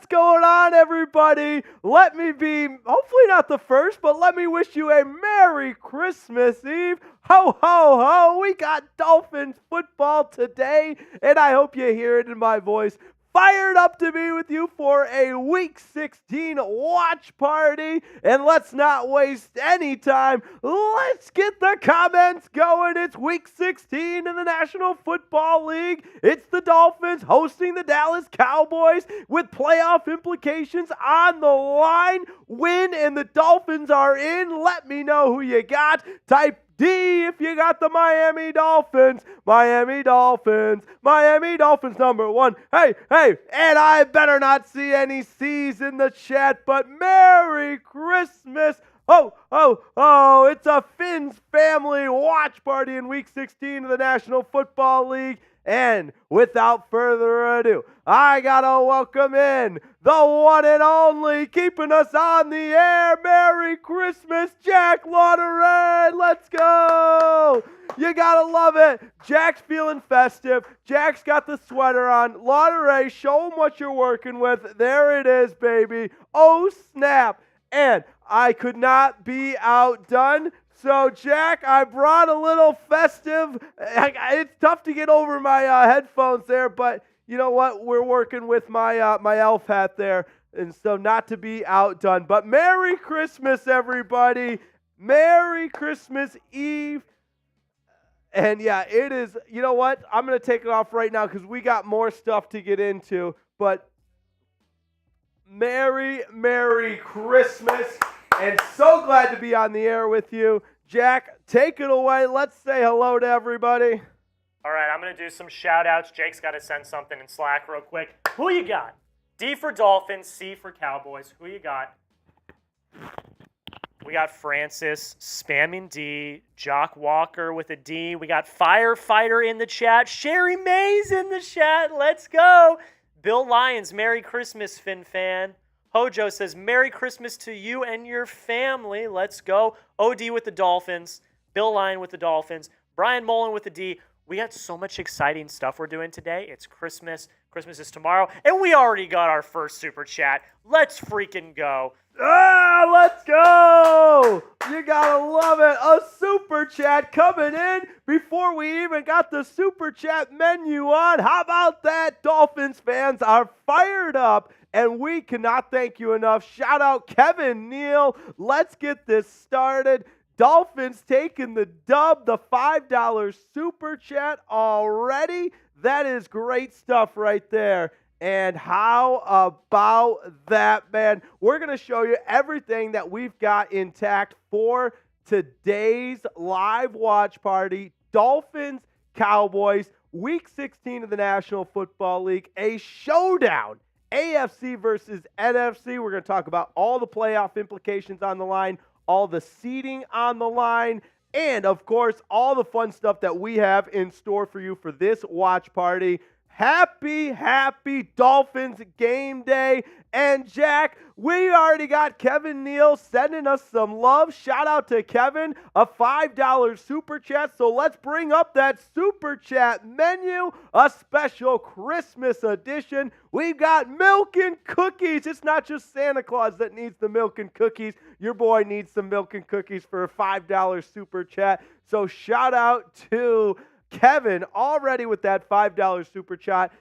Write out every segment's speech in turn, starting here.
What's going on, everybody? Let me be, hopefully not the first, but let me wish you a Merry Christmas Eve. Ho, ho, ho. We got Dolphins football today, and I hope you hear it in my voice. Fired up to be with you for a Week 16 watch party. And let's not waste any time. Let's get the comments going. It's Week 16 in the National Football League. It's the Dolphins hosting the Dallas Cowboys with playoff implications on the line. Win and the Dolphins are in. Let me know who you got. Type D if you got the Miami Dolphins. Miami Dolphins. Miami Dolphins #1. Hey, and I better not see any C's in the chat, but Merry Christmas. Oh, it's a Finn's family watch party in Week 16 of the National Football League. And without further ado, I gotta welcome in the one and only, keeping us on the air. Merry Christmas, Jack Lauderay. Let's go. You gotta love it. Jack's feeling festive. Jack's got the sweater on. Lauderay, show him what you're working with. There it is, baby. Oh, snap. And I could not be outdone. So, Jack, I brought a little festive. It's tough to get over my headphones there, but you know what? We're working with my my elf hat there, and so not to be outdone. But Merry Christmas, everybody. Merry Christmas Eve. And, yeah, it is. You know what? I'm going to take it off right now because we got more stuff to get into. But Merry Christmas. And so glad to be on the air with you. Jack, take it away. Let's say hello to everybody. All right, I'm going to do some shout-outs. Jake's got to send something in Slack real quick. Who you got? D for Dolphins, C for Cowboys. Who you got? We got Francis, spamming D. Jock Walker with a D. We got Firefighter in the chat. Sherry Mays in the chat. Let's go. Bill Lyons, Merry Christmas, Finn fan. Hojo says, Merry Christmas to you and your family. Let's go. OD with the Dolphins. Bill Lyon with the Dolphins. Brian Mullen with the D. We got so much exciting stuff we're doing today. It's Christmas. Christmas is tomorrow. And we already got our first super chat. Let's freaking go. Let's go. You gotta love it. A super chat coming in before we even got the super chat menu on. How about that? Dolphins fans are fired up. And we cannot thank you enough. Shout out Kevin Neal. Let's get this started. Dolphins taking the dub, the $5 super chat already. That is great stuff right there. And how about that, man? We're going to show you everything that we've got intact for today's live watch party. Dolphins, Cowboys, Week 16 of the National Football League, a showdown. AFC versus NFC. We're going to talk about all the playoff implications on the line, all the seeding on the line, and, of course, all the fun stuff that we have in store for you for this watch party. Happy Dolphins game day. And, Jack, we already got Kevin Neal sending us some love. Shout out to Kevin, a $5 super chat. So let's bring up that super chat menu, a special Christmas edition. We've got milk and cookies. It's not just Santa Claus that needs the milk and cookies. Your boy needs some milk and cookies for a $5 super chat. So shout out to Kevin already with that $5 super chat.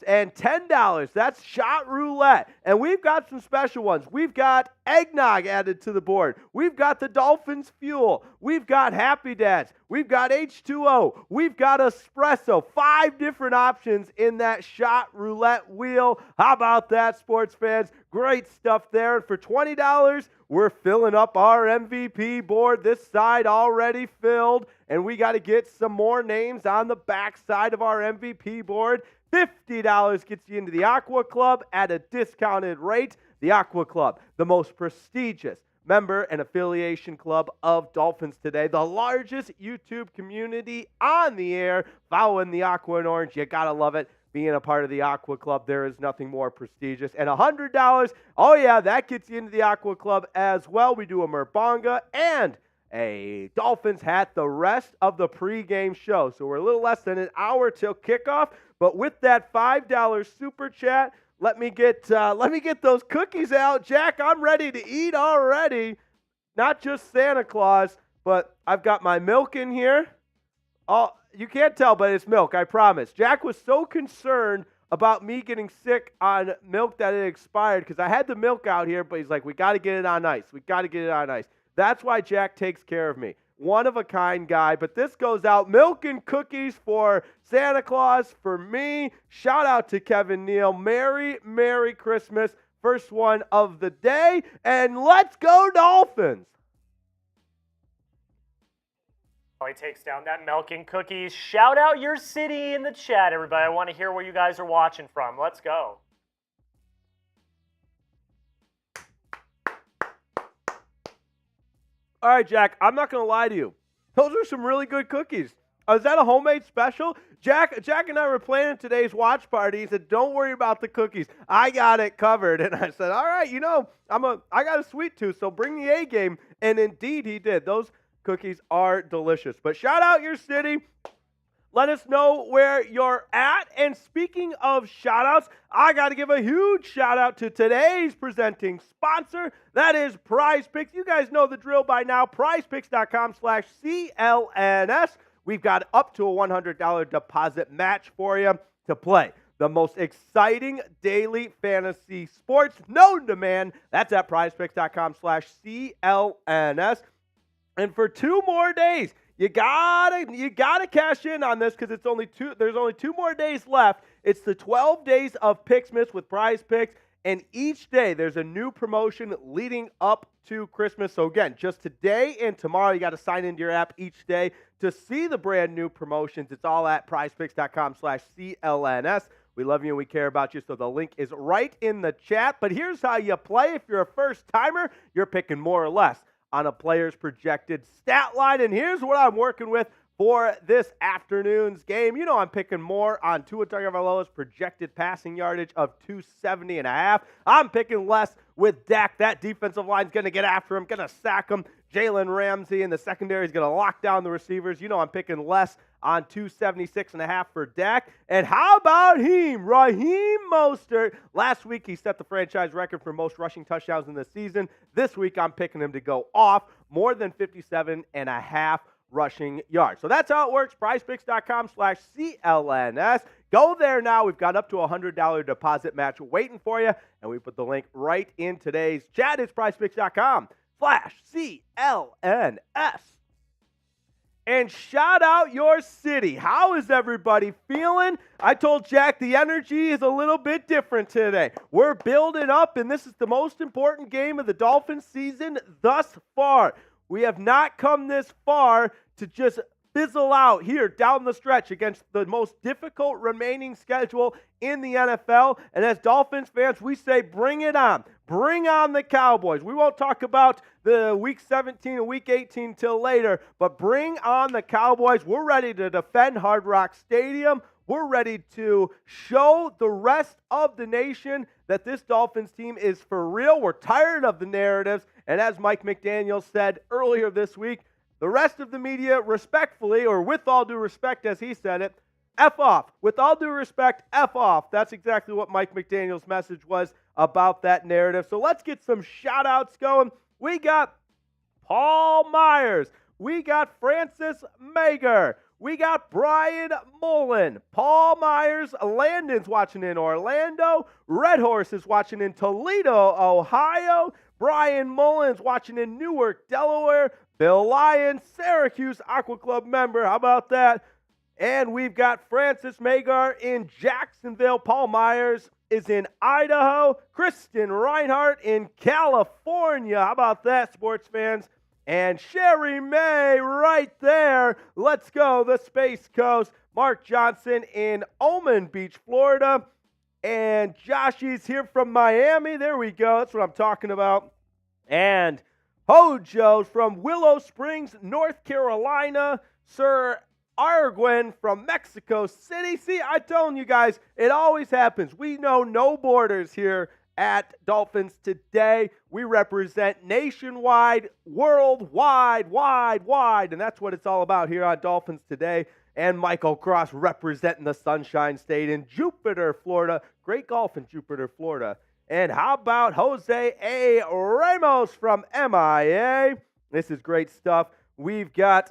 And $10, that's shot roulette. And we've got some special ones. We've got eggnog added to the board. We've got the Dolphins Fuel. We've got Happy Dads. We've got H2O. We've got espresso. 5 different options in that shot roulette wheel. How about that, sports fans? Great stuff there. And for $20, we're filling up our MVP board. This side already filled. And we got to get some more names on the back side of our MVP board. $50 gets you into the Aqua Club at a discounted rate. The Aqua Club, the most prestigious member and affiliation club of Dolphins Today, the largest YouTube community on the air following the Aqua and Orange. You got to love it. Being a part of the Aqua Club, there is nothing more prestigious. And $100, oh yeah, that gets you into the Aqua Club as well. We do a Merbonga and a Dolphins hat the rest of the pregame show. So we're a little less than an hour till kickoff. But with that $5 super chat, let me get those cookies out. Jack, I'm ready to eat already. Not just Santa Claus, but I've got my milk in here. Oh, you can't tell, but it's milk, I promise. Jack was so concerned about me getting sick on milk that it expired because I had the milk out here, but he's like, we got to get it on ice. We got to get it on ice. That's why Jack takes care of me. One of a kind guy, but this goes out. Milk and cookies for Santa Claus, for me. Shout out to Kevin Neal. Merry Christmas. First one of the day. And let's go Dolphins. He takes down that milk and cookies. Shout out your city in the chat, everybody. I want to hear where you guys are watching from. Let's go. All right, Jack, I'm not going to lie to you. Those are some really good cookies. Is that a homemade special? Jack and I were planning today's watch party. He said, don't worry about the cookies. I got it covered. And I said, all right, I got a sweet tooth, so bring the A game. And indeed he did. Those cookies are delicious. But shout out your city. Let us know where you're at. And speaking of shout outs, I got to give a huge shout out to today's presenting sponsor. That is Prize Picks. You guys know the drill by now. PrizePicks.com/CLNS. We've got up to a $100 deposit match for you to play the most exciting daily fantasy sports known to man. That's at PrizePicks.com/CLNS. And for 2 more days, you gotta cash in on this because there's only 2 more days left. It's the 12 days of Picksmas with Prize Picks, and each day there's a new promotion leading up to Christmas. So again, just today and tomorrow, you got to sign into your app each day to see the brand new promotions. It's all at PrizePicks.com/CLNS. We love you and we care about you, so the link is right in the chat. But here's how you play. If you're a first timer, you're picking more or less on a player's projected stat line. And here's what I'm working with for this afternoon's game. I'm picking more on Tua Tagovailoa's projected passing yardage of 270.5. I'm picking less with Dak. That defensive line's going to get after him, going to sack him. Jalen Ramsey in the secondary is going to lock down the receivers. I'm picking less on 276.5 for Dak. And how about him, Raheem Mostert? Last week, he set the franchise record for most rushing touchdowns in the season. This week, I'm picking him to go off more than 57.5 rushing yards. So that's how it works. PrizePicks.com/CLNS. Go there now. We've got up to a $100 deposit match waiting for you, and we put the link right in today's chat. It's PrizePicks.com/CLNS. And shout out your city. How is everybody feeling? I told Jack the energy is a little bit different today. We're building up, and this is the most important game of the Dolphins season thus far. We have not come this far to just fizzle out here down the stretch against the most difficult remaining schedule in the NFL. And as Dolphins fans, we say bring it on. Bring on the Cowboys. We won't talk about the Week 17 and Week 18 till later, but bring on the Cowboys. We're ready to defend Hard Rock Stadium. We're ready to show the rest of the nation that this Dolphins team is for real. We're tired of the narratives. And as Mike McDaniel said earlier this week, the rest of the media respectfully, or with all due respect as he said it, F off. With all due respect, F off. That's exactly what Mike McDaniel's message was about that narrative. So let's get some shout-outs going. We got Paul Myers. We got Francis Mager. We got Brian Mullen. Paul Myers. Landon's watching in Orlando. Red Horse is watching in Toledo, Ohio. Brian Mullen's watching in Newark, Delaware. Bill Lyons, Syracuse Aqua Club member. How about that? And we've got Francis Magar in Jacksonville. Paul Myers is in Idaho. Kristen Reinhardt in California. How about that, sports fans? And Sherry May right there. Let's go, the Space Coast. Mark Johnson in Oman Beach, Florida. And Joshy's here from Miami. There we go. That's what I'm talking about. And Hojo's from Willow Springs, North Carolina. Sir Arguin from Mexico City. See, I told you guys, it always happens. We know no borders here at Dolphins Today. We represent nationwide, worldwide, wide, and that's what it's all about here on Dolphins Today. and Michael Cross representing the Sunshine State in Jupiter, Florida. Great golf in Jupiter, Florida. And how about Jose A. Ramos from MIA? This is great stuff. We've got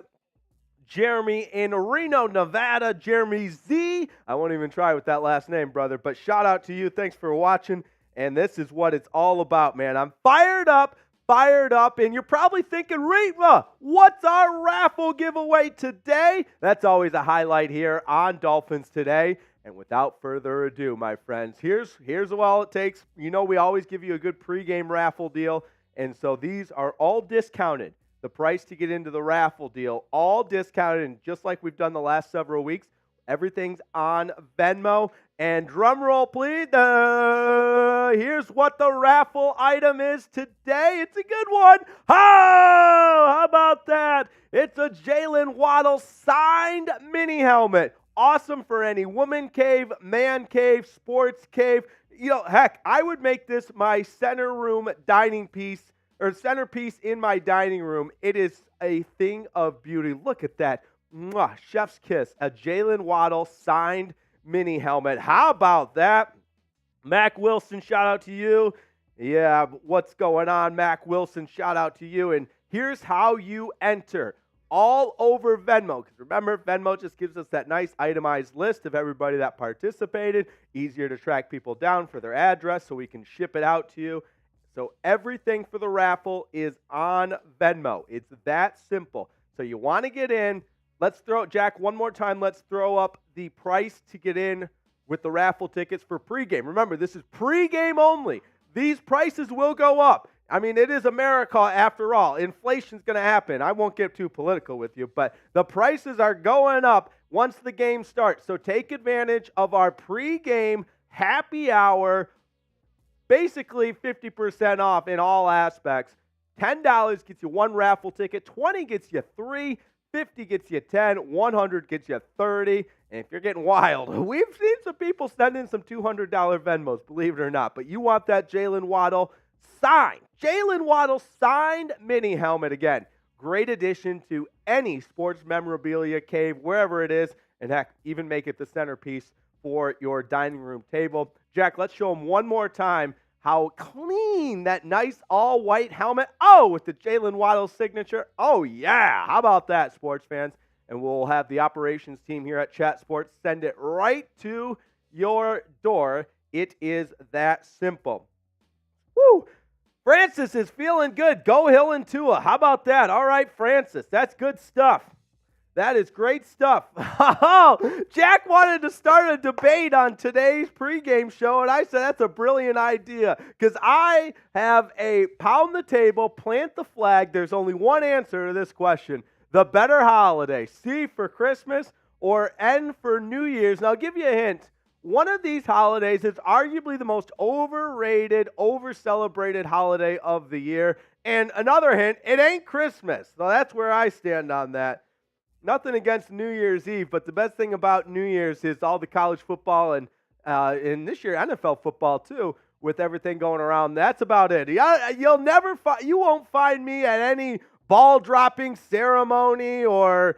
Jeremy in Reno, Nevada. Jeremy Z. I won't even try with that last name, brother, but shout out to you. Thanks for watching. And this is what it's all about, man. I'm fired up. And you're probably thinking, Riepma, what's our raffle giveaway today? That's always a highlight here on Dolphins Today. And without further ado, my friends, here's all it takes. You know we always give you a good pregame raffle deal, and so these are all discounted. The price to get into the raffle deal, all discounted, and just like we've done the last several weeks, everything's on Venmo. And drum roll, please. Here's what the raffle item is today. It's a good one. Oh, how about that? It's a Jalen Waddle signed mini helmet. Awesome for any woman cave, man cave, sports cave. You know, heck, I would make this my center room dining piece or centerpiece in my dining room. It is a thing of beauty. Look at that. Mwah, chef's kiss. A Jalen Waddle signed mini helmet. How about that? Mac Wilson, shout out to you. Yeah, what's going on, Mac Wilson? Shout out to you. And here's how you enter. All over Venmo. Because remember, Venmo just gives us that nice itemized list of everybody that participated. Easier to track people down for their address so we can ship it out to you. So everything for the raffle is on Venmo. It's that simple. So you want to get in. Let's throw, Jack, one more time. Let's throw up the price to get in with the raffle tickets for pregame. Remember, this is pregame only. These prices will go up. I mean, it is America after all. Inflation's going to happen. I won't get too political with you, but the prices are going up once the game starts. So take advantage of our pregame happy hour, basically 50% off in all aspects. $10 gets you one raffle ticket, $20 gets you three, $50 gets you 10, $100 gets you 30. And if you're getting wild, we've seen some people send in some $200 Venmos, believe it or not. But you want that Jalen Waddle signed mini helmet. Again, great addition to any sports memorabilia cave, wherever it is. And heck, even make it the centerpiece for your dining room table. Jack, let's show them one more time how clean that nice all-white helmet. Oh, with the Jalen Waddle signature. Oh, yeah. How about that, sports fans? And we'll have the operations team here at Chat Sports send it right to your door. It is that simple. Woo! Francis is feeling good. Go Hill and Tua. How about that? All right, Francis. That's good stuff. That is great stuff. Jack wanted to start a debate on today's pregame show, and I said that's a brilliant idea because I have a pound the table, plant the flag. There's only one answer to this question. The better holiday, C for Christmas or N for New Year's. Now, I'll give you a hint. One of these holidays is arguably the most overrated, over-celebrated holiday of the year. And another hint, it ain't Christmas. So that's where I stand on that. Nothing against New Year's Eve, but the best thing about New Year's is all the college football and this year NFL football too, with everything going around. That's about it. You won't find me at any ball dropping ceremony or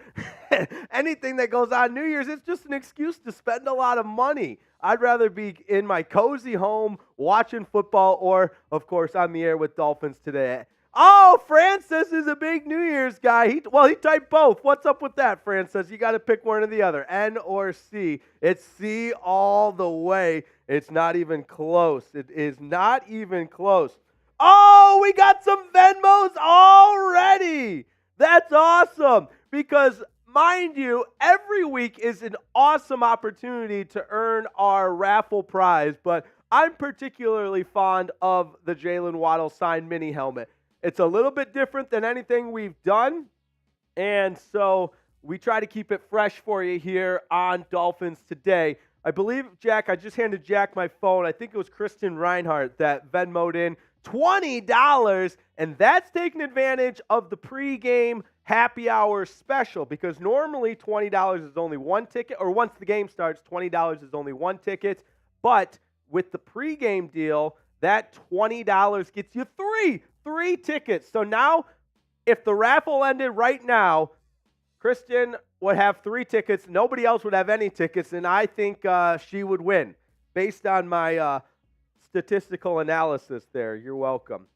anything that goes on New Year's. It's just an excuse to spend a lot of money. I'd rather be in my cozy home watching football or, of course, on the air with Dolphins Today. Oh, Francis is a big New Year's guy. He typed both. What's up with that, Francis? You got to pick one or the other, N or C. It's C all the way. It's not even close. It is not even close. Oh, we got some Venmos already. That's awesome because, mind you, every week is an awesome opportunity to earn our raffle prize, but I'm particularly fond of the Jalen Waddle signed mini helmet. It's a little bit different than anything we've done, and so we try to keep it fresh for you here on Dolphins Today. I believe, Jack, I just handed Jack my phone. I think it was Kristen Reinhardt that Venmo'd in $20, and that's taking advantage of the pregame happy hour special because normally $20 is only one ticket, or once the game starts, $20 is only one ticket, but with the pregame deal, that $20 gets you three tickets. So now, if the raffle ended right now, Kristen would have 3 tickets. Nobody else would have any tickets, and I think she would win based on my statistical analysis there. You're welcome.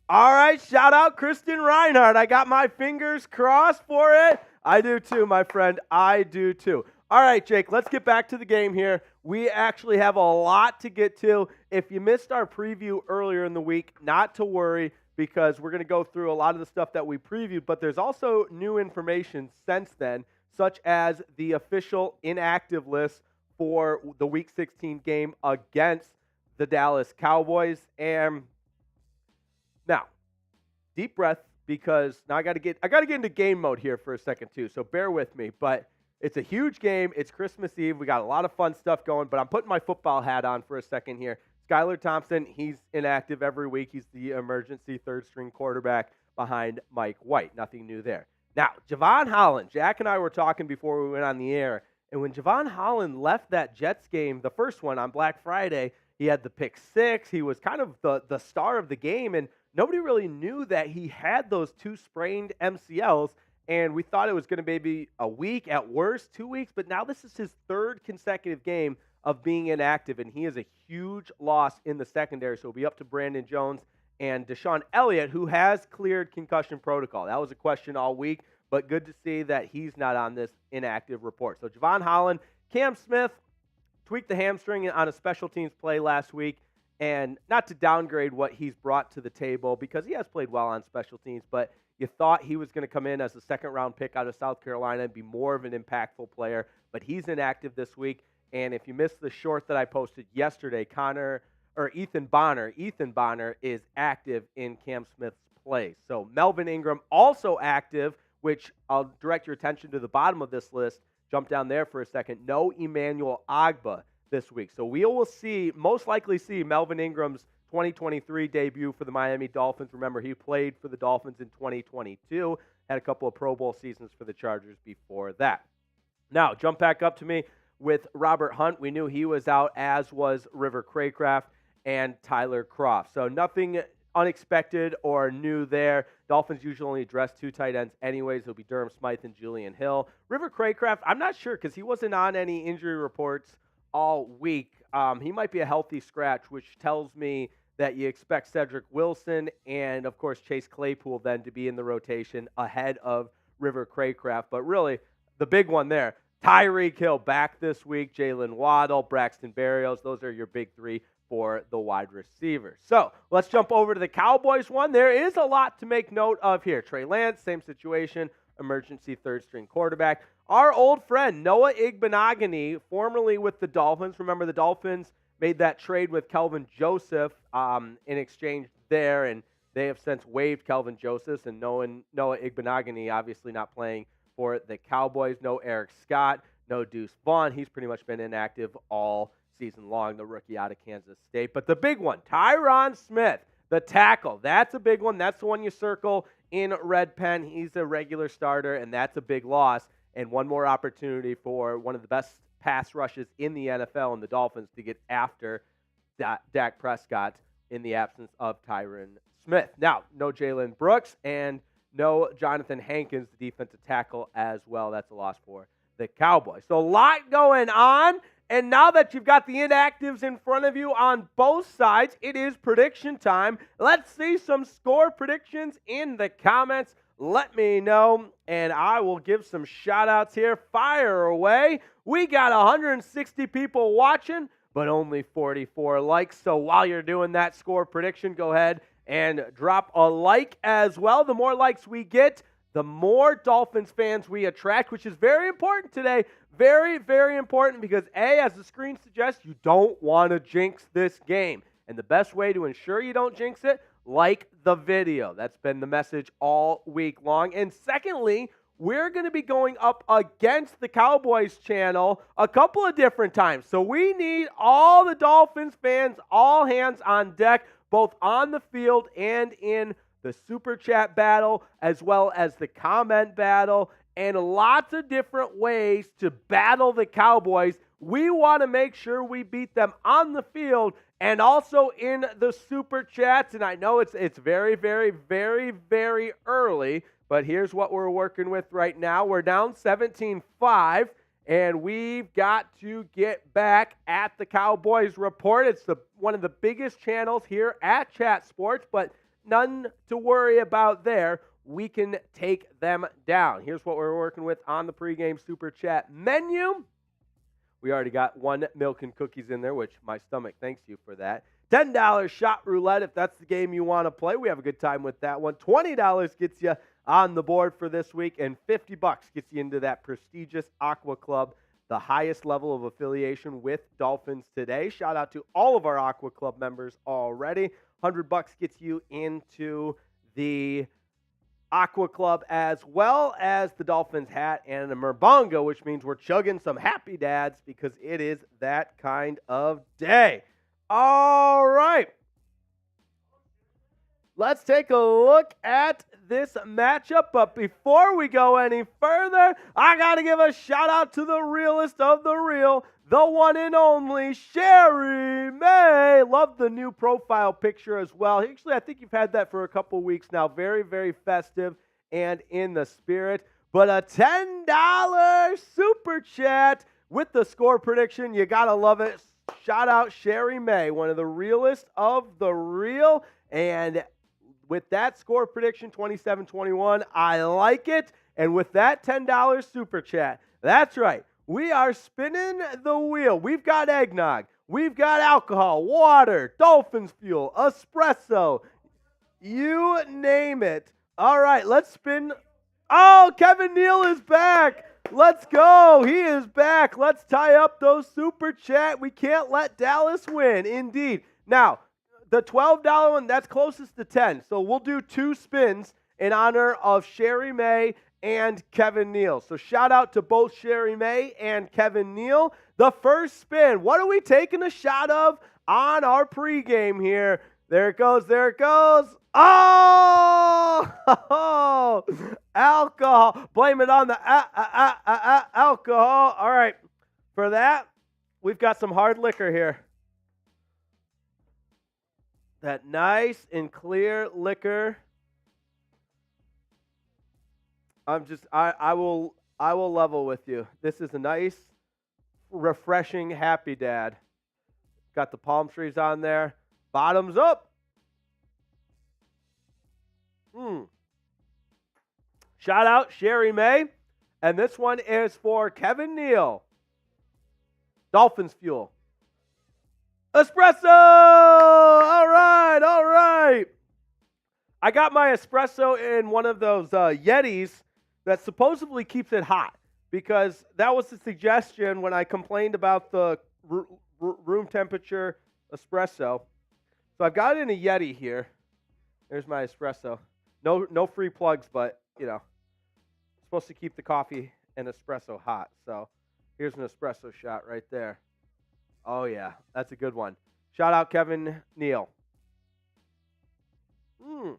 All right, shout out Kristen Reinhardt. I got my fingers crossed for it. I do too, my friend. I do too. All right, Jake, let's get back to the game here. We actually have a lot to get to. If you missed our preview earlier in the week, not to worry, because we're going to go through a lot of the stuff that we previewed, but there's also new information since then, such as the official inactive list for the Week 16 game against the Dallas Cowboys. And now, deep breath, because now I got to get into game mode here for a second too, so bear with me. But it's a huge game. It's Christmas Eve. We got a lot of fun stuff going, but I'm putting my football hat on for a second here. Skylar Thompson, he's inactive every week. He's the emergency third-string quarterback behind Mike White. Nothing new there. Now, Javon Holland, Jack and I were talking before we went on the air, and when Javon Holland left that Jets game, the first one on Black Friday, he had the pick 6. He was kind of the star of the game, and nobody really knew that he had those 2 sprained MCLs, and we thought it was going to maybe a week, at worst 2 weeks, but now this is his 3rd consecutive game of being inactive, and he is a huge loss in the secondary, so it'll be up to Brandon Jones and Deshaun Elliott, who has cleared concussion protocol. That was a question all week, but good to see that he's not on this inactive report. So Javon Holland, Cam Smith tweaked the hamstring on a special teams play last week, and not to downgrade what he's brought to the table, because he has played well on special teams, but you thought he was going to come in as a second-round pick out of South Carolina and be more of an impactful player, but he's inactive this week. And if you missed the short that I posted yesterday, Ethan Bonner is active in Cam Smith's place. So Melvin Ingram also active, which I'll direct your attention to the bottom of this list. Jump down there for a second. No Emmanuel Ogbah this week. So we will most likely see Melvin Ingram's 2023 debut for the Miami Dolphins. Remember, he played for the Dolphins in 2022, had a couple of Pro Bowl seasons for the Chargers before that. Now, jump back up to me with Robert Hunt. We knew he was out, as was River Craycraft and Tyler Croft. So nothing unexpected or new there. Dolphins usually only dress 2 tight ends anyways. It'll be Durham Smythe and Julian Hill. River Craycraft, I'm not sure, because he wasn't on any injury reports all week. He might be a healthy scratch, which tells me that you expect Cedric Wilson and, of course, Chase Claypool then to be in the rotation ahead of River Craycraft. But really, the big one there, Tyreek Hill back this week, Jalen Waddle, Braxton Berrios. Those are your big 3 for the wide receivers. So let's jump over to the Cowboys one. There is a lot to make note of here. Trey Lance, same situation, emergency third-string quarterback. Our old friend, Noah Igbenogany, formerly with the Dolphins. Remember, the Dolphins made that trade with Kelvin Joseph in exchange there, and they have since waived Kelvin Joseph, and Noah Igbenogany obviously not playing for the Cowboys. No Eric Scott, no Deuce Vaughn. He's pretty much been inactive all season long, the rookie out of Kansas State. But the big one, Tyron Smith, the tackle. That's a big one. That's the one you circle in red pen. He's a regular starter, and that's a big loss. And one more opportunity for one of the best pass rushes in the NFL and the Dolphins to get after Dak Prescott in the absence of Tyron Smith. Now, no Jalen Brooks and no Jonathan Hankins, the defensive tackle, as well. That's a loss for the Cowboys. So a lot going on. And now that you've got the inactives in front of you on both sides, it is prediction time. Let's see some score predictions in the comments. Let me know, and I will give some shout-outs here. Fire away. We got 160 people watching, but only 44 likes. So while you're doing that score prediction, go ahead and drop a like as well. The more likes we get, the more Dolphins fans we attract, which is very important today. Very, very important because, A, as the screen suggests, you don't want to jinx this game. And the best way to ensure you don't jinx it, like the video. That's been the message all week long. And secondly, we're going to be going up against the Cowboys channel a couple of different times. So we need all the Dolphins fans, all hands on deck, both on the field and in the Super Chat battle, as well as the comment battle, and lots of different ways to battle the Cowboys. We want to make sure we beat them on the field and also in the Super Chats. And I know it's very, very, very, very early, But here's what we're working with right now. We're down 17-5, and we've got to get back at the Cowboys Report. It's one of the biggest channels here at Chat Sports, but none to worry about there. We can take them down. Here's what we're working with on the pregame Super Chat menu. We already got one milk and cookies in there, which my stomach thanks you for that. $10 shot roulette if that's the game you want to play. We have a good time with that one. $20 gets you on the board for this week, and $50 gets you into that prestigious Aqua Club, the highest level of affiliation with Dolphins Today. Shout out to all of our Aqua Club members already. $100 gets you into the Aqua Club as well as the Dolphins hat and a Merbongo, which means we're chugging some Happy Dads because it is that kind of day. All right. Let's take a look at this matchup. But before we go any further, I got to give a shout out to the realest of the real, the one and only Sherry May. Love the new profile picture as well. Actually, I think you've had that for a couple weeks now. Very, very festive and in the spirit. But a $10 super chat with the score prediction. You got to love it. Shout out Sherry May, one of the realest of the real. And with that score prediction, 27-21, I like it. And with that $10 super chat, that's right. We are spinning the wheel. We've got eggnog. We've got alcohol, water, Dolphins fuel, espresso. You name it. All right, let's spin. Oh, Kevin Neal is back. Let's go. He is back. Let's tie up those super chat. We can't let Dallas win. Indeed. Now, the $12 one, that's closest to 10. So we'll do 2 spins in honor of Sherry May and Kevin Neal. So shout out to both Sherry May and Kevin Neal. The first spin, what are we taking a shot of on our pregame here? There it goes, there it goes. Oh, alcohol. Blame it on the alcohol. All right, for that, we've got some hard liquor here. That nice and clear liquor. I will level with you. This is a nice, refreshing Happy Dad. Got the palm trees on there. Bottoms up. Shout out Sherry May. And this one is for Kevin Neal. Dolphins fuel. Espresso! All right, all right. I got my espresso in one of those Yetis that supposedly keeps it hot, because that was the suggestion when I complained about the room temperature espresso. So I've got it in a Yeti here. There's my espresso. No free plugs, but, you know, it's supposed to keep the coffee and espresso hot. So here's an espresso shot right there. Oh, yeah, that's a good one. Shout out Kevin Neal. All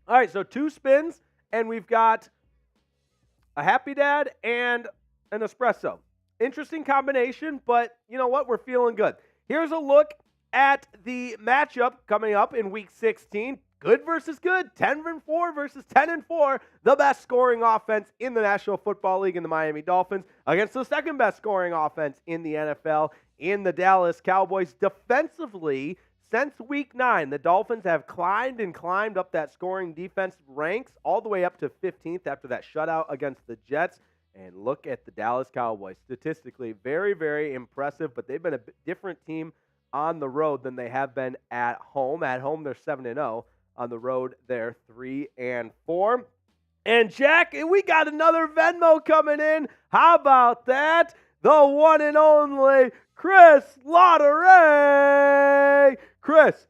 right, so 2 spins, and we've got a Happy Dad and an espresso. Interesting combination, but you know what? We're feeling good. Here's a look at the matchup coming up in Week 16. Good versus good. 10-4 versus 10-4. The best scoring offense in the National Football League in the Miami Dolphins against the second best scoring offense in the NFL in the Dallas Cowboys. Defensively, since Week 9, the Dolphins have climbed and climbed up that scoring defense ranks all the way up to 15th after that shutout against the Jets. And look at the Dallas Cowboys. Statistically, very, very impressive, but they've been a different team on the road than they have been at home. At home, they're 7-0. On the road, they're 3-4. And Jack, we got another Venmo coming in. How about that? The one and only Chris Lotteray. Chris.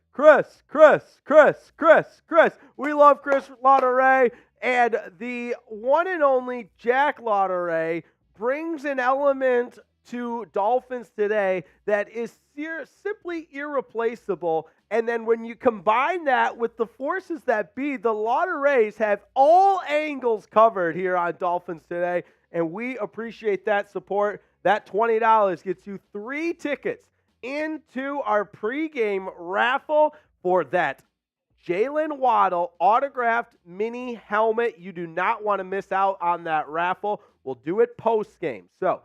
We love Chris Lotteray. And the one and only Jack Lotteray brings an element to Dolphins Today that is simply irreplaceable. And then when you combine that with the forces that be, the Lotteраys have all angles covered here on Dolphins Today, and we appreciate that support. That $20 gets you 3 tickets into our pregame raffle for that Jalen Waddle autographed mini helmet. You do not want to miss out on that raffle. We'll do it post-game. So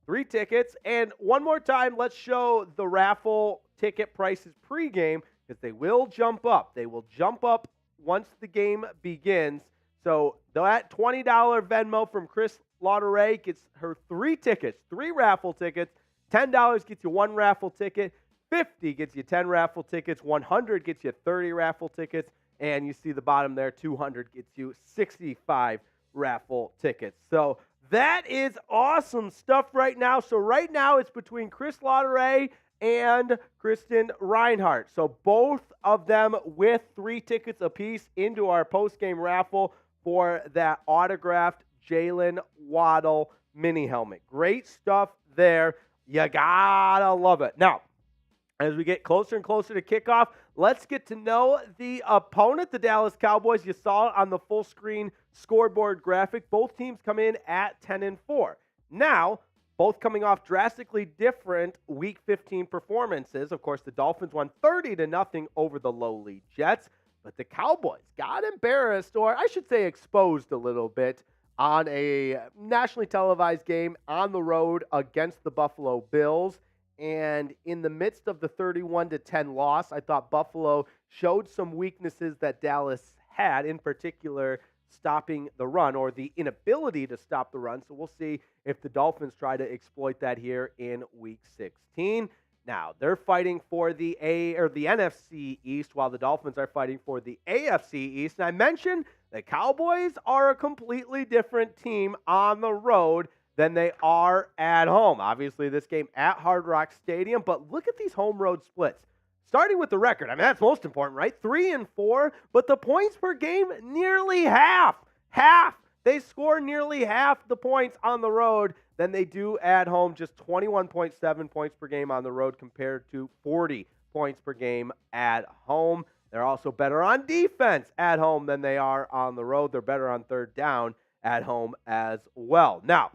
3 tickets. And one more time, let's show the raffle ticket prices pregame because they will jump up. They will jump up once the game begins. So that $20 Venmo from Chris Lauderay gets her 3 tickets, 3 raffle tickets. $10 gets you 1 raffle ticket. $50 gets you 10 raffle tickets. $100 gets you 30 raffle tickets. And you see the bottom there, $200 gets you 65 raffle tickets. So that is awesome stuff right now. So right now it's between Chris Lauderay and Kristen Reinhardt. So both of them with 3 tickets apiece into our post-game raffle for that autographed Jalen Waddle mini helmet. Great stuff there. You gotta love it. Now, as we get closer and closer to kickoff, let's get to know the opponent, the Dallas Cowboys. You saw it on the full screen scoreboard graphic. Both teams come in at 10-4. Now, both coming off drastically different Week 15 performances. Of course, the Dolphins won 30-0 over the lowly Jets, but the Cowboys got embarrassed, or I should say exposed a little bit, on a nationally televised game on the road against the Buffalo Bills. And in the midst of the 31-10 loss, I thought Buffalo showed some weaknesses that Dallas had, in particular stopping the run or the inability to stop the run. So we'll see if the Dolphins try to exploit that here in Week 16. Now, they're fighting for the NFC East while the Dolphins are fighting for the AFC East. And I mentioned the Cowboys are a completely different team on the road than they are at home. Obviously, this game at Hard Rock Stadium, but look at these home road splits. Starting with the record, I mean, that's most important, right? 3-4, but the points per game, nearly half. They score nearly half the points on the road than they do at home, just 21.7 points per game on the road compared to 40 points per game at home. They're also better on defense at home than they are on the road. They're better on third down at home as well. Now,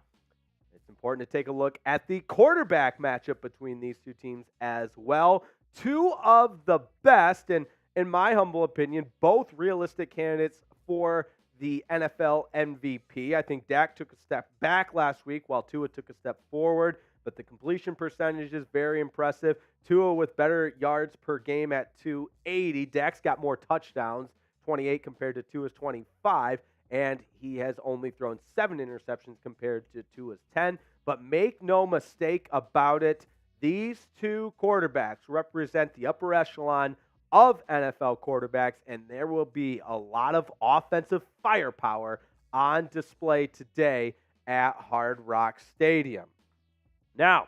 it's important to take a look at the quarterback matchup between these two teams as well. 2 of the best, and in my humble opinion, both realistic candidates for the NFL MVP. I think Dak took a step back last week while Tua took a step forward, but the completion percentage is very impressive. Tua with better yards per game at 280. Dak's got more touchdowns, 28 compared to Tua's 25, and he has only thrown 7 interceptions compared to Tua's 10. But make no mistake about it, these 2 quarterbacks represent the upper echelon of NFL quarterbacks, and there will be a lot of offensive firepower on display today at Hard Rock Stadium. Now,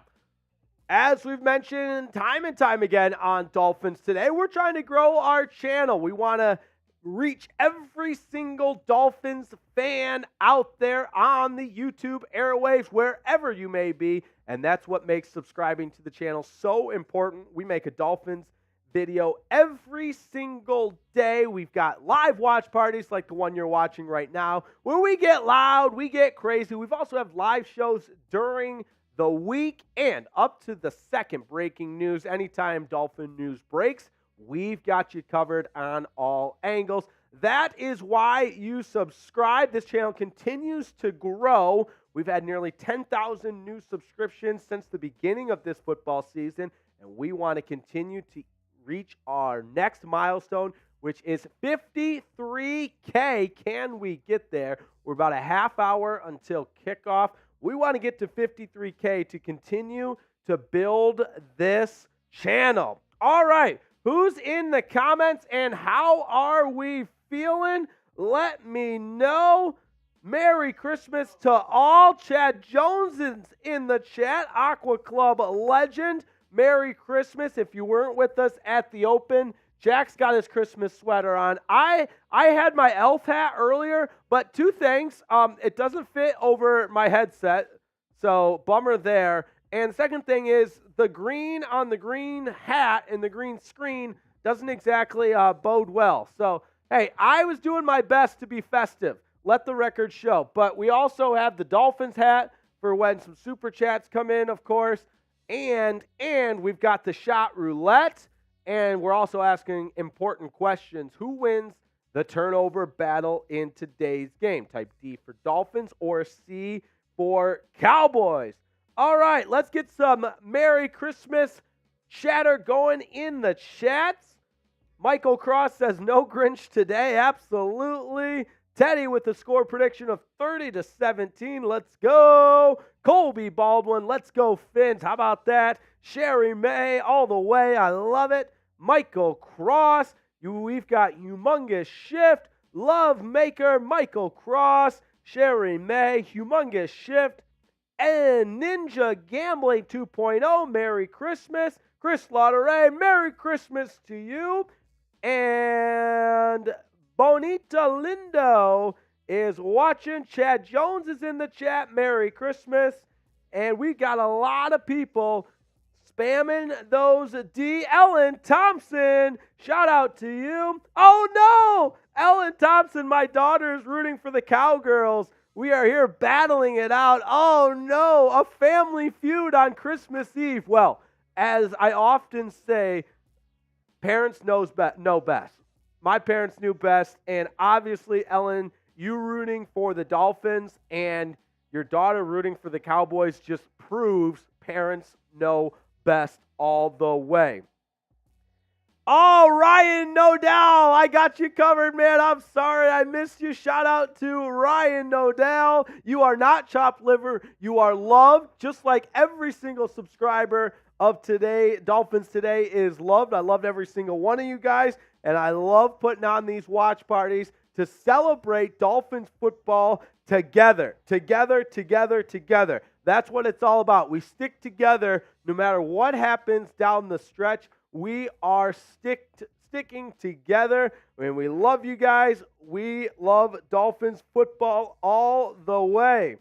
as we've mentioned time and time again on Dolphins Today, we're trying to grow our channel. We want to reach every single Dolphins fan out there on the YouTube airwaves, wherever you may be, and that's what makes subscribing to the channel so important. We make a Dolphins video every single day. We've got live watch parties like the one you're watching right now, where we get loud, we get crazy. We've also have live shows during the week and up to the second breaking news. Anytime Dolphin news breaks, we've got you covered on all angles. That is why you subscribe. This channel continues to grow. We've had nearly 10,000 new subscriptions since the beginning of this football season, and we want to continue to reach our next milestone, which is 53K. Can we get there? We're about a half hour until kickoff. We want to get to 53K to continue to build this channel. All right, who's in the comments and how are we feeling? Let me know. Merry Christmas to all. Chad Jones is in the chat. Aqua Club legend. Merry Christmas. If you weren't with us at the Open, Jack's got his Christmas sweater on. I had my elf hat earlier, but 2 things. It doesn't fit over my headset, so bummer there. And second thing is the green on the green hat and the green screen doesn't exactly bode well. So, hey, I was doing my best to be festive. Let the record show. But we also have the Dolphins hat for when some super chats come in, of course. And we've got the shot roulette. And we're also asking important questions. Who wins the turnover battle in today's game? Type D for Dolphins or C for Cowboys. All right, let's get some Merry Christmas chatter going in the chats. Michael Cross says no Grinch today. Absolutely. Teddy with the score prediction of 30-17. Let's go. Colby Baldwin. Let's go Fins. How about that? Sherry May all the way. I love it. Michael Cross. We've got Humongous Shift. Love Maker. Michael Cross. Sherry May. Humongous Shift. And Ninja Gambling 2.0. Merry Christmas. Chris Lauderay. Merry Christmas to you. And Bonita Lindo is watching. Chad Jones is in the chat. Merry Christmas. And we got a lot of people spamming those D. Ellen Thompson, shout out to you. Oh no! Ellen Thompson, my daughter, is rooting for the Cowgirls. We are here battling it out. Oh no, a family feud on Christmas Eve. Well, as I often say, parents know best. My parents knew best, and obviously, Ellen, you rooting for the Dolphins and your daughter rooting for the Cowboys just proves parents know best all the way. Oh, Ryan Nodell, I got you covered, man. I'm sorry I missed you. Shout out to Ryan Nodell. You are not chopped liver. You are loved, just like every single subscriber of today. Dolphins Today is loved. I loved every single one of you guys, and I love putting on these watch parties to celebrate Dolphins football together. That's what it's all about. We stick together no matter what happens down the stretch. We are sticking together, and we love you guys. We love Dolphins football all the way.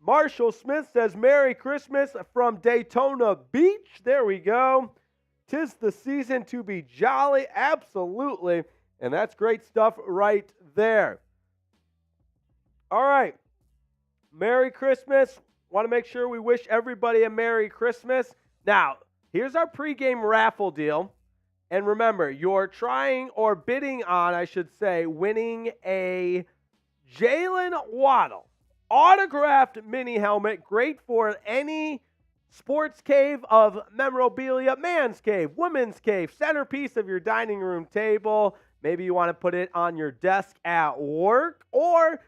Marshall Smith says, Merry Christmas from Daytona Beach. There we go. 'Tis the season to be jolly. Absolutely. And that's great stuff right there. All right. Merry Christmas. Want to make sure we wish everybody a Merry Christmas. Now, here's our pregame raffle deal. And remember, you're trying or bidding on, I should say, winning a Jalen Waddle autographed mini helmet. Great for any sports cave of memorabilia, man's cave, women's cave, centerpiece of your dining room table. Maybe you want to put it on your desk at work, or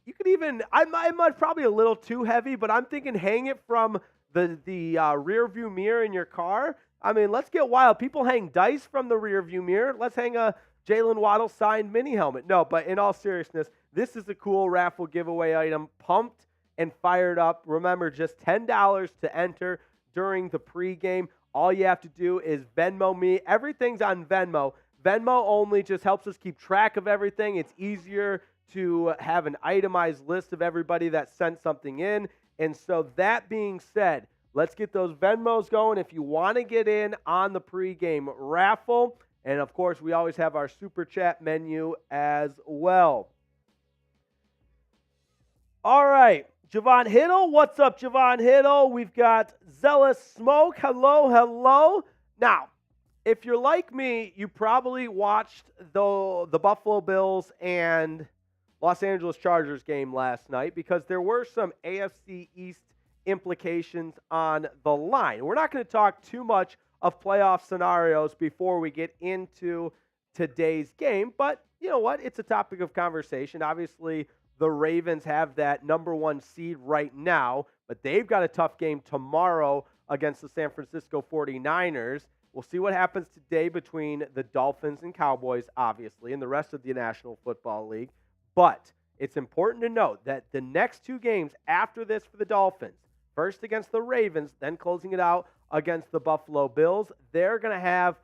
you could even, I'm probably a little too heavy, but I'm thinking hang it from the rear view mirror in your car. I mean, let's get wild. People hang dice from the rear view mirror. Let's hang a Jalen Waddle signed mini helmet. No, but in all seriousness, this is a cool raffle giveaway item. Pumped and fired up. Remember, just $10 to enter during the pregame. All you have to do is Venmo me. Everything's on Venmo. Venmo only just helps us keep track of everything. It's easier to have an itemized list of everybody that sent something in. And so that being said, let's get those Venmos going if you want to get in on the pregame raffle. And, of course, we always have our Super Chat menu as well. All right. Javon Hiddle. What's up, Javon Hiddle? We've got Zealous Smoke. Hello. Now, if you're like me, you probably watched the Buffalo Bills and Los Angeles Chargers game last night because there were some AFC East implications on the line. We're not going to talk too much of playoff scenarios before we get into today's game, but you know what? It's a topic of conversation. Obviously, the Ravens have that number one seed right now, but they've got a tough game tomorrow against the San Francisco 49ers. We'll see what happens today between the Dolphins and Cowboys, obviously, and the rest of the National Football League. But it's important to note that the next two games after this for the Dolphins, first against the Ravens, then closing it out against the Buffalo Bills, they're going to have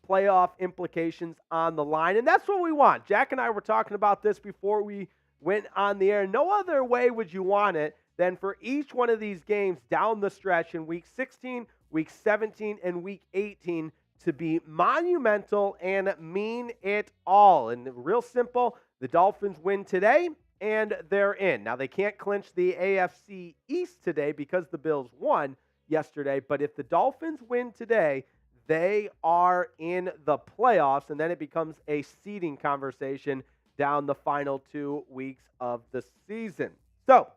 playoff implications on the line, and that's what we want. Jack and I were talking about this before we went on the air. No other way would you want it than for each one of these games down the stretch in Week 16, Week 17, and Week 18 to be monumental and mean it all. And real simple, the Dolphins win today, and they're in. Now, they can't clinch the AFC East today because the Bills won yesterday, but if the Dolphins win today, they are in the playoffs, and then it becomes a seeding conversation down the final 2 weeks of the season. So,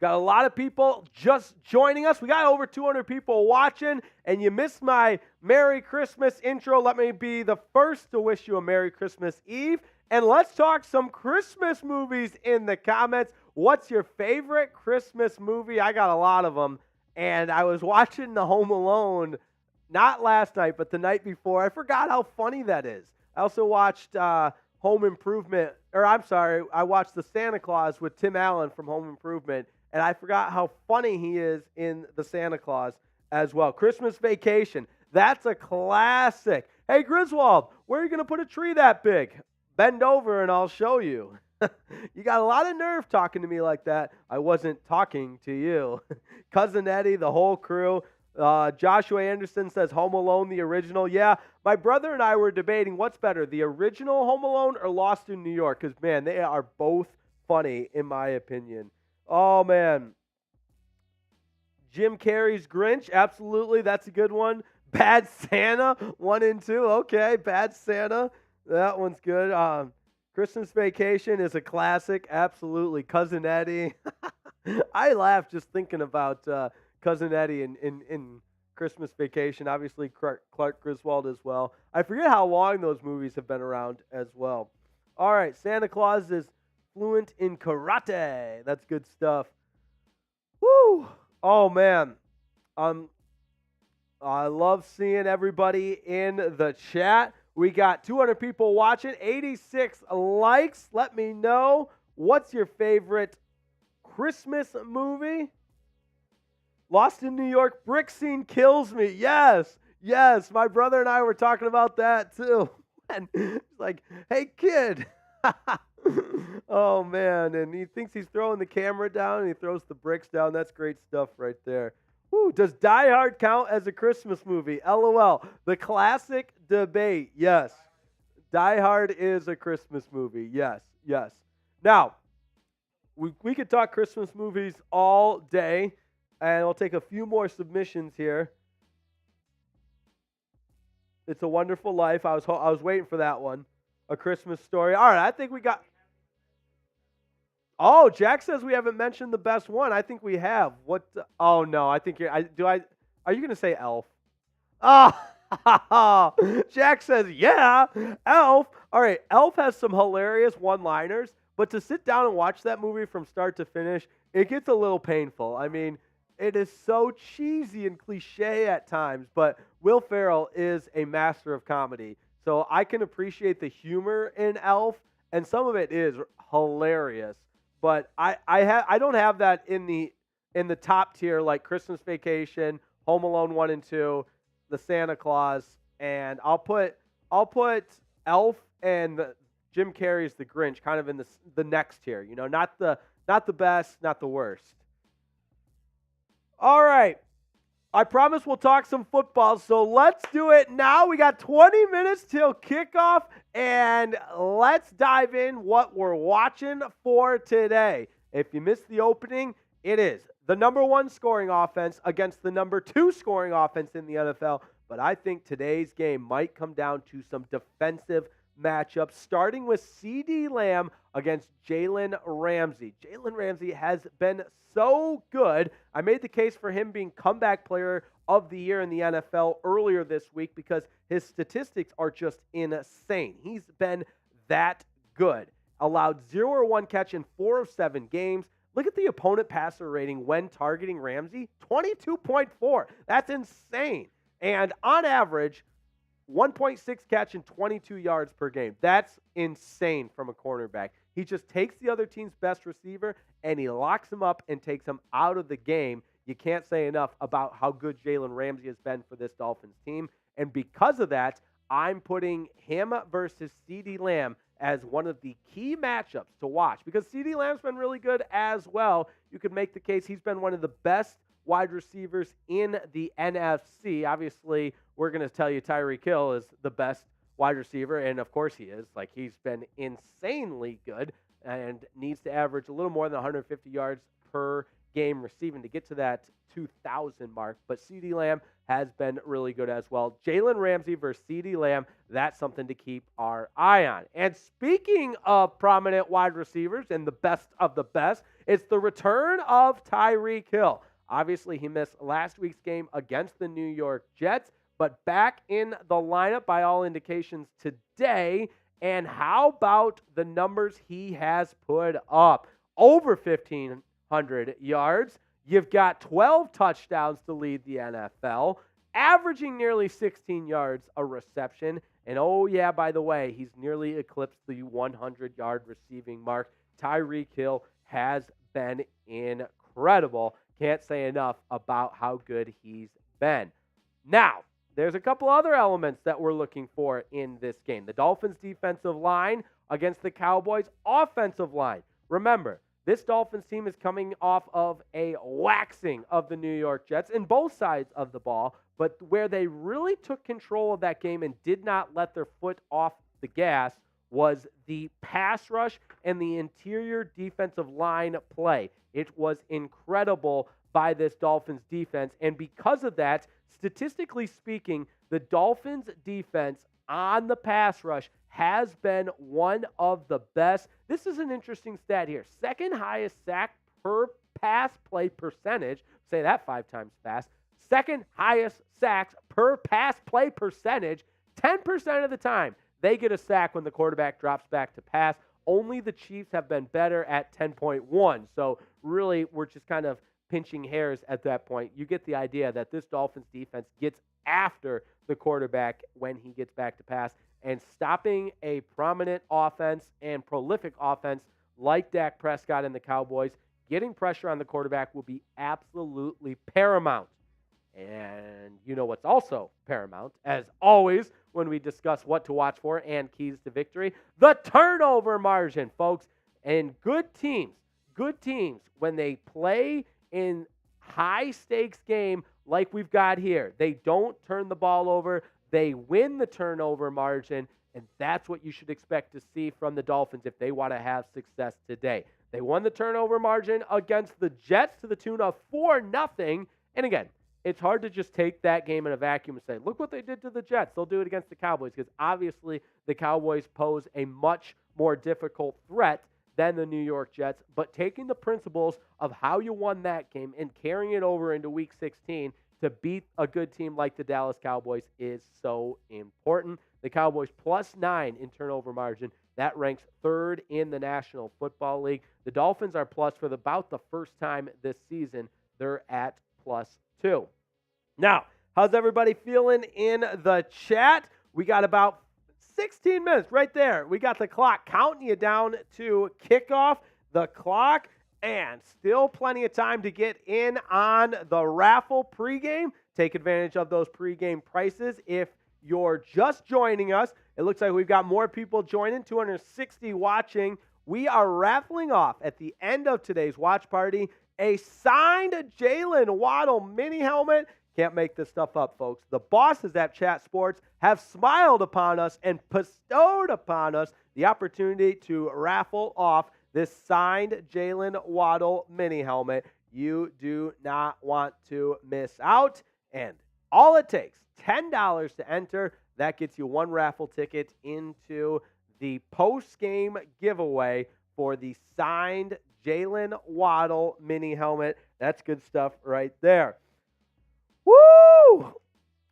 got a lot of people just joining us. We got over 200 people watching, and you missed my Merry Christmas intro. Let me be the first to wish you a Merry Christmas Eve. And let's talk some Christmas movies in the comments. What's your favorite Christmas movie? I got a lot of them. And I was watching The Home Alone, not last night, but the night before. I forgot how funny that is. I also watched Home Improvement, I watched The Santa Claus with Tim Allen from Home Improvement. And I forgot how funny he is in The Santa Claus as well. Christmas Vacation. That's a classic. Hey, Griswold, where are you going to put a tree that big? Bend over and I'll show you. You got a lot of nerve talking to me like that. I wasn't talking to you. Cousin Eddie, the whole crew. Joshua Anderson says Home Alone, the original. Yeah, my brother and I were debating what's better, the original Home Alone or Lost in New York? Because, man, they are both funny in my opinion. Oh, man. Jim Carrey's Grinch. Absolutely. That's a good one. Bad Santa. 1 and 2. Okay. Bad Santa. That one's good. Christmas Vacation is a classic. Absolutely. Cousin Eddie. I laugh just thinking about Cousin Eddie in Christmas Vacation. Obviously, Clark Griswold as well. I forget how long those movies have been around as well. All right. Santa Claus is fluent in karate. That's good stuff. Woo! Oh, man. I love seeing everybody in the chat. We got 200 people watching, 86 likes. Let me know, what's your favorite Christmas movie? Lost in New York, brick scene kills me. Yes, my brother and I were talking about that too. And he's like, hey, kid. Oh, man, and he thinks he's throwing the camera down, and he throws the bricks down. That's great stuff right there. Woo, does Die Hard count as a Christmas movie? LOL. The classic debate, yes. Die Hard is a Christmas movie, yes. Now, we could talk Christmas movies all day, and I'll take a few more submissions here. It's a Wonderful Life. I was waiting for that one. A Christmas Story. All right, I think we got... Oh, Jack says we haven't mentioned the best one. I think we have. Oh, no, I think are you going to say Elf? Oh, Jack says, yeah, Elf. All right, Elf has some hilarious one-liners, but to sit down and watch that movie from start to finish, it gets a little painful. I mean, it is so cheesy and cliche at times, but Will Ferrell is a master of comedy. So I can appreciate the humor in Elf, and some of it is hilarious. But I don't have that in the top tier like Christmas Vacation, Home Alone 1 and 2, The Santa Claus, and I'll put Elf and Jim Carrey's The Grinch kind of in the next tier. You know, not the best, not the worst. All right. I promise we'll talk some football, so let's do it now. We got 20 minutes till kickoff, and let's dive in what we're watching for today. If you missed the opening, it is the number 1 scoring offense against the number 2 scoring offense in the NFL, but I think today's game might come down to some defensive matchups, starting with CeeDee Lamb against Jalen Ramsey. Jalen Ramsey has been so good. I made the case for him being comeback player of the year in the NFL earlier this week because his statistics are just insane. He's been that good. Allowed 0 or 1 catch in 4 of 7 games. Look at the opponent passer rating when targeting Ramsey, 22.4. That's insane. And on average, 1.6 catch and 22 yards per game. That's insane from a cornerback. He just takes the other team's best receiver and he locks him up and takes him out of the game. You can't say enough about how good Jalen Ramsey has been for this Dolphins team. And because of that, I'm putting him versus CeeDee Lamb as one of the key matchups to watch because CeeDee Lamb's been really good as well. You could make the case he's been one of the best wide receivers in the NFC. Obviously, we're going to tell you Tyreek Hill is the best wide receiver, and of course he is. Like, he's been insanely good and needs to average a little more than 150 yards per game receiving to get to that 2,000 mark. But CeeDee Lamb has been really good as well. Jalen Ramsey versus CeeDee Lamb, that's something to keep our eye on. And speaking of prominent wide receivers and the best of the best, it's the return of Tyreek Hill. Obviously, he missed last week's game against the New York Jets, but back in the lineup by all indications today. And how about the numbers he has put up? Over 1,500 yards. You've got 12 touchdowns to lead the NFL, averaging nearly 16 yards a reception. And oh yeah, by the way, he's nearly eclipsed the 100-yard receiving mark. Tyreek Hill has been incredible. Can't say enough about how good he's been. Now, there's a couple other elements that we're looking for in this game. The Dolphins' defensive line against the Cowboys' offensive line. Remember, this Dolphins team is coming off of a waxing of the New York Jets in both sides of the ball, but where they really took control of that game and did not let their foot off the gas was the pass rush and the interior defensive line play. It was incredible by this Dolphins defense, and because of that, statistically speaking, the Dolphins defense on the pass rush has been one of the best. This is an interesting stat here. Second highest sack per pass play percentage. Say that 5 times fast. Second highest sacks per pass play percentage. 10% of the time, they get a sack when the quarterback drops back to pass. Only the Chiefs have been better at 10.1. So really, we're just kind of pinching hairs at that point. You get the idea that this Dolphins defense gets after the quarterback when he gets back to pass, and stopping a prominent offense and prolific offense like Dak Prescott and the Cowboys, getting pressure on the quarterback will be absolutely paramount. And you know what's also paramount, as always, when we discuss what to watch for and keys to victory? The turnover margin, folks. And good teams, when they play in high-stakes game like we've got here, they don't turn the ball over. They win the turnover margin, and that's what you should expect to see from the Dolphins if they want to have success today. They won the turnover margin against the Jets to the tune of 4-0. And again, it's hard to just take that game in a vacuum and say, look what they did to the Jets. They'll do it against the Cowboys, because obviously the Cowboys pose a much more difficult threat than the New York Jets. But taking the principles of how you won that game and carrying it over into Week 16 to beat a good team like the Dallas Cowboys is so important. The Cowboys +9 in turnover margin. That ranks 3rd in the National Football League. The Dolphins are plus for about the first time this season. They're at +2. Now, how's everybody feeling in the chat? We got about 16 minutes right there. We got the clock counting you down to kickoff. The clock, and still plenty of time to get in on the Raffle pregame. Take advantage of those pregame prices. If you're just joining us, it looks like we've got more people joining, 260 watching. We are raffling off at the end of today's watch party a signed Jalen Waddle mini helmet. Can't make this stuff up, folks. The bosses at Chat Sports have smiled upon us and bestowed upon us the opportunity to raffle off this signed Jalen Waddle mini helmet. You do not want to miss out. And all it takes, $10 to enter. That gets you one raffle ticket into the post-game giveaway for the signed Jalen Waddle mini helmet. That's good stuff right there. Woo!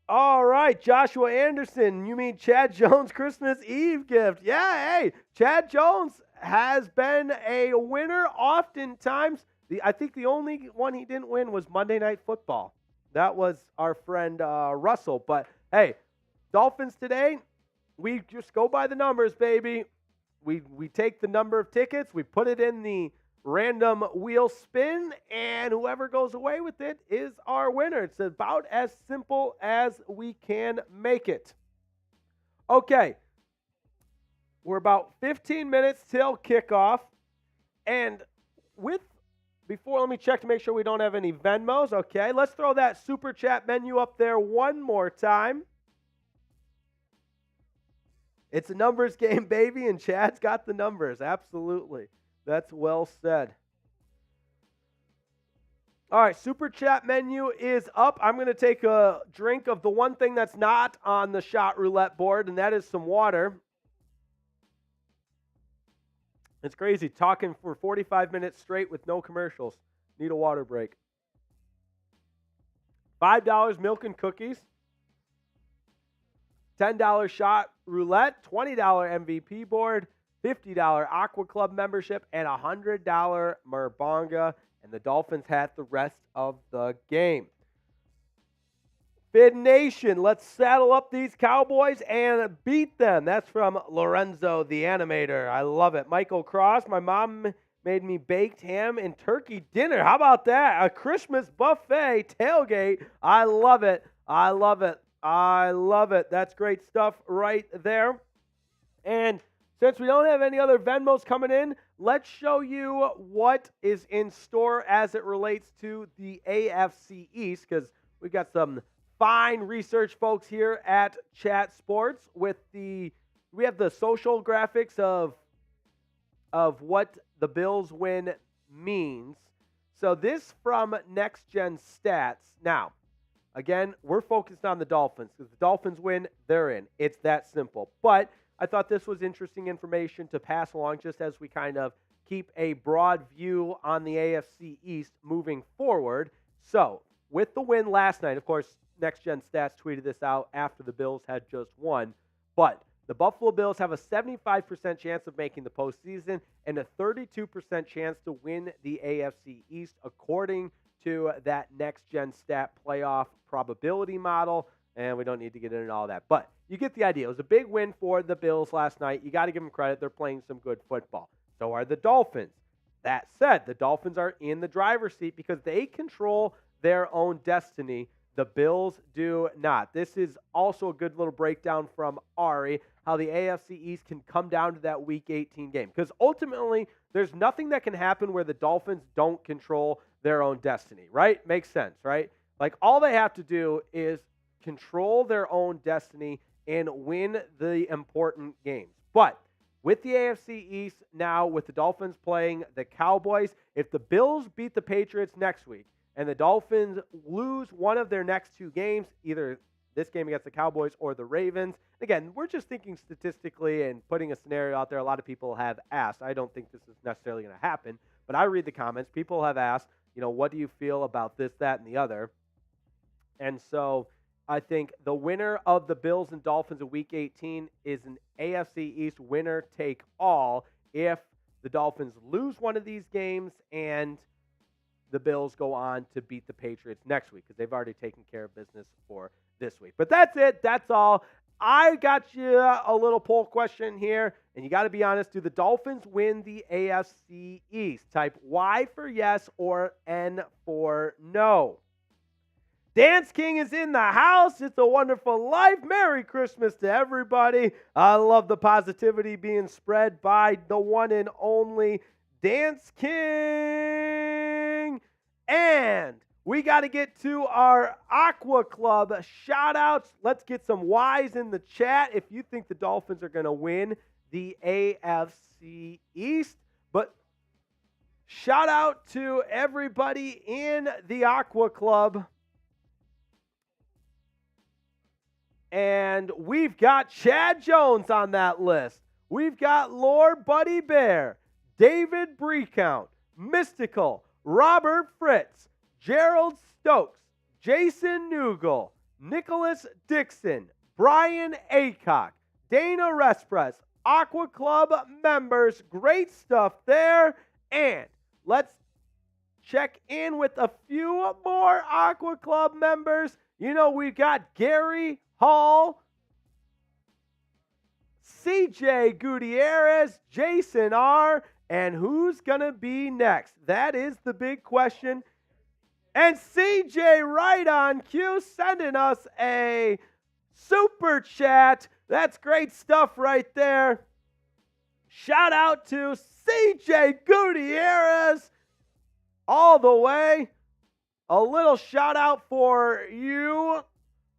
All right, Joshua Anderson, you mean Chad Jones' Christmas Eve gift. Yeah, hey, Chad Jones has been a winner oftentimes. I think the only one he didn't win was Monday Night Football. That was our friend Russell. But, hey, Dolphins today, we just go by the numbers, baby. We take the number of tickets, we put it in the random wheel spin, and whoever goes away with it is our winner. It's about as simple as we can make it. Okay, we're about 15 minutes till kickoff, and let me check to make sure we don't have any Venmos. Okay, let's throw that Super Chat menu up there one more time. It's a numbers game, baby, and Chad's got the numbers. Absolutely. That's well said. All right, Super Chat menu is up. I'm going to take a drink of the one thing that's not on the shot roulette board, and that is some water. It's crazy, talking for 45 minutes straight with no commercials. Need a water break. $5 milk and cookies. $10 shot roulette. $20 MVP board. $50 Aqua Club membership. And $100 Merbonga. And the Dolphins had the rest of the game. Fid Nation, let's saddle up these Cowboys and beat them. That's from Lorenzo, the animator. I love it. Michael Cross, my mom made me baked ham and turkey dinner. How about that? A Christmas buffet tailgate. I love it. I love it. I love it. That's great stuff right there. And since we don't have any other Venmos coming in, let's show you what is in store as it relates to the AFC East, because we got some fine research folks here at Chat Sports we have the social graphics of what the Bills win means. So this from Next Gen Stats. Now, again, we're focused on the Dolphins because the Dolphins win, they're in. It's that simple. But I thought this was interesting information to pass along just as we kind of keep a broad view on the AFC East moving forward. So, with the win last night, of course, Next Gen Stats tweeted this out after the Bills had just won, but the Buffalo Bills have a 75% chance of making the postseason and a 32% chance to win the AFC East according to that Next Gen Stat playoff probability model. And we don't need to get into all that. But you get the idea. It was a big win for the Bills last night. You got to give them credit. They're playing some good football. So are the Dolphins. That said, the Dolphins are in the driver's seat because they control their own destiny. The Bills do not. This is also a good little breakdown from Ari, how the AFC East can come down to that Week 18 game. Because ultimately, there's nothing that can happen where the Dolphins don't control their own destiny, right? Makes sense, right? Like, all they have to do is control their own destiny and win the important games. But with the AFC East now, with the Dolphins playing the Cowboys, if the Bills beat the Patriots next week and the Dolphins lose one of their next two games, either this game against the Cowboys or the Ravens, again, we're just thinking statistically and putting a scenario out there. A lot of people have asked. I don't think this is necessarily going to happen, but I read the comments. People have asked, what do you feel about this, that, and the other? And so I think the winner of the Bills and Dolphins in Week 18 is an AFC East winner take all if the Dolphins lose one of these games and the Bills go on to beat the Patriots next week because they've already taken care of business for this week. But that's it. That's all. I got you a little poll question here, and you got to be honest. Do the Dolphins win the AFC East? Type Y for yes or N for no. Dance King is in the house. It's a wonderful life. Merry Christmas to everybody. I love the positivity being spread by the one and only Dance King. And we got to get to our Aqua Club shout-outs. Let's get some Y's in the chat if you think the Dolphins are going to win the AFC East. But shout out to everybody in the Aqua Club. And we've got Chad Jones on that list. We've got Lord Buddy Bear, David Breecount, Mystical, Robert Fritz, Gerald Stokes, Jason Newgle, Nicholas Dixon, Brian Aycock, Dana Respress, Aqua Club members. Great stuff there. And let's check in with a few more Aqua Club members. We've got Gary Hall, CJ Gutierrez, Jason R., and who's going to be next? That is the big question. And CJ right on cue sending us a super chat. That's great stuff right there. Shout out to CJ Gutierrez all the way. A little shout out for you.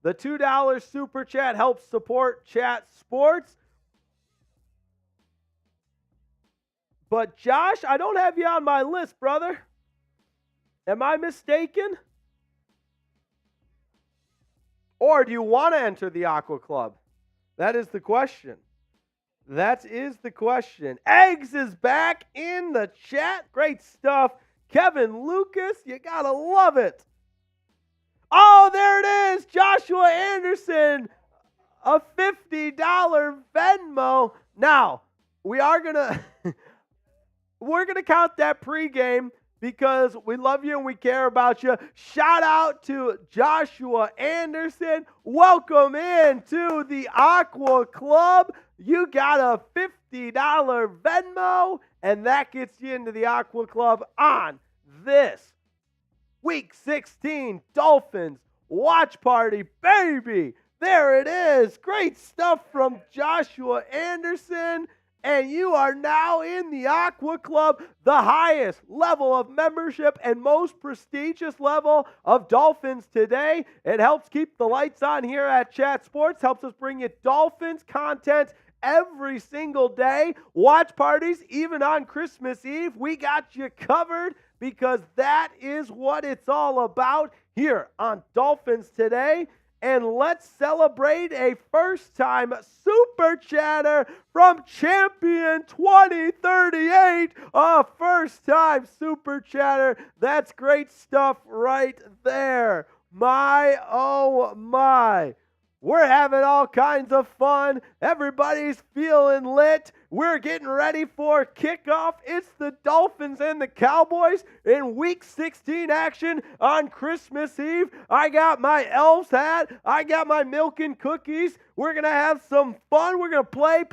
The $2 super chat helps support Chat Sports. But Josh, I don't have you on my list, brother. Am I mistaken? Or do you want to enter the Aqua Club? That is the question. That is the question. Eggs is back in the chat. Great stuff. Kevin Lucas, you got to love it. Oh, there it is. Joshua Anderson, a $50 Venmo. Now, we're going to count that pregame because we love you and we care about you. Shout out to Joshua Anderson. Welcome in to the Aqua Club. You got a $50 Venmo, and that gets you into the Aqua Club on this Week 16 Dolphins watch party, baby. There it is. Great stuff from Joshua Anderson. And you are now in the Aqua Club, the highest level of membership and most prestigious level of Dolphins Today. It helps keep the lights on here at Chat Sports, helps us bring you Dolphins content every single day. Watch parties, even on Christmas Eve. We got you covered because that is what it's all about here on Dolphins Today. And let's celebrate a first-time Super Chatter from Champion 2038. A first-time Super Chatter. That's great stuff right there. My, oh my. We're having all kinds of fun. Everybody's feeling lit. We're getting ready for kickoff. It's the Dolphins and the Cowboys in Week 16 action on Christmas Eve. I got my Elves hat. I got my milk and cookies. We're going to have some fun. We're going to play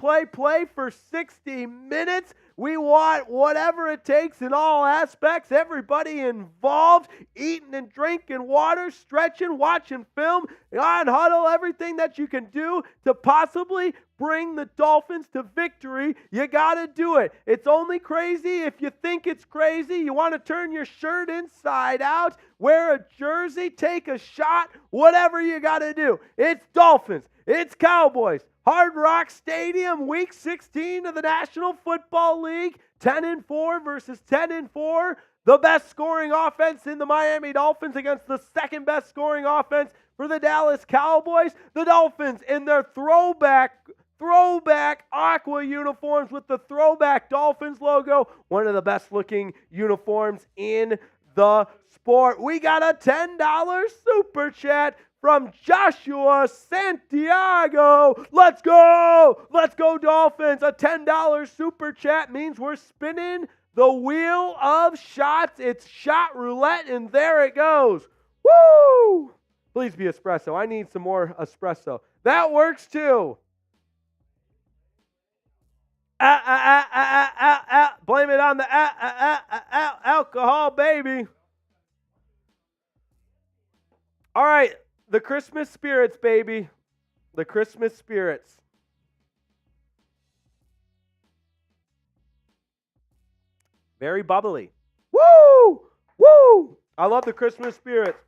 for 60 minutes. We want whatever it takes in all aspects. Everybody involved, eating and drinking water, stretching, watching film, on huddle, everything that you can do to possibly bring the Dolphins to victory. You got to do it. It's only crazy if you think it's crazy. You want to turn your shirt inside out, wear a jersey, take a shot, whatever you got to do. It's Dolphins. It's Cowboys. Hard Rock Stadium, Week 16 of the National Football League. 10-4 versus 10-4. The best scoring offense in the Miami Dolphins against the second best scoring offense for the Dallas Cowboys. The Dolphins in their throwback aqua uniforms with the throwback Dolphins logo. One of the best looking uniforms in the sport. We got a $10 super chat from Joshua Santiago. Let's go! Let's go, Dolphins. A $10 super chat means we're spinning the wheel of shots. It's shot roulette, and there it goes. Woo! Please be espresso. I need some more espresso. That works too. Blame it on the alcohol, baby. All right. The Christmas spirits, baby. The Christmas spirits. Very bubbly. Woo! Woo! I love the Christmas spirits.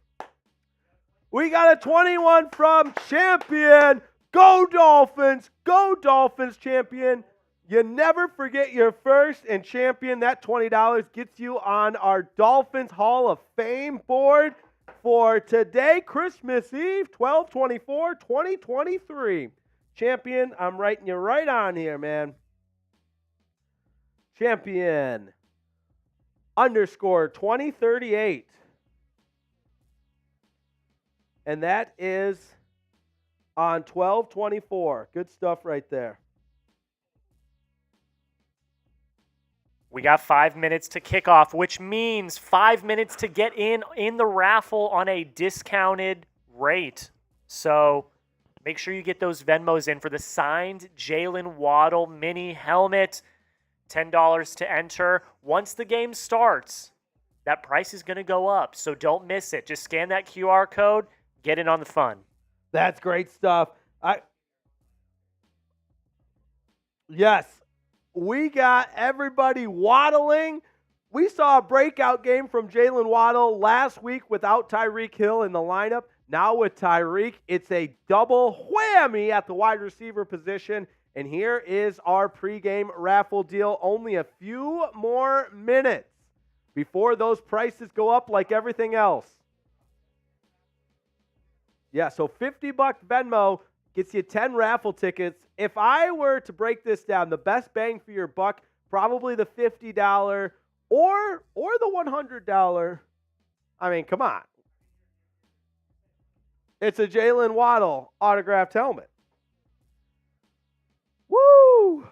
We got a 21 from Champion. Go Dolphins! Go Dolphins, Champion. You never forget your first, and Champion, that $20 gets you on our Dolphins Hall of Fame board for today, Christmas Eve, 12/24/2023. Champion, I'm writing you right on here, man. Champion _2038. And that is on 12/24. Good stuff right there. We got 5 minutes to kick off, which means 5 minutes to get in the raffle on a discounted rate. So make sure you get those Venmos in for the signed Jalen Waddle mini helmet. $10 to enter. Once the game starts, that price is going to go up, so don't miss it. Just scan that QR code, get in on the fun. That's great stuff. Yes. We got everybody waddling. We saw a breakout game from Jalen Waddle last week without Tyreek Hill in the lineup. Now with Tyreek, it's a double whammy at the wide receiver position. And here is our pregame raffle deal. Only a few more minutes before those prices go up like everything else. Yeah, so $50 Venmo gets you 10 raffle tickets. If I were to break this down, the best bang for your buck, probably the $50 or the $100. I mean, come on. It's a Jalen Waddle autographed helmet. Woo!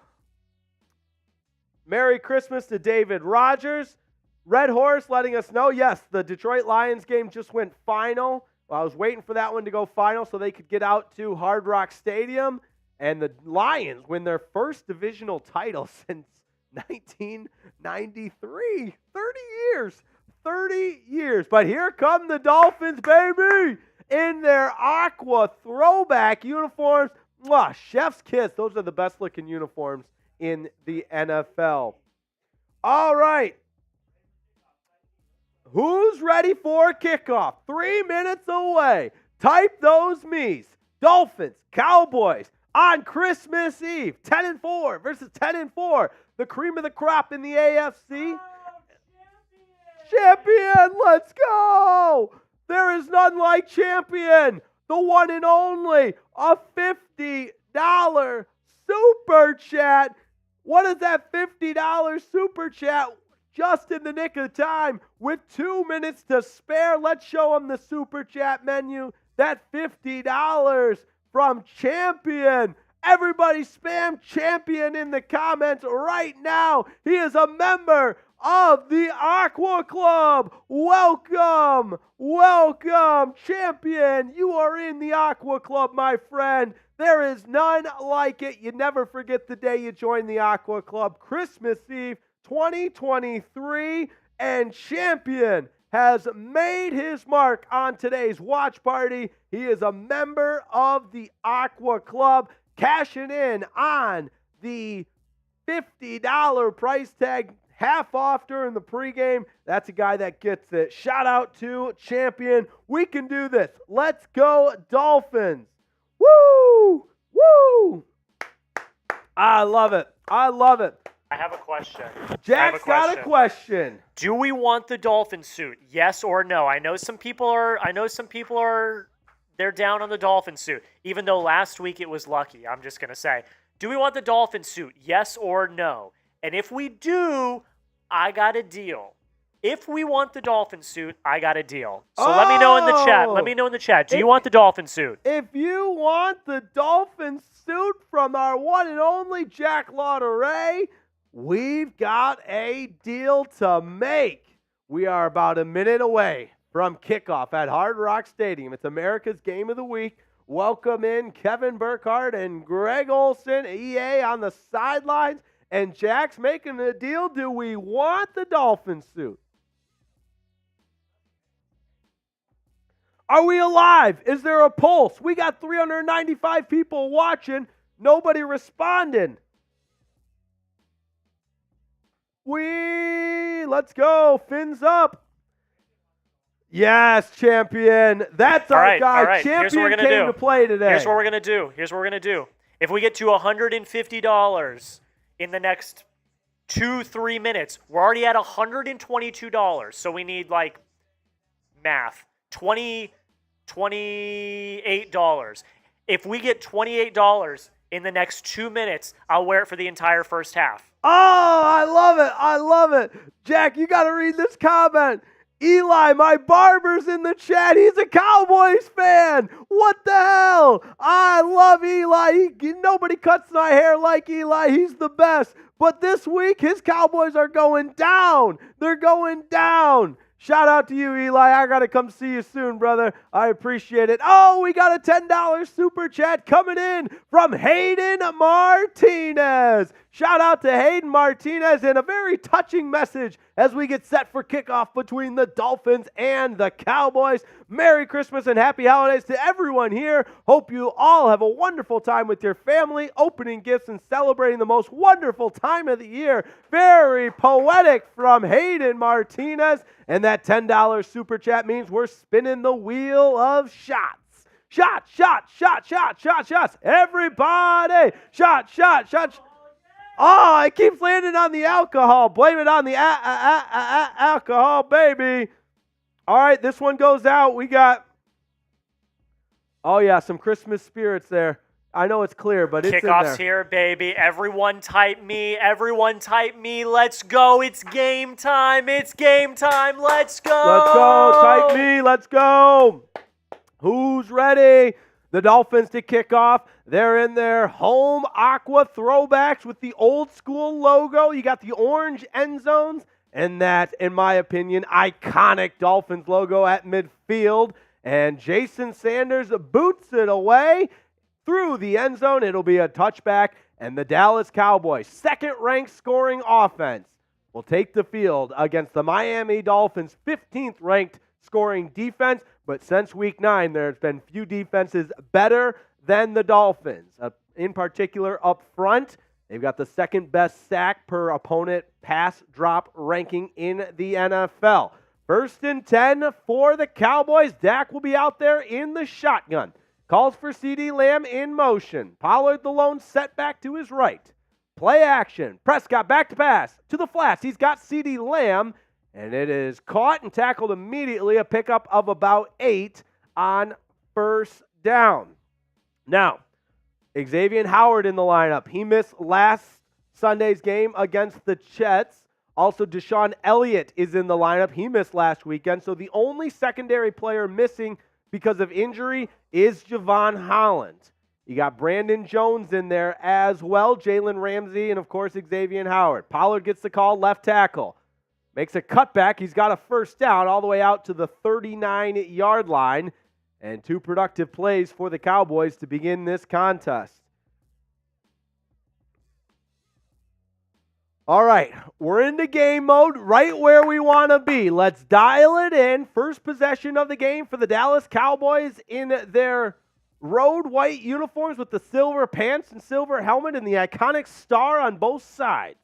Merry Christmas to David Rogers. Red Horse letting us know, yes, the Detroit Lions game just went final. Well, I was waiting for that one to go final so they could get out to Hard Rock Stadium. And the Lions win their first divisional title since 1993. 30 years. 30 years. But here come the Dolphins, baby, in their aqua throwback uniforms. Mwah, chef's kiss. Those are the best looking uniforms in the NFL. All right. Who's ready for kickoff? 3 minutes away. Type those me's. Dolphins, Cowboys on Christmas Eve. 10-4 versus 10-4. The cream of the crop in the AFC. Champion, let's go. There is none like champion. The one and only. A $50 super chat. What is that $50 super chat? Just in the nick of time with 2 minutes to spare. Let's show them the super chat menu. That $50 from Champion. Everybody spam Champion in the comments right now. He is a member of the Aqua Club. Welcome, welcome, Champion. You are in the Aqua Club, my friend. There is none like it. You never forget the day you joined the Aqua Club. Christmas Eve 2023, and Champion has made his mark on today's watch party. He is a member of the Aqua Club, cashing in on the $50 price tag, half off during the pregame. That's a guy that gets it. Shout out to Champion. We can do this. Let's go, Dolphins. Woo! Woo! I love it. I love it. I have a question. Jack's got a question. Do we want the Dolphin suit? Yes or no? I know some people are they're down on the Dolphin suit, even though last week it was lucky. I'm just going to say, do we want the Dolphin suit? Yes or no? And if we do, I got a deal. If we want the Dolphin suit, I got a deal. So let me know in the chat. Let me know in the chat. Do you want the Dolphin suit? If you want the Dolphin suit from our one and only Jack Lauderay, we've got a deal to make. We are about a minute away from kickoff at Hard Rock Stadium. It's America's Game of the Week. Welcome in Kevin Burkhardt and Greg Olson, EA on the sidelines. And Jack's making a deal. Do we want the Dolphin suit? Are we alive? Is there a pulse? We got 395 people watching. Nobody responding. Let's go. Fins up. Yes, Champion. That's our guy. All right. Champion came to play today. Here's what we're going to do. If we get to $150 in the next 2-3 minutes, we're already at $122. So we need, like, math. $28. If we get $28 in the next 2 minutes, I'll wear it for the entire first half. Oh, I love it. I love it. Jack, you got to read this comment. Eli, my barber's in the chat. He's a Cowboys fan. What the hell? I love Eli. Nobody cuts my hair like Eli. He's the best. But this week, his Cowboys are going down. They're going down. Shout out to you, Eli. I got to come see you soon, brother. I appreciate it. Oh, we got a $10 super chat coming in from Hayden Martinez. Shout out to Hayden Martinez and a very touching message as we get set for kickoff between the Dolphins and the Cowboys. Merry Christmas and happy holidays to everyone here. Hope you all have a wonderful time with your family, opening gifts and celebrating the most wonderful time of the year. Very poetic from Hayden Martinez. And that $10 super chat means we're spinning the wheel of shots. Shots. Everybody. Shot. Oh, it keeps landing on the alcohol. Blame it on the alcohol, baby. All right, this one goes out. We got, oh yeah, some Christmas spirits there. I know it's clear, but it's in there. Kickoff's here, baby. Everyone type me. Everyone type me. Let's go. It's game time. It's game time. Let's go. Let's go. Type me. Let's go. Who's ready? The Dolphins to kick off. They're in their home aqua throwbacks with the old school logo. You got the orange end zones and that, in my opinion, iconic Dolphins logo at midfield. And Jason Sanders boots it away through the end zone. It'll be a touchback, and the Dallas Cowboys, second-ranked scoring offense, will take the field against the Miami Dolphins, 15th-ranked scoring defense. But since Week 9, there's been few defenses better than the Dolphins. In particular, up front, they've got the second-best sack per opponent pass drop ranking in the NFL. 1st and 10 for the Cowboys. Dak will be out there in the shotgun. Calls for CeeDee Lamb in motion. Pollard the lone setback to his right. Play action. Prescott back to pass to the flats. He's got CeeDee Lamb, and it is caught and tackled immediately. A pickup of about 8 on 1st down. Now, Xavier Howard in the lineup. He missed last Sunday's game against the Jets. Also, Deshaun Elliott is in the lineup. He missed last weekend. So the only secondary player missing because of injury is Javon Holland. You got Brandon Jones in there as well, Jalen Ramsey, and of course Xavier Howard. Pollard gets the call, left tackle. Makes a cutback. He's got a 1st down all the way out to the 39-yard line. And 2 productive plays for the Cowboys to begin this contest. All right, we're into game mode, right where we want to be. Let's dial it in. First possession of the game for the Dallas Cowboys in their road white uniforms with the silver pants and silver helmet and the iconic star on both sides.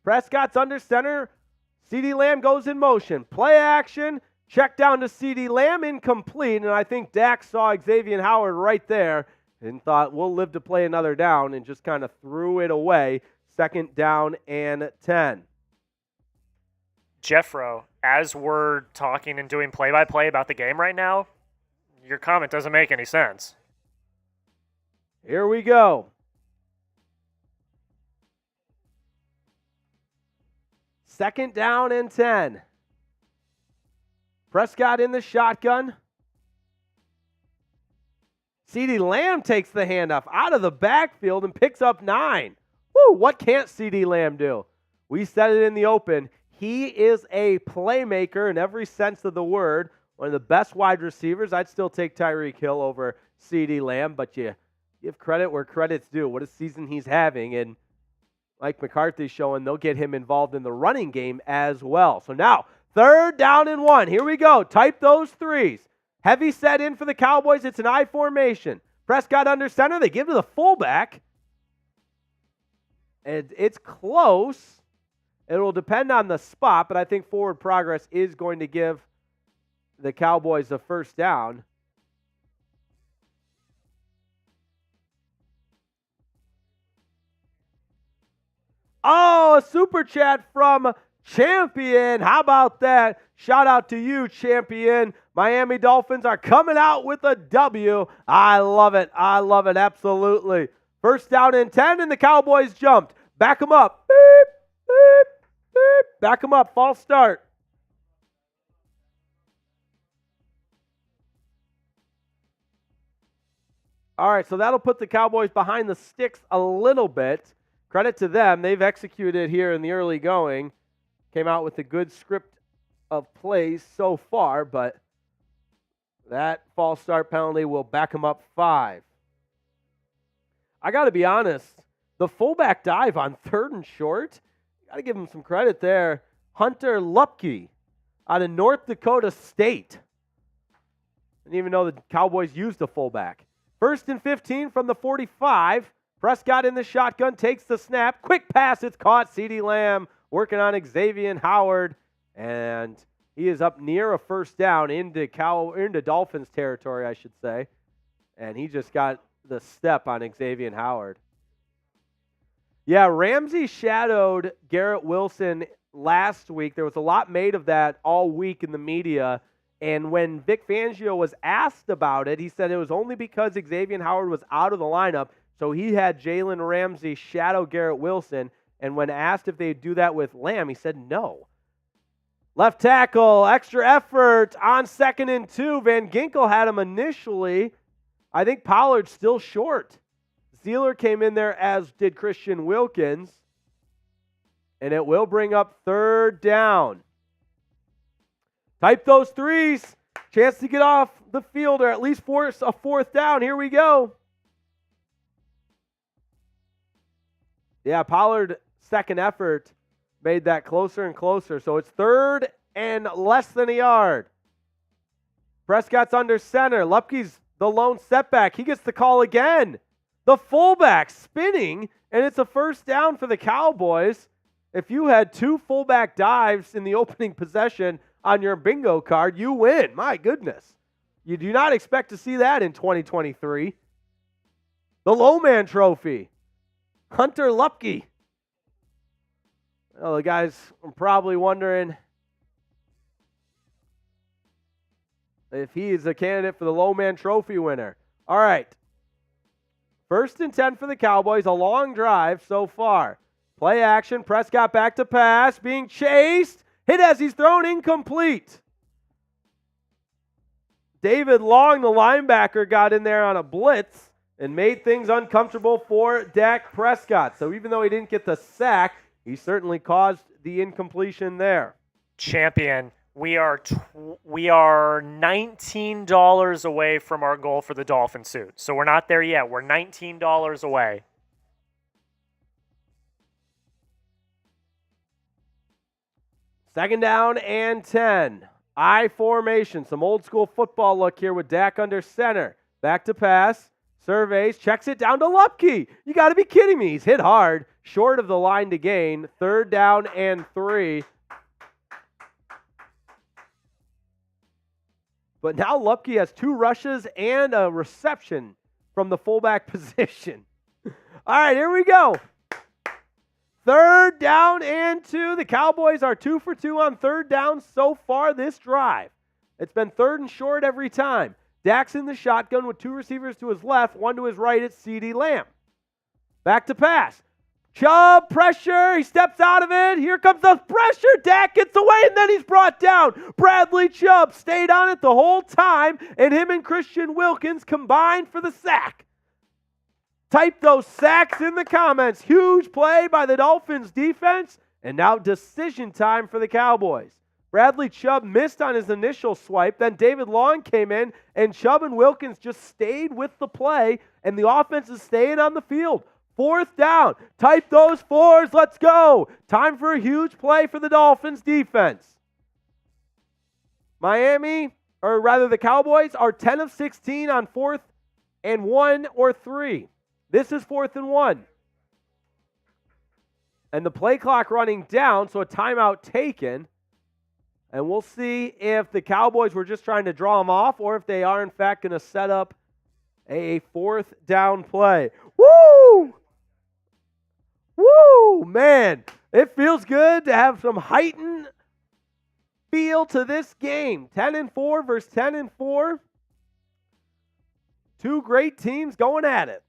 Prescott's under center. CeeDee Lamb goes in motion. Play action. Check down to CeeDee Lamb, incomplete. And I think Dak saw Xavier Howard right there and thought, we'll live to play another down, and just kind of threw it away. 2nd down and 10. Jeffro, as we're talking and doing play-by-play about the game right now, your comment doesn't make any sense. Here we go. 2nd down and 10. Prescott in the shotgun. CeeDee Lamb takes the handoff out of the backfield and picks up 9. Woo, what can't CeeDee Lamb do? We said it in the open. He is a playmaker in every sense of the word. One of the best wide receivers. I'd still take Tyreek Hill over CeeDee Lamb, but you give credit where credit's due. What a season he's having. And Mike McCarthy's showing they'll get him involved in the running game as well. So now, 3rd down and 1. Here we go. Type those threes. Heavy set in for the Cowboys. It's an I formation. Prescott under center. They give to the fullback. And it's close. It will depend on the spot, but I think forward progress is going to give the Cowboys a 1st down. Oh, a super chat from Champion. How about that? Shout out to you, Champion. Miami Dolphins are coming out with a W. I love it. I love it. Absolutely. 1st down and 10, and the Cowboys jumped. Back them up. Beep, beep, beep. Back them up. False start. All right, so that'll put the Cowboys behind the sticks a little bit. Credit to them. They've executed here in the early going. Came out with a good script of plays so far, but that false start penalty will back them up 5. I got to be honest, the fullback dive on 3rd and short, got to give him some credit there. Hunter Lupke out of North Dakota State. Didn't even know the Cowboys used a fullback. 1st and 15 from the 45. Prescott in the shotgun, takes the snap. Quick pass, it's caught. CeeDee Lamb working on Xavier Howard. And he is up near a 1st down into Dolphins territory, I should say. And he just got the step on Xavier Howard. Yeah, Ramsey shadowed Garrett Wilson last week. There was a lot made of that all week in the media. And when Vic Fangio was asked about it, he said it was only because Xavier Howard was out of the lineup. So he had Jalen Ramsey shadow Garrett Wilson. And when asked if they'd do that with Lamb, he said no. Left tackle, extra effort on 2nd and 2. Van Ginkel had him initially. I think Pollard's still short. Zeeler came in there, as did Christian Wilkins. And it will bring up 3rd down. Type those threes. Chance to get off the field or at least force a 4th down. Here we go. Yeah, Pollard, second effort, made that closer and closer. So it's 3rd and less than a yard. Prescott's under center. Lupke's the lone setback. He gets the call again. The fullback spinning, and it's a 1st down for the Cowboys. If you had 2 fullback dives in the opening possession on your bingo card, you win. My goodness. You do not expect to see that in 2023. The low man trophy. Hunter Lupke. Well, the guys are probably wondering if he is a candidate for the low man trophy winner. All right. 1st and 10 for the Cowboys. A long drive so far. Play action. Prescott back to pass. Being chased. Hit as he's thrown, incomplete. David Long, the linebacker, got in there on a blitz and made things uncomfortable for Dak Prescott. So even though he didn't get the sack, he certainly caused the incompletion there. Champion, we are $19 away from our goal for the Dolphin suit. So we're not there yet. We're $19 away. Second down and 10. I formation. Some old school football look here with Dak under center. Back to pass. Surveys. Checks it down to Lupke. You got to be kidding me. He's hit hard. Short of the line to gain. 3rd down and 3. But now Lupke has 2 rushes and a reception from the fullback position. All right, here we go. 3rd down and 2. The Cowboys are 2 for 2 on 3rd down so far this drive. It's been 3rd and short every time. Dak's in the shotgun with 2 receivers to his left, 1 to his right. It's CeeDee Lamb. Back to pass. Chubb, pressure. He steps out of it. Here comes the pressure. Dak gets away, and then he's brought down. Bradley Chubb stayed on it the whole time, and him and Christian Wilkins combined for the sack. Type those sacks in the comments. Huge play by the Dolphins defense, and now decision time for the Cowboys. Bradley Chubb missed on his initial swipe. Then David Long came in, and Chubb and Wilkins just stayed with the play, and the offense is staying on the field. 4th down. Type those 4s. Let's go. Time for a huge play for the Dolphins defense. The Cowboys are 10 of 16 on 4th and 1 or 3. This is 4th and 1. And the play clock running down, so a timeout taken. And we'll see if the Cowboys were just trying to draw them off or if they are, in fact, going to set up a 4th down play. Woo! Woo! Man, it feels good to have some heightened feel to this game. 10-4 versus 10-4. 2 great teams going at it.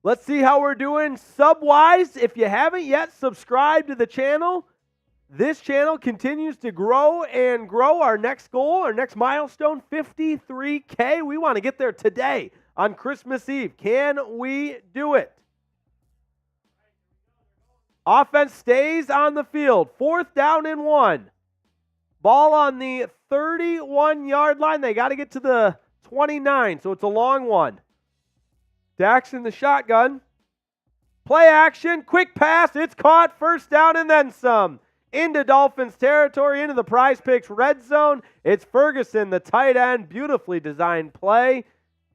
Let's see how we're doing sub-wise. If you haven't yet subscribed to the channel, this channel continues to grow and grow. Our next goal, our next milestone, 53K. We want to get there today on Christmas Eve. Can we do it? Offense stays on the field. 4th down and 1. Ball on the 31-yard line. They got to get to the 29, so it's a long one. Dak's in the shotgun. Play action, quick pass, it's caught, 1st down and then some. Into Dolphins territory, into the Prize Picks red zone. It's Ferguson, the tight end, beautifully designed play.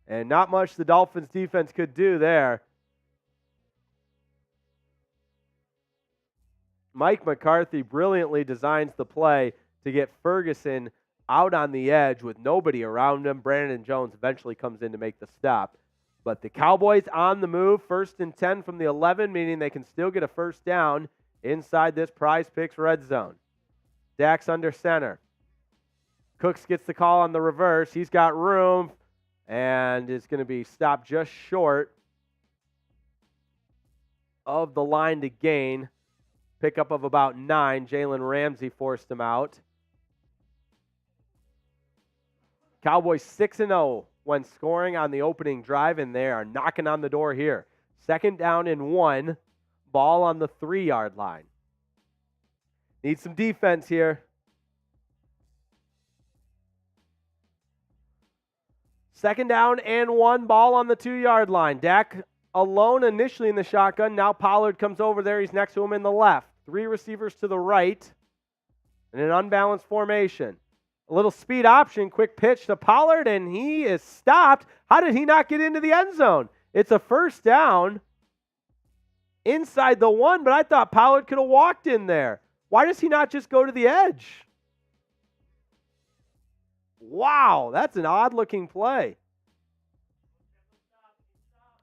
And not much the Dolphins defense could do there. Mike McCarthy brilliantly designs the play to get Ferguson out on the edge with nobody around him. Brandon Jones eventually comes in to make the stop. But the Cowboys on the move, 1st and 10 from the 11, meaning they can still get a first down inside this Prize Picks red zone. Dak's under center. Cooks gets the call on the reverse. He's got room and is going to be stopped just short of the line to gain. Pickup of about 9. Jalen Ramsey forced him out. Cowboys 6-0 when scoring on the opening drive, and they are knocking on the door here. 2nd down and 1. Ball on the 3-yard line. Need some defense here. 2nd down and 1. Ball on the 2-yard line. Dak alone initially in the shotgun. Now Pollard comes over there. He's next to him in the left. 3 receivers to the right in an unbalanced formation. A little speed option, quick pitch to Pollard, and he is stopped. How did he not get into the end zone? It's a first down inside the 1, but I thought Pollard could have walked in there. Why does he not just go to the edge? Wow, that's an odd-looking play.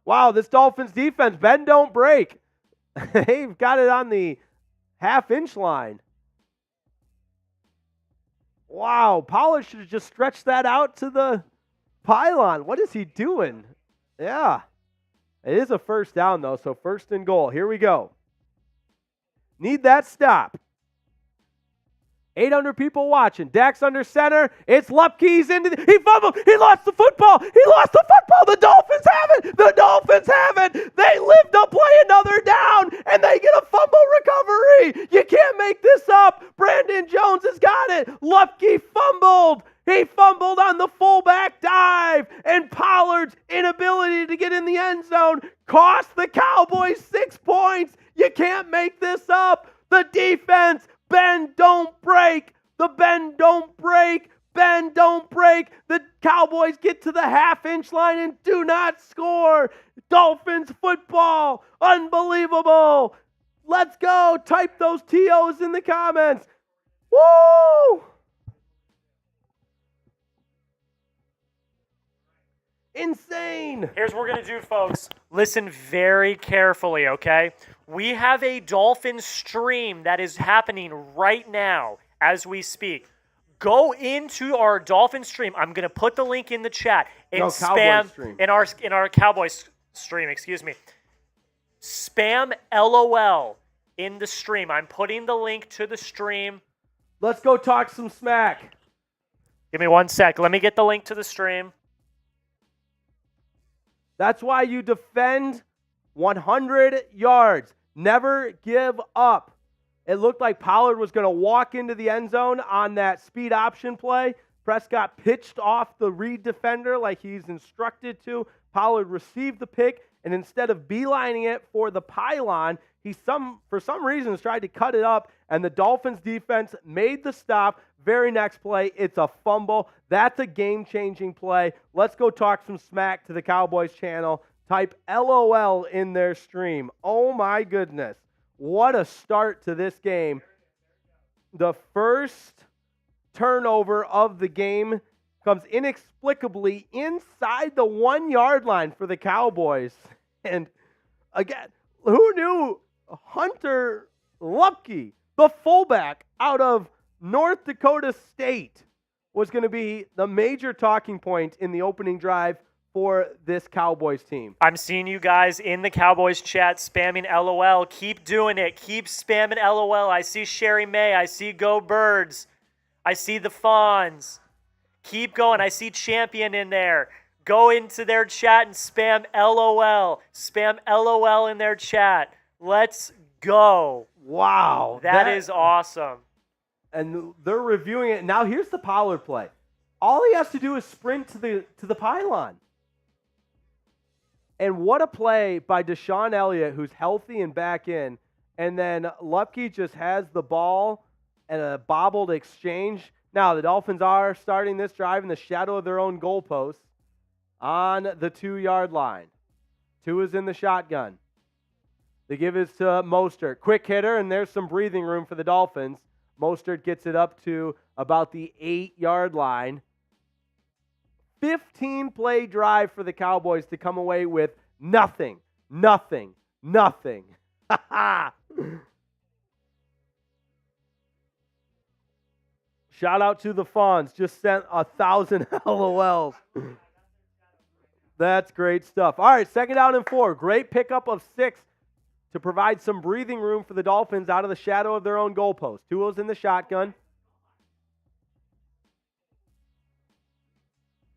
Wow, this Dolphins defense, bend don't break. They've got it on the half-inch line. Wow, Pollard should have just stretched that out to the pylon. What is he doing? Yeah. It is a first down, though, so 1st and goal. Here we go. Need that stop. 800 people watching. Dak's under center. It's Lupke's into the... He fumbled. He lost the football. He lost the football. The Dolphins have it. The Dolphins have it. They live to play another down, and they get a fumble recovery. You can't make this up. Brandon Jones has got it. Lupke fumbled. He fumbled on the fullback dive, and Pollard's inability to get in the end zone cost the Cowboys 6 points. You can't make this up. The defense... Bend, don't break. The bend, don't break. Bend, don't break. The Cowboys get to the half-inch line and do not score. Dolphins football. Unbelievable. Let's go. Type those TOs in the comments. Woo! Insane. Here's what we're going to do, folks. Listen very carefully, okay? We have a Dolphins stream that is happening right now as we speak. Go into our Dolphins stream. I'm going to put the link in the chat and spam in our Cowboys stream, excuse me. Spam LOL in the stream. I'm putting the link to the stream. Let's go talk some smack. Give me 1 sec. Let me get the link to the stream. That's why you defend 100 yards. Never give up. It looked like Pollard was going to walk into the end zone on that speed option play. Prescott pitched off the Reed defender like he's instructed to. Pollard received the pick, and instead of beelining it for the pylon, he for some reason tried to cut it up, and the Dolphins defense made the stop. Very next play, it's a fumble. That's a game-changing play. Let's go talk some smack to the Cowboys channel. Type LOL in their stream. Oh my goodness. What a start to this game. The first turnover of the game comes inexplicably inside the 1-yard line for the Cowboys. And again, who knew Hunter Lupke, the fullback out of North Dakota State, was going to be the major talking point in the opening drive for this Cowboys team. I'm seeing you guys in the Cowboys chat spamming LOL. Keep doing it. Keep spamming LOL. I see Sherry May. I see Go Birds. I see the Fawns. Keep going. I see Champion in there. Go into their chat and spam LOL. Spam LOL in their chat. Let's go. Wow. That is awesome. And they're reviewing it. Now here's the Pollard play. All he has to do is sprint to the pylon. And what a play by Deshaun Elliott, who's healthy and back in. And then Lupke just has the ball and a bobbled exchange. Now, the Dolphins are starting this drive in the shadow of their own goalposts on the 2-yard line. Two is in the shotgun. The give is to Mostert. Quick hitter, and there's some breathing room for the Dolphins. Mostert gets it up to about the 8-yard line. 15-play drive for the Cowboys to come away with nothing. Shout out to the Fawns. Just sent 1,000 LOLs. That's great stuff. All right, 2nd down and 4. Great pickup of 6 to provide some breathing room for the Dolphins out of the shadow of their own goalpost. Tua's in the shotgun.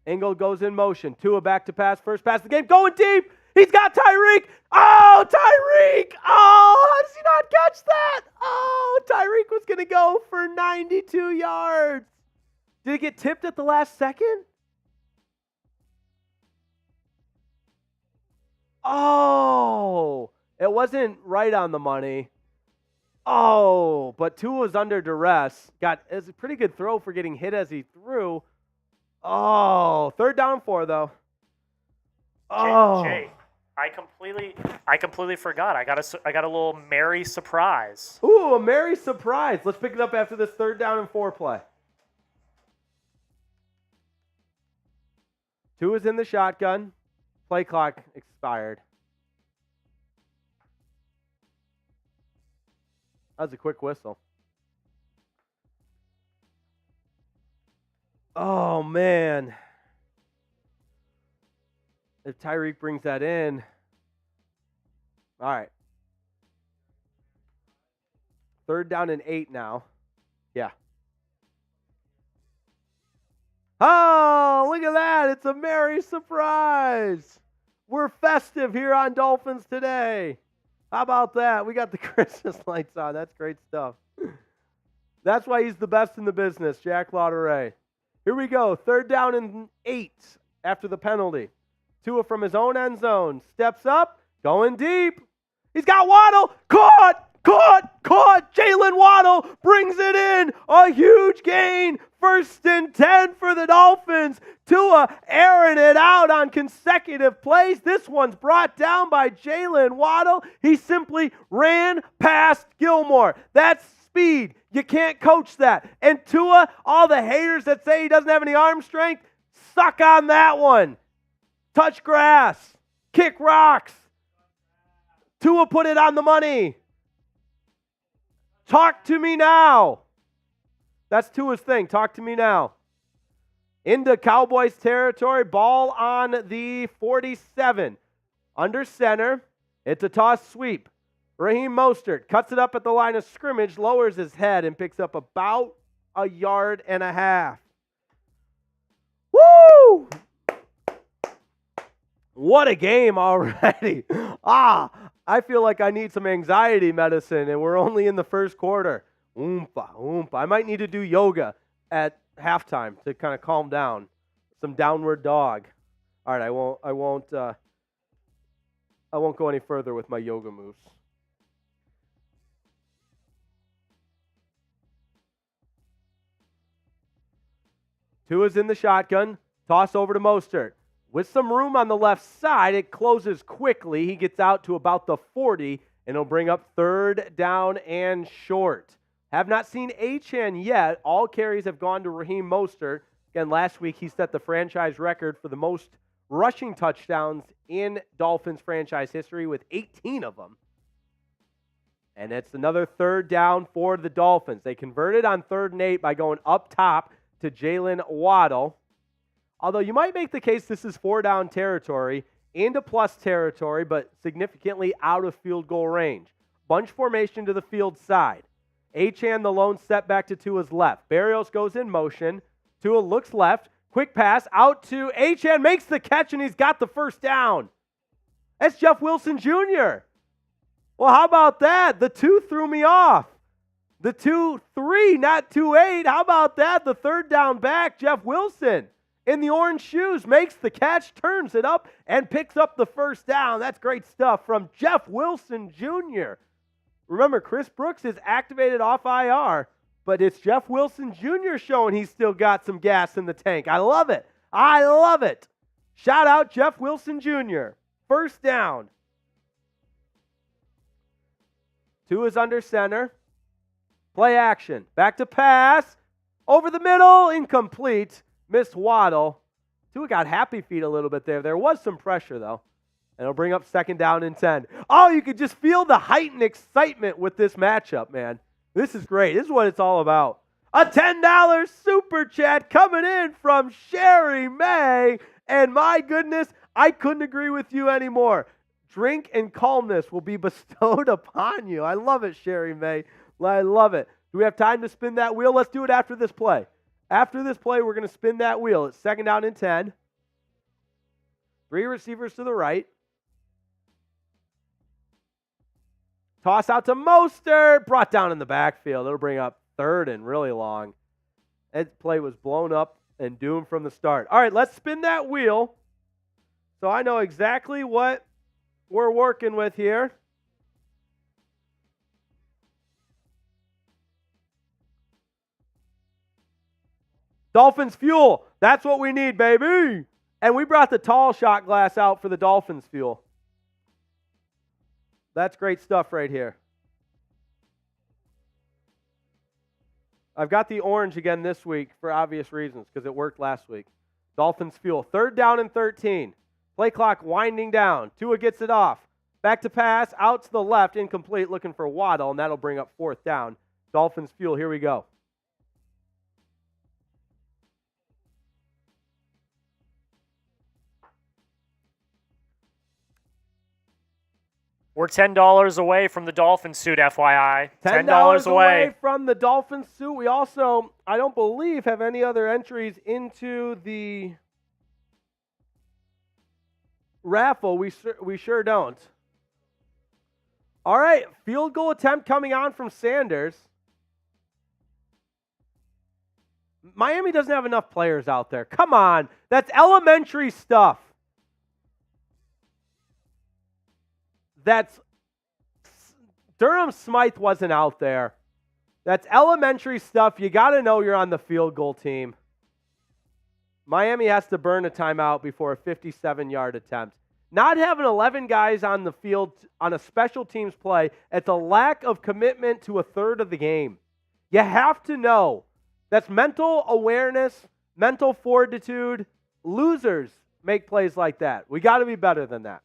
Engel goes in motion. Tua back to pass. First pass of the game. Going deep. He's got Tyreek. Oh, Tyreek. Oh, how does he not catch that? Oh, Tyreek was going to go for 92 yards. Did it get tipped at the last second? Oh, it wasn't right on the money. Oh, but Tua was under duress. It was a pretty good throw for getting hit as he threw. Oh, 3rd down and 4, though. Oh. Jake, I completely forgot. I got a little merry surprise. Ooh, a merry surprise. Let's pick it up after this 3rd down and 4 play. Tua's in the shotgun. Play clock expired. That was a quick whistle. Oh, man. If Tyreek brings that in. All right. 3rd down and 8 now. Yeah. Oh, look at that. It's a merry surprise. We're festive here on Dolphins Today. How about that? We got the Christmas lights on. That's great stuff. That's why he's the best in the business, Jack Lauderay. Here we go. 3rd down and 8 after the penalty. Tua from his own end zone. Steps up. Going deep. He's got Waddle. Caught. Jalen Waddle brings it in. A huge gain. 1st and 10 for the Dolphins. Tua airing it out on consecutive plays. This one's brought down by Jalen Waddle. He simply ran past Gilmore. That's speed. You can't coach that. And Tua, all the haters that say he doesn't have any arm strength, suck on that one. Touch grass. Kick rocks. Tua put it on the money. Talk to me now. That's Tua's thing. Talk to me now. Into Cowboys territory. Ball on the 47. Under center. It's a toss sweep. Raheem Mostert cuts it up at the line of scrimmage, lowers his head, and picks up about 1.5 yards. Woo! What a game already. I feel like I need some anxiety medicine, and we're only in the 1st quarter. Oompa. I might need to do yoga at halftime to kind of calm down. Some downward dog. All right, I won't go any further with my yoga moves. Tua's in the shotgun. Toss over to Mostert. With some room on the left side, it closes quickly. He gets out to about the 40, and he'll bring up 3rd down and short. Have not seen Achane yet. All carries have gone to Raheem Mostert. Again, last week he set the franchise record for the most rushing touchdowns in Dolphins franchise history with 18 of them. And it's another 3rd down for the Dolphins. They converted on 3rd and 8 by going up top to Jalen Waddle. Although you might make the case this is 4-down territory, into plus territory, but significantly out of field goal range. Bunch formation to the field side. Achane, the lone step back to Tua's left. Berrios goes in motion. Tua looks left. Quick pass out to Achane, makes the catch, and he's got the 1st down. That's Jeff Wilson Jr. Well, how about that? The 2 threw me off. The 2-3, not 2-8. How about that? The 3rd down back, Jeff Wilson, in the orange shoes, makes the catch, turns it up, and picks up the 1st down. That's great stuff from Jeff Wilson Jr. Remember, Chris Brooks is activated off IR, but it's Jeff Wilson Jr. showing he's still got some gas in the tank. I love it. Shout out Jeff Wilson Jr. 1st down. Tua's under center. Play action. Back to pass. Over the middle. Incomplete. Missed Waddle. Tua got happy feet a little bit there. There was some pressure, though. And it'll bring up 2nd down and 10. Oh, you could just feel the heightened excitement with this matchup, man. This is great. This is what it's all about. A $10 super chat coming in from Sherry May. And my goodness, I couldn't agree with you anymore. Drink and calmness will be bestowed upon you. I love it, Sherry May. I love it. Do we have time to spin that wheel? Let's do it after this play. After this play, we're going to spin that wheel. It's 2nd down and 10. 3 receivers to the right. Toss out to Mostert. Brought down in the backfield. It'll bring up 3rd and really long. That play was blown up and doomed from the start. All right, let's spin that wheel so I know exactly what we're working with here. Dolphins fuel. That's what we need, baby. And we brought the tall shot glass out for the Dolphins fuel. That's great stuff right here. I've got the orange again this week for obvious reasons because it worked last week. Dolphins fuel. 3rd down and 13. Play clock winding down. Tua gets it off. Back to pass. Out to the left. Incomplete. Looking for Waddle, and that'll bring up 4th down. Dolphins fuel. Here we go. We're $10 away from the Dolphin suit, FYI. $10 away from the Dolphin suit. We also, I don't believe, have any other entries into the raffle. We sure don't. All right, field goal attempt coming on from Sanders. Miami doesn't have enough players out there. Come on, that's elementary stuff. Durham Smythe wasn't out there. That's elementary stuff. You got to know you're on the field goal team. Miami has to burn a timeout before a 57-yard attempt. Not having 11 guys on the field on a special teams play, it's a lack of commitment to a third of the game. You have to know. That's mental awareness, mental fortitude. Losers make plays like that. We got to be better than that.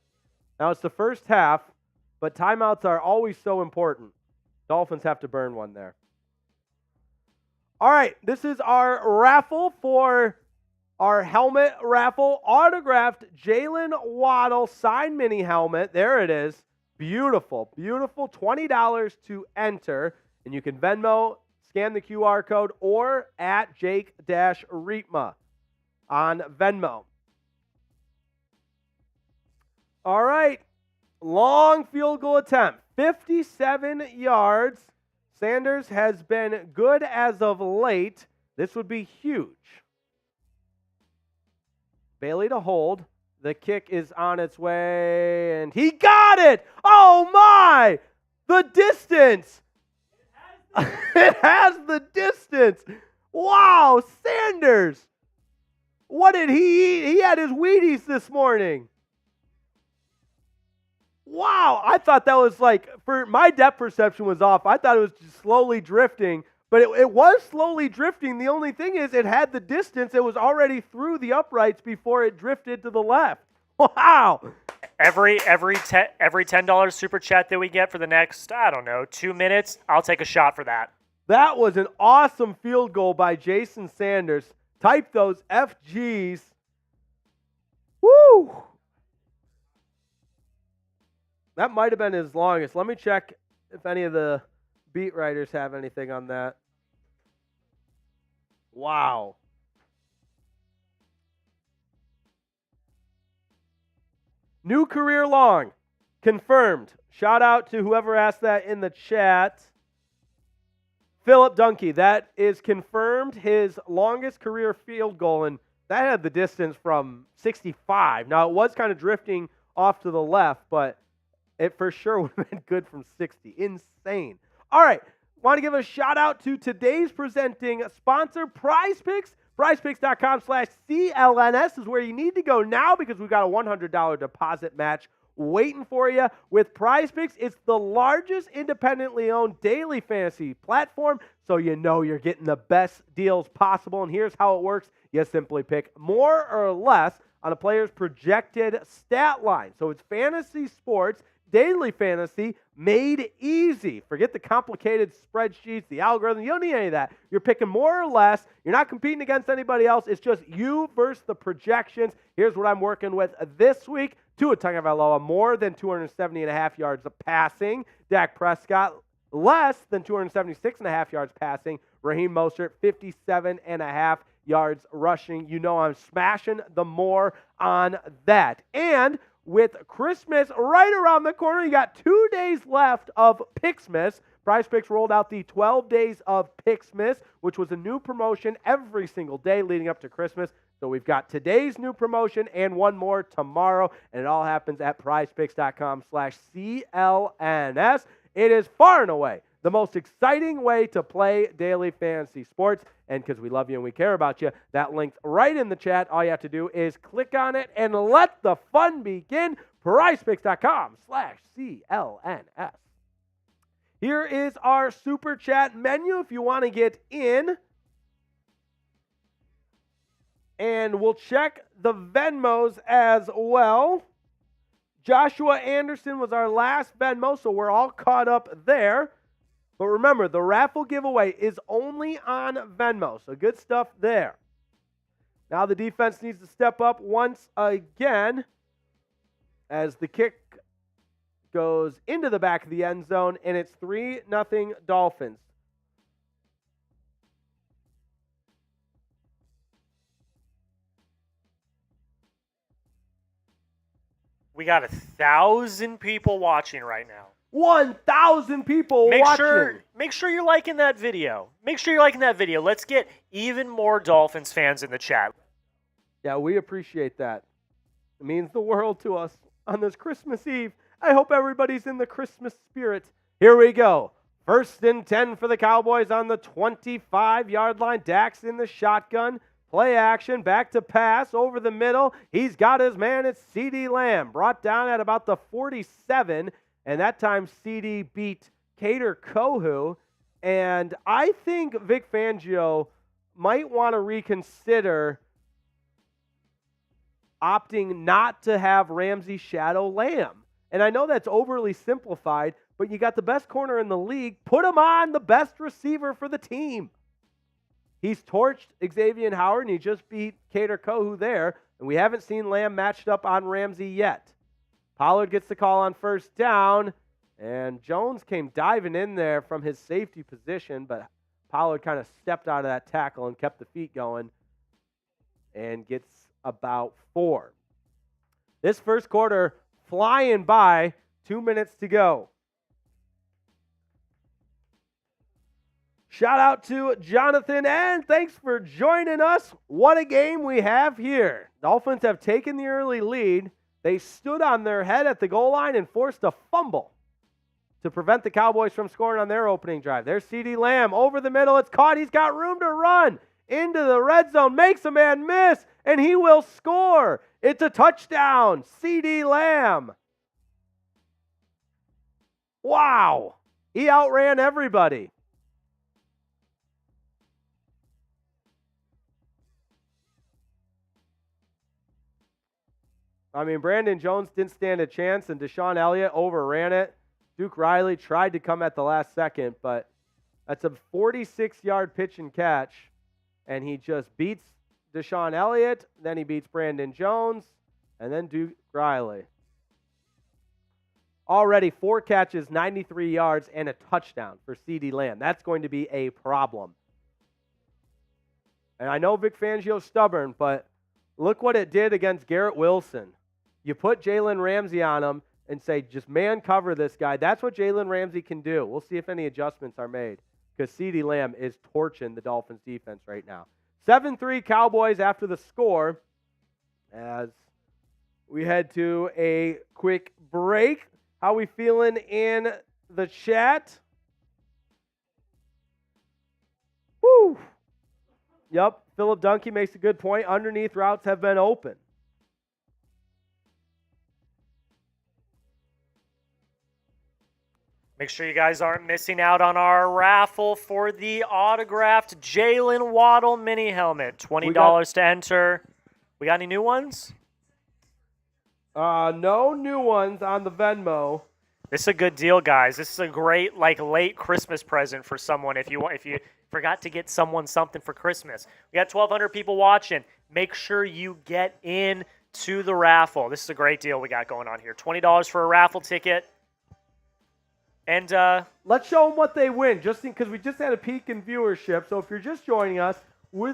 Now, it's the first half, but timeouts are always so important. Dolphins have to burn one there. All right, this is our raffle for our helmet raffle. Autographed Jalen Waddle signed mini helmet. There it is. Beautiful, beautiful. $20 to enter. And you can Venmo, scan the QR code, or at Jake-Riepma on Venmo. All right, long field goal attempt, 57 yards. Sanders has been good as of late. This would be huge. Bailey to hold. The kick is on its way, and he got it! Oh, my! The distance! It has the distance! Wow, Sanders! What did he eat? He had his Wheaties this morning. Wow, I thought that was like, for my depth perception was off. I thought it was just slowly drifting, but it was slowly drifting. The only thing is it had the distance. It was already through the uprights before it drifted to the left. Wow. Every $10 super chat that we get for the next, 2 minutes, I'll take a shot for that. That was an awesome field goal by Jason Sanders. Type those FGs. Woo! That might have been his longest. Let me check if any of the beat writers have anything on that. Wow. New career long. Confirmed. Shout out to whoever asked that in the chat. Philip Dunkey. That is confirmed. His longest career field goal, and that had the distance from 65. Now, it was kind of drifting off to the left, but it for sure would have been good from 60. Insane. All right. Want to give a shout out to today's presenting sponsor, Prize Picks. PrizePicks.com/CLNS is where you need to go now because we've got a $100 deposit match waiting for you. With Prize Picks, it's the largest independently owned daily fantasy platform, so you know you're getting the best deals possible. And here's how it works. You simply pick more or less on a player's projected stat line. So it's fantasy sports, daily fantasy, made easy. Forget the complicated spreadsheets, the algorithm. You don't need any of that. You're picking more or less. You're not competing against anybody else. It's just you versus the projections. Here's what I'm working with this week. Tua Tagovailoa, more than 270.5 yards of passing. Dak Prescott, less than 276.5 yards passing. Raheem Mostert, 57.5 yards rushing. You know I'm smashing the more on that. And with Christmas right around the corner, you got 2 days left of Picksmas. Prize Picks rolled out the 12 days of Picksmas, which was a new promotion every single day leading up to Christmas. So we've got today's new promotion and one more tomorrow, and it all happens at prizepicks.com/CLNS. It is far and away the most exciting way to play daily fantasy sports. And because we love you and we care about you, that link's right in the chat. All you have to do is click on it and let the fun begin. prizepicks.com/CLNS. Here is our Super Chat menu if you want to get in. And we'll check the Venmos as well. Joshua Anderson was our last Venmo, so we're all caught up there. But remember, the raffle giveaway is only on Venmo, so good stuff there. Now the defense needs to step up once again as the kick goes into the back of the end zone, and it's 3-0 Dolphins. We got 1,000 people watching right now. 1,000 people watching. Make sure you're liking that video. Let's get even more Dolphins fans in the chat. Yeah, we appreciate that. It means the world to us on this Christmas Eve. I hope everybody's in the Christmas spirit. Here we go. 1st and 10 for the Cowboys on the 25-yard line. Dak's in the shotgun. Play action, back to pass, over the middle. He's got his man. It's CeeDee Lamb, brought down at about the 47, and that time CeeDee beat Kader Kohou. And I think Vic Fangio might want to reconsider opting not to have Ramsey shadow Lamb. And I know that's overly simplified, but you got the best corner in the league. Put him on the best receiver for the team. He's torched Xavier Howard, and he just beat Kader Kohou there, and we haven't seen Lamb matched up on Ramsey yet. Pollard gets the call on 1st down, and Jones came diving in there from his safety position, but Pollard kind of stepped out of that tackle and kept the feet going and gets about 4. This first quarter flying by, 2 minutes to go. Shout out to Jonathan, and thanks for joining us. What a game we have here. Dolphins have taken the early lead. They stood on their head at the goal line and forced a fumble to prevent the Cowboys from scoring on their opening drive. There's CeeDee Lamb over the middle. It's caught. He's got room to run into the red zone. Makes a man miss, and he will score. It's a touchdown. CeeDee Lamb. Wow. He outran everybody. I mean, Brandon Jones didn't stand a chance, and Deshaun Elliott overran it. Duke Riley tried to come at the last second, but that's a 46-yard pitch and catch, and he just beats Deshaun Elliott, then he beats Brandon Jones, and then Duke Riley. Already 4 catches, 93 yards, and a touchdown for CeeDee Lamb. That's going to be a problem. And I know Vic Fangio's stubborn, but look what it did against Garrett Wilson. You put Jalen Ramsey on him and say, just man cover this guy. That's what Jalen Ramsey can do. We'll see if any adjustments are made because CeeDee Lamb is torching the Dolphins defense right now. 7-3 Cowboys after the score as we head to a quick break. How we feeling in the chat? Woo! Yep, Philip Dunkey makes a good point. Underneath routes have been open. Make sure you guys aren't missing out on our raffle for the autographed Jalen Waddle mini helmet. $20 to enter. We got any new ones? No new ones on the Venmo. This is a good deal, guys. This is a great late Christmas present for someone if you forgot to get someone something for Christmas. We got 1,200 people watching. Make sure you get in to the raffle. This is a great deal we got going on here. $20 for a raffle ticket. And let's show them what they win, just because we just had a peak in viewership. So if you're just joining us,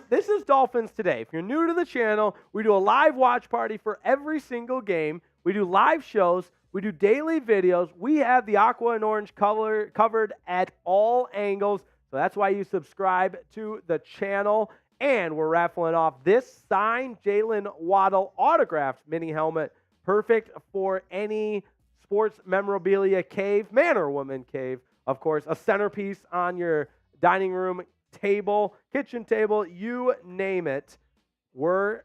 this is Dolphins Today. If you're new to the channel, we do a live watch party for every single game. We do live shows. We do daily videos. We have the aqua and orange color covered at all angles. So that's why you subscribe to the channel. And we're raffling off this signed Jalen Waddle autographed mini helmet. Perfect for any sports memorabilia cave, man or woman cave. Of course, a centerpiece on your dining room table, kitchen table, you name it. We're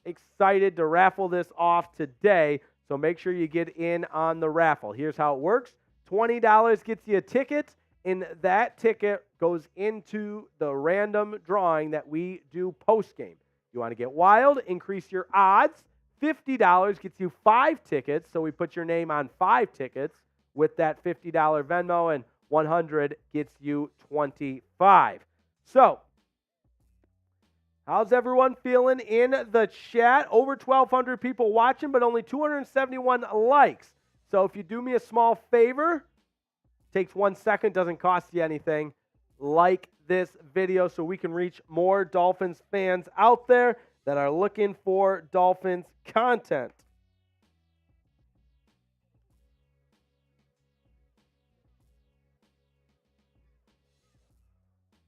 excited to raffle this off today. So make sure you get in on the raffle. Here's how it works. $20 gets you a ticket, and that ticket goes into the random drawing that we do post-game. You want to get wild, increase your odds. $50 gets you 5 tickets, so we put your name on 5 tickets with that $50 Venmo, and $100 gets you 25. So, how's everyone feeling in the chat? Over 1,200 people watching, but only 271 likes. So if you do me a small favor, takes 1 second, doesn't cost you anything, like this video so we can reach more Dolphins fans out there that are looking for Dolphins content.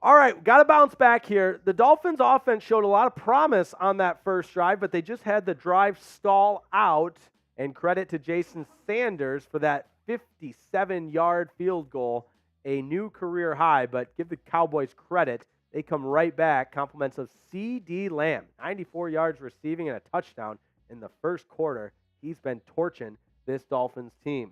All right, got to bounce back here. The Dolphins offense showed a lot of promise on that first drive, but they just had the drive stall out, and credit to Jason Sanders for that 57-yard field goal, a new career high, but give the Cowboys credit. They come right back, compliments of C.D. Lamb, 94 yards receiving and a touchdown in the first quarter. He's been torching this Dolphins team.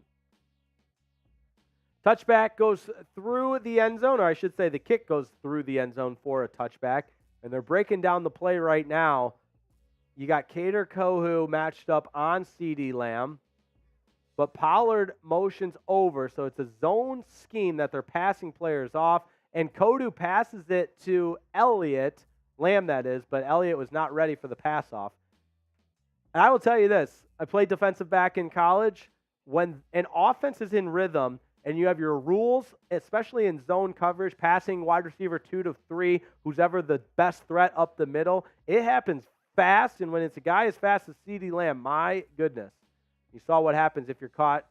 Touchback goes through the end zone, or I should say the kick goes through the end zone for a touchback, and they're breaking down the play right now. You got Kader Kohu matched up on C.D. Lamb, but Pollard motions over, so it's a zone scheme that they're passing players off, and Kodu passes it to Elliott, Lamb that is, but Elliott was not ready for the pass-off. And I will tell you this, I played defensive back in college. When an offense is in rhythm and you have your rules, especially in zone coverage, passing wide receiver 2 to 3, who's ever the best threat up the middle, it happens fast, and when it's a guy as fast as C.D. Lamb, my goodness. You saw what happens if you're caught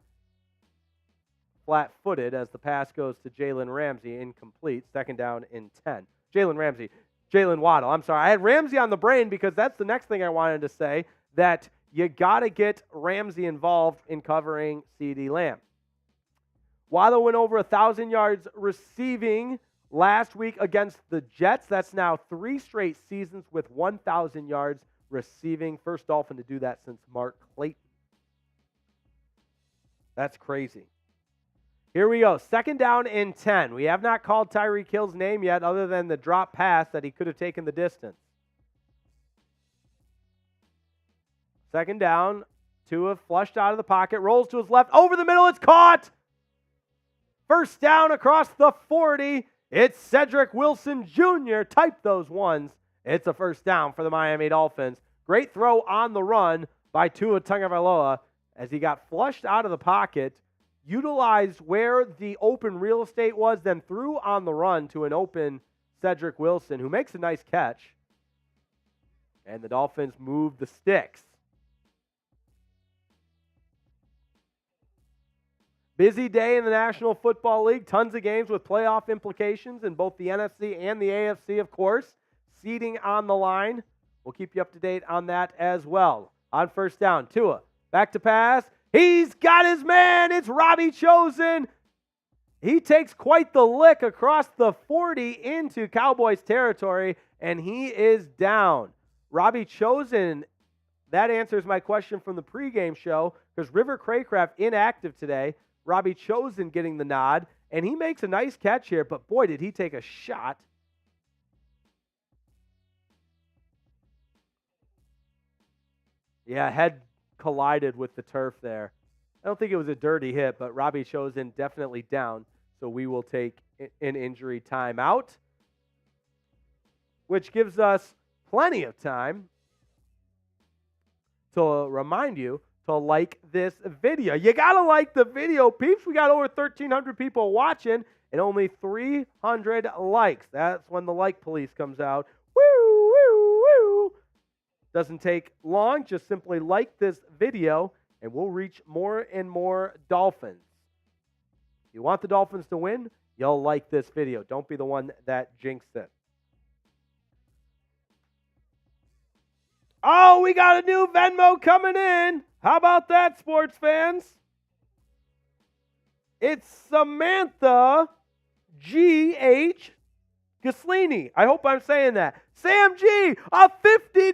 flat-footed as the pass goes to Jalen Ramsey, incomplete, second down and 10. Jalen Waddle, I'm sorry. I had Ramsey on the brain because that's the next thing I wanted to say, that you got to get Ramsey involved in covering C.D. Lamb. Waddle went over 1,000 yards receiving last week against the Jets. That's now 3 straight seasons with 1,000 yards receiving. First Dolphin to do that since Mark Clayton. That's crazy. Here we go. Second down and 10. We have not called Tyreek Hill's name yet other than the drop pass that he could have taken the distance. Second down. Tua flushed out of the pocket. Rolls to his left. Over the middle. It's caught. First down across the 40. It's Cedric Wilson Jr. Type those ones. It's a first down for the Miami Dolphins. Great throw on the run by Tua Tagovailoa as he got flushed out of the pocket, utilized where the open real estate was, then threw on the run to an open Cedric Wilson, who makes a nice catch. And the Dolphins move the sticks. Busy day in the National Football League. Tons of games with playoff implications in both the NFC and the AFC, of course. Seeding on the line. We'll keep you up to date on that as well. On first down, Tua. Back to pass. He's got his man. It's Robbie Chosen. He takes quite the lick across the 40 into Cowboys territory, and he is down. Robbie Chosen, that answers my question from the pregame show, because River Craycraft inactive today. Robbie Chosen getting the nod, and he makes a nice catch here, but boy, did he take a shot. Yeah, head collided with the turf there. I don't think it was a dirty hit, but Robbie Chosen definitely down, so we will take an injury timeout, which gives us plenty of time to remind you to like this video. You got to like the video, peeps. We got over 1,300 people watching and only 300 likes. That's when the like police comes out. Woo, woo, woo. Doesn't take long. Just simply like this video, and we'll reach more and more Dolphins. If you want the Dolphins to win, you'll like this video. Don't be the one that jinxed it. Oh, we got a new Venmo coming in. How about that, sports fans? It's Samantha G.H. Gaslini. I hope I'm saying that. Sam G., a $50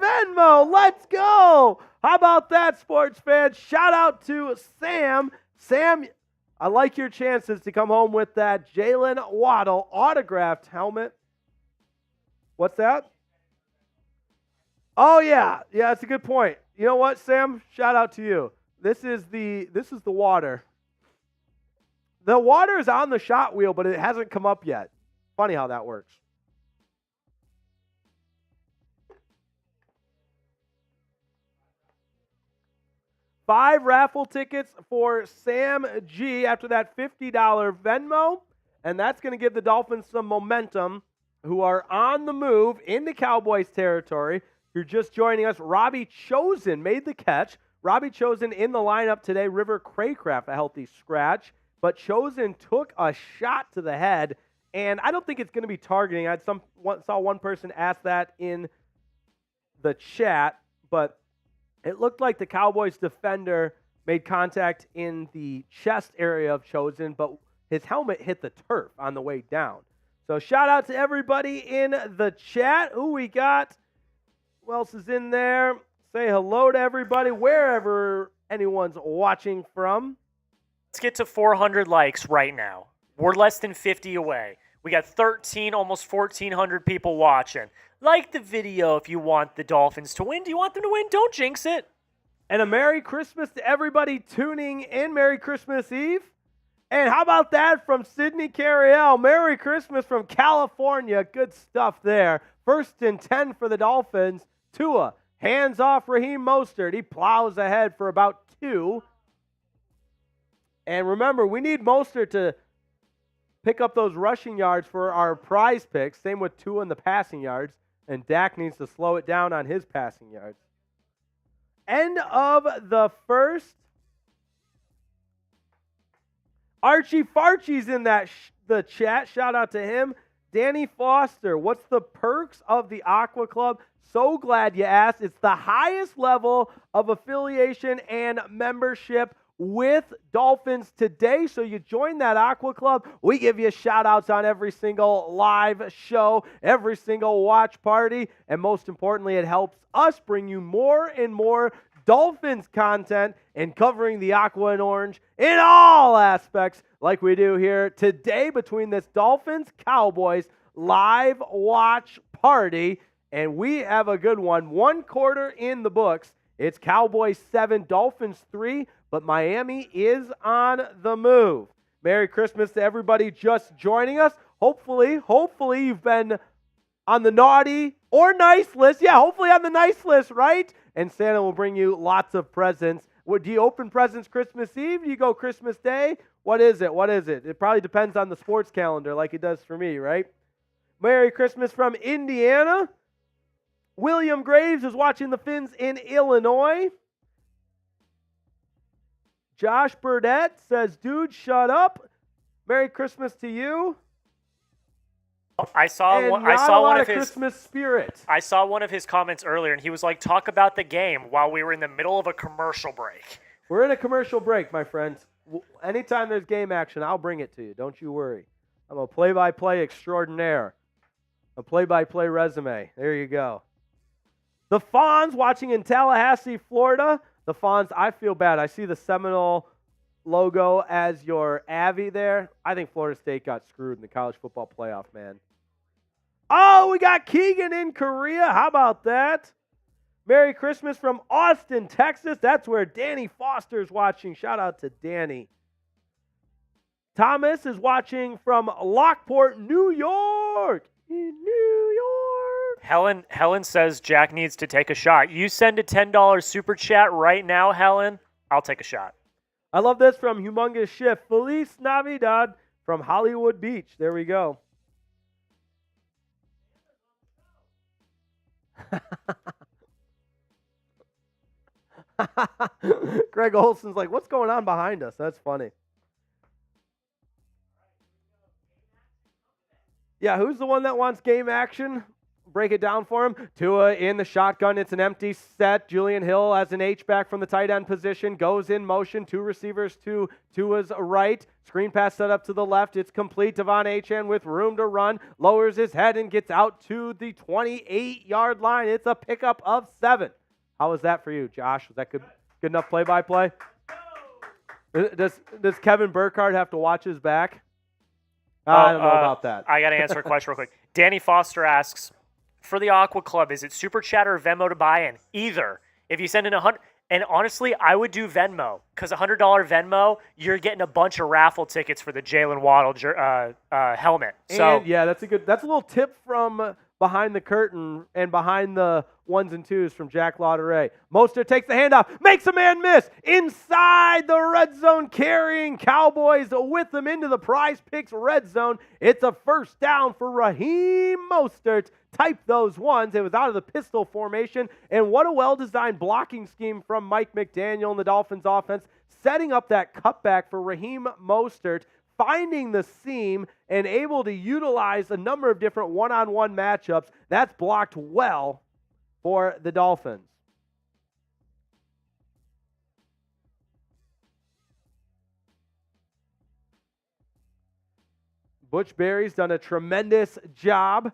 Venmo. Let's go. How about that, sports fans? Shout out to Sam. Sam, I like your chances to come home with that Jalen Waddle autographed helmet. What's that? Oh, yeah. Yeah, that's a good point. You know what, Sam? Shout out to you. This is the water. The water is on the shot wheel, but it hasn't come up yet. Funny how that works. Five raffle tickets for Sam G after that $50 Venmo, and that's going to give the Dolphins some momentum, who are on the move into Cowboys territory. If you're just joining us, Robbie Chosen made the catch. Robbie Chosen in the lineup today. River Craycraft, a healthy scratch. But Chosen took a shot to the head, and I don't think it's going to be targeting. I saw one person ask that in the chat, but it looked like the Cowboys defender made contact in the chest area of Chosen, but his helmet hit the turf on the way down. So shout out to everybody in the chat. Who we got? Who else is in there? Say hello to everybody, wherever anyone's watching from. Let's get to 400 likes right now. We're less than 50 away. We got 13, almost 1,400 people watching. Like the video if you want the Dolphins to win. Do you want them to win? Don't jinx it. And a Merry Christmas to everybody tuning in. Merry Christmas Eve. And how about that from Sydney Carriel? Merry Christmas from California. Good stuff there. 1st and 10 for the Dolphins. Tua, hands off Raheem Mostert. He plows ahead for about 2. And remember, we need Mostert to pick up those rushing yards for our prize picks. Same with Tua in the passing yards. And Dak needs to slow it down on his passing yards. End of the first. Archie Farchie's in the chat. Shout out to him. Danny Foster, what's the perks of the Aqua Club? So glad you asked. It's the highest level of affiliation and membership with Dolphins Today. So you join that Aqua Club. We give you shout outs on every single live show, every single watch party, and most importantly, it helps us bring you more and more Dolphins content and covering the aqua and orange in all aspects like we do here today between this Dolphins Cowboys live watch party. And we have a good one. 1 quarter in the books. It's Cowboys 7, Dolphins 3, but Miami is on the move. Merry Christmas to everybody just joining us. Hopefully you've been on the naughty or nice list. Yeah, hopefully on the nice list, right? And Santa will bring you lots of presents. Do you open presents Christmas Eve? Do you go Christmas Day? What is it? It probably depends on the sports calendar like it does for me, right? Merry Christmas from Indiana. William Graves is watching the Fins in Illinois. Josh Burdett says, dude, shut up. Merry Christmas to you. I saw one of his Christmas spirit. I saw one of his comments earlier, and he was like, talk about the game while we were in the middle of a commercial break. We're in a commercial break, my friends. Anytime there's game action, I'll bring it to you. Don't you worry. I'm a play-by-play extraordinaire. A play-by-play resume. There you go. The Fawns watching in Tallahassee, Florida. The Fawns, I feel bad. I see the Seminole logo as your Avi there. I think Florida State got screwed in the college football playoff, man. Oh, we got Keegan in Korea. How about that? Merry Christmas from Austin, Texas. That's where Danny Foster's watching. Shout out to Danny. Thomas is watching from Lockport, New York. In New York. Helen says Jack needs to take a shot. You send a $10 super chat right now, Helen. I'll take a shot. I love this from Humongous Shift. Feliz Navidad from Hollywood Beach. There we go. Greg Olson's like, what's going on behind us? That's funny. Yeah, who's the one that wants game action? Break it down for him. Tua in the shotgun. It's an empty set. Julian Hill as an H-back from the tight end position. Goes in motion. Two receivers to Tua's right. Screen pass set up to the left. It's complete. Devon Achane with room to run. Lowers his head and gets out to the 28-yard line. It's a pickup of 7. How was that for you, Josh? Was that good enough play-by-play? Does Kevin Burkhardt have to watch his back? I don't know about that. I got to answer a question real quick. Danny Foster asks, for the Aqua Club, is it Super Chat or Venmo to buy in? Either. If you send in $100, and honestly, I would do Venmo, because $100 Venmo, you're getting a bunch of raffle tickets for the Jalen Waddle helmet. And yeah, that's a little tip from behind the curtain and behind the ones and twos from Jack Lauderay. Mostert takes the handoff, makes a man miss inside the red zone, carrying Cowboys with them into the Prize Picks red zone. It's a first down for Raheem Mostert. Type those ones. It was out of the pistol formation, and what a well-designed blocking scheme from Mike McDaniel and the Dolphins offense, setting up that cutback for Raheem Mostert, finding the seam and able to utilize a number of different one-on-one matchups. That's blocked well for the Dolphins. Butch Barry's done a tremendous job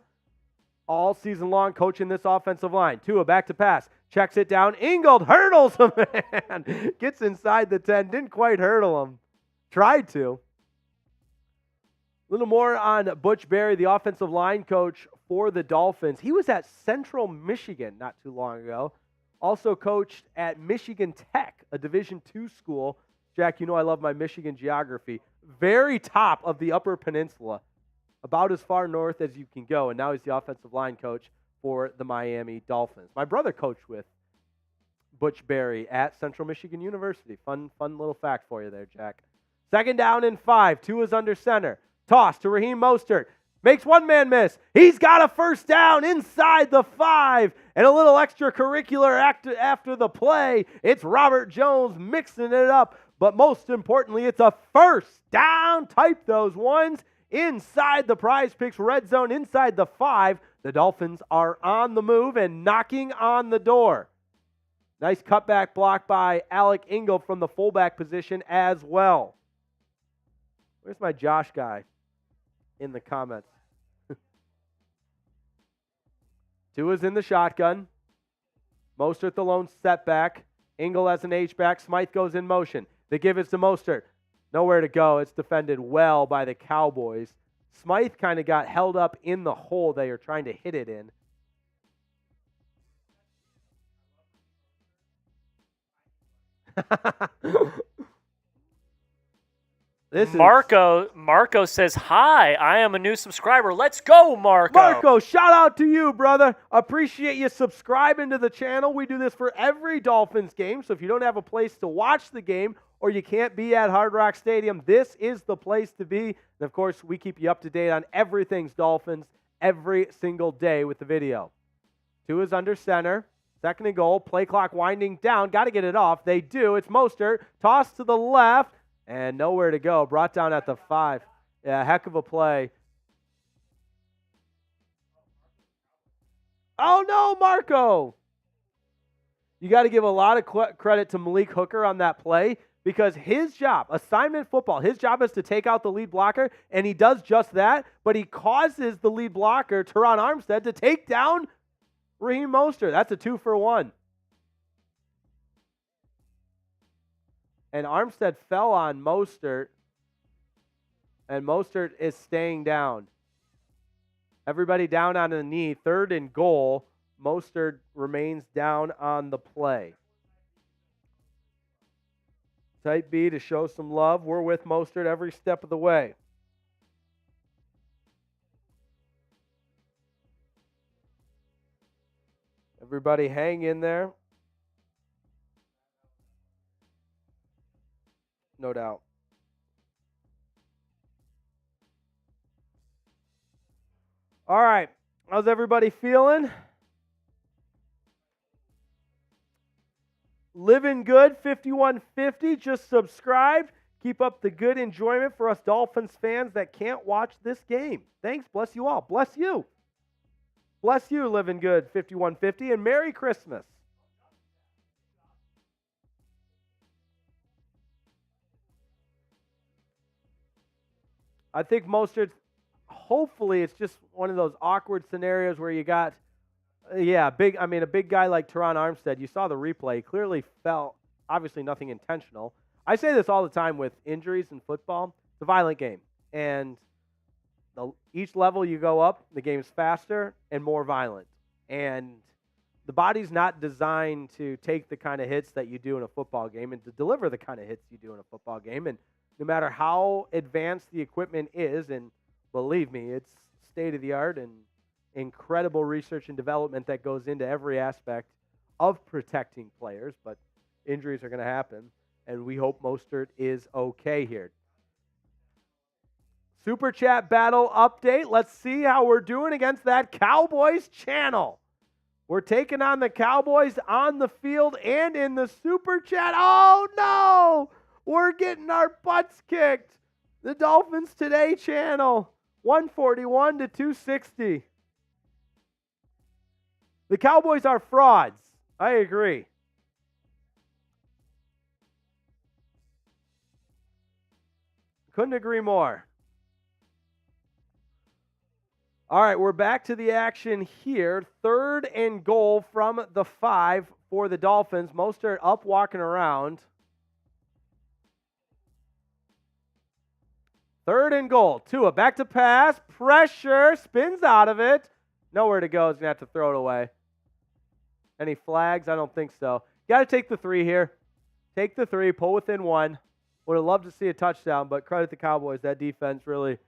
all season long coaching this offensive line. Tua back to pass. Checks it down. Ingold hurdles him, man. Gets inside the 10. Didn't quite hurdle him. Tried to. A little more on Butch Barry, the offensive line coach for the Dolphins. He was at Central Michigan not too long ago. Also coached at Michigan Tech, a Division II school. Jack, you know I love my Michigan geography. Very top of the Upper Peninsula, about as far north as you can go. And now he's the offensive line coach for the Miami Dolphins. My brother coached with Butch Barry at Central Michigan University. Fun little fact for you there, Jack. 2nd down and 5. Tua's under center. Toss to Raheem Mostert. Makes one man miss. He's got a first down inside the 5. And a little extracurricular after the play. It's Robert Jones mixing it up. But most importantly, it's a first down. Type those ones. Inside the Prize Picks red zone, inside the 5. The Dolphins are on the move and knocking on the door. Nice cutback block by Alec Ingold from the fullback position as well. Where's my Josh guy in the comments? Tua's in the shotgun. Mostert the lone setback. Ingold as an H-back. Smythe goes in motion. The give is to Mostert. Nowhere to go. It's defended well by the Cowboys. Smythe kind of got held up in the hole they are trying to hit it in. Marco says, hi, I am a new subscriber. Let's go, Marco. Marco, shout out to you, brother. Appreciate you subscribing to the channel. We do this for every Dolphins game, so if you don't have a place to watch the game or you can't be at Hard Rock Stadium, this is the place to be. And, of course, we keep you up to date on everything's Dolphins every single day with the video. Tua's under center. 2nd and goal. Play clock winding down. Got to get it off. They do. It's Mostert. Toss to the left. And nowhere to go. Brought down at the 5. Yeah, heck of a play. Oh, no, Marco. You got to give a lot of credit to Malik Hooker on that play because his job, assignment football, his job is to take out the lead blocker, and he does just that, but he causes the lead blocker, Teron Armstead, to take down Raheem Mostert. That's a 2-for-1. And Armstead fell on Mostert, and Mostert is staying down. Everybody down on the knee, 3rd and goal. Mostert remains down on the play. Type B to show some love. We're with Mostert every step of the way. Everybody hang in there. No doubt. All right. How's everybody feeling? Living good, 5150. Just subscribed. Keep up the good enjoyment for us Dolphins fans that can't watch this game. Thanks. Bless you all. Bless you. Bless you, Living Good, 5150. And Merry Christmas. I think Mostert, hopefully it's just one of those awkward scenarios where you got, a big guy like Teron Armstead. You saw the replay. Clearly felt, obviously nothing intentional. I say this all the time with injuries in football. It's a violent game. And each level you go up, the game's faster and more violent. And the body's not designed to take the kind of hits that you do in a football game and to deliver the kind of hits you do in a football game. And no matter how advanced the equipment is, and believe me, it's state-of-the-art and incredible research and development that goes into every aspect of protecting players, but injuries are going to happen, and we hope Mostert is okay here. Super Chat battle update. Let's see how we're doing against that Cowboys channel. We're taking on the Cowboys on the field and in the Super Chat. Oh, no! We're getting our butts kicked. The Dolphins Today channel, 141 to 260. The Cowboys are frauds. I agree. Couldn't agree more. All right, we're back to the action here. 3rd and goal from the 5 for the Dolphins. Mostert up walking around. 3rd and goal. Tua back to pass. Pressure. Spins out of it. Nowhere to go. He's going to have to throw it away. Any flags? I don't think so. Got to take the 3 here. Take the 3. Pull within 1. Would have loved to see a touchdown, but credit the Cowboys. That defense really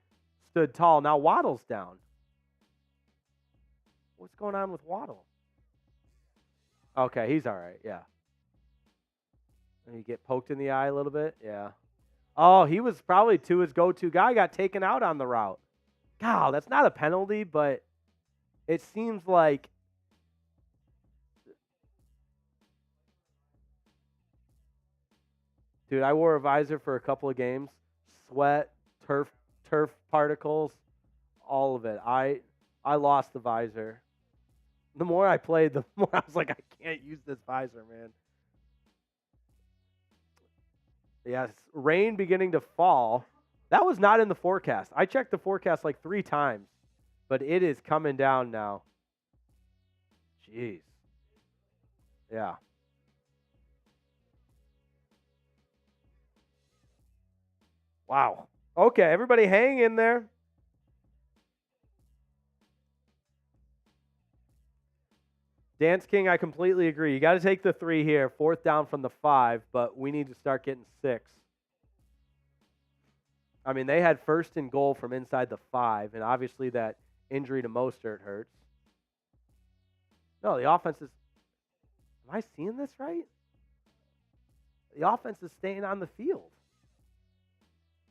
stood tall. Now Waddle's down. What's going on with Waddle? Okay, he's all right. Yeah. And you get poked in the eye a little bit? Yeah. Oh, he was probably Tua's go-to guy. Got taken out on the route. God, that's not a penalty, but it seems like dude, I wore a visor for a couple of games. Sweat, turf particles, all of it. I lost the visor. The more I played, the more I was like, I can't use this visor, man. Yes, rain beginning to fall. That was not in the forecast. I checked the forecast like 3 times, but it is coming down now. Jeez. Yeah. Wow. Okay, everybody hang in there. Dance King, I completely agree. You got to take the 3 here. 4th down from the 5, but we need to start getting 6. I mean, they had 1st and goal from inside the 5, and obviously that injury to Mostert hurts. No, the offense is... Am I seeing this right? The offense is staying on the field.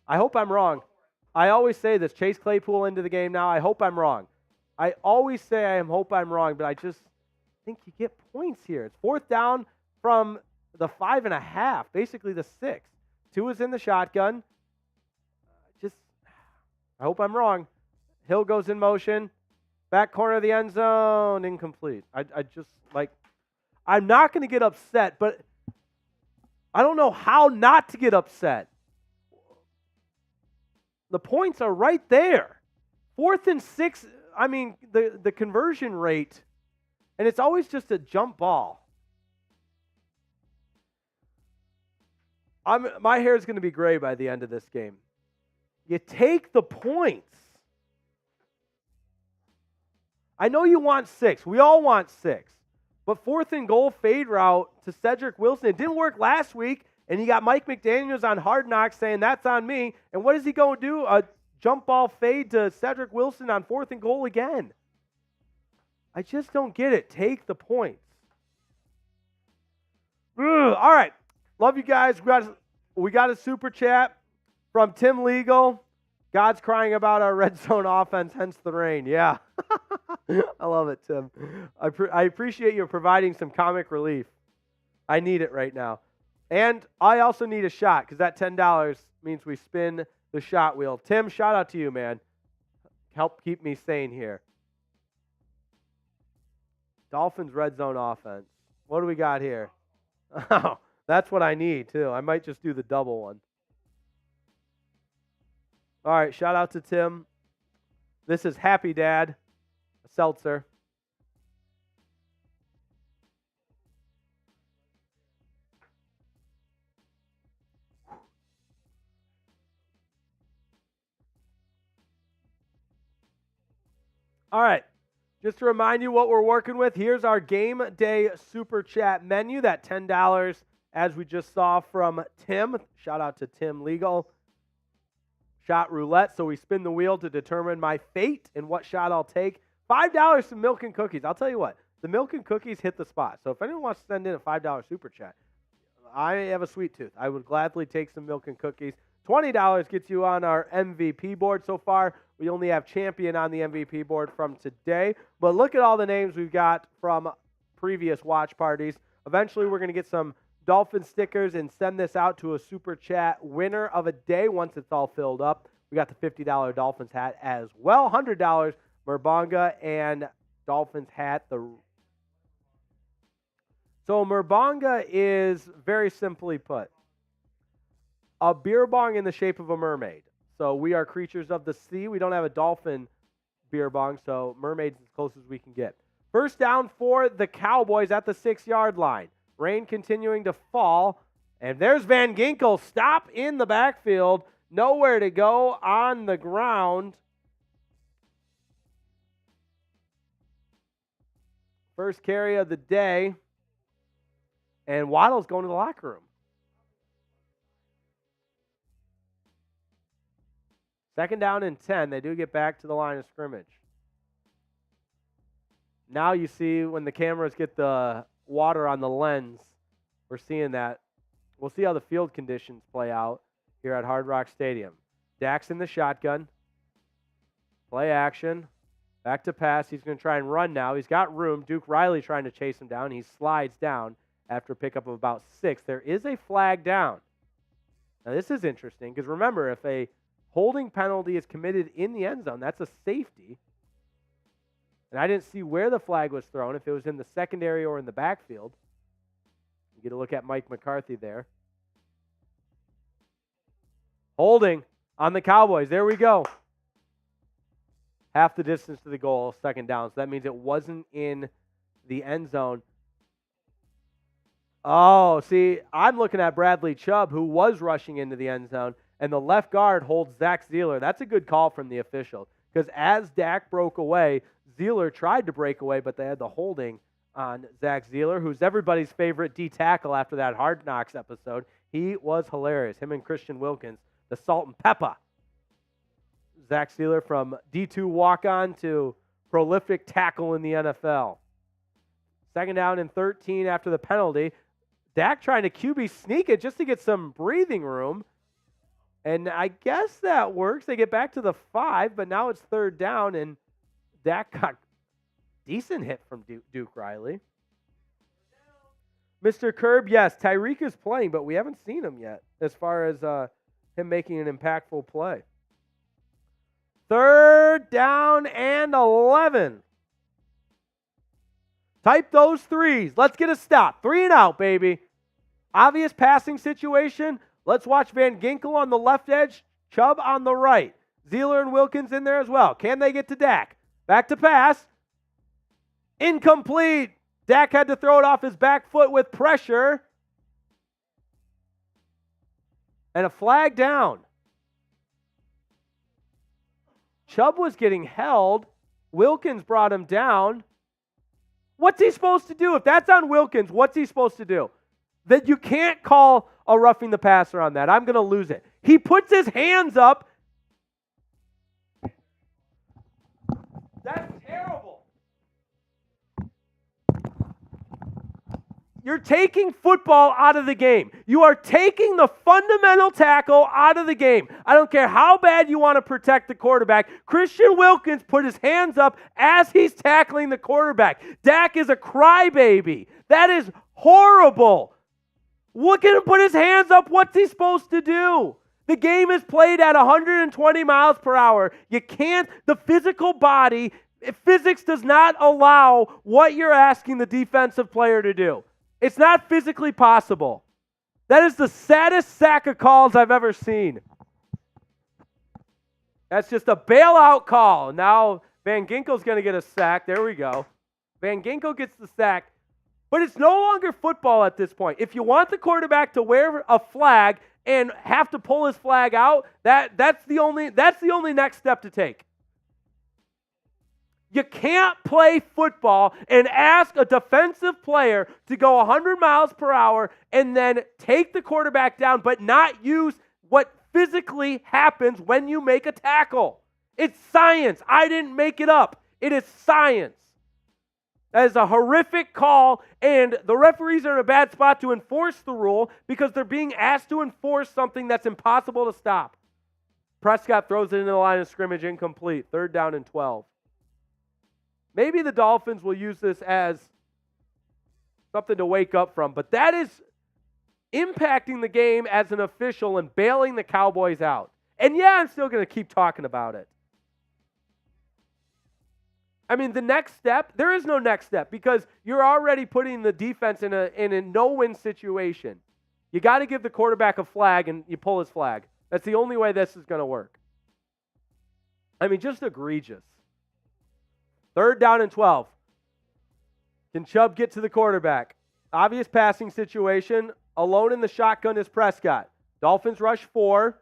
I hope I'm wrong. I always say this. Chase Claypool into the game now. I hope I'm wrong. I always say I hope I'm wrong, but I just think you get points here. It's 4th down from the 5.5, basically the 6. Tua's in the shotgun. I hope I'm wrong. Hill goes in motion. Back corner of the end zone. Incomplete. I just, like, I'm not going to get upset, but I don't know how not to get upset. The points are right there. 4th and 6, I mean, the conversion rate, and it's always just a jump ball. My hair is going to be gray by the end of this game. You take the points. I know you want 6. We all want 6. But 4th and goal fade route to Cedric Wilson. It didn't work last week, and you got Mike McDaniels on Hard Knocks saying that's on me. And what is he going to do? A jump ball fade to Cedric Wilson on 4th and goal again. I just don't get it. Take the points. Ugh. All right. Love you guys. We got a super chat from Tim Legal. God's crying about our red zone offense, hence the rain. Yeah. I love it, Tim. I appreciate you providing some comic relief. I need it right now. And I also need a shot because that $10 means we spin the shot wheel. Tim, shout out to you, man. Help keep me sane here. Dolphins red zone offense. What do we got here? Oh, that's what I need, too. I might just do the double one. All right, shout out to Tim. This is Happy Dad, a seltzer. All right, just to remind you what we're working with, here's our game day super chat menu, that $10 as we just saw from Tim. Shout out to Tim Legal. Shot roulette, so we spin the wheel to determine my fate and what shot I'll take. $5 for milk and cookies. I'll tell you what, the milk and cookies hit the spot. So if anyone wants to send in a $5 super chat, I have a sweet tooth. I would gladly take some milk and cookies. $20 gets you on our MVP board. So far, we only have champion on the MVP board from today. But look at all the names we've got from previous watch parties. Eventually, we're going to get some Dolphin stickers and send this out to a super chat winner of a day once it's all filled up. We got the $50 Dolphins hat as well. $100 Murbanga and Dolphins hat. So Murbanga is very simply put a beer bong in the shape of a mermaid. So we are creatures of the sea. We don't have a dolphin beer bong, so mermaid's as close as we can get. First down for the Cowboys at the 6-yard line. Rain continuing to fall. And there's Van Ginkel. Stop in the backfield. Nowhere to go on the ground. First carry of the day. And Waddle's going to the locker room. Second down and 10. They do get back to the line of scrimmage. Now you see when the cameras get the water on the lens, we're seeing that. We'll see how the field conditions play out here at Hard Rock Stadium. Dak's in the shotgun. Play action. Back to pass. He's going to try and run now. He's got room. Duke Riley trying to chase him down. He slides down after a pickup of about 6. There is a flag down. Now this is interesting because remember, if a holding penalty is committed in the end zone, that's a safety. And I didn't see where the flag was thrown, if it was in the secondary or in the backfield. You get a look at Mike McCarthy there. Holding on the Cowboys. There we go. Half the distance to the goal, second down. So that means it wasn't in the end zone. Oh, see, I'm looking at Bradley Chubb, who was rushing into the end zone, and the left guard holds Zach Zeeler. That's a good call from the official, because as Dak broke away, Zeeler tried to break away, but they had the holding on Zach Zeeler, who's everybody's favorite D tackle after that Hard Knocks episode. He was hilarious. Him and Christian Wilkins, the salt and pepper. Zach Zeeler from D2 walk-on to prolific tackle in the NFL. Second down and 13 after the penalty. Dak trying to QB sneak it just to get some breathing room. And I guess that works. They get back to the 5, but now it's third down, and Dak got decent hit from Duke Riley. Mr. Curb, yes, Tyreek is playing, but we haven't seen him yet as far as him making an impactful play. Third down and 11. Type those threes. Let's get a stop. 3 and out, baby. Obvious passing situation. Let's watch Van Ginkel on the left edge, Chubb on the right. Zeeler and Wilkins in there as well. Can they get to Dak? Back to pass. Incomplete. Dak had to throw it off his back foot with pressure. And a flag down. Chubb was getting held. Wilkins brought him down. What's he supposed to do? If that's on Wilkins, what's he supposed to do? That you can't call a roughing the passer on that. I'm going to lose it. He puts his hands up. That's terrible. You're taking football out of the game. You are taking the fundamental tackle out of the game. I don't care how bad you want to protect the quarterback. Christian Wilkins put his hands up as he's tackling the quarterback. Dak is a crybaby. That is horrible. Look at him put his hands up. What's he supposed to do? The game is played at 120 miles per hour. You can't, the physical body, physics does not allow what you're asking the defensive player to do. It's not physically possible. That is the saddest sack of calls I've ever seen. That's just a bailout call. Now Van Ginkel's going to get a sack. There we go. Van Ginkel gets the sack. But it's no longer football at this point. If you want the quarterback to wear a flag and have to pull his flag out, that's the only next step to take. You can't play football and ask a defensive player to go 100 miles per hour and then take the quarterback down, but not use what physically happens when you make a tackle. It's science. I didn't make it up. It is science. That is a horrific call, and the referees are in a bad spot to enforce the rule because they're being asked to enforce something that's impossible to stop. Prescott throws it into the line of scrimmage, incomplete. 3rd down and 12. Maybe the Dolphins will use this as something to wake up from, but that is impacting the game as an official and bailing the Cowboys out. And yeah, I'm still going to keep talking about it. I mean, the next step, there is no next step because you're already putting the defense in a no-win situation. You got to give the quarterback a flag and you pull his flag. That's the only way this is going to work. I mean, just egregious. 3rd down and 12. Can Chubb get to the quarterback? Obvious passing situation. Alone in the shotgun is Prescott. Dolphins rush 4.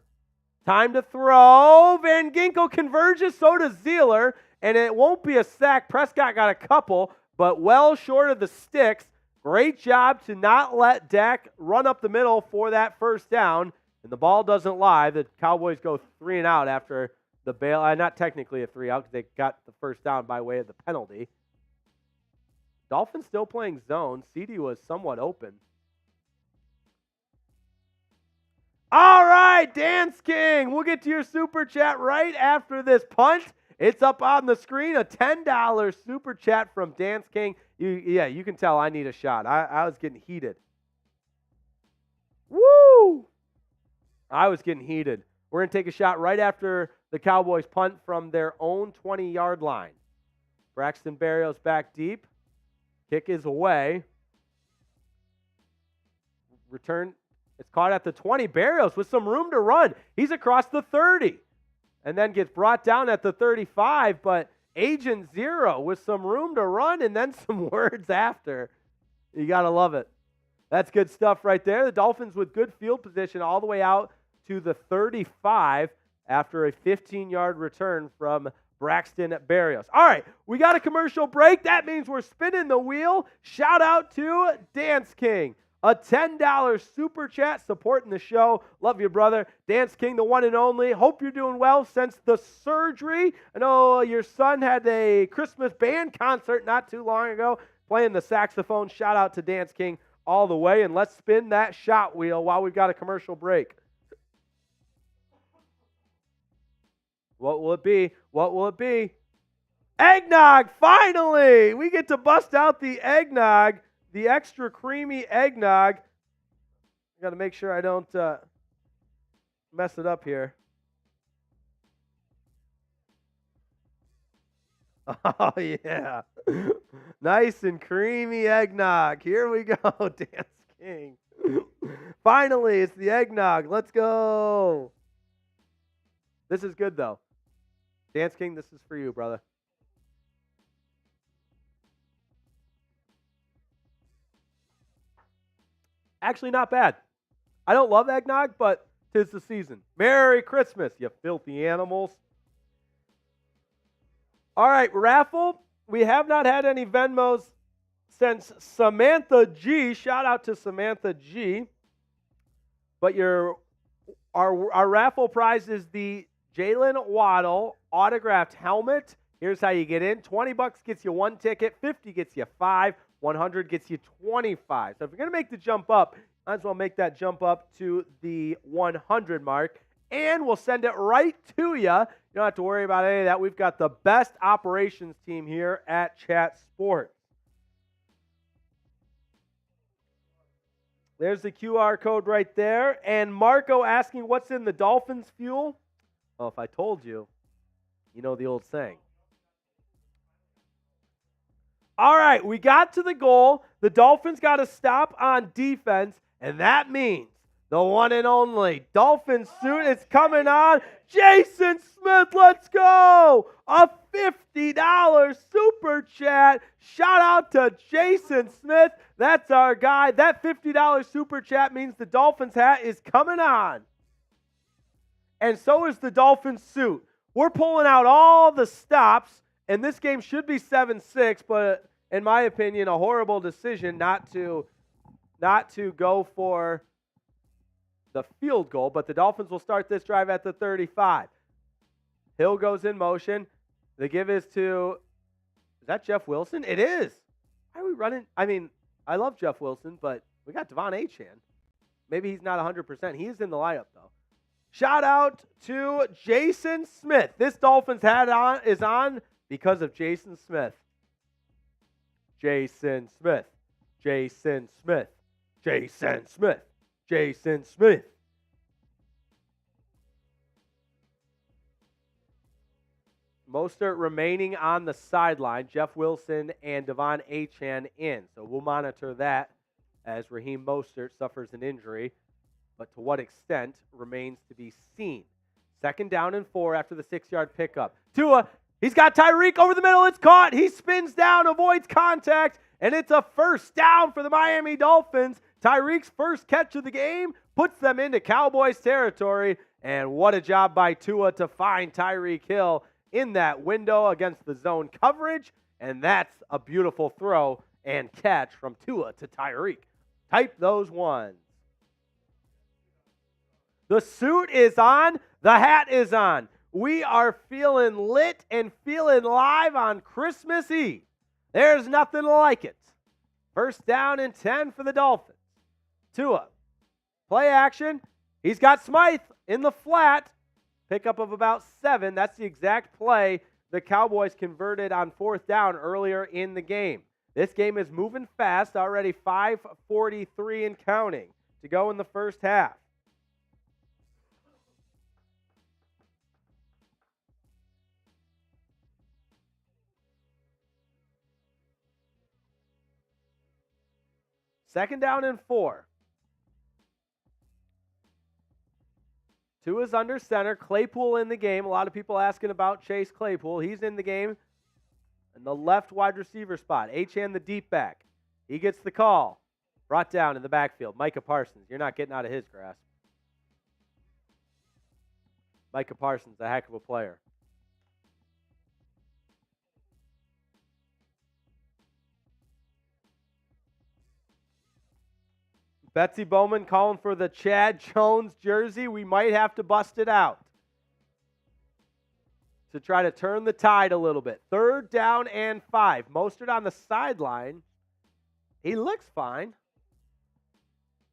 Time to throw. Van Ginkel converges, so does Zeeler. And it won't be a sack. Prescott got a couple, but well short of the sticks. Great job to not let Dak run up the middle for that 1st down. And the ball doesn't lie. The Cowboys go 3 and out after the bail. Not technically a 3 out because they got the 1st down by way of the penalty. Dolphins still playing zone. CD was somewhat open. All right, Dance King. We'll get to your super chat right after this punt. It's up on the screen, a $10 super chat from Dance King. You can tell I need a shot. I was getting heated. Woo! I was getting heated. We're going to take a shot right after the Cowboys punt from their own 20-yard line. Braxton Berrios back deep. Kick is away. Return. It's caught at the 20. Berrios with some room to run. He's across the 30. And then gets brought down at the 35, but Agent Zero with some room to run and then some words after. You got to love it. That's good stuff right there. The Dolphins with good field position all the way out to the 35 after a 15-yard return from Braxton Berrios. All right, we got a commercial break. That means we're spinning the wheel. Shout out to Dance King. A $10 super chat supporting the show. Love you, brother. Dance King, the one and only. Hope you're doing well since the surgery. I know your son had a Christmas band concert not too long ago playing the saxophone. Shout out to Dance King all the way. And let's spin that shot wheel while we've got a commercial break. What will it be? What will it be? Eggnog, finally! We get to bust out the eggnog. The extra creamy eggnog. I got to make sure I don't mess it up here. Oh, yeah. Nice and creamy eggnog. Here we go, Dance King. Finally, it's the eggnog. Let's go. This is good, though. Dance King, this is for you, brother. Actually, not bad. I don't love eggnog, but 'Tis the season. Merry Christmas, you filthy animals. All right, Raffle. We have not had any Venmos since Samantha G. Shout out to Samantha G. But our raffle prize is the Jalen Waddle autographed helmet. Here's how you get in. $20 gets you 1 ticket. 50 gets you 5. 100 gets you 25. So if you're going to make the jump up, might as well make that jump up to the 100 mark. And we'll send it right to you. You don't have to worry about any of that. We've got the best operations team here at Chat Sports. There's the QR code right there. And Marco asking what's in the Dolphins fuel. Well, if I told you, you know the old saying. All right, we got to the goal. The Dolphins got to stop on defense, and that means the one and only Dolphins suit is coming on. Jason Smith, let's go! A $50 super chat. Shout out to Jason Smith. That's our guy. That $50 super chat means the Dolphins hat is coming on. And so is the Dolphins suit. We're pulling out all the stops, and this game should be 7-6, but in my opinion, a horrible decision not to go for the field goal. But the Dolphins will start this drive at the 35. Hill goes in motion. The give is that Jeff Wilson? It is. Why are we running? I mean, I love Jeff Wilson, but we got Devon Achane. Maybe he's not 100%. He is in the lineup, though. Shout out to Jason Smith. This Dolphins hat is on because of Jason Smith. Jason Smith. Jason Smith. Jason Smith. Jason Smith. Mostert remaining on the sideline. Jeff Wilson and Devon Achane in. So we'll monitor that as Raheem Mostert suffers an injury. But to what extent remains to be seen. 2nd down and 4 after the 6-yard pickup. Tua, he's got Tyreek over the middle. It's caught. He spins down, avoids contact, and it's a 1st down for the Miami Dolphins. Tyreek's first catch of the game puts them into Cowboys territory. And what a job by Tua to find Tyreek Hill in that window against the zone coverage. And that's a beautiful throw and catch from Tua to Tyreek. Type those ones. The suit is on. The hat is on. We are feeling lit and feeling live on Christmas Eve. There's nothing like it. 1st down and 10 for the Dolphins. Tua. Play action. He's got Smythe in the flat. Pickup of about 7. That's the exact play the Cowboys converted on 4th down earlier in the game. This game is moving fast. Already 5:43 and counting to go in the first half. Second down and 4. Tua's under center. Claypool in the game. A lot of people asking about Chase Claypool. He's in the game in the left wide receiver spot. Achane the deep back. He gets the call. Brought down in the backfield. Micah Parsons. You're not getting out of his grasp. Micah Parsons, a heck of a player. Betsy Bowman calling for the Chad Jones jersey. We might have to bust it out to try to turn the tide a little bit. 3rd down and 5. Mostert on the sideline. He looks fine.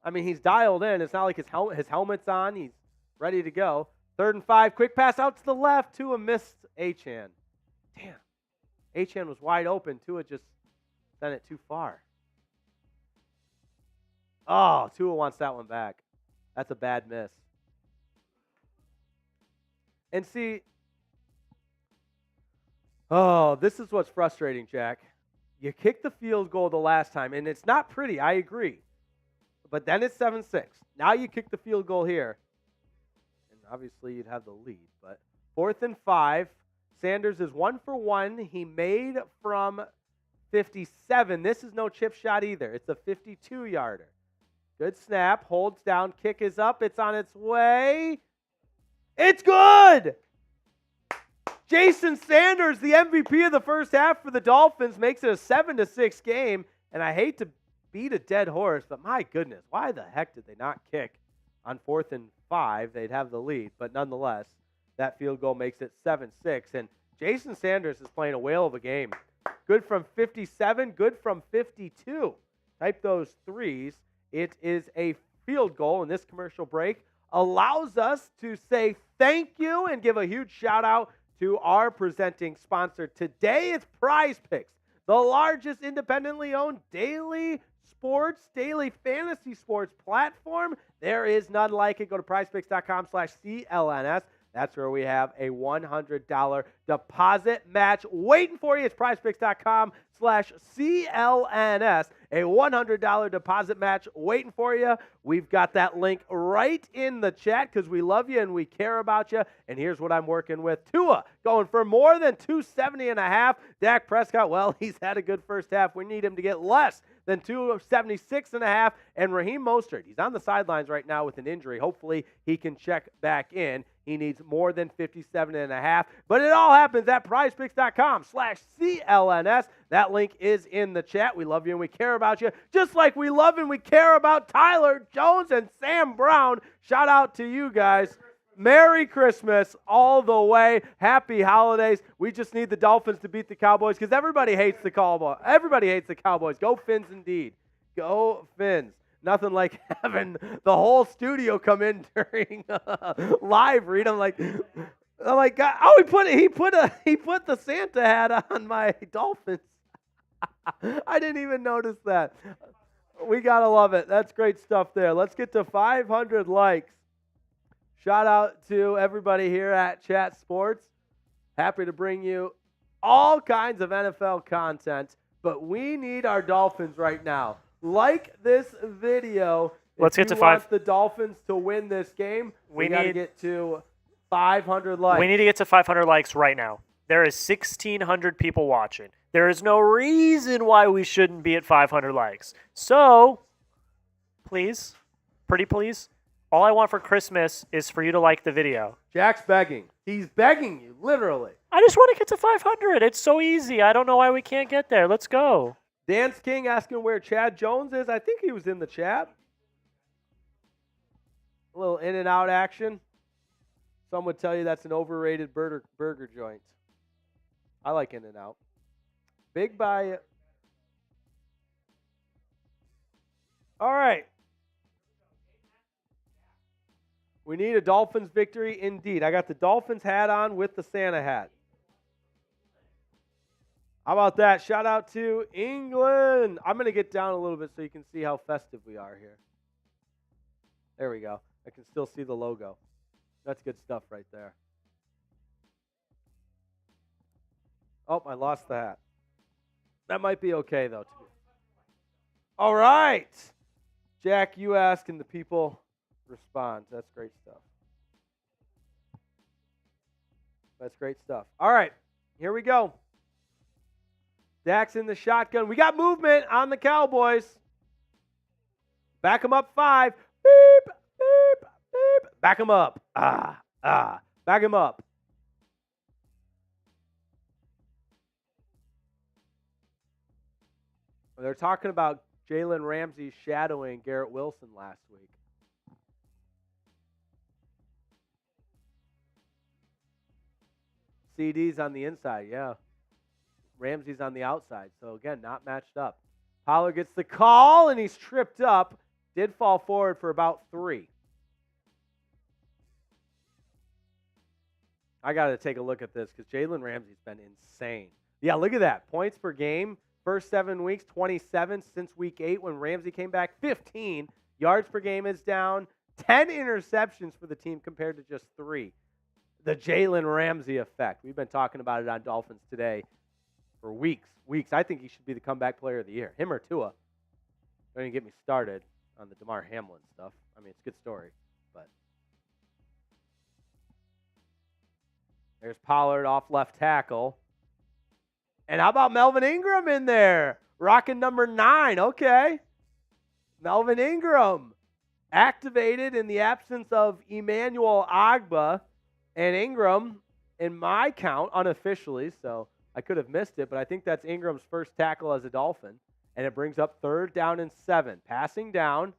I mean, he's dialed in. It's not like his helmet's on. He's ready to go. 3rd and 5. Quick pass out to the left. Tua missed Achane. Damn. Achane was wide open. Tua just sent it too far. Oh, Tua wants that one back. That's a bad miss. And see, this is what's frustrating, Jack. You kicked the field goal the last time, and it's not pretty, I agree. But then it's 7-6. Now you kick the field goal here. And obviously you'd have the lead. But 4th and 5. Sanders is 1 for 1. He made from 57. This is no chip shot either. It's a 52-yarder. Good snap. Holds down. Kick is up. It's on its way. It's good! Jason Sanders, the MVP of the first half for the Dolphins, makes it a 7-6 game. And I hate to beat a dead horse, but my goodness, why the heck did they not kick on 4th and 5? They'd have the lead, but nonetheless, that field goal makes it 7-6. And Jason Sanders is playing a whale of a game. Good from 57, good from 52. Type those threes. It is a field goal, and this commercial break allows us to say thank you and give a huge shout out to our presenting sponsor. Today it's Prize Picks, the largest independently owned daily fantasy sports platform. There is none like it. Go to prizepicks.com/CLNS. That's where we have a $100 deposit match waiting for you. It's prizepicks.com/CLNS. A $100 deposit match waiting for you. We've got that link right in the chat because we love you and we care about you. And here's what I'm working with. Tua going for more than 270.5. Dak Prescott, well, he's had a good first half. We need him to get less than 276.5. And Raheem Mostert, he's on the sidelines right now with an injury. Hopefully he can check back in. He needs more than 57.5. But it all happens at prizepicks.com/CLNS. That link is in the chat. We love you and we care about you, just like we love and we care about Tyler Jones and Sam Brown. Shout out to you guys. Merry Christmas all the way. Happy holidays. We just need the Dolphins to beat the Cowboys because everybody hates the Cowboys. Everybody hates the Cowboys. Go Fins indeed. Go Fins. Nothing like having the whole studio come in during live read. I'm like, God, oh, he put the Santa hat on my Dolphins. I didn't even notice that. We gotta love it. That's great stuff there. Let's get to 500 likes. Shout out to everybody here at Chat Sports. Happy to bring you all kinds of NFL content, but we need our Dolphins right now. Like this video. Let's get to 5. Want the Dolphins to win this game, we got to get to 500 likes. We need to get to 500 likes right now. There is 1,600 people watching. There is no reason why we shouldn't be at 500 likes. So, please, pretty please, all I want for Christmas is for you to like the video. Jack's begging. He's begging you, literally. I just want to get to 500. It's so easy. I don't know why we can't get there. Let's go. Dance King asking where Chad Jones is. I think he was in the chat. A little in and out action. Some would tell you that's an overrated burger joint. I like In and Out. Big buy. All right. We need a Dolphins victory indeed. I got the Dolphins hat on with the Santa hat. How about that? Shout out to England. I'm going to get down a little bit so you can see how festive we are here. There we go. I can still see the logo. That's good stuff right there. Oh, I lost the hat. That might be okay, though. All right. Jack, you ask and the people respond. That's great stuff. That's great stuff. All right. Here we go. Dak's in the shotgun. We got movement on the Cowboys. Back them up 5. Beep, beep, beep. Back them up. Back them up. They're talking about Jalen Ramsey shadowing Garrett Wilson last week. CD's on the inside, yeah. Ramsey's on the outside. So, again, not matched up. Pollard gets the call, and he's tripped up. Did fall forward for about 3. I got to take a look at this because Jalen Ramsey's been insane. Yeah, look at that. Points per game. First 7 weeks, 27 since week 8 when Ramsey came back. 15. Yards per game is down. 10 interceptions for the team compared to just 3. The Jalen Ramsey effect. We've been talking about it on Dolphins Today for weeks. I think he should be the comeback player of the year. Him or Tua. Don't even get me started on the DeMar Hamlin stuff. I mean, it's a good story. But there's Pollard off left tackle. And how about Melvin Ingram in there? Rocking number 9. Okay. Melvin Ingram activated in the absence of Emmanuel Agba. And Ingram, in my count, unofficially, so I could have missed it, but I think that's Ingram's first tackle as a Dolphin. And it brings up 3rd down and 7. Passing down.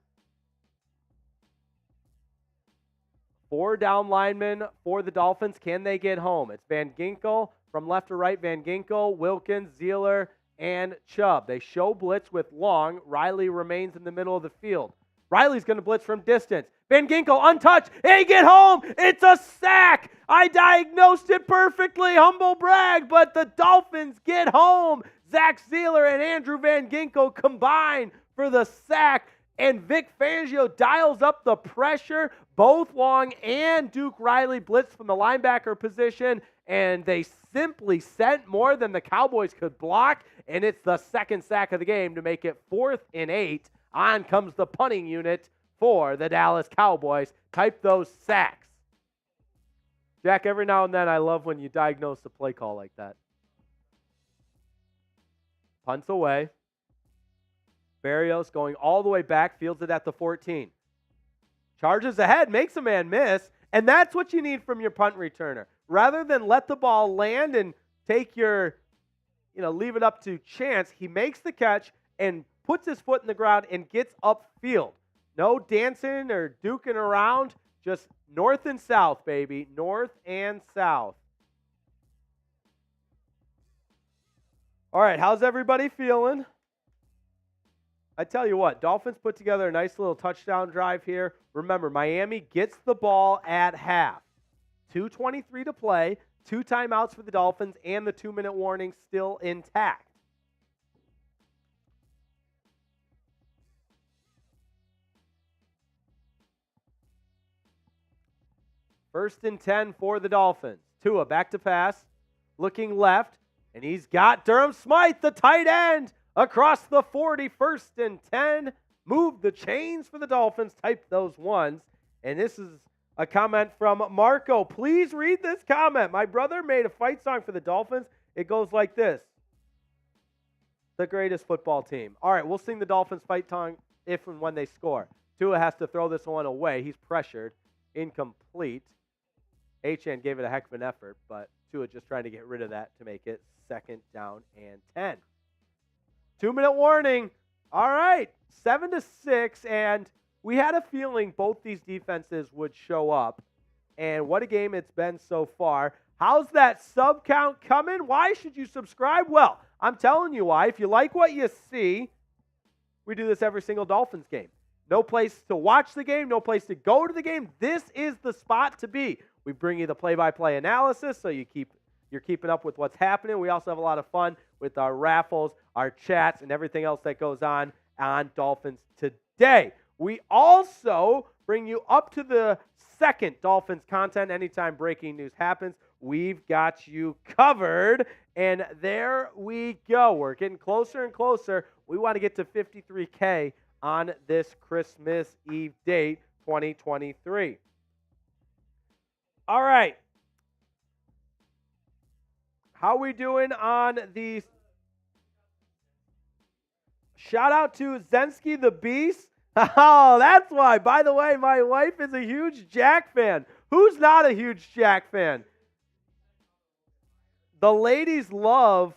4 down linemen for the Dolphins. Can they get home? It's Van Ginkel from left to right. Van Ginkel, Wilkins, Zeeler, and Chubb. They show blitz with Long. Riley remains in the middle of the field. Riley's going to blitz from distance. Van Ginkel untouched. Hey, get home. It's a sack. I diagnosed it perfectly. Humble brag, but the Dolphins get home. Zach Zeeler and Andrew Van Ginkel combine for the sack. And Vic Fangio dials up the pressure. Both Long and Duke Riley blitz from the linebacker position. And they simply sent more than the Cowboys could block. And it's the second sack of the game to make it 4th and 8. On comes the punting unit for the Dallas Cowboys. Type those sacks. Jack, every now and then I love when you diagnose a play call like that. Punts away. Barrios going all the way back, fields it at the 14. Charges ahead, makes a man miss, and that's what you need from your punt returner. Rather than let the ball land and take your, leave it up to chance, he makes the catch and puts his foot in the ground and gets upfield. No dancing or duking around, just north and south, baby. North and south. All right, how's everybody feeling? I tell you what, Dolphins put together a nice little touchdown drive here. Remember, Miami gets the ball at half. 2:23 to play, 2 timeouts for the Dolphins, and the 2-minute warning still intact. First and 10 for the Dolphins. Tua back to pass, looking left, and he's got Durham Smythe, the tight end, across the 40. First and 10. Move the chains for the Dolphins. Type those ones. And this is a comment from Marco. Please read this comment. My brother made a fight song for the Dolphins. It goes like this. The greatest football team. All right, we'll sing the Dolphins fight song if and when they score. Tua has to throw this one away. He's pressured. Incomplete. H.N. gave it a heck of an effort, but Tua just trying to get rid of that to make it 2nd down and 10. 2-minute warning. All right, 7-6, and we had a feeling both these defenses would show up, and what a game it's been so far. How's that sub count coming? Why should you subscribe? Well, I'm telling you why. If you like what you see, we do this every single Dolphins game. No place to watch the game, no place to go to the game. This is the spot to be. We bring you the play-by-play analysis so you're keeping up with what's happening. We also have a lot of fun with our raffles, our chats, and everything else that goes on Dolphins Today. We also bring you up to the second Dolphins content anytime breaking news happens. We've got you covered, and there we go. We're getting closer and closer. We want to get to 53K on this Christmas Eve date, 2023. All right. How we doing on these? Shout out to Zensky the Beast. Oh, that's why. By the way, my wife is a huge Jack fan. Who's not a huge Jack fan? The ladies love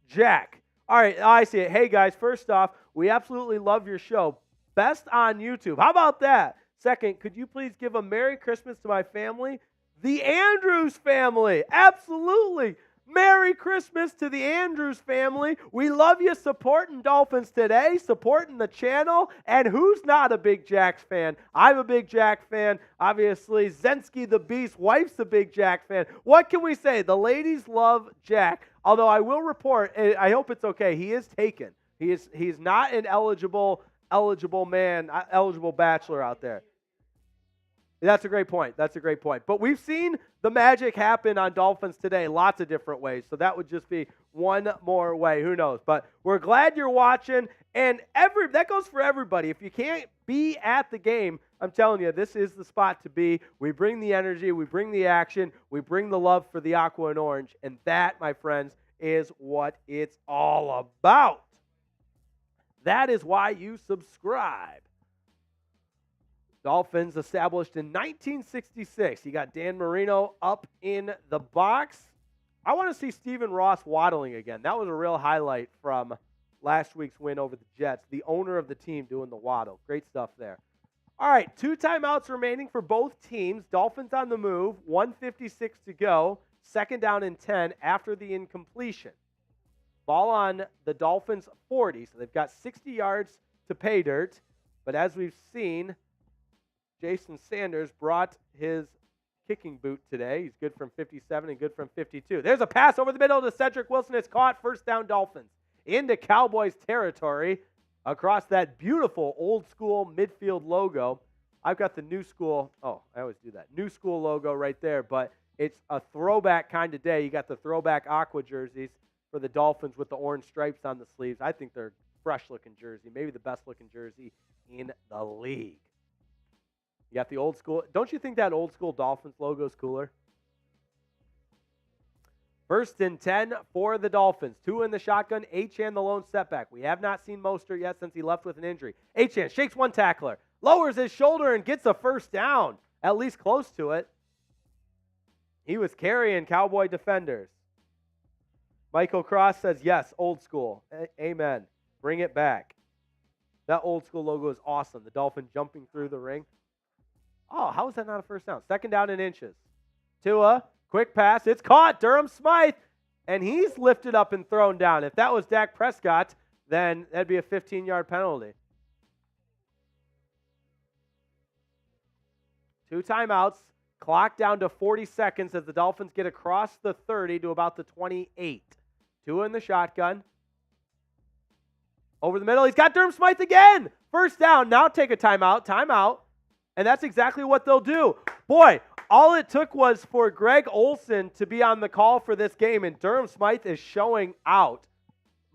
Jack. All right, I see it. Hey, guys, first off, we absolutely love your show. Best on YouTube. How about that? Second, could you please give a Merry Christmas to my family? The Andrews family. Absolutely. Merry Christmas to the Andrews family. We love you supporting Dolphins Today, supporting the channel. And who's not a big Jacks fan? I'm a big Jack fan. Obviously, Zensky the Beast, wife's a big Jack fan. What can we say? The ladies love Jack. Although I will report, I hope it's okay, he is taken. He's not an eligible man, eligible bachelor out there. That's a great point. But we've seen the magic happen on Dolphins Today lots of different ways. So that would just be one more way. Who knows? But we're glad you're watching. And that goes for everybody. If you can't be at the game, I'm telling you, this is the spot to be. We bring the energy. We bring the action. We bring the love for the aqua and orange. And that, my friends, is what it's all about. That is why you subscribe. Dolphins established in 1966. You got Dan Marino up in the box. I want to see Stephen Ross waddling again. That was a real highlight from last week's win over the Jets. The owner of the team doing the waddle. Great stuff there. All right, 2 timeouts remaining for both teams. Dolphins on the move, 1:56 to go. Second down and 10 after the incompletion. Ball on the Dolphins 40, so they've got 60 yards to pay dirt. But as we've seen, Jason Sanders brought his kicking boot today. He's good from 57 and good from 52. There's a pass over the middle to Cedric Wilson. It's caught. First down, Dolphins. Into Cowboys territory across that beautiful old school midfield logo. I've got the new school. Oh, I always do that. New school logo right there, but it's a throwback kind of day. You got the throwback aqua jerseys for the Dolphins with the orange stripes on the sleeves. I think they're a fresh-looking jersey, maybe the best-looking jersey in the league. You got the old school. Don't you think that old school Dolphins logo is cooler? First and 10 for the Dolphins. 2 in the shotgun. Achane the lone setback. We have not seen Mostert yet since he left with an injury. Achane shakes one tackler, lowers his shoulder, and gets a first down, at least close to it. He was carrying Cowboy defenders. Michael Cross says, yes, old school. Amen. Bring it back. That old school logo is awesome. The Dolphin jumping through the ring. Oh, how is that not a first down? Second down and inches. Tua, quick pass. It's caught. Durham Smythe. And he's lifted up and thrown down. If that was Dak Prescott, then that'd be a 15-yard penalty. 2 timeouts. Clock down to 40 seconds as the Dolphins get across the 30 to about the 28. 2 in the shotgun. Over the middle. He's got Durham Smythe again. First down. Now take a timeout. Timeout. And that's exactly what they'll do. Boy, all it took was for Greg Olsen to be on the call for this game, and Durham Smythe is showing out.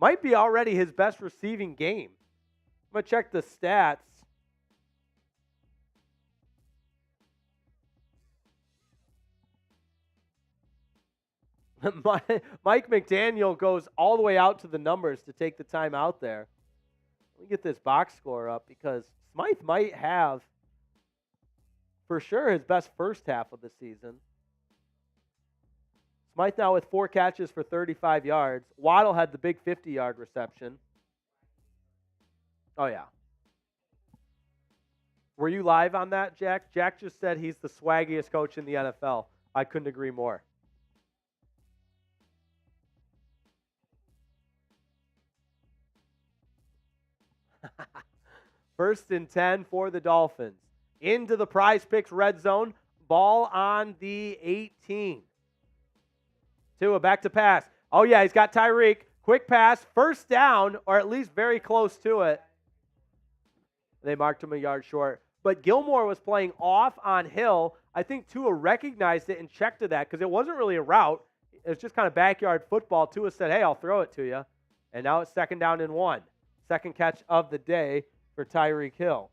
Might be already his best receiving game. I'm going to check the stats. Mike McDaniel goes all the way out to the numbers to take the time out there. Let me get this box score up because Smythe might have, for sure, his best first half of the season. Smythe now with 4 catches for 35 yards. Waddle had the big 50-yard reception. Oh, yeah. Were you live on that, Jack? Jack just said he's the swaggiest coach in the NFL. I couldn't agree more. First and 10 for the Dolphins. Into the Prize Picks red zone. Ball on the 18. Tua back to pass. Oh, yeah, he's got Tyreek. Quick pass. First down, or at least very close to it. They marked him a yard short. But Gilmore was playing off on Hill. I think Tua recognized it and checked to that because it wasn't really a route. It was just kind of backyard football. Tua said, hey, I'll throw it to you. And now it's second down and 1. Second catch of the day for Tyreek Hill.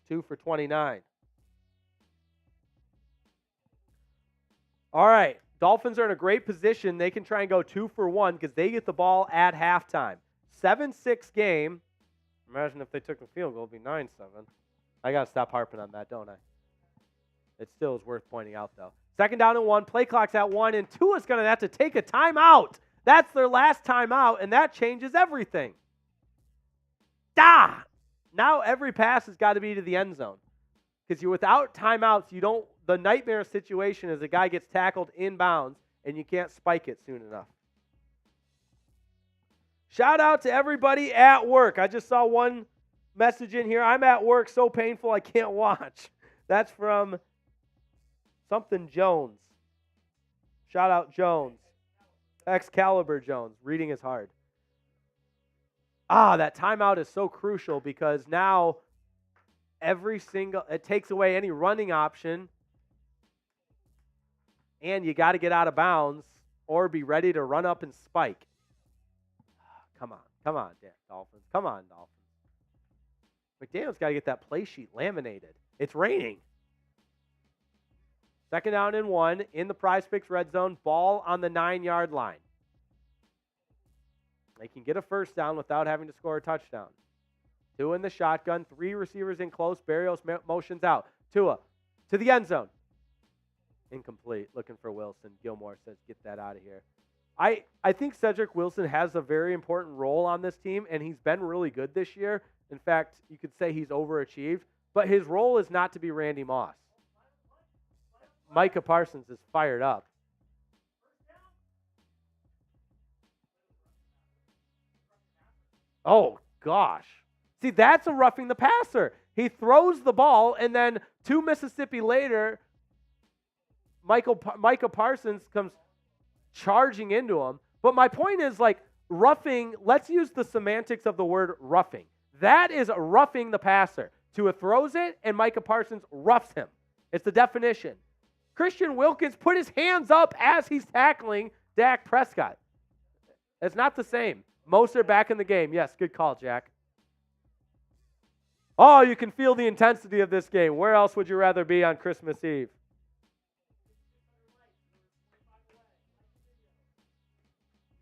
2 for 29. All right. Dolphins are in a great position. They can try and go 2 for 1 because they get the ball at halftime. 7-6 game. Imagine if they took the field goal, it would be 9-7. I got to stop harping on that, don't I? It still is worth pointing out, though. Second down and 1. Play clock's at 1, and Tua's going to have to take a timeout. That's their last timeout, and that changes everything. Now every pass has got to be to the end zone. Because you're without timeouts, you don't. The nightmare situation is a guy gets tackled inbounds and you can't spike it soon enough. Shout out to everybody at work. I just saw one message in here. I'm at work, so painful I can't watch. That's from something Jones. Shout out Jones. Excalibur Jones. Reading is hard. That timeout is so crucial because now it takes away any running option, and you got to get out of bounds or be ready to run up and spike. Come on, Dolphins. Come on, Dolphins. McDaniel's got to get that play sheet laminated. It's raining. Second down and 1 in the Prize Picks red zone. Ball on the 9-yard line. They can get a first down without having to score a touchdown. 2 in the shotgun, 3 receivers in close. Barrios motions out. Tua to the end zone. Incomplete. Looking for Wilson. Gilmore says, get that out of here. I think Cedric Wilson has a very important role on this team, and he's been really good this year. In fact, you could say he's overachieved, but his role is not to be Randy Moss. Micah Parsons is fired up. Oh, gosh. See, that's a roughing the passer. He throws the ball, and then 2 Mississippi later, Micah Parsons comes charging into him. But my point is, like, roughing, let's use the semantics of the word roughing. That is roughing the passer. Tua throws it, and Micah Parsons roughs him. It's the definition. Christian Wilkins put his hands up as he's tackling Dak Prescott. It's not the same. Mostert back in the game. Yes, good call, Jack. Oh, you can feel the intensity of this game. Where else would you rather be on Christmas Eve?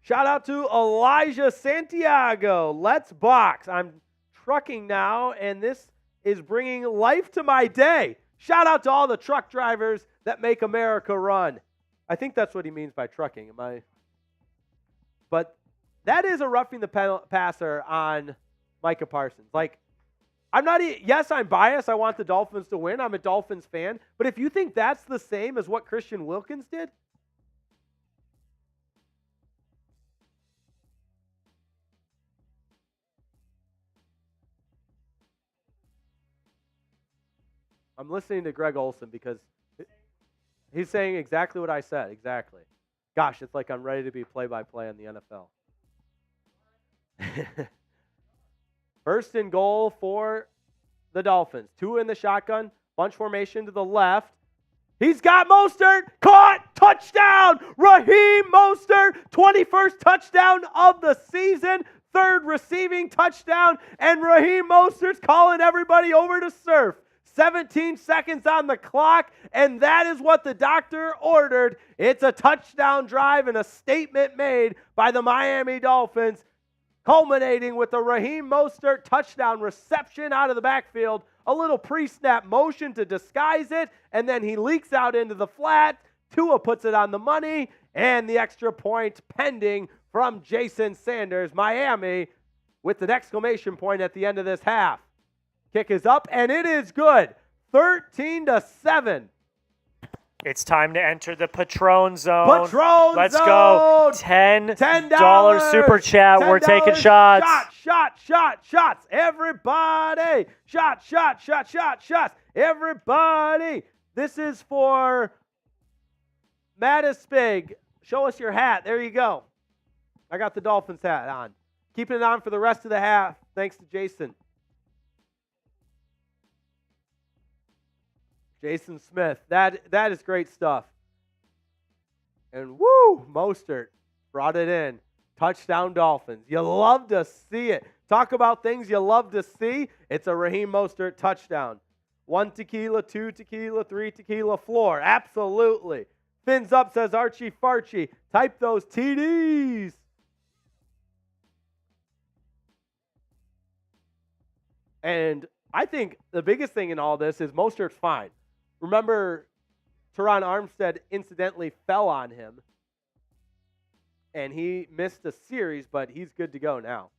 Shout out to Elijah Santiago. Let's box. I'm trucking now, and this is bringing life to my day. Shout out to all the truck drivers that make America run. I think that's what he means by trucking. But that is a roughing the passer on Micah Parsons. Like, yes, I'm biased. I want the Dolphins to win. I'm a Dolphins fan. But if you think that's the same as what Christian Wilkins did, I'm listening to Greg Olson because he's saying exactly what I said. Exactly. Gosh, it's like I'm ready to be play-by-play in the NFL. First and goal for the Dolphins. 2 in the shotgun. Bunch formation to the left. He's got Mostert. Caught. Touchdown. Raheem Mostert. 21st touchdown of the season. 3rd receiving touchdown. And Raheem Mostert's calling everybody over to surf. 17 seconds on the clock, and that is what the doctor ordered. It's a touchdown drive and a statement made by the Miami Dolphins, culminating with a Raheem Mostert touchdown reception out of the backfield, a little pre-snap motion to disguise it, and then he leaks out into the flat. Tua puts it on the money, and the extra point pending from Jason Sanders. Miami with an exclamation point at the end of this half. Kick is up, and it is good. 13-7. It's time to enter the Patron Zone. Let's go. $10 super chat. We're taking shots. Shots. Everybody. Shots. Everybody. This is for Mattis-Spig. Show us your hat. There you go. I got the Dolphins hat on. Keeping it on for the rest of the half. Thanks to Jason. Jason Smith. That is great stuff. And woo, Mostert brought it in. Touchdown Dolphins. You love to see it. Talk about things you love to see. It's a Raheem Mostert touchdown. 1 tequila, 2 tequila, 3 tequila floor. Absolutely. Fins up, says Archie Farchie. Type those TDs. And I think the biggest thing in all this is Mostert's fine. Remember, Teron Armstead incidentally fell on him, and he missed a series, but he's good to go now.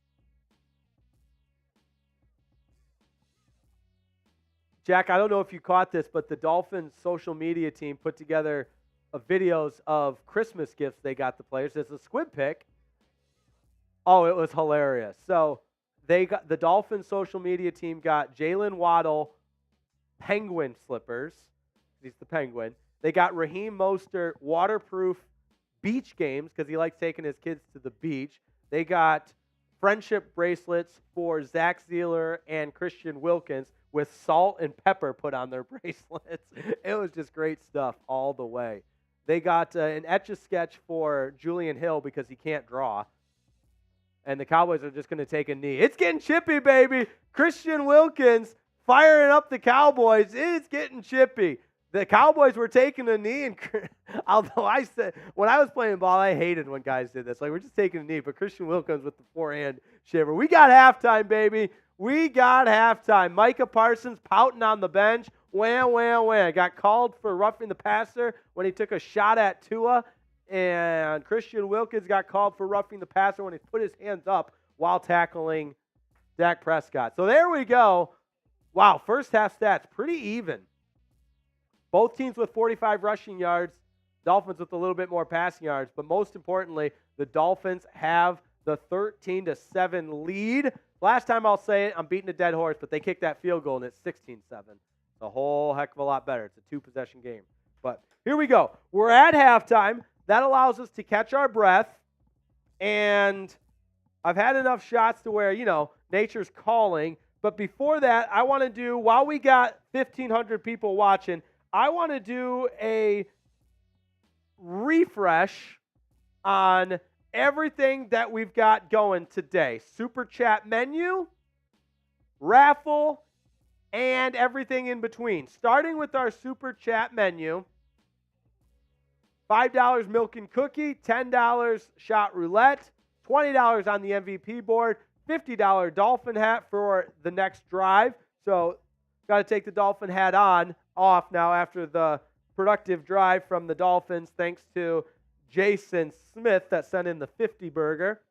Jack, I don't know if you caught this, but the Dolphins social media team put together videos of Christmas gifts they got the players. It's a squib pick. Oh, it was hilarious. So the Dolphins social media team got Jalen Waddle penguin slippers. He's the Penguin. They got Raheem Mostert waterproof beach games because he likes taking his kids to the beach. They got friendship bracelets for Zach Zeeler and Christian Wilkins with salt and pepper put on their bracelets. It was just great stuff all the way. They got an Etch-a-Sketch for Julian Hill because he can't draw. And the Cowboys are just going to take a knee. It's getting chippy, baby. Christian Wilkins firing up the Cowboys. It's getting chippy. The Cowboys were taking a knee, and although I said when I was playing ball, I hated when guys did this. Like, we're just taking a knee, but Christian Wilkins with the forehand shiver. We got halftime, baby. We got halftime. Micah Parsons pouting on the bench. Wham, wham, wham. Got called for roughing the passer when he took a shot at Tua, and Christian Wilkins got called for roughing the passer when he put his hands up while tackling Dak Prescott. So there we go. Wow, first half stats, pretty even. Both teams with 45 rushing yards, Dolphins with a little bit more passing yards, but most importantly, the Dolphins have the 13-7 lead. Last time I'll say it, I'm beating a dead horse, but they kicked that field goal and it's 16-7. A whole heck of a lot better. It's a two-possession game. But here we go. We're at halftime. That allows us to catch our breath, and I've had enough shots to where, nature's calling. But before that, I want to do, while we got 1,500 people watching, I want to do a refresh on everything that we've got going today. Super Chat menu, raffle, and everything in between. Starting with our Super Chat menu, $5 milk and cookie, $10 shot roulette, $20 on the MVP board, $50 Dolphin hat for the next drive. So got to take the Dolphin hat off now after the productive drive from the Dolphins, thanks to Jason Smith that sent in the 50 burger.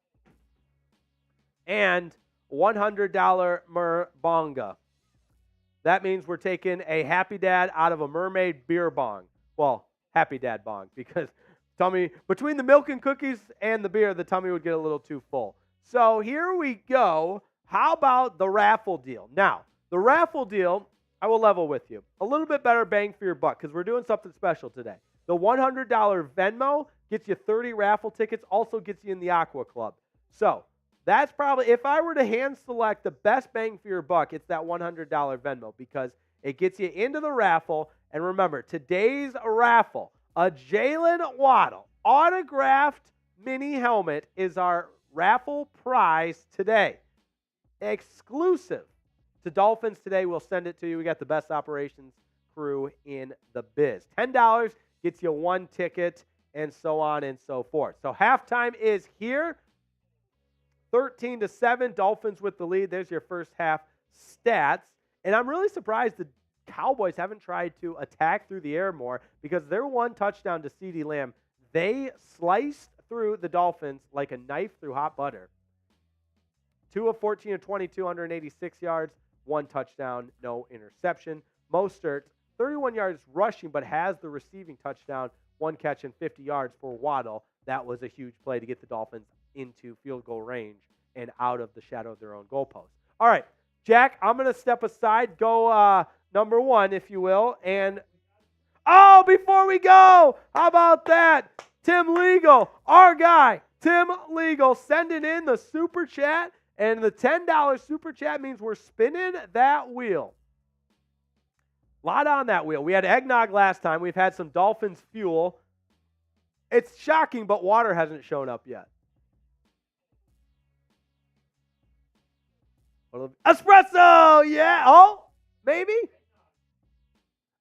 And $100 Merbonga. That means we're taking a Happy Dad out of a mermaid beer bong. Well, Happy Dad bong, because tummy, between the milk and cookies and the beer, the tummy would get a little too full. So here we go. How about the raffle deal? Now, the raffle deal, I will level with you. A little bit better bang for your buck because we're doing something special today. The $100 Venmo gets you 30 raffle tickets, also gets you in the Aqua Club. So that's probably, if I were to hand select the best bang for your buck, it's that $100 Venmo because it gets you into the raffle. And remember, today's raffle, a Jalen Waddle autographed mini helmet is our raffle prize today. Exclusive to Dolphins Today. We'll send it to you. We got the best operations crew in the biz. $10 gets you one ticket, and so on and so forth. So halftime is here. 13-7, Dolphins with the lead. There's your first half stats. And I'm really surprised the Cowboys haven't tried to attack through the air more because their one touchdown to CeeDee Lamb, they sliced through the Dolphins like a knife through hot butter. 2 of 14 of 22, 186 yards, one touchdown, no interception. Mostert, 31 yards rushing, but has the receiving touchdown, one catch and 50 yards for Waddle. That was a huge play to get the Dolphins into field goal range and out of the shadow of their own goalpost. All right, Jack, I'm going to step aside, go number one, if you will. And, before we go, how about that? Tim Legal, our guy, Tim Legal, sending in the Super Chat. And the $10 Super Chat means we're spinning that wheel. A lot on that wheel. We had eggnog last time. We've had some Dolphins fuel. It's shocking, but water hasn't shown up yet. Espresso! Yeah. Oh, maybe?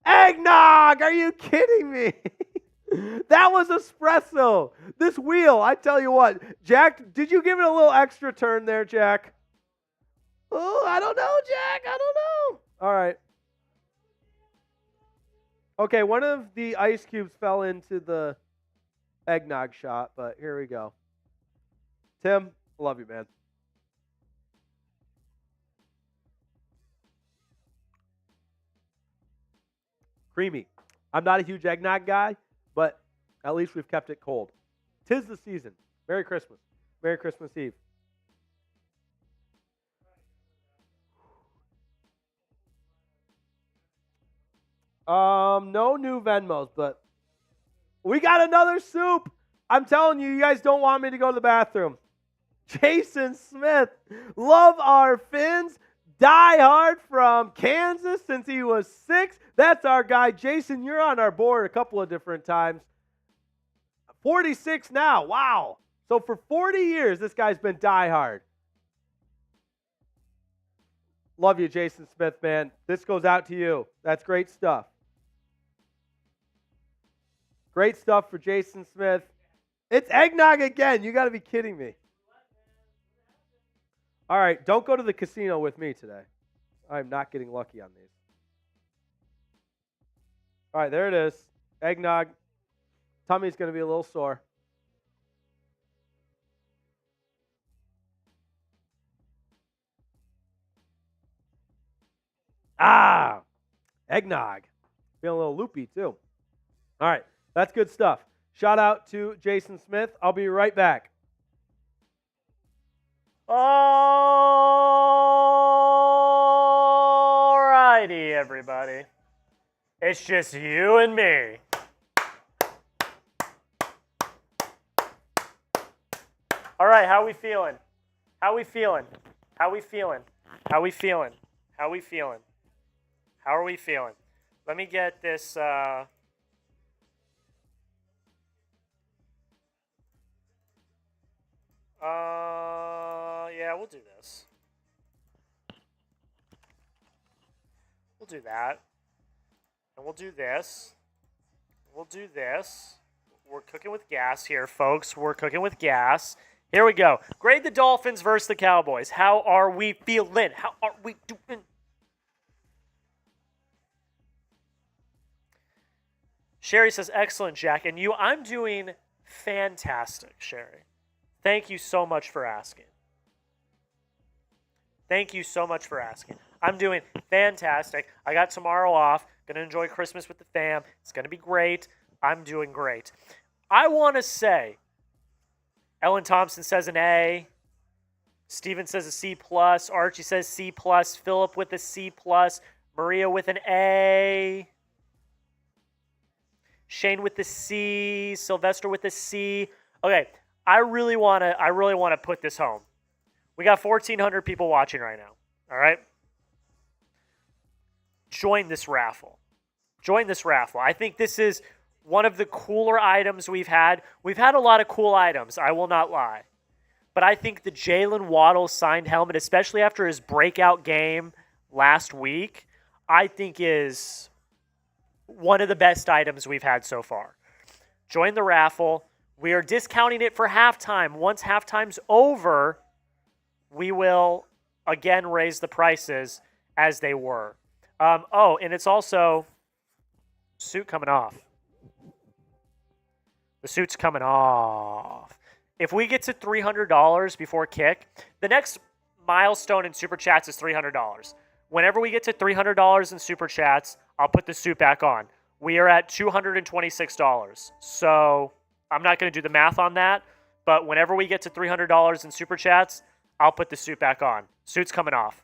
Eggnog! Are you kidding me? That was espresso. This wheel, I tell you what. Jack, did you give it a little extra turn there, Jack? Oh, I don't know, Jack. I don't know. All right. Okay, one of the ice cubes fell into the eggnog shot, but here we go. Tim, love you, man. Creamy. I'm not a huge eggnog guy, but at least we've kept it cold. 'Tis the season. Merry Christmas. Merry Christmas Eve. No new Venmos, but we got another soup. I'm telling you, you guys don't want me to go to the bathroom. Jason Smith, love our Finns. Die hard from Kansas since he was 6. That's our guy. Jason, you're on our board a couple of different times. 46 now. Wow. So for 40 years, this guy's been die hard. Love you, Jason Smith, man. This goes out to you. That's great stuff. Great stuff for Jason Smith. It's eggnog again. You got to be kidding me. All right, don't go to the casino with me today. I'm not getting lucky on these. All right, there it is. Eggnog. Tummy's going to be a little sore. Ah, eggnog. Feeling a little loopy, too. All right, that's good stuff. Shout out to Jason Smith. I'll be right back. All righty, everybody. It's just you and me. All right, how we feeling? How we feeling? How we feeling? How we feeling? How we feeling? How are we feeling? Let me get this. Yeah, we'll do this. We'll do that. And we'll do this. We'll do this. We're cooking with gas here, folks. We're cooking with gas. Here we go. Grade the Dolphins versus the Cowboys. How are we feeling? How are we doing? Sherry says, excellent, Jack. And you, I'm doing fantastic, Sherry. Thank you so much for asking. Thank you so much for asking. I'm doing fantastic. I got tomorrow off. Going to enjoy Christmas with the fam. It's going to be great. I'm doing great. I want to say, Ellen Thompson says an A. Steven says a C+. Archie says C+. Philip with a C+. Maria with an A. Shane with the C. Sylvester with a C. Okay, I really want to put this home. We got 1,400 people watching right now. All right? Join this raffle. Join this raffle. I think this is one of the cooler items we've had. We've had a lot of cool items, I will not lie. But I think the Jalen Waddle signed helmet, especially after his breakout game last week, I think is one of the best items we've had so far. Join the raffle. We are discounting it for halftime. Once halftime's over, we will again raise the prices as they were. And it's also suit coming off. The suit's coming off. If we get to $300 before kick, the next milestone in Super Chats is $300. Whenever we get to $300 in Super Chats, I'll put the suit back on. We are at $226. So I'm not going to do the math on that, but whenever we get to $300 in Super Chats, I'll put the suit back on. Suit's coming off.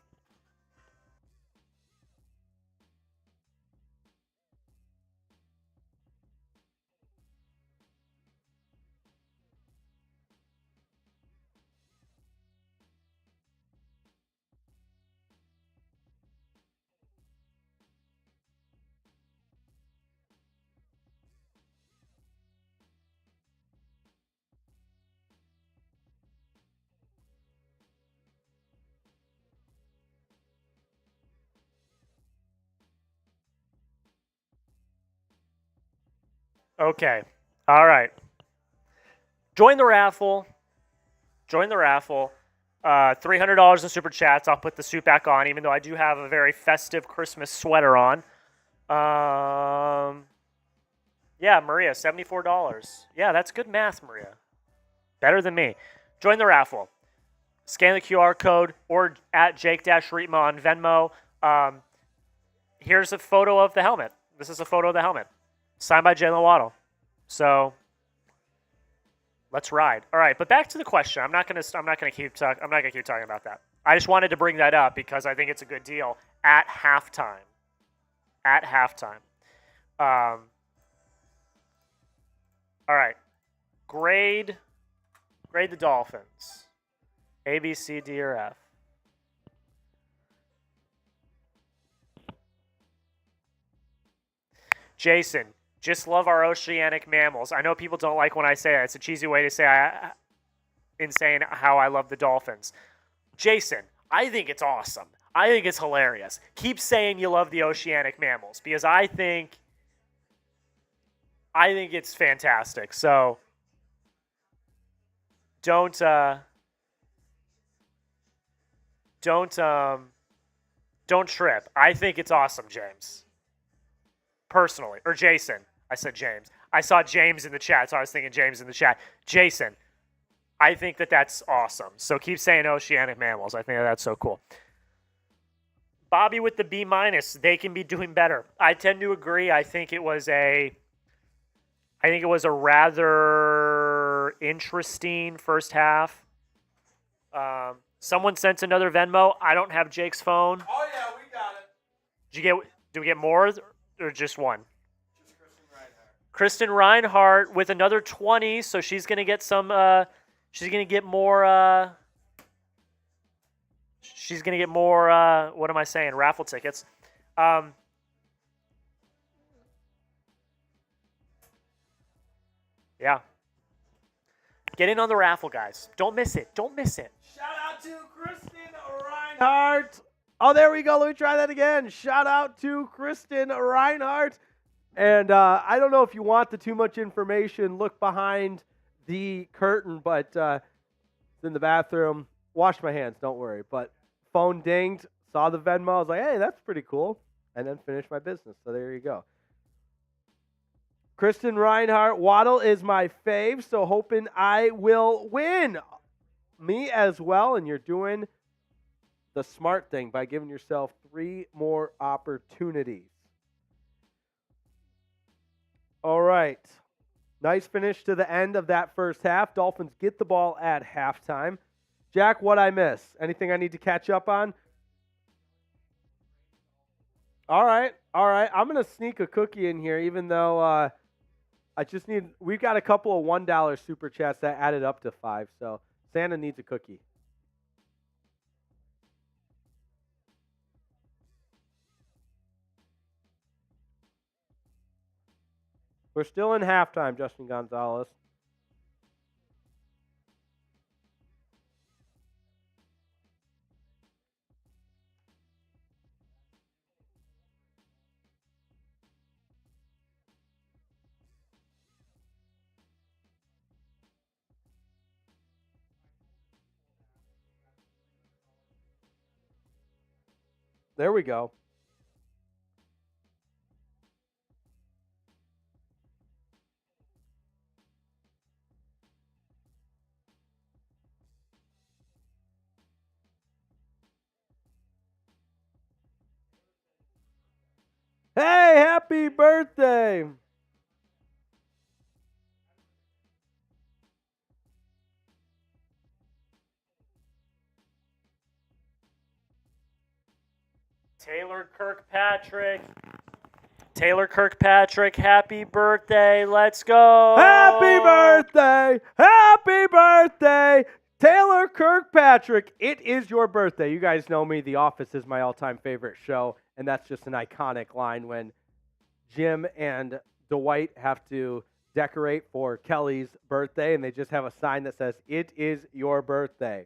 Okay. All right. Join the raffle. Join the raffle. $300 in Super Chats. I'll put the suit back on, even though I do have a very festive Christmas sweater on. Yeah, Maria, $74. Yeah, that's good math, Maria. Better than me. Join the raffle. Scan the QR code or at Jake-Riepma on Venmo. Here's a photo of the helmet. This is a photo of the helmet. Signed by Jalen Waddle. So let's ride. All right, but back to the question. I'm not gonna keep talking about that. I just wanted to bring that up because I think it's a good deal at halftime. At halftime. All right. Grade the Dolphins. A, B, C, D, or F. Jason, just love our oceanic mammals. I know people don't like when I say that. It's a cheesy way to say saying how I love the Dolphins. Jason, I think it's awesome. I think it's hilarious. Keep saying you love the oceanic mammals because I think I think it's fantastic. So don't trip. I think it's awesome, James. Personally, or Jason. I said James. I saw James in the chat, so I was thinking James in the chat. Jason, I think that's awesome. So keep saying oceanic mammals. I think that's so cool. Bobby with the B-. They can be doing better. I tend to agree. I think it was a rather interesting first half. Someone sent another Venmo. I don't have Jake's phone. Oh yeah, we got it. Do we get more or just one? Just Kristen Reinhardt with another 20, so she's gonna get some. She's gonna get more. She's gonna get more. What am I saying? Raffle tickets. Yeah. Get in on the raffle, guys. Don't miss it. Don't miss it. Shout out to Kristen Reinhardt. Oh, there we go. Let me try that again. Shout out to Kristen Reinhardt. And I don't know if you want the too much information. Look behind the curtain, but it's in the bathroom. Washed my hands, don't worry. But phone dinged, saw the Venmo. I was like, hey, that's pretty cool. And then finished my business. So there you go. Kristen Reinhardt, Waddle is my fave, so hoping I will win. Me as well, and you're doing the smart thing by giving yourself 3 more opportunities. All right. Nice finish to the end of that first half. Dolphins get the ball at halftime. Jack, what'd I miss? Anything I need to catch up on? All right. I'm going to sneak a cookie in here, even though we've got a couple of $1 super chats that added up to 5, so Santa needs a cookie. We're still in halftime, Justin Gonzalez. There we go. Hey, happy birthday. Taylor Kirkpatrick, happy birthday. Let's go. Happy birthday. Happy birthday. Taylor Kirkpatrick, it is your birthday. You guys know me. The Office is my all-time favorite show, and that's just an iconic line when Jim and Dwight have to decorate for Kelly's birthday, and they just have a sign that says, "It is your birthday."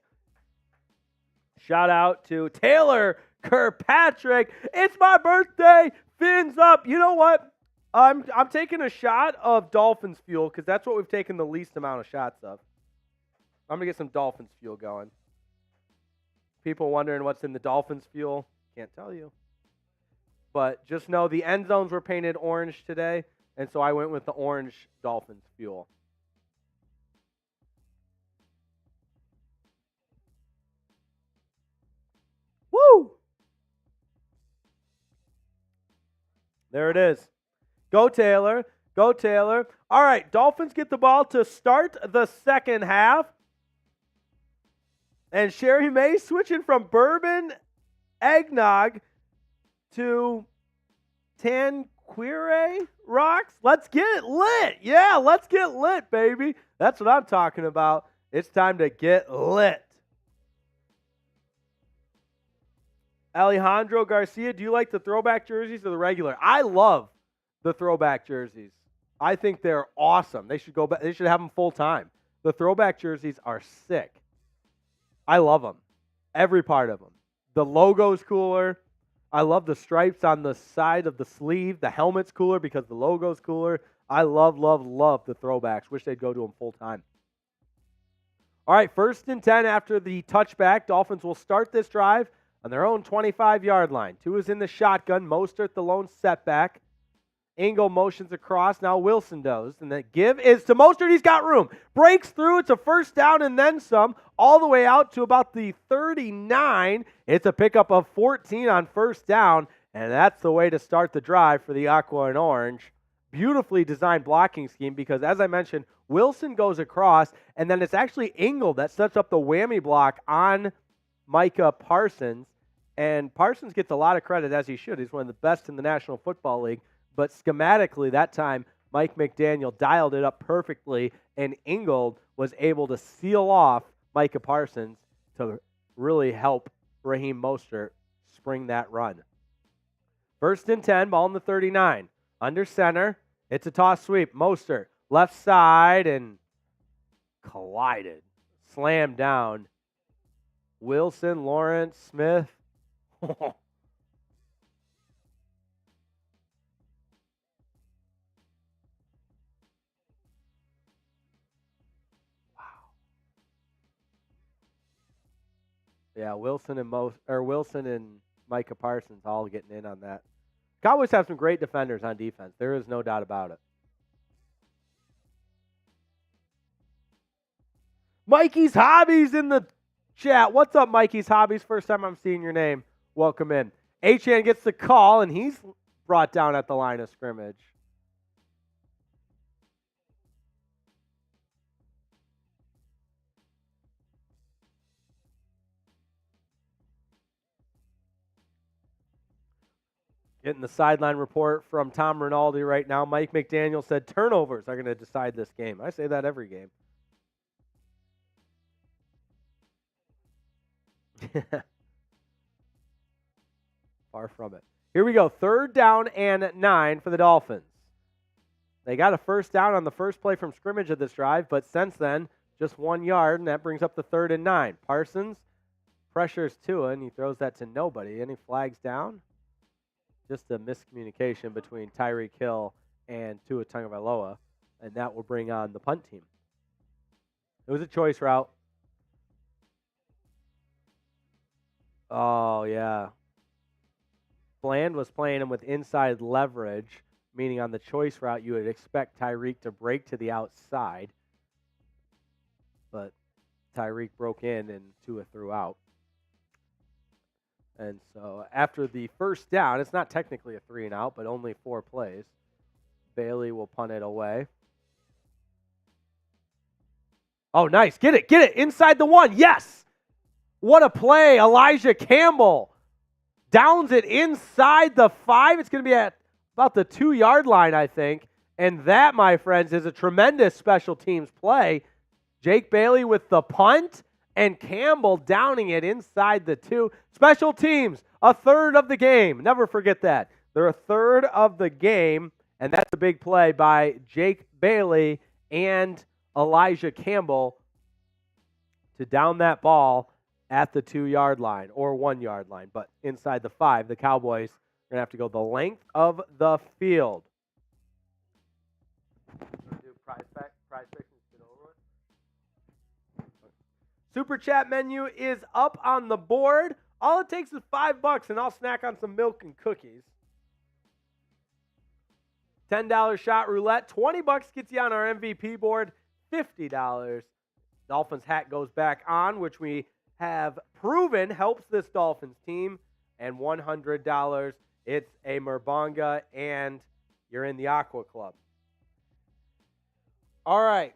Shout out to Taylor Kirkpatrick. It's my birthday. Fins up. You know what? I'm taking a shot of Dolphins fuel because that's what we've taken the least amount of shots of. I'm going to get some Dolphins fuel going. People wondering what's in the Dolphins fuel. Can't tell you. But just know the end zones were painted orange today, and so I went with the orange Dolphins fuel. Woo! There it is. Go Taylor. Go Taylor. All right, Dolphins get the ball to start the second half. And Sherry May switching from bourbon eggnog to Tanqueray rocks. Let's get it lit. Yeah, let's get lit, baby. That's what I'm talking about. It's time to get lit. Alejandro Garcia, do you like the throwback jerseys or the regular? I love the throwback jerseys. I think they're awesome. They should go back. They should have them full time. The throwback jerseys are sick. I love them. Every part of them. The logo's cooler. I love the stripes on the side of the sleeve. The helmet's cooler because the logo's cooler. I love the throwbacks. Wish they'd go to them full time. All right, 1st and 10 after the touchback. Dolphins will start this drive on their own 25-yard line. Tua is in the shotgun. Mostert the lone setback. Engel motions across. Now Wilson does. And the give is to Mostert. He's got room. Breaks through. It's a first down and then some. All the way out to about the 39. It's a pickup of 14 on first down. And that's the way to start the drive for the Aqua and Orange. Beautifully designed blocking scheme because, as I mentioned, Wilson goes across, and then it's actually Engel that sets up the whammy block on Micah Parsons. And Parsons gets a lot of credit, as he should. He's one of the best in the National Football League. But schematically, that time, Mike McDaniel dialed it up perfectly, and Engel was able to seal off Micah Parsons to really help Raheem Mostert spring that run. 1st and 10, ball in the 39. Under center, it's a toss sweep. Mostert, left side, and collided. Slammed down. Wilson, Lawrence, Smith. Wow. Yeah, Wilson and Micah Parsons all getting in on that. Cowboys have some great defenders on defense. There is no doubt about it. Mikey's Hobbies in the chat. What's up, Mikey's Hobbies? First time I'm seeing your name. Welcome in. H.N. gets the call, and he's brought down at the line of scrimmage. Getting the sideline report from Tom Rinaldi right now. Mike McDaniel said turnovers are going to decide this game. I say that every game. Far from it. Here we go. 3rd down and 9 for the Dolphins. They got a first down on the first play from scrimmage of this drive, but since then, just 1 yard, and that brings up the 3rd and 9. Parsons pressures Tua, and he throws that to nobody. Any flags down? Just a miscommunication between Tyreek Hill and Tua Tagovailoa, and that will bring on the punt team. It was a choice route. Oh, yeah. Bland was playing him with inside leverage, meaning on the choice route you would expect Tyreek to break to the outside, but Tyreek broke in and Tua threw out. And so after the first down, it's not technically a 3 and out, but only 4 plays. Bailey will punt it away. Oh, nice. Get it. Inside the 1. Yes. What a play. Elijah Campbell downs it inside the 5. It's going to be at about the 2-yard line, I think. And that, my friends, is a tremendous special teams play. Jake Bailey with the punt. And Campbell downing it inside the 2. Special teams, a third of the game. Never forget that. They're a third of the game, and that's a big play by Jake Bailey and Elijah Campbell to down that ball at the 2-yard line or 1-yard line. But inside the 5, the Cowboys are going to have to go the length of the field. Super Chat menu is up on the board. All it takes is $5, and I'll snack on some milk and cookies. $10 shot roulette. $20 gets you on our MVP board. $50. Dolphins hat goes back on, which we have proven helps this Dolphins team. And $100, it's a Merbonga, and you're in the Aqua Club. All right.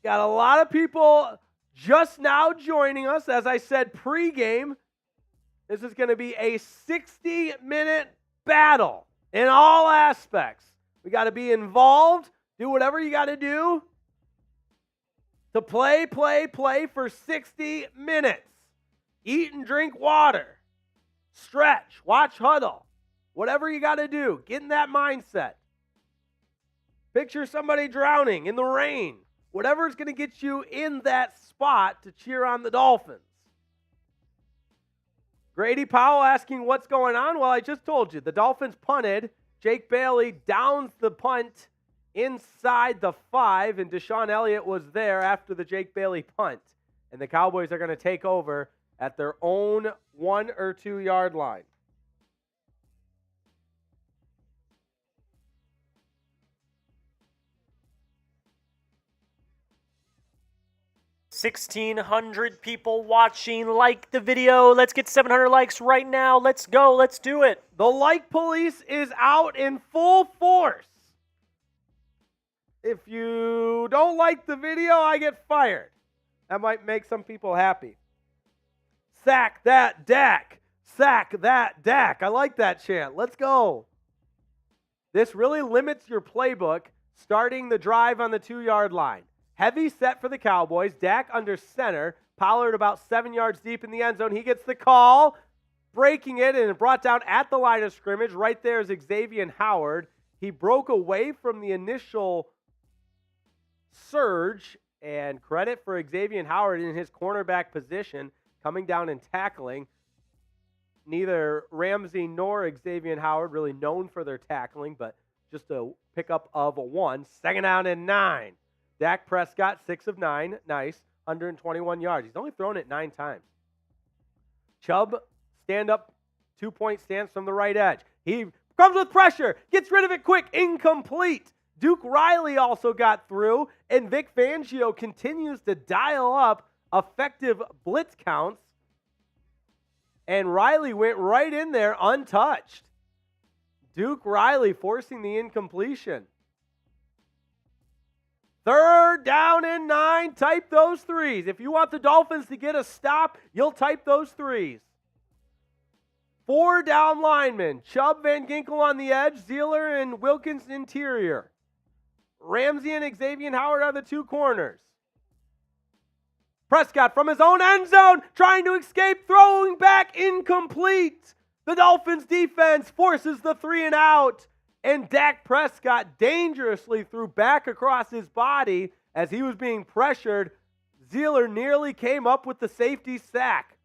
Got a lot of people just now joining us. As I said, pregame. This is going to be a 60-minute battle in all aspects. We got to be involved, do whatever you got to do to play for 60 minutes. Eat and drink water. Stretch. Watch huddle. Whatever you got to do. Get in that mindset. Picture somebody drowning in the rain. Whatever is going to get you in that spot to cheer on the Dolphins. Grady Powell asking what's going on. Well, I just told you. The Dolphins punted. Jake Bailey downs the punt inside the 5, and Deshaun Elliott was there after the Jake Bailey punt. And the Cowboys are going to take over at their own 1 or 2 yard line. $1,600 people watching. Like the video. Let's get 700 likes right now. Let's go. Let's do it. The like police is out in full force. If you don't like the video, I get fired. That might make some people happy. Sack that Dak. Sack that Dak. I like that chant. Let's go. This really limits your playbook starting the drive on the 2 yard line. Heavy set for the Cowboys. Dak under center. Pollard about 7 yards deep in the end zone. He gets the call, breaking it, and brought down at the line of scrimmage. Right there is Xavier Howard. He broke away from the initial surge, and credit for Xavier Howard in his cornerback position, coming down and tackling. Neither Ramsey nor Xavier Howard really known for their tackling, but just a pickup of a 1. Second down and 9. Dak Prescott, 6 of 9. Nice. 121 yards. He's only thrown it 9 times. Chubb, stand-up, 2-point stance from the right edge. He comes with pressure. Gets rid of it quick. Incomplete. Duke Riley also got through. And Vic Fangio continues to dial up effective blitz counts. And Riley went right in there untouched. Duke Riley forcing the incompletion. 3rd down and 9. Type those 3s. If you want the Dolphins to get a stop, you'll type those 3s. 4 down linemen. Chubb, Van Ginkel on the edge. Zeeler and Wilkins interior. Ramsey and Xavier Howard are the 2 corners. Prescott from his own end zone, trying to escape, throwing back, incomplete. The Dolphins defense forces the 3 and out. And Dak Prescott dangerously threw back across his body as he was being pressured. Zeeler nearly came up with the safety sack.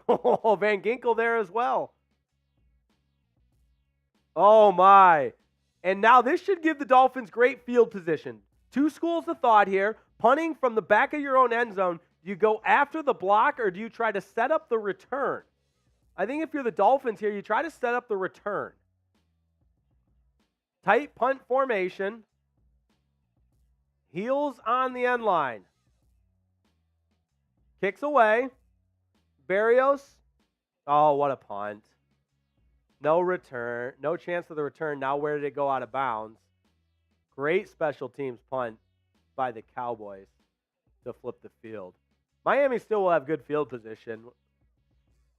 Oh, Van Ginkel there as well. Oh, my. And now this should give the Dolphins great field position. 2 schools of thought here. Punting from the back of your own end zone. Do you go after the block or do you try to set up the return? I think if you're the Dolphins here, you try to set up the return. Tight punt formation. Heels on the end line. Kicks away. Berrios. Oh, what a punt. No return. No chance of the return. Now where did it go out of bounds? Great special teams punt by the Cowboys to flip the field. Miami still will have good field position.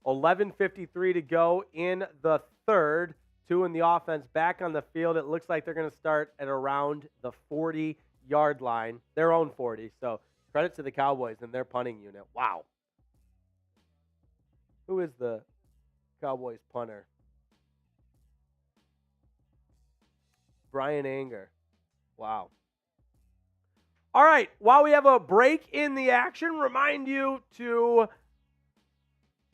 11:53 to go in the 3rd. 2 in the offense back on the field. It looks like they're going to start at around the 40-yard line, their own 40. So credit to the Cowboys and their punting unit. Wow. Who is the Cowboys punter? Brian Anger. Wow. All right, while we have a break in the action, remind you to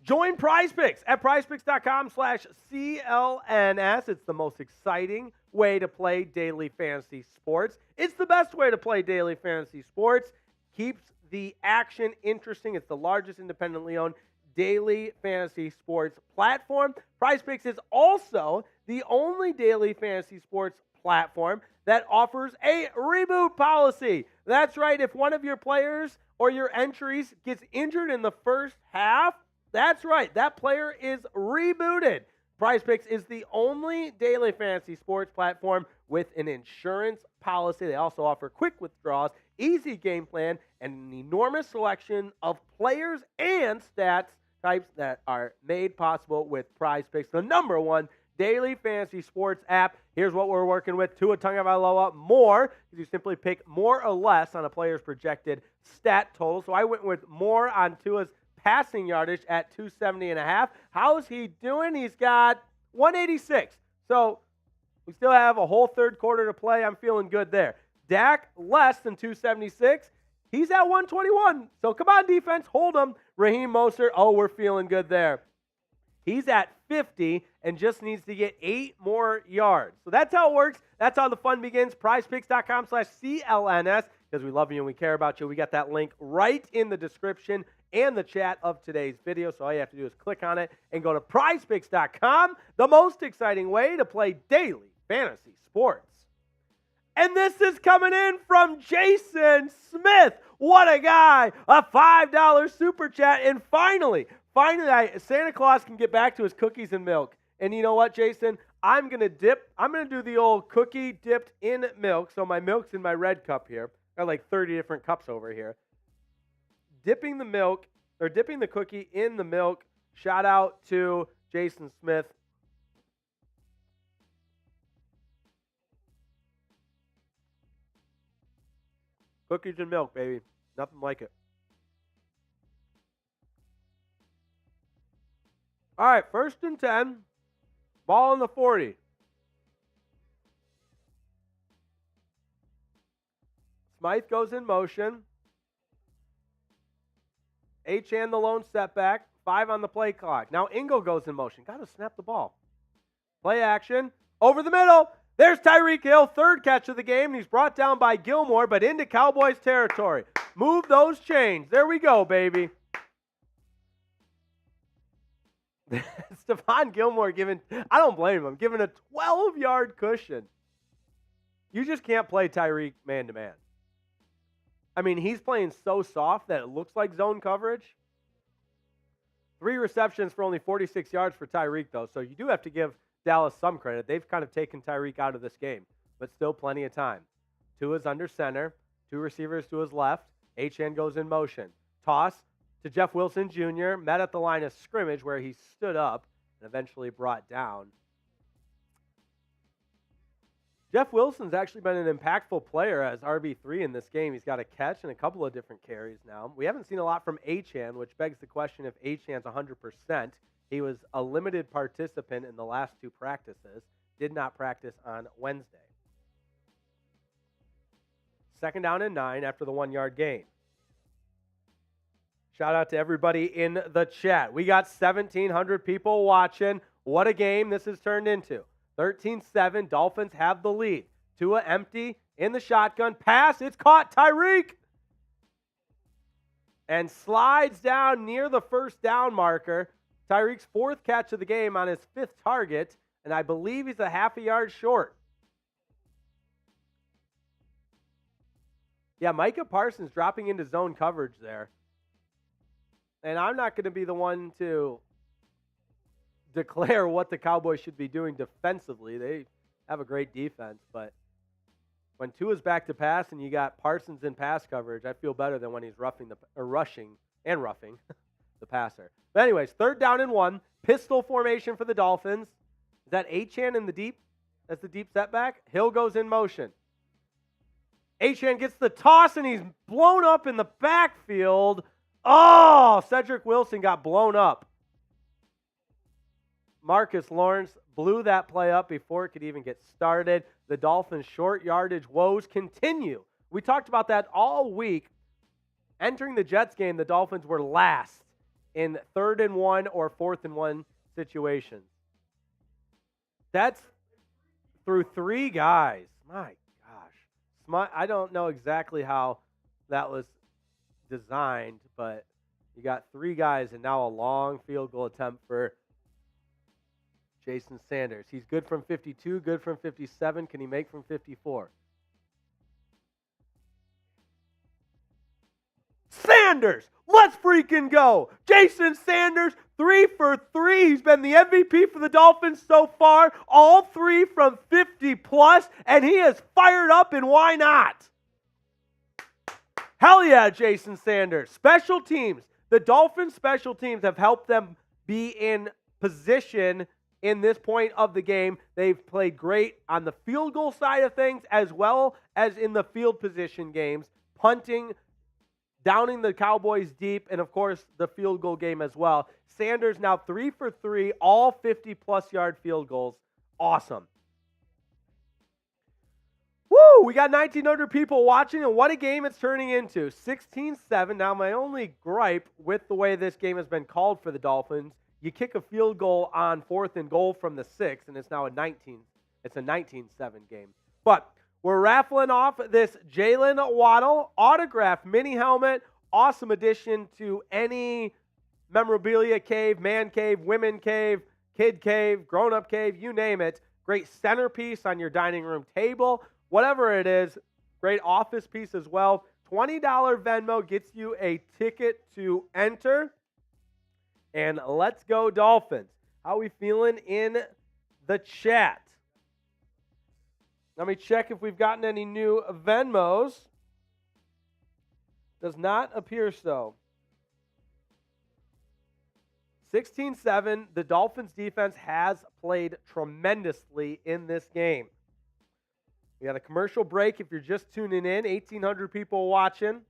join PrizePicks at prizepicks.com/CLNS. It's the most exciting way to play daily fantasy sports. It's the best way to play daily fantasy sports. Keeps the action interesting. It's the largest independently owned daily fantasy sports platform. PrizePicks is also the only daily fantasy sports platform that offers a reboot policy. That's right. If one of your players or your entries gets injured in the first half, that's right. That player is rebooted. PrizePicks is the only daily fantasy sports platform with an insurance policy. They also offer quick withdrawals, easy game plan, and an enormous selection of players and stats types that are made possible with PrizePicks, the #1 daily fantasy sports app. Here's what we're working with. Tua Tagovailoa more, because you simply pick more or less on a player's projected stat total. So I went with more on Tua's passing yardage at 270.5. How's he doing? He's got 186. So we still have a whole third quarter to play. I'm feeling good there. Dak, less than 276. He's at 121. So come on, defense, hold him. Raheem Mostert, oh, we're feeling good there. He's at 50 and just needs to get 8 more yards. So that's how it works. That's how the fun begins. PrizePicks.com/CLNS, because we love you and we care about you. We got that link right in the description and the chat of today's video. So all you have to do is click on it and go to PrizePicks.com, the most exciting way to play daily fantasy sports. And this is coming in from Jason Smith. What a guy. A $5 super chat. And finally, Santa Claus can get back to his cookies and milk. And you know what, Jason? I'm going to do the old cookie dipped in milk. So my milk's in my red cup here. Got like 30 different cups over here. Dipping the cookie in the milk. Shout out to Jason Smith. Cookies and milk, baby. Nothing like it. All right, 1st and 10. Ball on the 40. Smythe goes in motion. Achane the lone setback. 5 on the play clock. Now Ingle goes in motion. Got to snap the ball. Play action. Over the middle. There's Tyreek Hill. 3rd catch of the game. He's brought down by Gilmore, but into Cowboys territory. Move those chains. There we go, baby. Stephon Gilmore I don't blame him, giving a 12-yard cushion. You just can't play Tyreek man-to-man. I mean, he's playing so soft that it looks like zone coverage. 3 receptions for only 46 yards for Tyreek, though, so you do have to give Dallas some credit. They've kind of taken Tyreek out of this game, but still plenty of time. Tua's under center. 2 receivers to his left. Achane goes in motion. Toss to Jeff Wilson Jr., met at the line of scrimmage where he stood up and eventually brought down. Jeff Wilson's actually been an impactful player as RB3 in this game. He's got a catch and a couple of different carries now. We haven't seen a lot from Achane, which begs the question if Achane's 100%. He was a limited participant in the last 2 practices, did not practice on Wednesday. 2nd down and 9 after the 1-yard gain. Shout out to everybody in the chat. We got 1,700 people watching. What a game this has turned into. 13-7, Dolphins have the lead. Tua empty in the shotgun. Pass, it's caught. Tyreek! And slides down near the 1st down marker. Tyreek's 4th catch of the game on his 5th target, and I believe he's a half a yard short. Yeah, Micah Parsons dropping into zone coverage there. And I'm not going to be the one to declare what the Cowboys should be doing defensively. They have a great defense, but when Tua's back to pass and you got Parsons in pass coverage, I feel better than when he's roughing the passer. But anyways, 3rd down and 1, pistol formation for the Dolphins. Is that Achane in the deep? That's the deep setback. Hill goes in motion. Achane gets the toss, and he's blown up in the backfield. Oh, Cedric Wilson got blown up. Marcus Lawrence blew that play up before it could even get started. The Dolphins' short yardage woes continue. We talked about that all week. Entering the Jets game, the Dolphins were last in 3rd and 1 or 4th and 1 situations. That's through 3 guys. My gosh. I don't know exactly how that was designed, but you got 3 guys and now a long field goal attempt for Jason Sanders. He's good from 52, good from 57. Can he make from 54? Sanders! Let's freaking go! Jason Sanders, 3 for 3. He's been the MVP for the Dolphins so far. All 3 from 50 plus, and he is fired up, and why not? Hell yeah, Jason Sanders. Special teams. The Dolphins' special teams have helped them be in position in this point of the game. They've played great on the field goal side of things as well as in the field position games, punting, downing the Cowboys deep, and of course the field goal game as well. Sanders now 3 for 3, all 50-plus yard field goals. Awesome. Woo! We got 1,900 people watching, and what a game it's turning into. 16-7. Now, my only gripe with the way this game has been called for the Dolphins You kick a field goal on 4th and goal from the 6, and it's now a 19-7 game. But we're raffling off this Jalen Waddle autograph mini helmet. Awesome addition to any memorabilia cave, man cave, women cave, kid cave, grown-up cave, you name it. Great centerpiece on your dining room table. Whatever it is, great office piece as well. $20 Venmo gets you a ticket to enter. And let's go Dolphins. How are we feeling in the chat? Let me check if we've gotten any new Venmos. Does not appear so. 16-7, the Dolphins defense has played tremendously in this game. We got a commercial break if you're just tuning in. 1,800 people watching.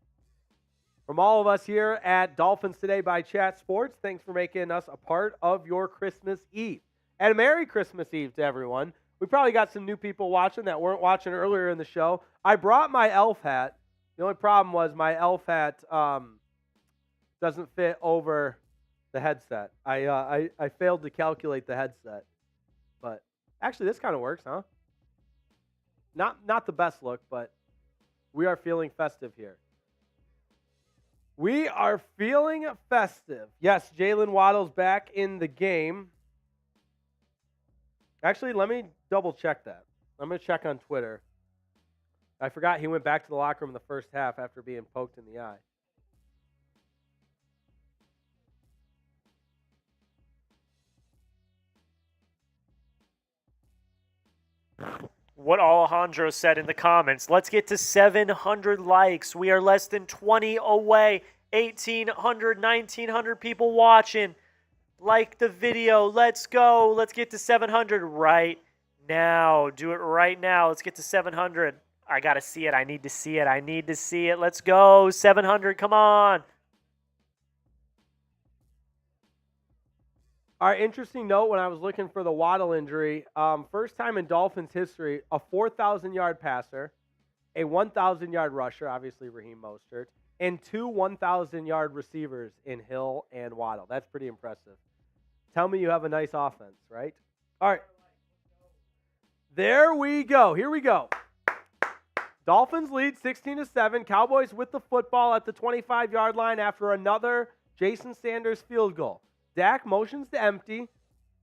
From all of us here at Dolphins Today by Chat Sports, thanks for making us a part of your Christmas Eve. And a Merry Christmas Eve to everyone. We probably got some new people watching that weren't watching earlier in the show. I brought my elf hat. The only problem was my elf hat doesn't fit over the headset. I failed to calculate the headset. But actually, this kind of works, huh? Not the best look, but we are feeling festive here. We are feeling festive. Yes, Jalen Waddle's back in the game. Actually, let me double check that. I'm going to check on Twitter. I forgot he went back to the locker room in the first half after being poked in the eye. What Alejandro said in the comments. Let's get to 700 likes. We are less than 20 away. 1,800, 1,900 people watching. Like the video. Let's go. Let's get to 700 right now. Do it right now. Let's get to 700. I got to see it. I need to see it. I need to see it. Let's go. 700. Come on. All right, interesting note when I was looking for the Waddle injury, first time in Dolphins history, a 4,000-yard passer, a 1,000-yard rusher, obviously Raheem Mostert, and 2 1,000-yard receivers in Hill and Waddle. That's pretty impressive. Tell me you have a nice offense, right? All right. There we go. Here we go. Dolphins lead 16-7. Cowboys with the football at the 25-yard line after another Jason Sanders field goal. Dak motions to empty.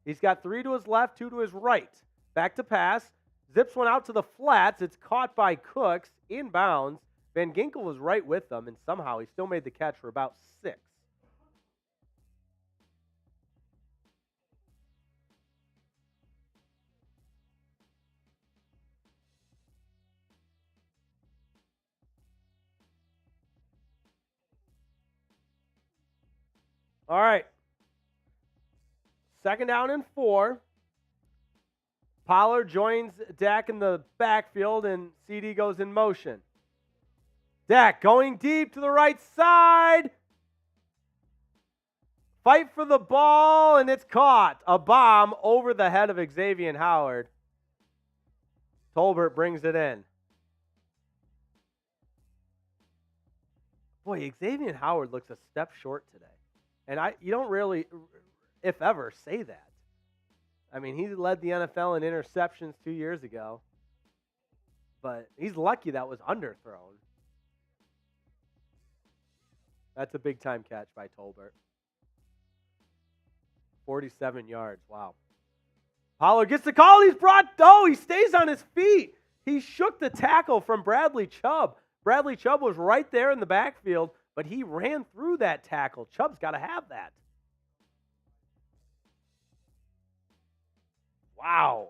He's got 3 to his left, 2 to his right. Back to pass. Zips one out to the flats. It's caught by Cooks. Inbounds. Van Ginkel was right with them, and somehow he still made the catch for about 6. All right. 2nd down and 4. Pollard joins Dak in the backfield, and CD goes in motion. Dak going deep to the right side. Fight for the ball, and it's caught. A bomb over the head of Xavier Howard. Tolbert brings it in. Boy, Xavier Howard looks a step short today. And you don't really, if ever, say that. I mean, he led the NFL in interceptions 2 years ago. But he's lucky that was underthrown. That's a big-time catch by Tolbert. 47 yards. Wow. Pollard gets the call. He stays on his feet. He shook the tackle from Bradley Chubb. Bradley Chubb was right there in the backfield, but he ran through that tackle. Chubb's got to have that. Wow.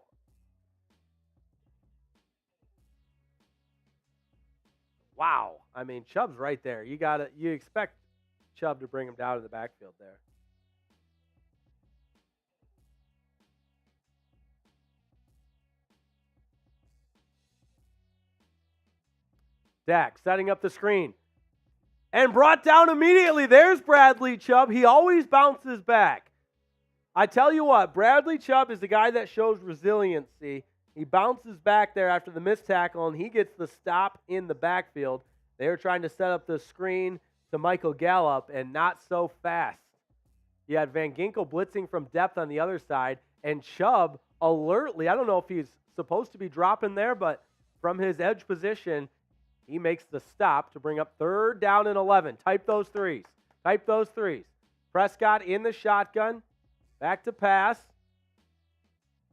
Wow. I mean, Chubb's right there. You expect Chubb to bring him down to the backfield there. Dak setting up the screen. And brought down immediately. There's Bradley Chubb. He always bounces back. I tell you what, Bradley Chubb is the guy that shows resiliency. He bounces back there after the missed tackle, and he gets the stop in the backfield. They were trying to set up the screen to Michael Gallup, and not so fast. You had Van Ginkel blitzing from depth on the other side, and Chubb alertly, I don't know if he's supposed to be dropping there, but from his edge position, he makes the stop to bring up 3rd down and 11. Type those threes. Prescott in the shotgun. Back to pass.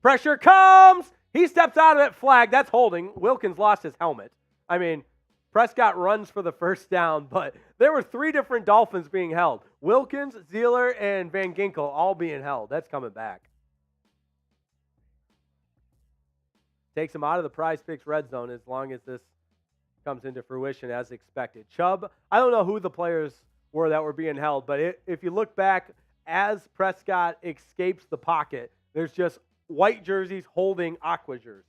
Pressure comes. He steps out of that flag. That's holding. Wilkins lost his helmet. I mean, Prescott runs for the first down, but there were 3 different Dolphins being held. Wilkins, Zeeler, and Van Ginkel all being held. That's coming back. Takes him out of the Prize Picks red zone as long as this comes into fruition as expected. Chubb, I don't know who the players were that were being held, but if you look back as Prescott escapes the pocket, there's just white jerseys holding aqua jerseys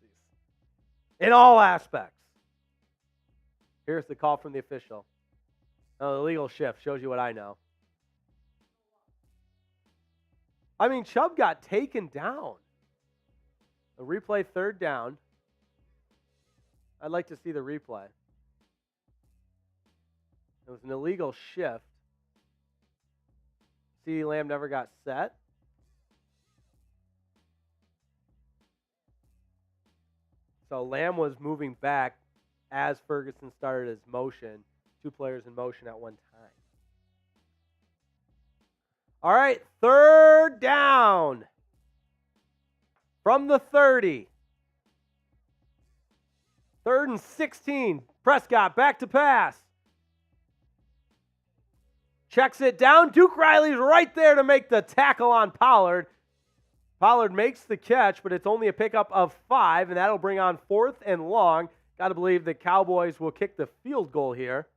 in all aspects. Here's the call from the official. The legal shift shows you what I know. I mean, Chubb got taken down. A replay 3rd down. I'd like to see the replay. It was an illegal shift. CeeDee Lamb never got set. So Lamb was moving back as Ferguson started his motion. 2 players in motion at one time. All right, 3rd down. From the 30. 3rd and 16. Prescott back to pass. Checks it down. Duke Riley's right there to make the tackle on Pollard. Pollard makes the catch, but it's only a pickup of 5, and that'll bring on 4th and long. Got to believe the Cowboys will kick the field goal here.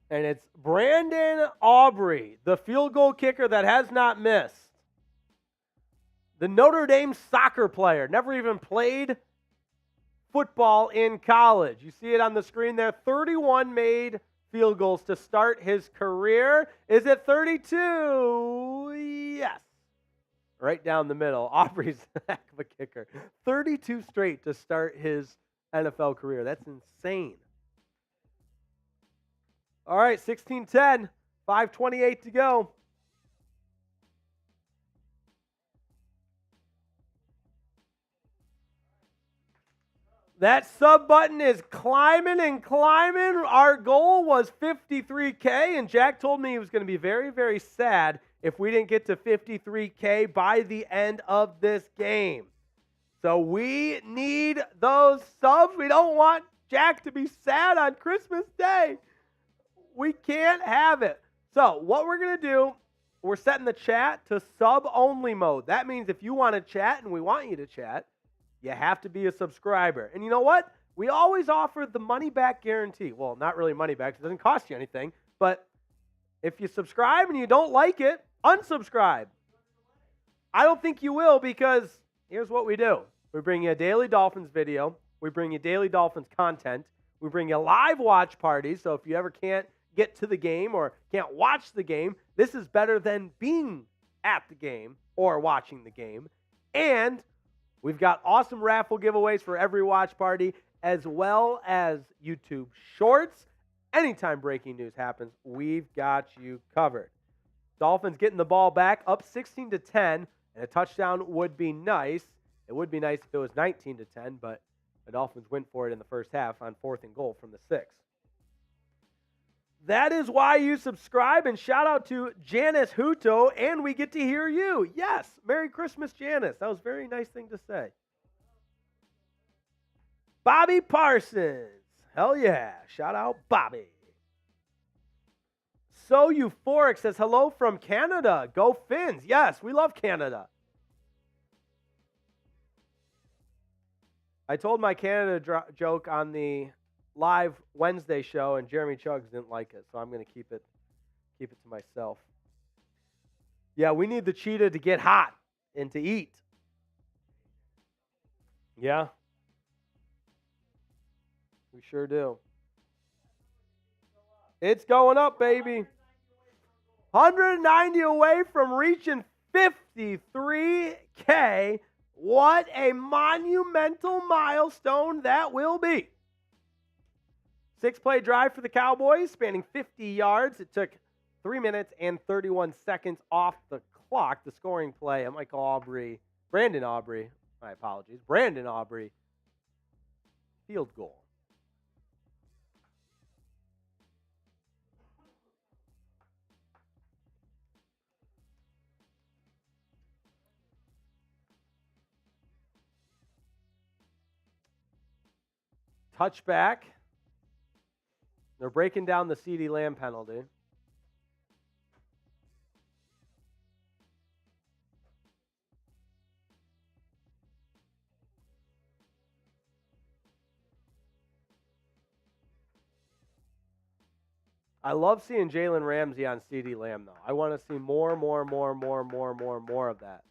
And it's Brandon Aubrey, the field goal kicker that has not missed. The Notre Dame soccer player, never even played football in college. You see it on the screen there. 31 made field goals to start his career. Is it 32? Yes. Right down the middle. Aubrey's a heck of a kicker. 32 straight to start his NFL career. That's insane. All right, 16-10. 5:28 to go. That sub button is climbing and climbing. Our goal was 53K, and Jack told me he was going to be very, very sad if we didn't get to 53K by the end of this game. So we need those subs. We don't want Jack to be sad on Christmas Day. We can't have it. So what we're going to do, we're setting the chat to sub-only mode. That means if you want to chat, and we want you to chat, you have to be a subscriber. And you know what? We always offer the money-back guarantee. Well, not really money-back. It doesn't cost you anything. But if you subscribe and you don't like it, unsubscribe. I don't think you will, because here's what we do. We bring you a daily Dolphins video. We bring you daily Dolphins content. We bring you live watch parties. So if you ever can't get to the game or can't watch the game, this is better than being at the game or watching the game. And we've got awesome raffle giveaways for every watch party, as well as YouTube Shorts. Anytime breaking news happens, we've got you covered. Dolphins getting the ball back, up 16-10, and a touchdown would be nice. It would be nice if it was 19-10, but the Dolphins went for it in the first half on 4th and goal from the 6. That is why you subscribe, and shout out to Janice Hutto, and we get to hear you. Yes, Merry Christmas, Janice. That was a very nice thing to say. Bobby Parsons. Hell yeah. Shout out Bobby. So Euphoric says, hello from Canada. Go Finns. Yes, we love Canada. I told my Canada joke on the live Wednesday show, and Jeremy Chuggs didn't like it, so I'm going to keep it to myself. Yeah, we need the cheetah to get hot and to eat. Yeah. We sure do. It's going up, baby. 190 away from reaching 53K. What a monumental milestone that will be. 6-play drive for the Cowboys, spanning 50 yards. It took 3 minutes and 31 seconds off the clock. The scoring play, Brandon Aubrey, field goal. Touchback. They're breaking down the CeeDee Lamb penalty. I love seeing Jalen Ramsey on CeeDee Lamb, though. I want to see more of that.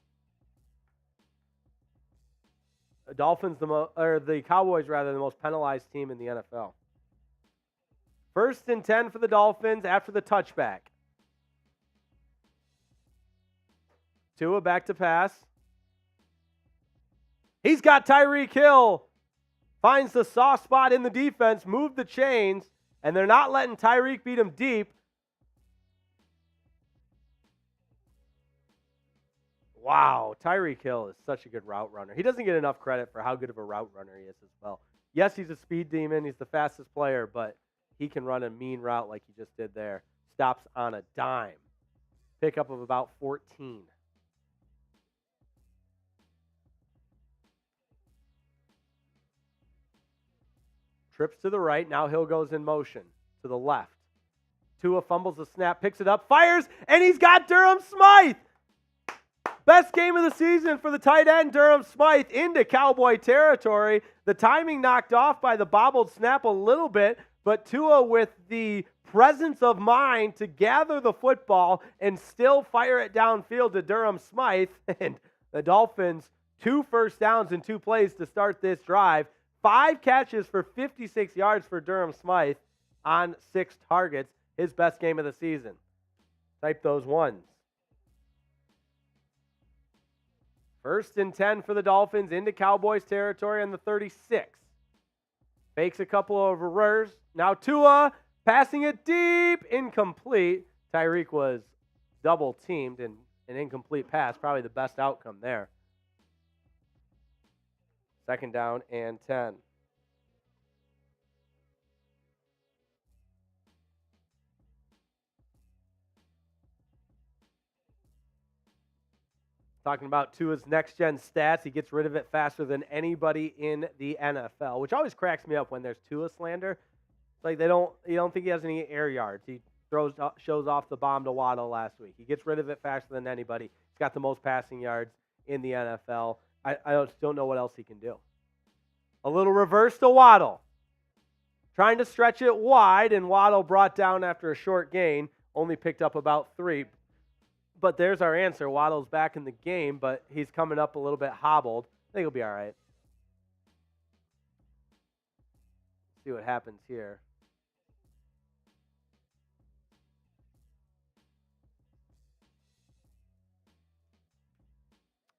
The Cowboys, the most penalized team in the NFL. 1st and 10 for the Dolphins after the touchback. Tua back to pass. He's got Tyreek Hill. Finds the soft spot in the defense, moved the chains, and they're not letting Tyreek beat him deep. Wow, Tyreek Hill is such a good route runner. He doesn't get enough credit for how good of a route runner he is as well. Yes, he's a speed demon. He's the fastest player, but he can run a mean route like he just did there. Stops on a dime. Pickup of about 14. Trips to the right. Now Hill goes in motion to the left. Tua fumbles the snap, picks it up, fires, and he's got Durham Smythe. Best game of the season for the tight end, Durham Smythe, into Cowboy territory. The timing knocked off by the bobbled snap a little bit, but Tua with the presence of mind to gather the football and still fire it downfield to Durham Smythe. And the Dolphins, 2 first downs in 2 plays to start this drive. 5 catches for 56 yards for Durham Smythe on 6 targets. His best game of the season. Type those ones. 1st and 10 for the Dolphins into Cowboys territory on the 36. Fakes a couple of errors. Now Tua passing it deep, incomplete. Tyreek was double teamed and an incomplete pass, probably the best outcome there. 2nd down and 10. Talking about Tua's next-gen stats, he gets rid of it faster than anybody in the NFL, which always cracks me up when there's Tua slander. It's like you don't think he has any air yards. He shows off the bomb to Waddle last week. He gets rid of it faster than anybody. He's got the most passing yards in the NFL. I just don't know what else he can do. A little reverse to Waddle. Trying to stretch it wide, and Waddle brought down after a short gain. Only picked up about 3. But there's our answer. Waddle's back in the game, but he's coming up a little bit hobbled. I think he'll be all right. See what happens here.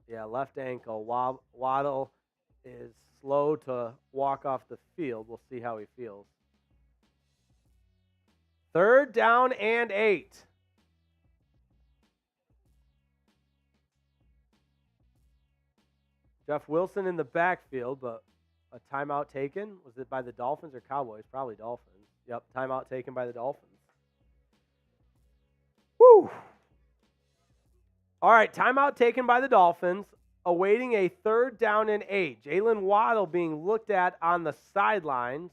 Yeah, left ankle. Waddle is slow to walk off the field. We'll see how he feels. 3rd down and 8. Jeff Wilson in the backfield, but a timeout taken. Was it by the Dolphins or Cowboys? Probably Dolphins. Yep, timeout taken by the Dolphins. Woo! All right, timeout taken by the Dolphins, awaiting a 3rd down and 8. Jalen Waddle being looked at on the sidelines.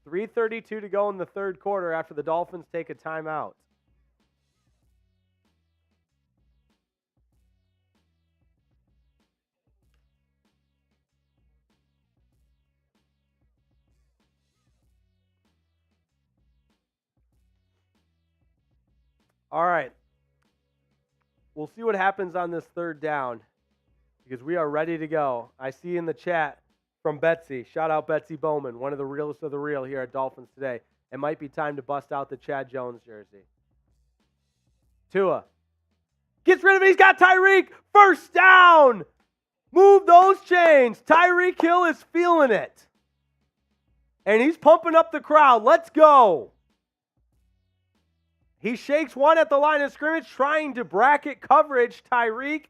.332 to go in the 3rd quarter after the Dolphins take a timeout. All right. We'll see what happens on this 3rd down because we are ready to go. I see in the chat from Betsy. Shout out Betsy Bowman, one of the realest of the real here at Dolphins Today. It might be time to bust out the Chad Jones jersey. Tua gets rid of it. He's got Tyreek. 1st down. those chains. Tyreek Hill is feeling it. And he's pumping up the crowd. Let's go. He shakes one at the line of scrimmage, trying to bracket coverage. Tyreek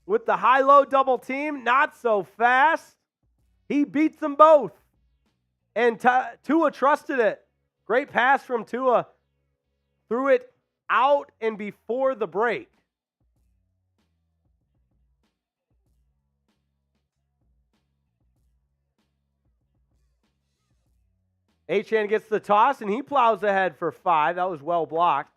with the high-low double team. Not so fast. He beats them both. And Tua trusted it. Great pass from Tua. Threw it out and before the break. Achane gets the toss, and he plows ahead for 5. That was well blocked.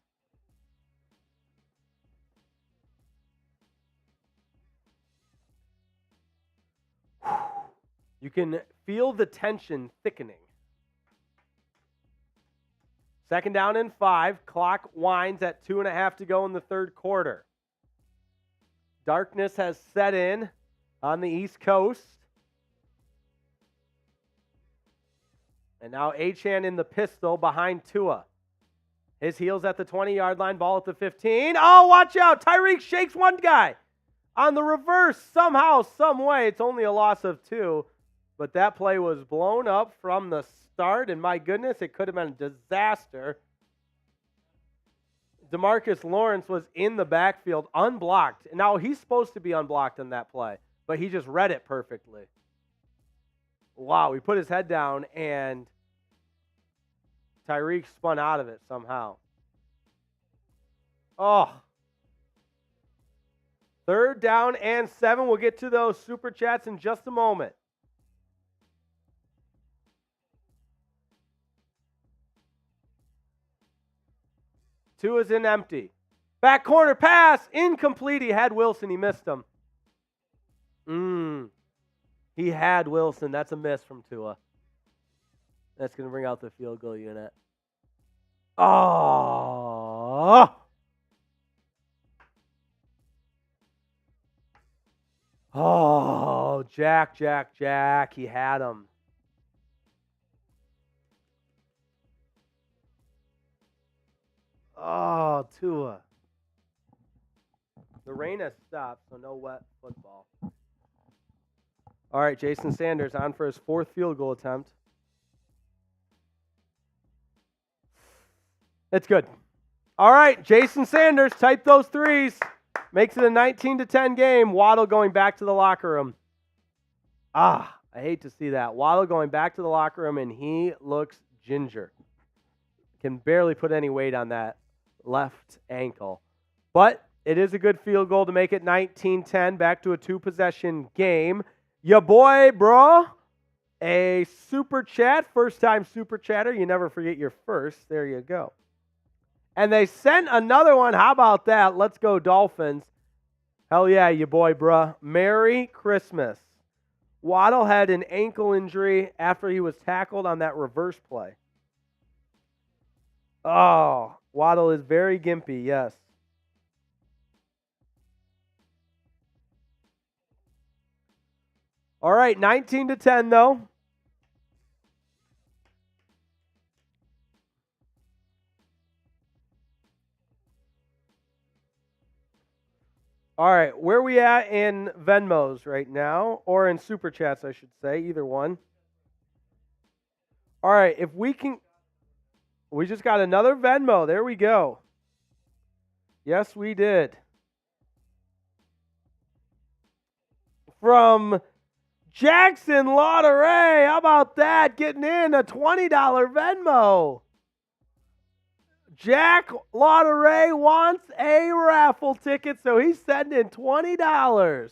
You can feel the tension thickening. 2nd down and 5. Clock winds at 2.5 to go in the third quarter. Darkness has set in on the East Coast. And now Achane in the pistol behind Tua. His heels at the 20-yard line, ball at the 15. Oh, watch out. Tyreek shakes one guy. On the reverse, somehow, some way, it's only a loss of 2. But that play was blown up from the start, and my goodness, it could have been a disaster. DeMarcus Lawrence was in the backfield, unblocked. Now, he's supposed to be unblocked on that play, but he just read it perfectly. Wow, he put his head down, and Tyreek spun out of it somehow. Oh. 3rd down and 7. We'll get to those super chats in just a moment. Tua's in empty. Back corner pass, incomplete. He had Wilson, he missed him. He had Wilson. That's a miss from Tua. That's going to bring out the field goal unit. Oh. Oh, Jack. He had him. Oh, Tua. The rain has stopped, so no wet football. All right, Jason Sanders on for his 4th field goal attempt. It's good. All right, Jason Sanders, type those 3s. Makes it a 19-10 game. Waddle going back to the locker room. I hate to see that. Waddle going back to the locker room, and he looks ginger. Can barely put any weight on that left ankle. But it is a good field goal to make it 19-10, back to a 2-possession game. Ya boy, bro. A super chat. First-time super chatter. You never forget your first. There you go. And they sent another one. How about that? Let's go, Dolphins. Hell yeah, you boy, bruh. Merry Christmas. Waddle had an ankle injury after he was tackled on that reverse play. Oh, Waddle is very gimpy, yes. All right, 19-10, though. All right, where we at in Venmos right now? Or in Super Chats, I should say, either one. All right, if we can... We just got another Venmo. There we go. Yes, we did. From Jackson Lauderay. How about that? Getting in a $20 Venmo. Jack Lauderay wants a raffle ticket, so he's sending $20.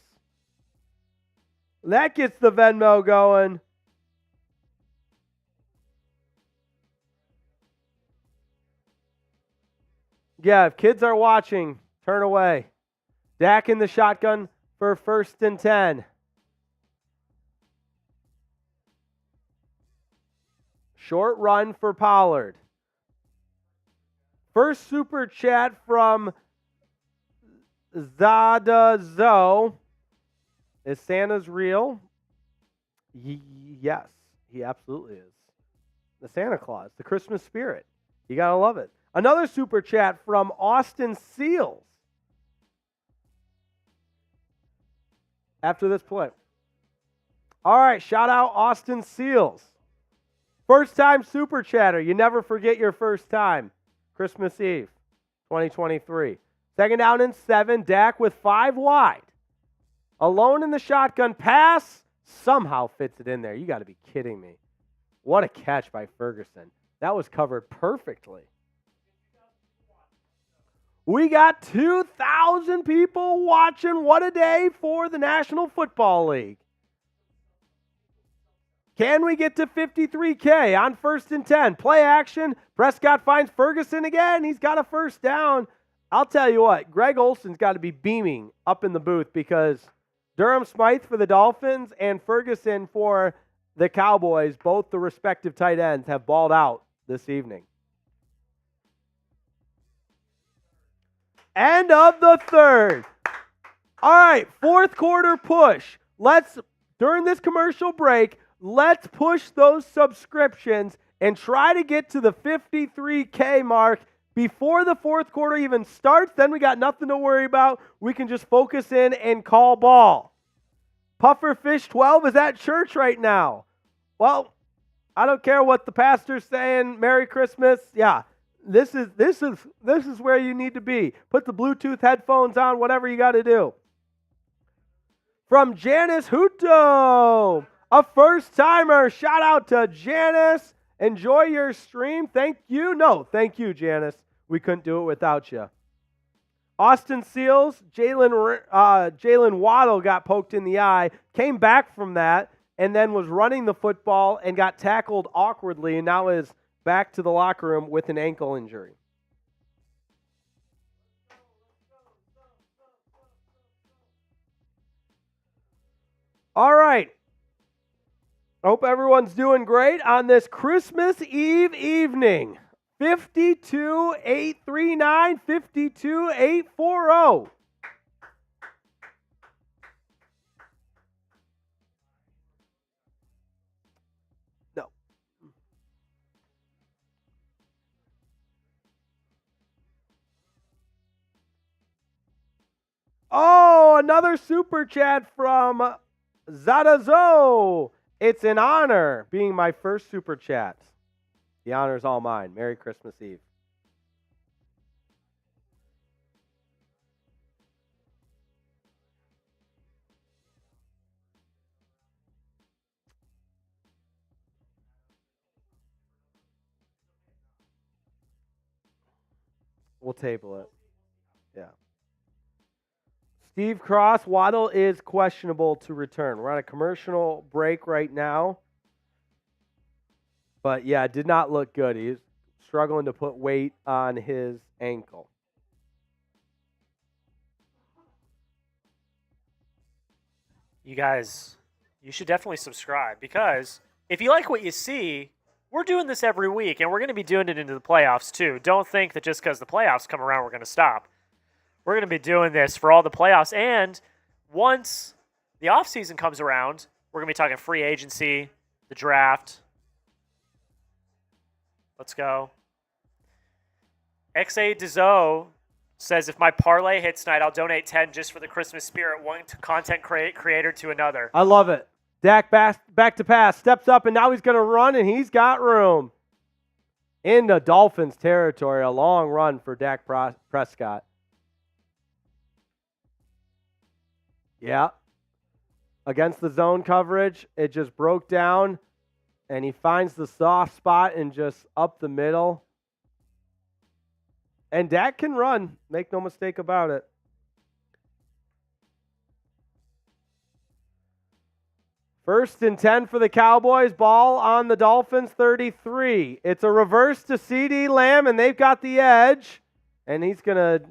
That gets the Venmo going. Yeah, if kids are watching, turn away. Dak in the shotgun for 1st and 10. Short run for Pollard. First super chat from Zada Zo. Is Santa's real? Yes, he absolutely is. The Santa Claus, the Christmas spirit. You got to love it. Another super chat from Austin Seals. after this play. All right, shout out Austin Seals. First time super chatter. You never forget your first time. Christmas Eve, 2023. Second down and 7. Dak with 5 wide. Alone in the shotgun pass. Somehow fits it in there. You got to be kidding me. What a catch by Ferguson. That was covered perfectly. We got 2,000 people watching. What a day for the National Football League. Can we get to 53K on 1st and 10? Play action. Prescott finds Ferguson again. He's got a first down. I'll tell you what, Greg Olson's got to be beaming up in the booth because Durham Smythe for the Dolphins and Ferguson for the Cowboys, both the respective tight ends, have balled out this evening. End of the third. All right, fourth quarter push. During this commercial break, let's push those subscriptions and try to get to the 53K mark before the fourth quarter even starts. Then we got nothing to worry about. We can just focus in and call ball. Pufferfish 12 is at church right now. Well, I don't care what the pastor's saying. Merry Christmas. Yeah, this is where you need to be. Put the Bluetooth headphones on, whatever you got to do. From Janice Hutto, a first-timer. Shout out to Janice. Enjoy your stream. Thank you. No, thank you, Janice. We couldn't do it without you. Austin Seals, Jalen Waddle got poked in the eye, came back from that, and then was running the football and got tackled awkwardly, and now is back to the locker room with an ankle injury. All right. Hope everyone's doing great on this Christmas Eve evening. 52-839, 52-840. No. Oh, another super chat from Zadazo. It's an honor being my first super chat. The honor is all mine. Merry Christmas Eve. We'll table it. Yeah. Steve Cross, Waddle is questionable to return. We're on a commercial break right now. But, yeah, it did not look good. He's struggling to put weight on his ankle. You guys, you should definitely subscribe because if you like what you see, we're doing this every week, and we're going to be doing it into the playoffs too. Don't think that just because the playoffs come around, we're going to stop. We're going to be doing this for all the playoffs, and once the offseason comes around, we're going to be talking free agency, the draft. Let's go. XA Dezo says, if my parlay hits tonight, I'll donate 10 just for the Christmas spirit, one content creator to another. I love it. Dak back to pass, steps up, and now he's going to run, and he's got room. Into Dolphins territory, a long run for Dak Prescott. Yeah. Against the zone coverage, it just broke down. And he finds the soft spot and just up the middle. And Dak can run. Make no mistake about it. First and 10 for the Cowboys. Ball on the Dolphins 33. It's a reverse to CeeDee Lamb, and they've got the edge. And he's going to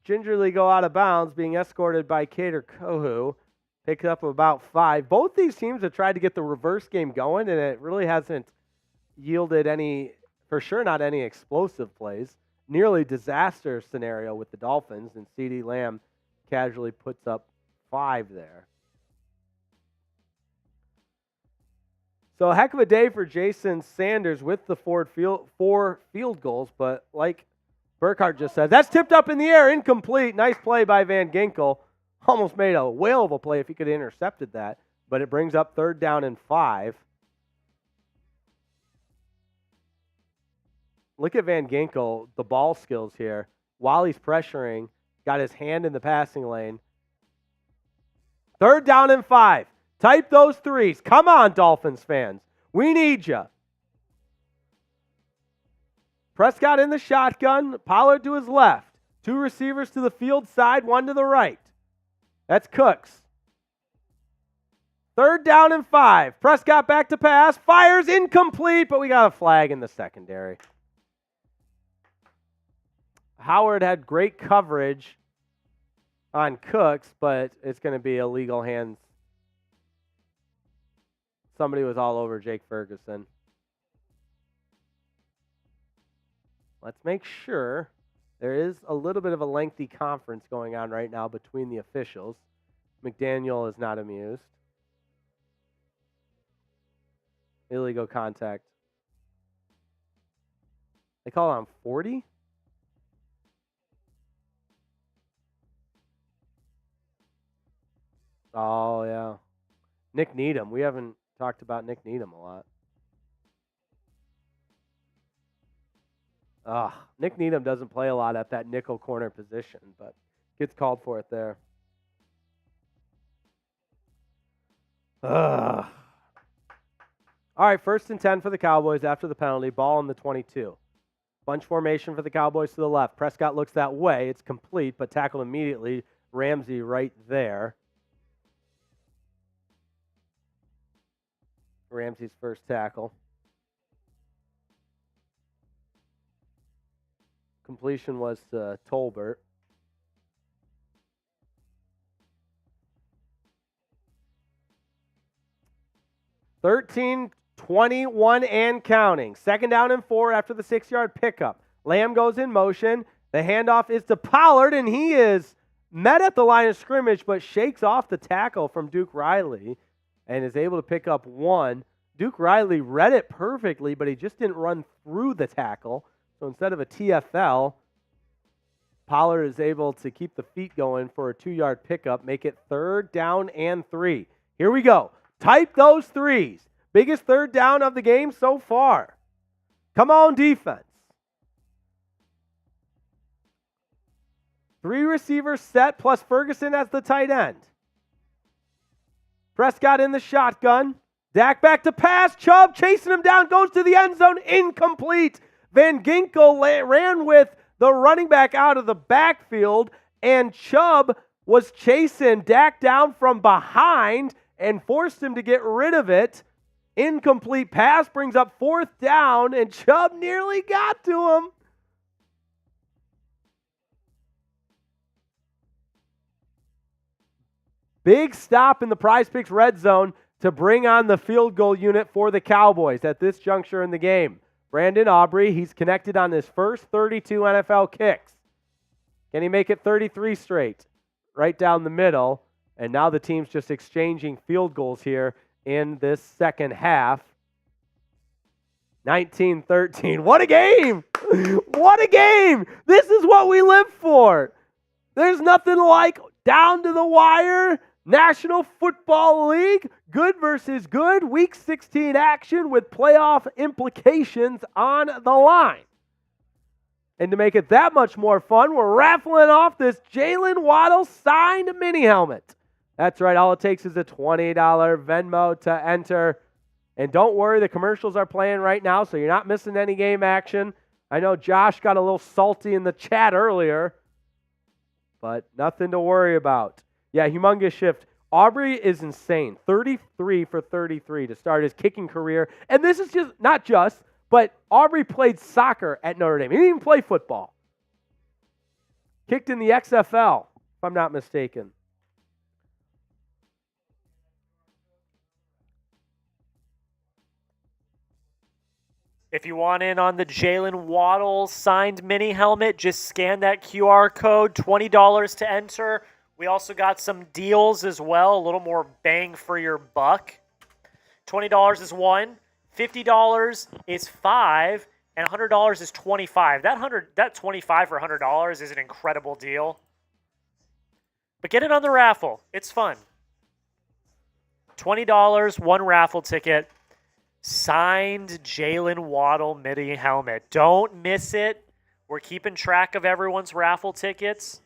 gingerly go out of bounds, being escorted by Kader Kohu. Picks up about 5. Both these teams have tried to get the reverse game going, and it really hasn't yielded any, for sure not any explosive plays. Nearly disaster scenario with the Dolphins, and CeeDee Lamb casually puts up 5 there. So a heck of a day for Jason Sanders with the 4 field goals, but like Burkhardt just said, that's tipped up in the air, incomplete. Nice play by Van Ginkel. Almost made a whale of a play if he could have intercepted that, but it brings up 3rd down and 5. Look at Van Ginkel, the ball skills here. While he's pressuring, got his hand in the passing lane. 3rd down and 5. Type those threes. Come on, Dolphins fans. We need you. Prescott in the shotgun. Pollard to his left. 2 receivers to the field side, 1 to the right. That's Cooks. 3rd down and 5. Prescott back to pass. Fires incomplete, but we got a flag in the secondary. Howard had great coverage on Cooks, but it's going to be illegal hands. Somebody was all over Jake Ferguson. Let's make sure. There is a little bit of a lengthy conference going on right now between the officials. McDaniel is not amused. Illegal contact. They call it on 40? Oh, yeah. Nick Needham. We haven't talked about Nick Needham a lot. Nick Needham doesn't play a lot at that nickel corner position, but gets called for it there. All right, 1st and 10 for the Cowboys after the penalty. Ball on the 22. Bunch formation for the Cowboys to the left. Prescott looks that way. It's complete, but tackled immediately. Ramsey right there. Ramsey's first tackle. Completion was to Tolbert. (13-21 and counting. 2nd down and 4 after the 6-yard pickup. Lamb goes in motion. The handoff is to Pollard, and he is met at the line of scrimmage, but shakes off the tackle from Duke Riley and is able to pick up 1. Duke Riley read it perfectly, but he just didn't run through the tackle. So instead of a TFL, Pollard is able to keep the feet going for a 2-yard pickup, make it 3rd down and 3. Here we go. Type those threes. Biggest 3rd down of the game so far. Come on, defense. 3 receivers set plus Ferguson as the tight end. Prescott in the shotgun. Dak back to pass. Chubb chasing him down, goes to the end zone. Incomplete. Van Ginkel ran with the running back out of the backfield, and Chubb was chasing Dak down from behind and forced him to get rid of it. Incomplete pass brings up 4th down, and Chubb nearly got to him. Big stop in the Prize Picks red zone to bring on the field goal unit for the Cowboys at this juncture in the game. Brandon Aubrey, he's connected on his first 32 NFL kicks. Can he make it 33 straight? Right down the middle. And now the team's just exchanging field goals here in this second half. 19-13. What a game! What a game! This is what we live for. There's nothing like down to the wire, National Football League, good versus good, Week 16 action with playoff implications on the line. And to make it that much more fun, we're raffling off this Jalen Waddle signed mini helmet. That's right, all it takes is a $20 Venmo to enter. And don't worry, the commercials are playing right now, so you're not missing any game action. I know Josh got a little salty in the chat earlier, but nothing to worry about. Yeah, humongous shift. Aubrey is insane. 33 for 33 to start his kicking career. And this is but Aubrey played soccer at Notre Dame. He didn't even play football. Kicked in the XFL, if I'm not mistaken. If you want in on the Jalen Waddle signed mini helmet, just scan that QR code, $20 to enter. We also got some deals as well, a little more bang for your buck. $20 is one, $50 is five, and $100 is $25. That 25 for $100 is an incredible deal. But get in on the raffle. It's fun. $20, one raffle ticket. Signed Jalen Waddle midi helmet. Don't miss it. We're keeping track of everyone's raffle tickets.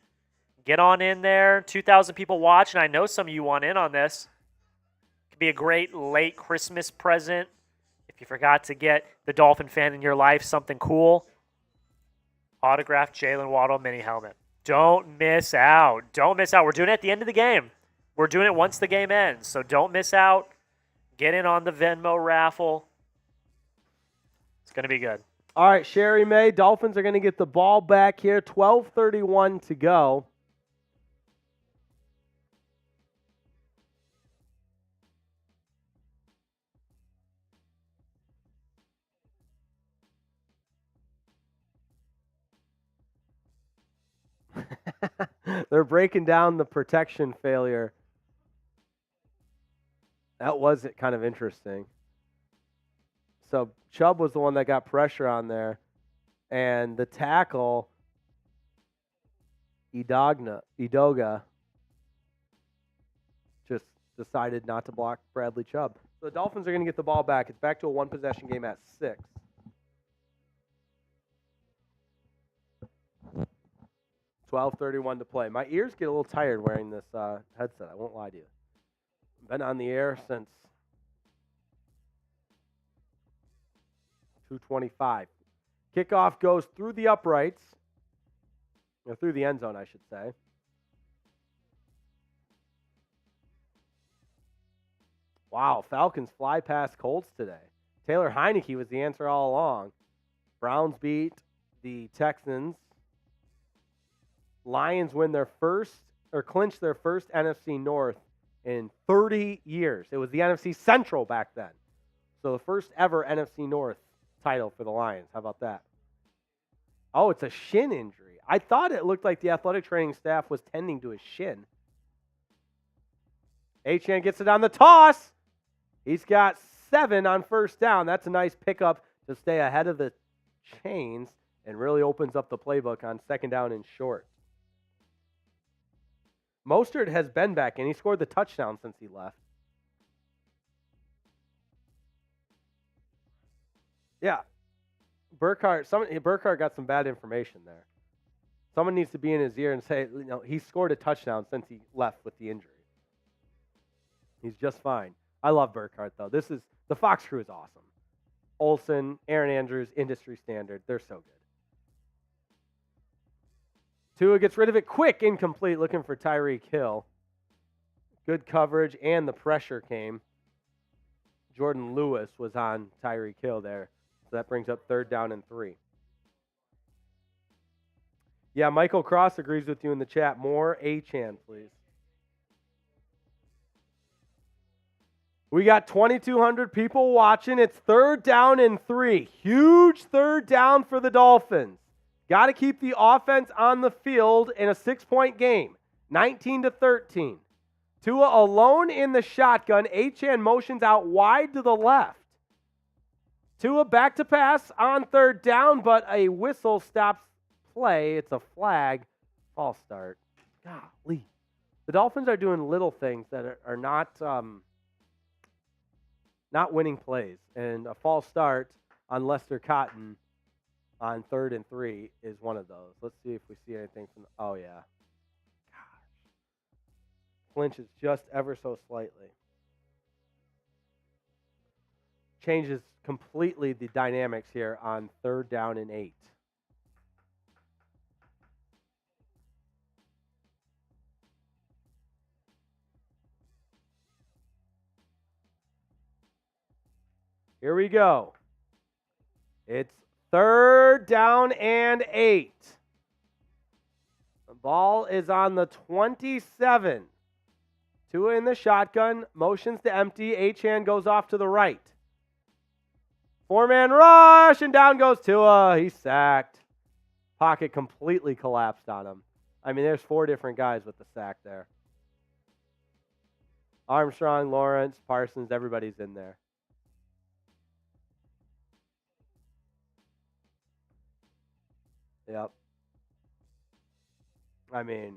Get on in there. 2,000 people watch, and I know some of you want in on this. Could be a great late Christmas present if you forgot to get the Dolphin fan in your life something cool. Autographed Jalen Waddle mini helmet. Don't miss out. Don't miss out. We're doing it at the end of the game. We're doing it once the game ends, so don't miss out. Get in on the Venmo raffle. It's going to be good. All right, Sherry May, Dolphins are going to get the ball back here. 12:31 to go. They're breaking down the protection failure. That was kind of interesting. So Chubb was the one that got pressure on there. And the tackle, Idoga, just decided not to block Bradley Chubb. So the Dolphins are going to get the ball back. It's back to a one-possession game at 6. 12:31 to play. My ears get a little tired wearing this headset. I won't lie to you. I've been on the air since 2:25. Kickoff goes through the uprights, or through the end zone, I should say. Wow, Falcons fly past Colts today. Taylor Heineke was the answer all along. Browns beat the Texans. Lions win their first, or clinch their first NFC North in 30 years. It was the NFC Central back then. So the first ever NFC North title for the Lions. How about that? Oh, it's a shin injury. I thought it looked like the athletic training staff was tending to his shin. Achane gets it on the toss. He's got 7 on first down. That's a nice pickup to stay ahead of the chains and really opens up the playbook on second down and short. Mostert has been back, and he scored the touchdown since he left. Yeah. Burkhardt got some bad information there. Someone needs to be in his ear and say, he scored a touchdown since he left with the injury. He's just fine. I love Burkhardt, though. The Fox crew is awesome. Olsen, Aaron Andrews, industry standard. They're so good. Tua gets rid of it quick, incomplete, looking for Tyreek Hill. Good coverage, and the pressure came. Jordan Lewis was on Tyreek Hill there. So that brings up third down and 3. Yeah, Michael Cross agrees with you in the chat. More Achane, please. We got 2,200 people watching. It's third down and 3. Huge third down for the Dolphins. Got to keep the offense on the field in a 6-point game. 19-13. Tua alone in the shotgun. Achane motions out wide to the left. Tua back to pass on third down, but a whistle stops play. It's a flag. False start. Golly. The Dolphins are doing little things that are not winning plays. And a false start on Lester Cotton on 3rd and 3 is one of those. Let's see if we see anything from oh, yeah. Gosh. Flinches just ever so slightly. Changes completely the dynamics here on 3rd down and 8. Here we go. It's 3rd down and 8. The ball is on the 27. Tua in the shotgun, motions to empty. Achane goes off to the right. 4-man rush, and down goes Tua. He's sacked. Pocket completely collapsed on him. I mean, there's 4 different guys with the sack there. Armstrong, Lawrence, Parsons, everybody's in there. Yep. I mean,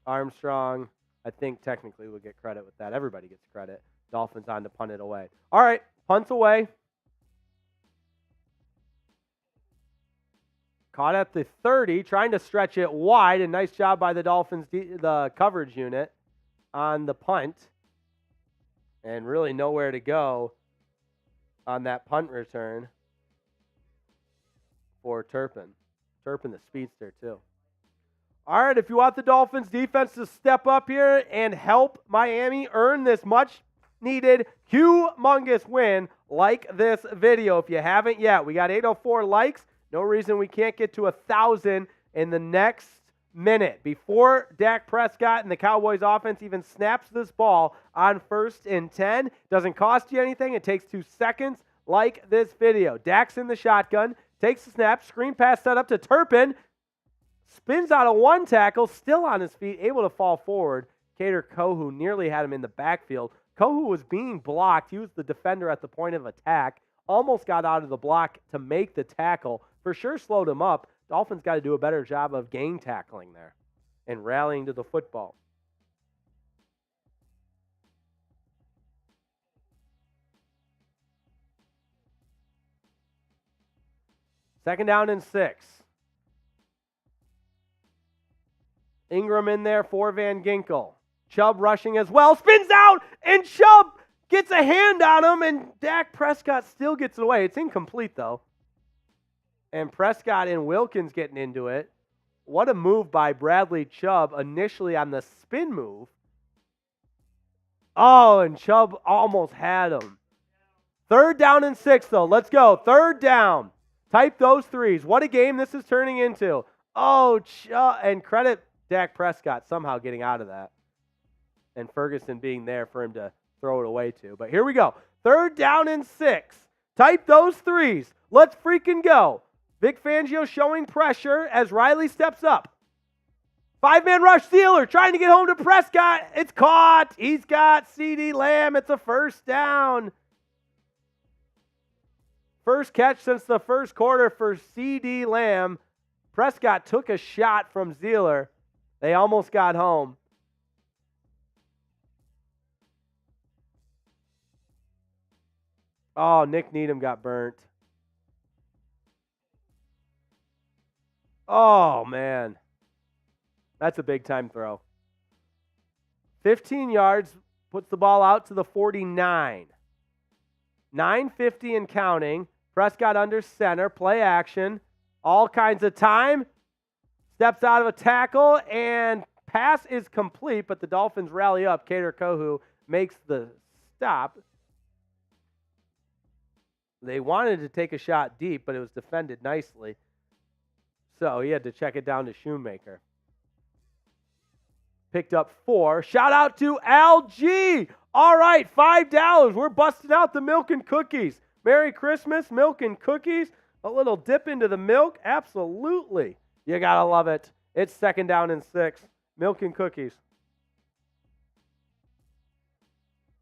Armstrong, I think technically will get credit with that. Everybody gets credit. Dolphins on to punt it away. All right, punts away. Caught at the 30, trying to stretch it wide. A nice job by the Dolphins, the coverage unit on the punt. And really nowhere to go on that punt return for Turpin. Turpin, the speedster, too. All right, if you want the Dolphins defense to step up here and help Miami earn this much-needed, humongous win, like this video. If you haven't yet, we got 804 likes. No reason we can't get to 1,000 in the next minute. Before Dak Prescott and the Cowboys offense even snaps this ball on 1st and 10, doesn't cost you anything. It takes 2 seconds, like this video. Dak's in the shotgun, takes the snap, screen pass set up to Turpin, spins out of one tackle, still on his feet, able to fall forward. Kader Kohou nearly had him in the backfield. Kohou was being blocked. He was the defender at the point of attack. Almost got out of the block to make the tackle. For sure slowed him up. Dolphins got to do a better job of gang tackling there and rallying to the football. Second down and 6. Ingram in there for Van Ginkel. Chubb rushing as well. Spins out, and Chubb gets a hand on him, and Dak Prescott still gets it away. It's incomplete, though. And Prescott and Wilkins getting into it. What a move by Bradley Chubb initially on the spin move. Oh, and Chubb almost had him. 3rd down and 6, though. Let's go. 3rd down. Type those threes. What a game this is turning into. Oh, Chubb. And credit Dak Prescott somehow getting out of that. And Ferguson being there for him to throw it away to. But here we go. 3rd down and 6. Type those threes. Let's freaking go. Vic Fangio showing pressure as Riley steps up. 5-man rush, Steeler trying to get home to Prescott. It's caught. He's got CeeDee Lamb. It's a 1st down. First catch since the 1st quarter for CeeDee Lamb. Prescott took a shot from Steeler. They almost got home. Oh, Nick Needham got burnt. Oh, man. That's a big-time throw. 15 yards, puts the ball out to the 49. 9:50 and counting. Prescott under center, play action. All kinds of time. Steps out of a tackle, and pass is complete, but the Dolphins rally up. Kader Kohou makes the stop. They wanted to take a shot deep, but it was defended nicely. So he had to check it down to Shoemaker. Picked up 4. Shout out to LG. All right, $5. We're busting out the milk and cookies. Merry Christmas, milk and cookies. A little dip into the milk. Absolutely. You got to love it. It's 2nd down and 6. Milk and cookies.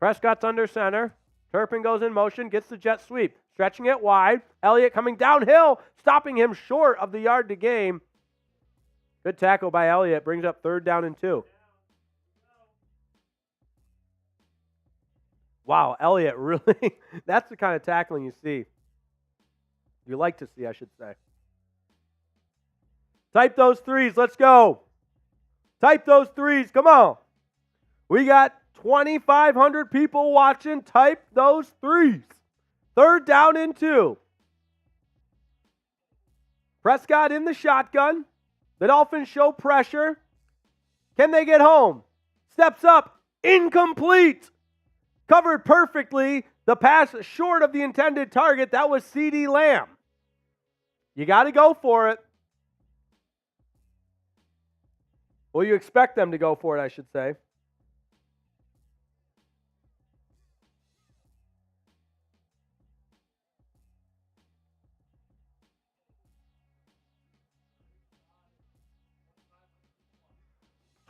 Prescott's under center. Turpin goes in motion, gets the jet sweep. Stretching it wide. Elliott coming downhill, stopping him short of the yard to gain. Good tackle by Elliott. Brings up 3rd down and 2. Wow, Elliott really, that's the kind of tackling you see. You like to see, I should say. Type those threes. Let's go. Type those threes. Come on. We got 2,500 people watching. Type those threes. 3rd down and 2. Prescott in the shotgun. The Dolphins show pressure. Can they get home? Steps up. Incomplete. Covered perfectly. The pass short of the intended target. That was CeeDee Lamb. You got to go for it. Well, you expect them to go for it, I should say.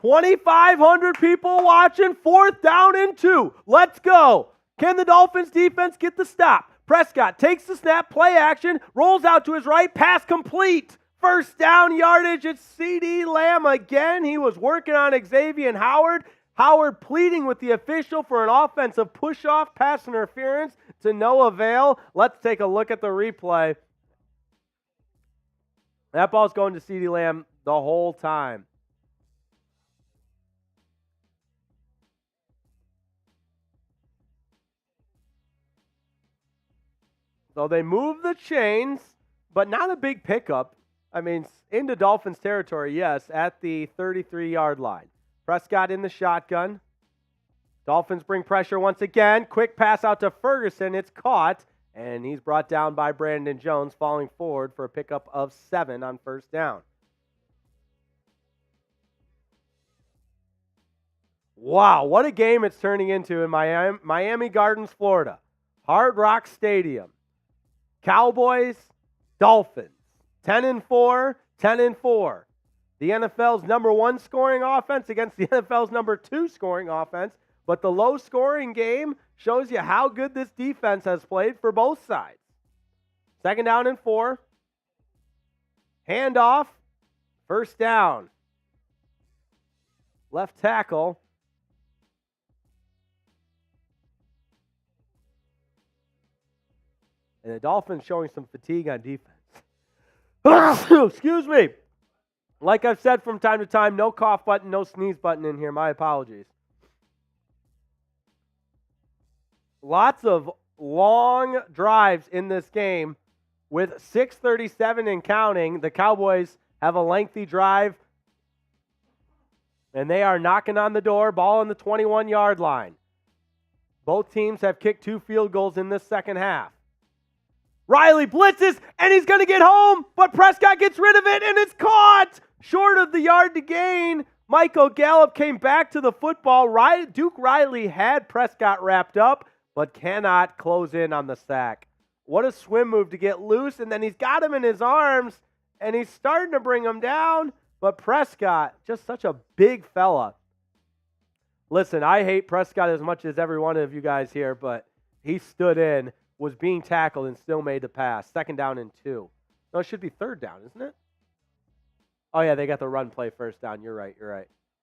$2,500 people watching. 4th down and 2. Let's go. Can the Dolphins defense get the stop? Prescott takes the snap, play action, rolls out to his right, pass complete First down yardage, it's CeeDee Lamb again. He was working on Xavier Howard. Howard pleading with the official for an offensive push-off pass interference to no avail. Let's take a look at the replay. That ball's going to CeeDee Lamb the whole time. So they move the chains, but not a big pickup. I mean, into Dolphins territory, yes, at the 33-yard line. Prescott in the shotgun. Dolphins bring pressure once again. Quick pass out to Ferguson. It's caught, and he's brought down by Brandon Jones, falling forward for a pickup of 7 on first down. Wow, what a game it's turning into in Miami Gardens, Florida. Hard Rock Stadium. Cowboys, Dolphins. 10-4, 10-4. The NFL's number 1 scoring offense against the NFL's number 2 scoring offense. But the low-scoring game shows you how good this defense has played for both sides. 2nd down and 4. Handoff. First down. Left tackle. And the Dolphins showing some fatigue on defense. Excuse me. Like I've said from time to time, no cough button, no sneeze button in here. My apologies. Lots of long drives in this game with 6:37 and counting. The Cowboys have a lengthy drive, and they are knocking on the door. Ball on the 21-yard line. Both teams have kicked 2 field goals in this second half. Riley blitzes, and he's going to get home, but Prescott gets rid of it, and it's caught short of the yard to gain. Michael Gallup came back to the football. Duke Riley had Prescott wrapped up, but cannot close in on the sack. What a swim move to get loose, and then he's got him in his arms, and he's starting to bring him down, but Prescott, just such a big fella. Listen, I hate Prescott as much as every one of you guys here, but he stood in, was being tackled, and still made the pass. 2nd down and 2. No, it should be 3rd down, isn't it? Oh, yeah, they got the run play first down. You're right.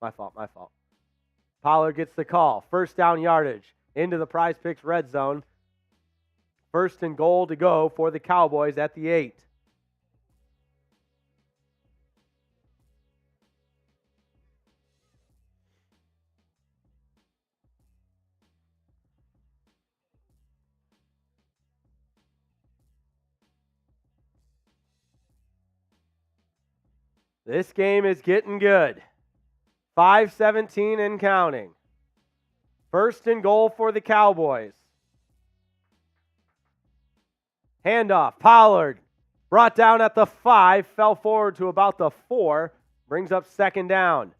My fault. Pollard gets the call. 1st down yardage into the Prize Picks red zone. 1st and goal to go for the Cowboys at the 8. This game is getting good. 5:17 and counting. 1st and goal for the Cowboys. Handoff. Pollard brought down at the 5, fell forward to about the 4, brings up 2nd down.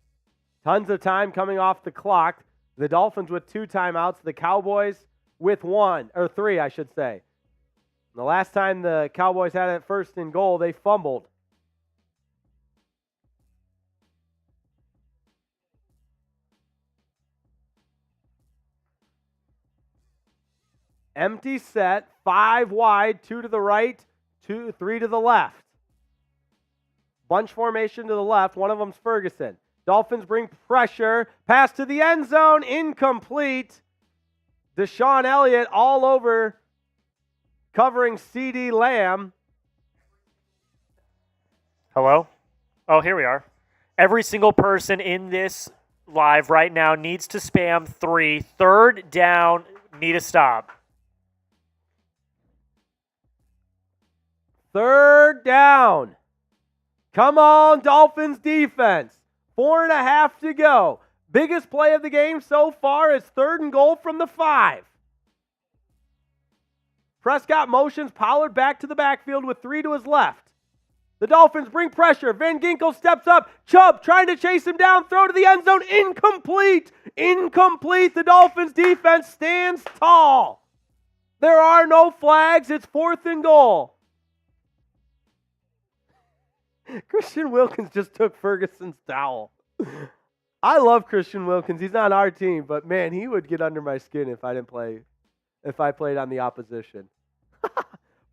Tons of time coming off the clock. The Dolphins with 2 timeouts. The Cowboys with 3, I should say. The last time the Cowboys had it 1st and goal, they fumbled. Empty set, 5 wide, 2 to the right, 3 to the left. Bunch formation to the left, one of them's Ferguson. Dolphins bring pressure, pass to the end zone, incomplete. Deshaun Elliott all over, covering CeeDee Lamb. Hello? Oh, here we are. Every single person in this live right now needs to spam 3. 3rd down, need a stop. 3rd down. Come on, Dolphins defense. 4.5 to go. Biggest play of the game so far is 3rd and goal from the 5. Prescott motions Pollard back to the backfield with 3 to his left. The Dolphins bring pressure. Van Ginkel steps up. Chubb trying to chase him down. Throw to the end zone. Incomplete. The Dolphins defense stands tall. There are no flags. It's 4th and goal. Christian Wilkins just took Ferguson's towel. I love Christian Wilkins. He's not our team, but man, he would get under my skin if I played on the opposition.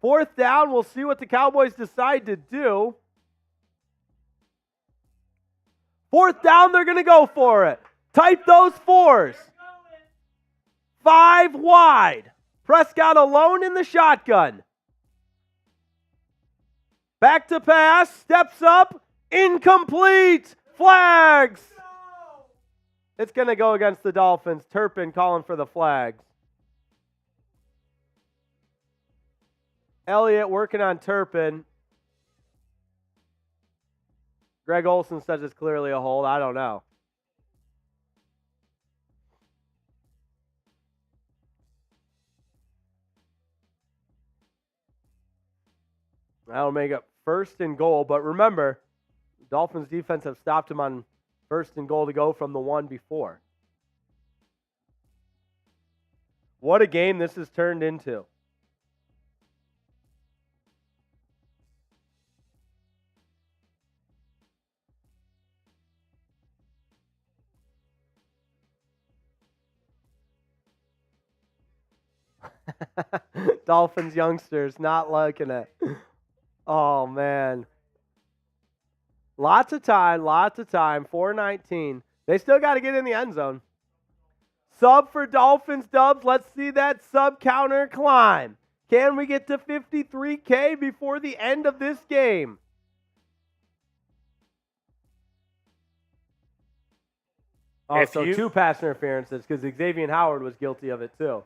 4th down, we'll see what the Cowboys decide to do. 4th down, they're going to go for it. Type those 4s. 5 wide. Prescott alone in the shotgun. Back to pass. Steps up. Incomplete. Flags. It's going to go against the Dolphins. Turpin calling for the flags. Elliott working on Turpin. Greg Olson says it's clearly a hold. I don't know. That'll make it 1st and goal. But remember, Dolphins defense have stopped him on 1st and goal to go from the one before. What a game this has turned into. Dolphins youngsters not liking it. Oh, man. Lots of time. 4:19. They still got to get in the end zone. Sub for Dolphins Dubs. Let's see that sub counter climb. Can we get to 53K before the end of this game? Oh, so 2 pass interferences because Xavier Howard was guilty of it too.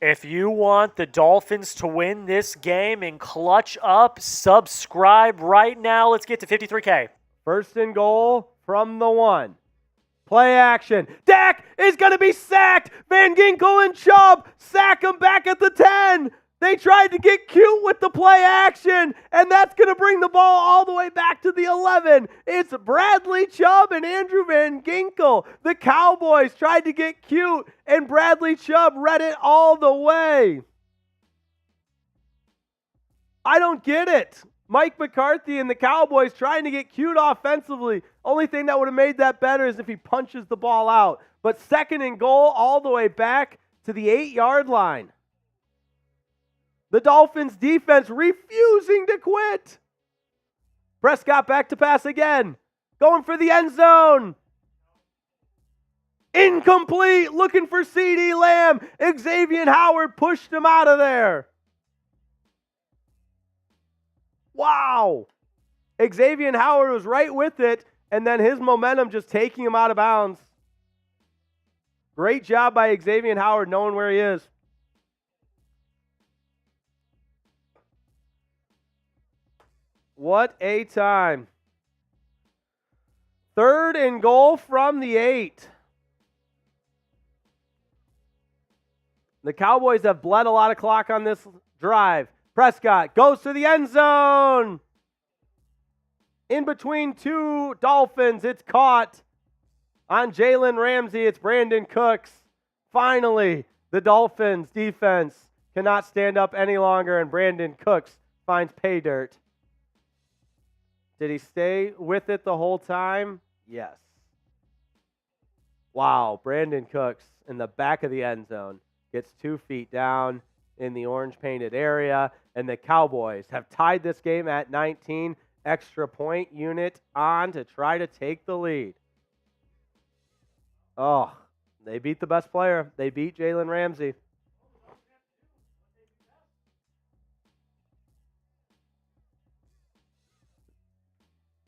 If you want the Dolphins to win this game and clutch up, subscribe right now. Let's get to 53K. 1st and goal from the 1. Play action. Dak is going to be sacked. Van Ginkel and Chubb sack him back at the 10. They tried to get cute with the play action, and that's going to bring the ball all the way back to the 11. It's Bradley Chubb and Andrew Van Ginkel. The Cowboys tried to get cute, and Bradley Chubb read it all the way. I don't get it. Mike McCarthy and the Cowboys trying to get cute offensively. Only thing that would have made that better is if he punches the ball out. But 2nd and goal all the way back to the 8-yard line. The Dolphins defense refusing to quit. Prescott back to pass again. Going for the end zone. Incomplete. Looking for CeeDee Lamb. Xavier Howard pushed him out of there. Wow. Xavier Howard was right with it, and then his momentum just taking him out of bounds. Great job by Xavier Howard knowing where he is. What a time. 3rd and goal from the 8. The Cowboys have bled a lot of clock on this drive. Prescott goes to the end zone. In between 2 Dolphins, it's caught on Jalen Ramsey. It's Brandon Cooks. Finally, the Dolphins defense cannot stand up any longer, and Brandon Cooks finds pay dirt. Did he stay with it the whole time? Yes. Wow, Brandon Cooks in the back of the end zone gets 2 feet down in the orange-painted area, and the Cowboys have tied this game at 19. Extra point unit on to try to take the lead. Oh, they beat the best player. They beat Jalen Ramsey.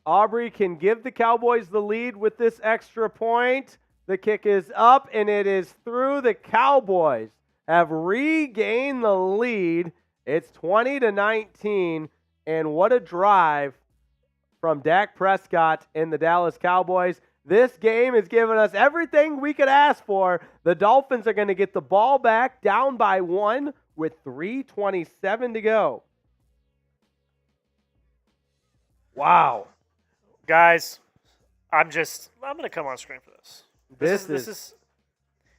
Aubrey can give the Cowboys the lead with this extra point. The kick is up, and it is through. The Cowboys have regained the lead. It's 20-19, and what a drive from Dak Prescott and the Dallas Cowboys. This game has given us everything we could ask for. The Dolphins are going to get the ball back down by 1 with 3:27 to go. Wow. Guys, I'm going to come on screen for this.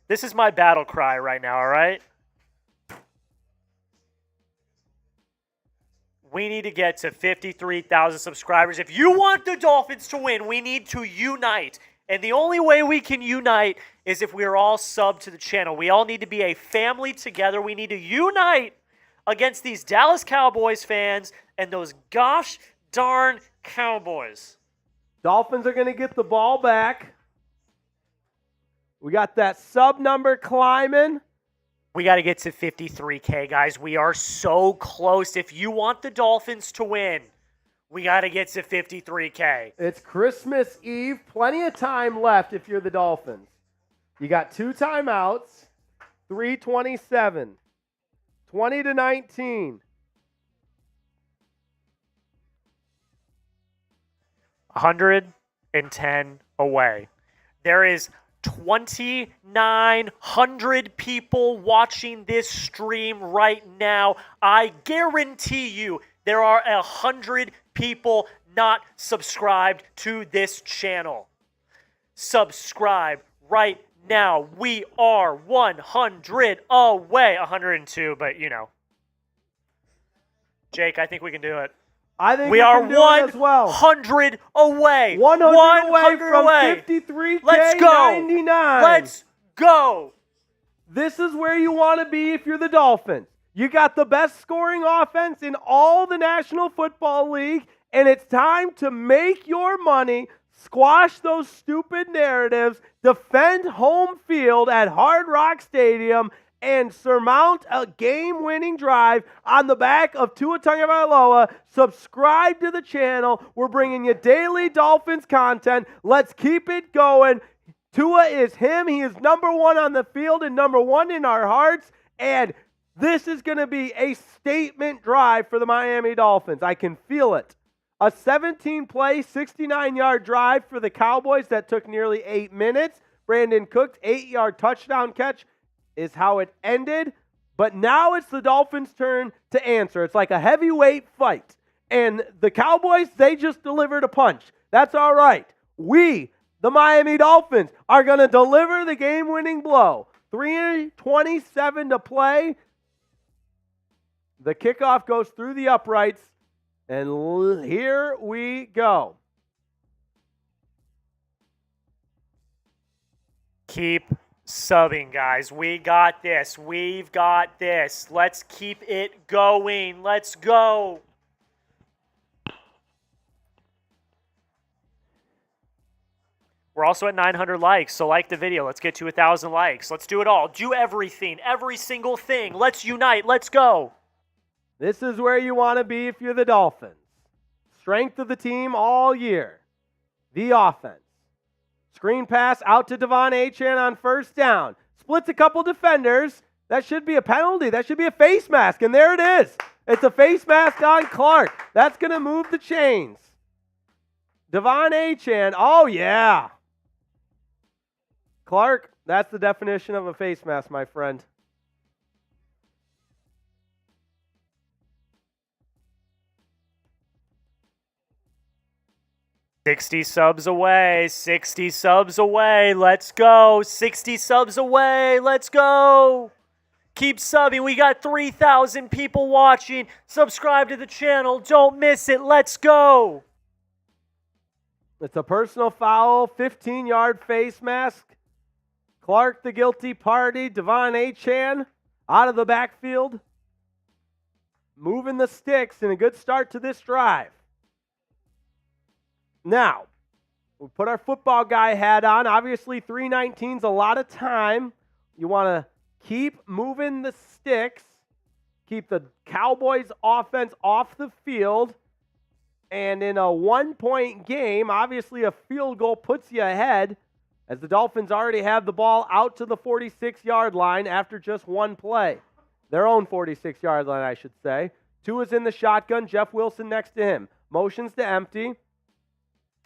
This is my battle cry right now, all right? We need to get to 53,000 subscribers. If you want the Dolphins to win, we need to unite. And the only way we can unite is if we're all subbed to the channel. We all need to be a family together. We need to unite against these Dallas Cowboys fans and those gosh darn Cowboys. Dolphins are going to get the ball back. We got that sub number climbing. We got to get to 53K, guys. We are so close. If you want the Dolphins to win, we got to get to 53K. It's Christmas Eve. Plenty of time left if you're the Dolphins. You got 2 timeouts. 3:27. 20-19. 110 away. There is 2,900 people watching this stream right now. I guarantee you there are 100 people not subscribed to this channel. Subscribe right now. We are 100 away. 102, but you know. Jake, I think we can do it. I think we are 100 away. 100 away from away. 53K. Let's go. 99. Let's go. This is where you want to be if you're the Dolphins. You got the best scoring offense in all the National Football League, and it's time to make your money, squash those stupid narratives, defend home field at Hard Rock Stadium, and surmount a game-winning drive on the back of Tua Tagovailoa. Subscribe to the channel. We're bringing you daily Dolphins content. Let's keep it going. Tua is him. He is number 1 on the field and number 1 in our hearts. And this is going to be a statement drive for the Miami Dolphins. I can feel it. A 17-play, 69-yard drive for the Cowboys that took nearly 8 minutes. Brandon Cook's 8-yard touchdown catch is how it ended. But now it's the Dolphins' turn to answer. It's like a heavyweight fight. And the Cowboys, they just delivered a punch. That's all right. We, the Miami Dolphins, are going to deliver the game-winning blow. 3:27 to play. The kickoff goes through the uprights. And here we go. Keep subbing, guys. We got this. We've got this. Let's keep it going. Let's go. We're also at 900 likes, so like the video. Let's get to 1,000 likes. Let's do it all. Do everything. Every single thing. Let's unite. Let's go. This is where you want to be if you're the Dolphins. Strength of the team all year. The offense. Screen pass out to Devon Achane on first down. Splits a couple defenders. That should be a penalty. That should be a face mask. And there it is. It's a face mask on Clark. That's going to move the chains. Devon Achane. Oh, yeah. Clark, that's the definition of a face mask, my friend. $60 subs away, 60 subs away, let's go, 60 subs away, let's go. Keep subbing, we got 3,000 people watching. Subscribe to the channel, don't miss it, let's go. It's a personal foul, 15-yard face mask. Clark the guilty party, Devon Achane out of the backfield. Moving the sticks and a good start to this drive. Now, we put our football guy hat on. Obviously, 3:19 is a lot of time. You want to keep moving the sticks, keep the Cowboys offense off the field. And in a 1-point game, obviously a field goal puts you ahead, as the Dolphins already have the ball out to the 46-yard line after just one play. Their own 46-yard line, I should say. Tua's in the shotgun, Jeff Wilson next to him. Motions to empty.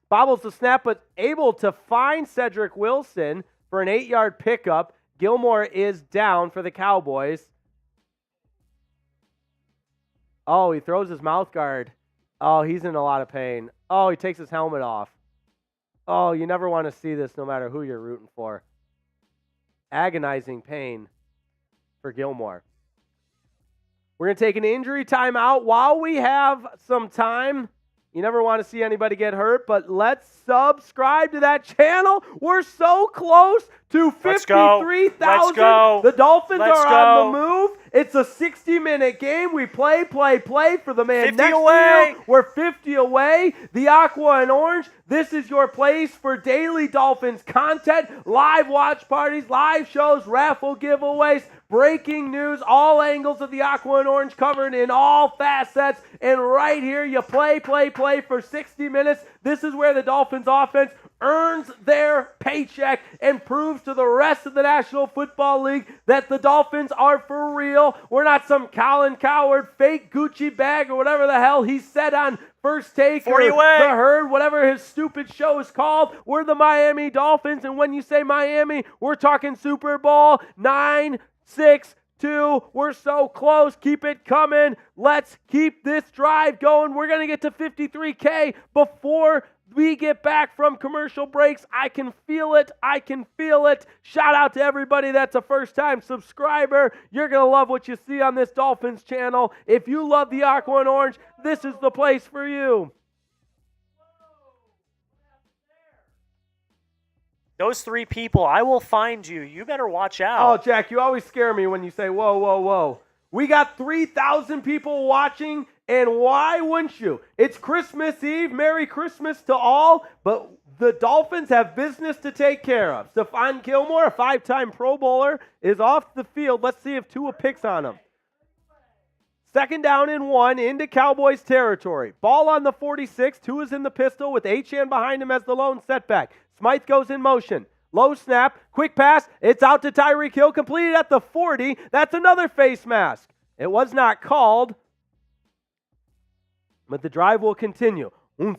Bobbles the snap, but able to find Cedric Wilson for an 8-yard pickup. Gilmore is down for the Cowboys. Oh, he throws his mouth guard. Oh, he's in a lot of pain. Oh, he takes his helmet off. Oh, you never want to see this no matter who you're rooting for. Agonizing pain for Gilmore. We're going to take an injury timeout while we have some time. You never want to see anybody get hurt, but let's subscribe to that channel. We're so close to 53,000. The Dolphins are on the move. It's a 60-minute game. We play for the man 50 next away. to you. We're 50 away. The Aqua and Orange, this is your place for daily Dolphins content, live watch parties, live shows, raffle giveaways, breaking news, all angles of the Aqua and Orange covered in all facets. And right here, you play for 60 minutes. This is where the Dolphins offense earns their paycheck and proves to the rest of the National Football League that the Dolphins are for real. We're not some Colin Coward fake Gucci bag or whatever the hell he said on First Take or The Herd, whatever his stupid show is called. We're the Miami Dolphins, and when you say Miami, we're talking Super Bowl 9, 6, 2. We're so close. Keep it coming. Let's keep this drive going. We're going to get to 53K before we get back from commercial breaks. I can feel it. I can feel it. Shout out to everybody that's a first-time subscriber. You're going to love what you see on this Dolphins channel. If you love the Aqua and Orange, this is the place for you. Those 3 people, I will find you. You better watch out. Oh, Jack, you always scare me when you say, whoa, whoa, whoa. We got 3,000 people watching, and why wouldn't you? It's Christmas Eve. Merry Christmas to all, but the Dolphins have business to take care of. Stephon Gilmore, a 5-time Pro Bowler, is off the field. Let's see if Tua picks on him. 2nd down and 1 into Cowboys territory. Ball on the 46. Tua's in the pistol with Achane behind him as the lone setback. Smythe goes in motion. Low snap, quick pass. It's out to Tyreek Hill, completed at the 40. That's another face mask. It was not called, but the drive will continue. We're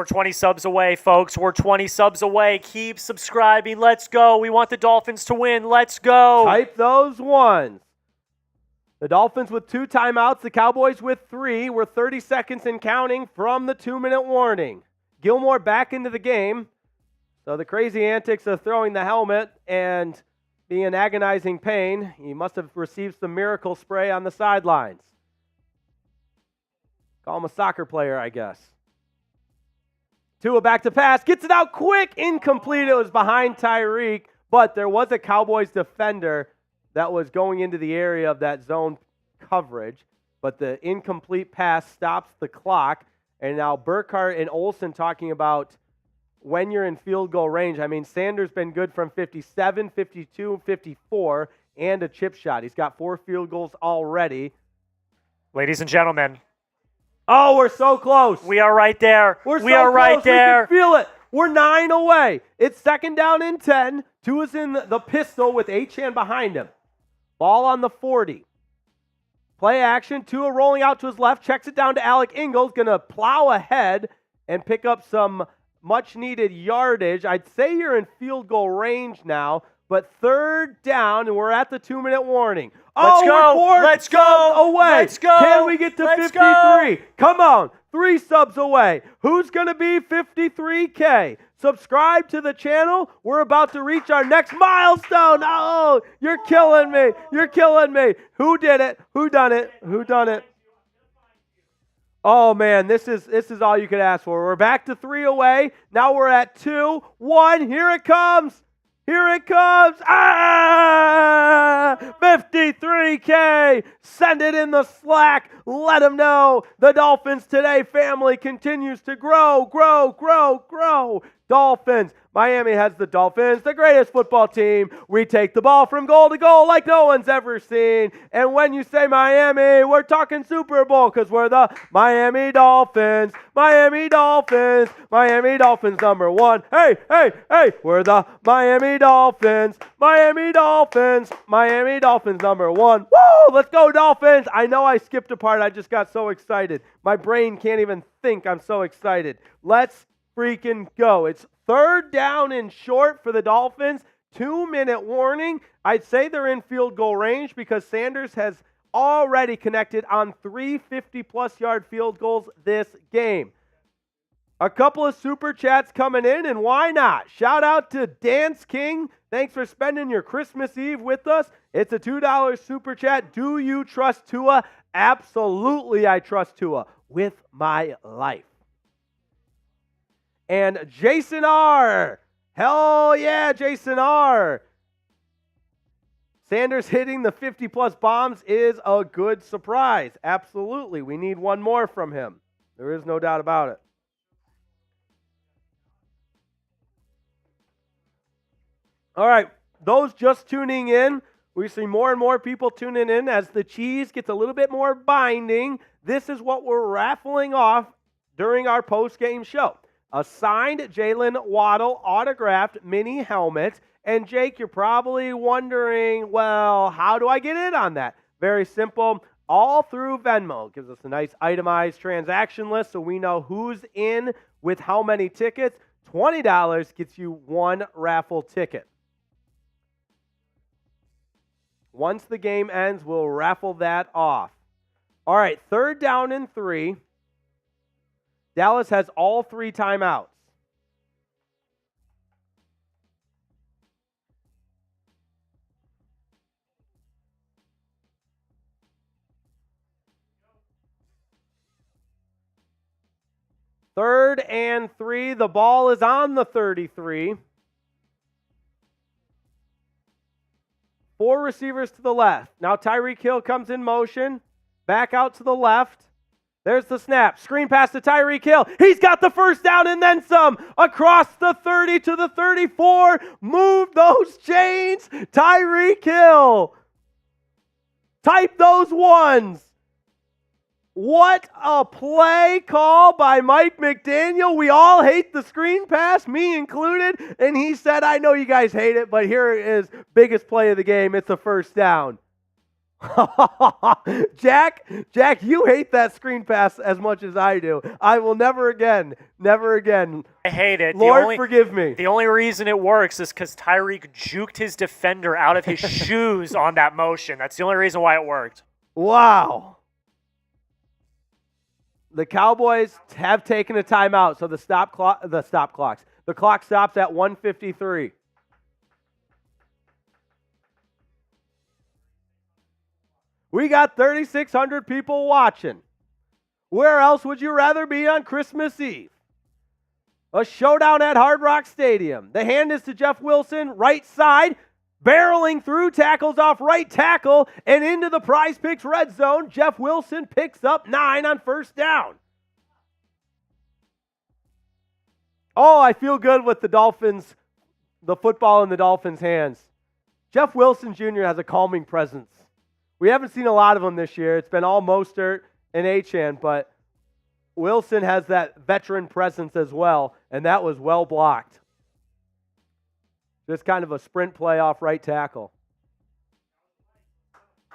20 subs away, folks. We're 20 subs away. Keep subscribing. Let's go. We want the Dolphins to win. Let's go. Type those ones. The Dolphins with 2 timeouts. The Cowboys with 3. We're 30 seconds and counting from the 2-minute warning. Gilmore back into the game. So the crazy antics of throwing the helmet and being in agonizing pain. He must have received some miracle spray on the sidelines. Call him a soccer player, I guess. Tua back to pass. Gets it out quick. Incomplete. It was behind Tyreek. But there was a Cowboys defender that was going into the area of that zone coverage. But the incomplete pass stops the clock. And now Burkhardt and Olsen talking about when you're in field goal range. I mean, Sanders been good from 57, 52, 54, and a chip shot. He's got 4 field goals already. Ladies and gentlemen. Oh, we're so close. We are right there. We are right there. We can feel it. We're 9 away. It's 2nd down and 10. Tua's in the pistol with Achane behind him. Ball on the 40. Play action. Tua rolling out to his left. Checks it down to Alec Ingold. Going to plow ahead and pick up some much-needed yardage. I'd say you're in field goal range now, but 3rd down, and we're at the 2-minute warning. Let's go. Let's go. Away. Let's go. Can we get to 53? Go. Come on. 3 subs away. Who's going to be 53K? Subscribe to the channel. We're about to reach our next milestone. Oh, you're killing me. You're killing me. Who did it? Who done it? Who done it? Oh, man, this is all you could ask for. We're back to 3 away. Now we're at 2, 1. Here it comes. Here it comes. 53K. Send it in the Slack. Let them know the Dolphins Today family continues to grow, grow, grow, grow. Dolphins. Miami has the Dolphins, the greatest football team. We take the ball from goal to goal like no one's ever seen. And when you say Miami, we're talking Super Bowl because we're the Miami Dolphins. Miami Dolphins. Miami Dolphins number 1. Hey, hey, hey. We're the Miami Dolphins. Miami Dolphins. Miami Dolphins number 1. Woo! Let's go Dolphins. I know I skipped a part. I just got so excited. My brain can't even think. I'm so excited. Let's freaking go. It's 3rd down and short for the Dolphins. 2-minute warning. I'd say they're in field goal range because Sanders has already connected on 3 50-plus yard field goals this game. A couple of super chats coming in, and why not? Shout out to Dance King. Thanks for spending your Christmas Eve with us. It's a $2 super chat. Do you trust Tua? Absolutely, I trust Tua with my life. And Jason R. Hell yeah, Jason R. Sanders hitting the 50-plus bombs is a good surprise. Absolutely. We need one more from him. There is no doubt about it. All right, those just tuning in, we see more and more people tuning in as the cheese gets a little bit more binding. This is what we're raffling off during our post-game show. A signed Jalen Waddle autographed mini helmet. And Jake, you're probably wondering, well, how do I get in on that? Very simple. All through Venmo. Gives us a nice itemized transaction list so we know who's in with how many tickets. $20 gets you one raffle ticket. Once the game ends, we'll raffle that off. All right, 3rd down and 3. Dallas has all 3 timeouts. Third and 3. The ball is on the 33. 4 receivers to the left. Now Tyreek Hill comes in motion. Back out to the left. There's the snap. Screen pass to Tyreek Hill. He's got the first down and then some. Across the 30 to the 34. Move those chains. Tyreek Hill. Type those ones. What a play call by Mike McDaniel. We all hate the screen pass, me included. And he said, I know you guys hate it, but here is biggest play of the game. It's a first down. Jack, you hate that screen pass as much as I do. I will never again. I hate it. Lord, forgive me. The only reason it works is because Tyreek juked his defender out of his shoes on that motion. That's the only reason why it worked. Wow. The Cowboys have taken a timeout, so the clock stops at 1:53. We got 3,600 people watching. Where else would you rather be on Christmas Eve? A showdown at Hard Rock Stadium. The hand is to Jeff Wilson, right side, barreling through, tackles off right tackle, and into the Prize Picks red zone. Jeff Wilson picks up 9 on first down. Oh, I feel good with the Dolphins, the football in the Dolphins' hands. Jeff Wilson Jr. has a calming presence. We haven't seen a lot of them this year. It's been all Mostert and Achane, but Wilson has that veteran presence as well, and that was well blocked. Just kind of a sprint play off right tackle.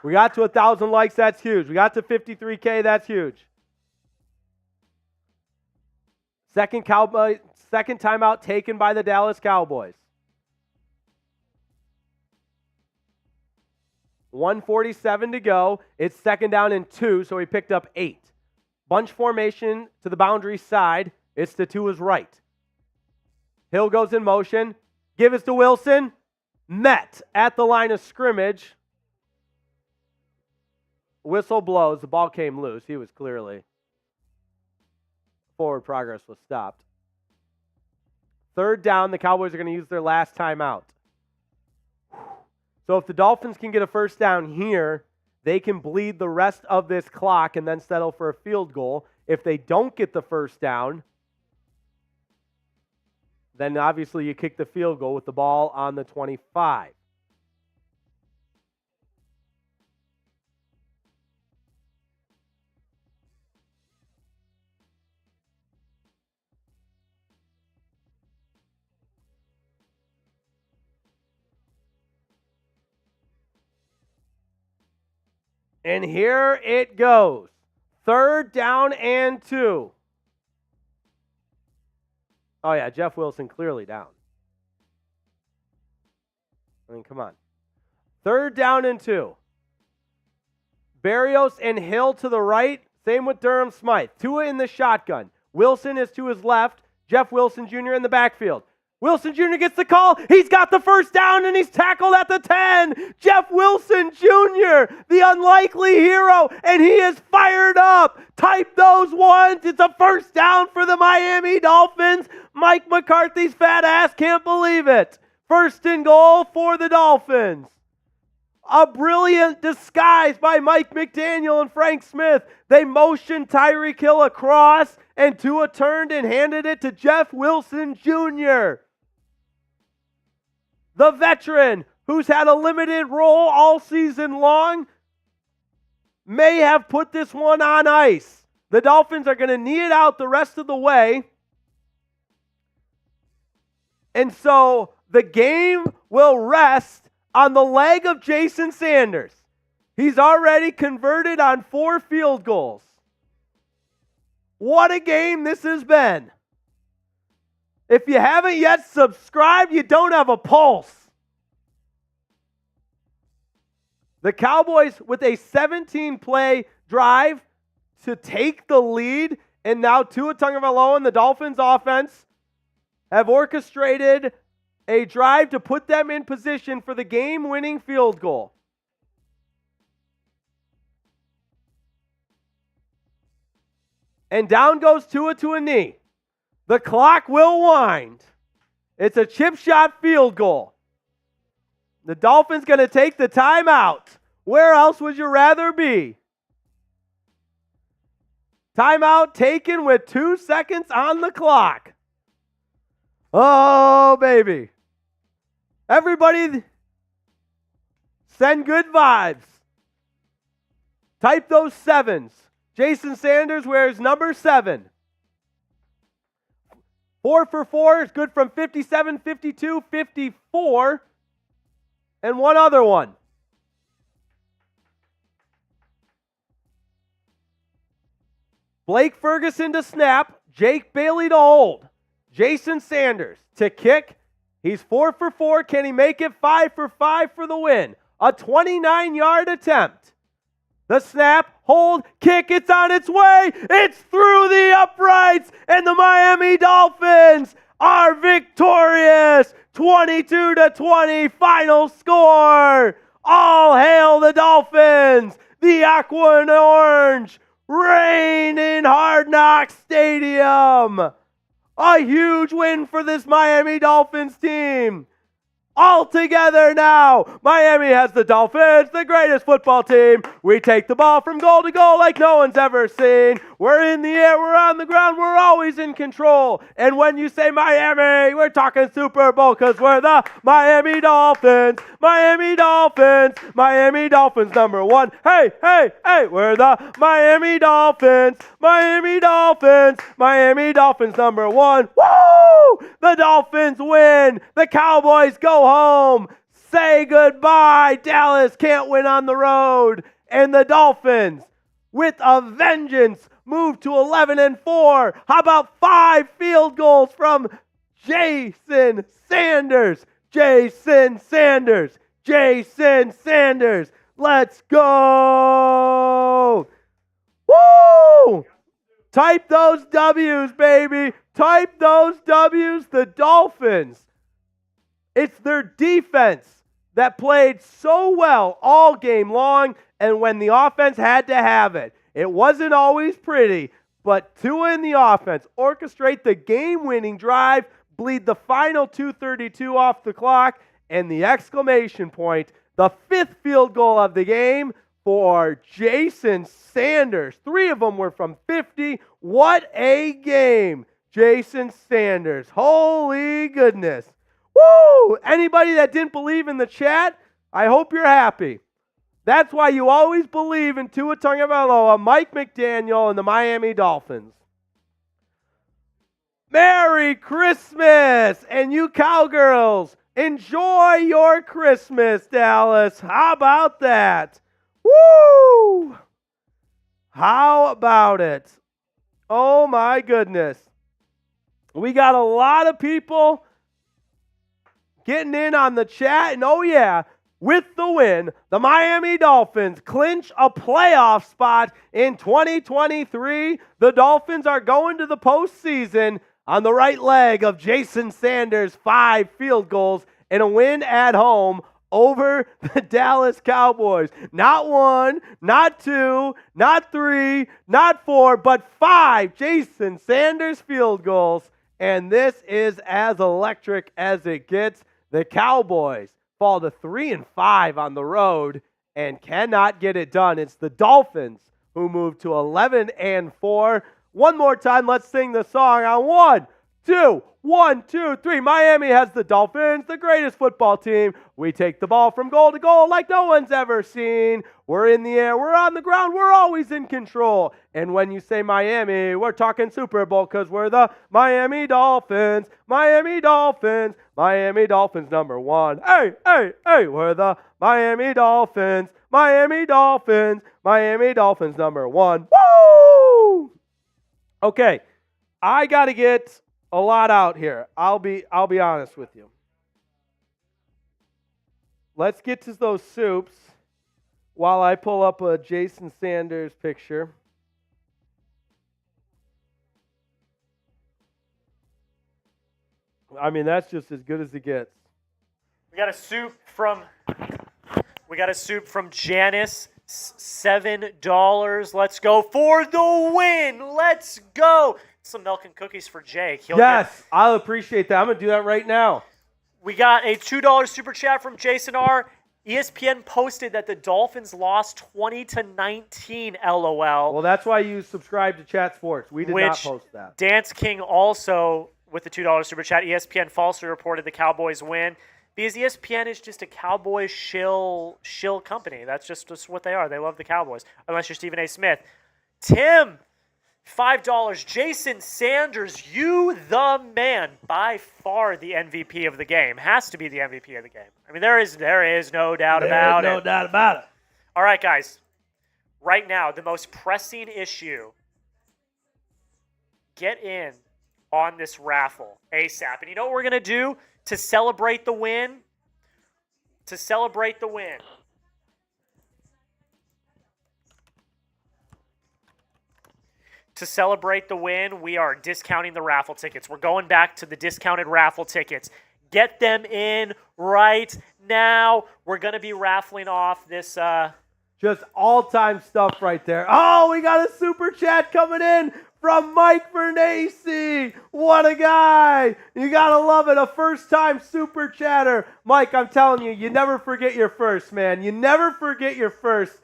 We got to 1,000 likes. That's huge. We got to 53K. That's huge. Second timeout taken by the Dallas Cowboys. 1:47 to go. It's 2nd down and 2, so he picked up 8. Bunch formation to the boundary side. It's to Tua's right. Hill goes in motion. Give it to Wilson. Met at the line of scrimmage. Whistle blows. The ball came loose. He was clearly. Forward progress was stopped. 3rd down. The Cowboys are going to use their last timeout. So if the Dolphins can get a first down here, they can bleed the rest of this clock and then settle for a field goal. If they don't get the first down, then obviously you kick the field goal with the ball on the 25. And here it goes. 3rd down and 2. Oh, yeah, Jeff Wilson clearly down. I mean, come on. 3rd down and 2. Berrios and Hill to the right. Same with Durham Smythe. Tua in the shotgun. Wilson is to his left. Jeff Wilson Jr. in the backfield. Wilson Jr. gets the call. He's got the first down, and he's tackled at the 10. Jeff Wilson Jr., the unlikely hero, and he is fired up. Type those ones. It's a first down for the Miami Dolphins. Mike McCarthy's fat ass can't believe it. 1st and goal for the Dolphins. A brilliant disguise by Mike McDaniel and Frank Smith. They motioned Tyreek Hill across, and Tua turned and handed it to Jeff Wilson Jr., the veteran who's had a limited role all season long, may have put this one on ice. The Dolphins are going to knee it out the rest of the way. And so the game will rest on the leg of Jason Sanders. He's already converted on 4 field goals. What a game this has been. If you haven't yet subscribed, you don't have a pulse. The Cowboys with a 17-play drive to take the lead, and now Tua Tagovailoa and the Dolphins offense have orchestrated a drive to put them in position for the game-winning field goal. And down goes Tua to a knee. The clock will wind. It's a chip shot field goal. The Dolphins going to take the timeout. Where else would you rather be? Timeout taken with 2 seconds on the clock. Oh, baby. Everybody send good vibes. Type those 7s. Jason Sanders wears number 7. 4 for 4 is good from 57, 52, 54, and one other one. Blake Ferguson to snap, Jake Bailey to hold. Jason Sanders to kick. He's 4 for 4. Can he make it 5 for 5 for the win? A 29-yard attempt. The snap, hold, kick, it's on its way. It's through the uprights, and the Miami Dolphins are victorious. 22-20 final score. All hail the Dolphins. The aqua and orange reign in Hard Knock Stadium. A huge win for this Miami Dolphins team. All together now. Miami has the Dolphins, the greatest football team. We take the ball from goal to goal like no one's ever seen. We're in the air, we're on the ground, we're always in control. And when you say Miami, we're talking Super Bowl because we're the Miami Dolphins. Miami Dolphins. Miami Dolphins number 1. Hey, hey, hey, we're the Miami Dolphins. Miami Dolphins. Miami Dolphins number 1. Woo! The Dolphins win. The Cowboys go home. Say goodbye. Dallas can't win on the road. And the Dolphins, with a vengeance, move to 11-4. How about 5 field goals from Jason Sanders? Jason Sanders. Jason Sanders. Let's go. Woo! Type those W's, baby. Type those W's. The Dolphins. It's their defense that played so well all game long, and when the offense had to have it. It wasn't always pretty, but Tua and the offense orchestrate the game-winning drive, bleed the final 2:32 off the clock, and the exclamation point, the 5th field goal of the game for Jason Sanders. 3 of them were from 50. What a game, Jason Sanders. Holy goodness. Woo! Anybody that didn't believe in the chat, I hope you're happy. That's why you always believe in Tua Tagovailoa, Mike McDaniel, and the Miami Dolphins. Merry Christmas! And you cowgirls, enjoy your Christmas, Dallas. How about that? Woo! How about it? Oh my goodness. We got a lot of people getting in on the chat, and oh yeah, with the win, the Miami Dolphins clinch a playoff spot in 2023. The Dolphins are going to the postseason on the right leg of Jason Sanders' 5 field goals and a win at home over the Dallas Cowboys. Not 1, not 2, not 3, not 4, but 5 Jason Sanders field goals. And this is as electric as it gets. The Cowboys fall to 3-5 on the road and cannot get it done. It's the Dolphins who move to 11-4. One more time, let's sing the song on 1, 2, 1, 2, 3. Miami has the Dolphins, the greatest football team. We take the ball from goal to goal like no one's ever seen. We're in the air, we're on the ground, we're always in control. And when you say Miami, we're talking Super Bowl because we're the Miami Dolphins, Miami Dolphins, Miami Dolphins #1. Hey, hey, hey, we're the Miami Dolphins, Miami Dolphins, Miami Dolphins #1. Woo! Okay, I got to get a lot out here. I'll be honest with you. Let's get to those soups while I pull up a Jason Sanders picture. I mean, that's just as good as it gets. We got a soup from Janice, $7. Let's go for the win. Let's go. Some milk and cookies for Jake. Yes, I'll appreciate that. I'm going to do that right now. We got a $2 super chat from Jason R. ESPN posted that the Dolphins lost 20-19, LOL. Well, that's why you subscribe to Chat Sports. We did not post that. Dance King also, with the $2 super chat, ESPN falsely reported the Cowboys win because ESPN is just a Cowboys shill company. That's just what they are. They love the Cowboys, unless you're Stephen A. Smith. Tim, $5. Jason Sanders, you the man. By far the MVP of the game. Has to be the MVP of the game. I mean, there is no doubt about it. No doubt about it. All right, guys. Right now, the most pressing issue. Get in on this raffle ASAP. And you know what we're going to do to celebrate the win? To celebrate the win. To celebrate the win, we are discounting the raffle tickets. We're going back to the discounted raffle tickets. Get them in right now. We're going to be raffling off this. Just all-time stuff right there. Oh, we got a super chat coming in from Mike Bernacey. What a guy. You got to love it. A first-time super chatter. Mike, I'm telling you, you never forget your first, man. You never forget your first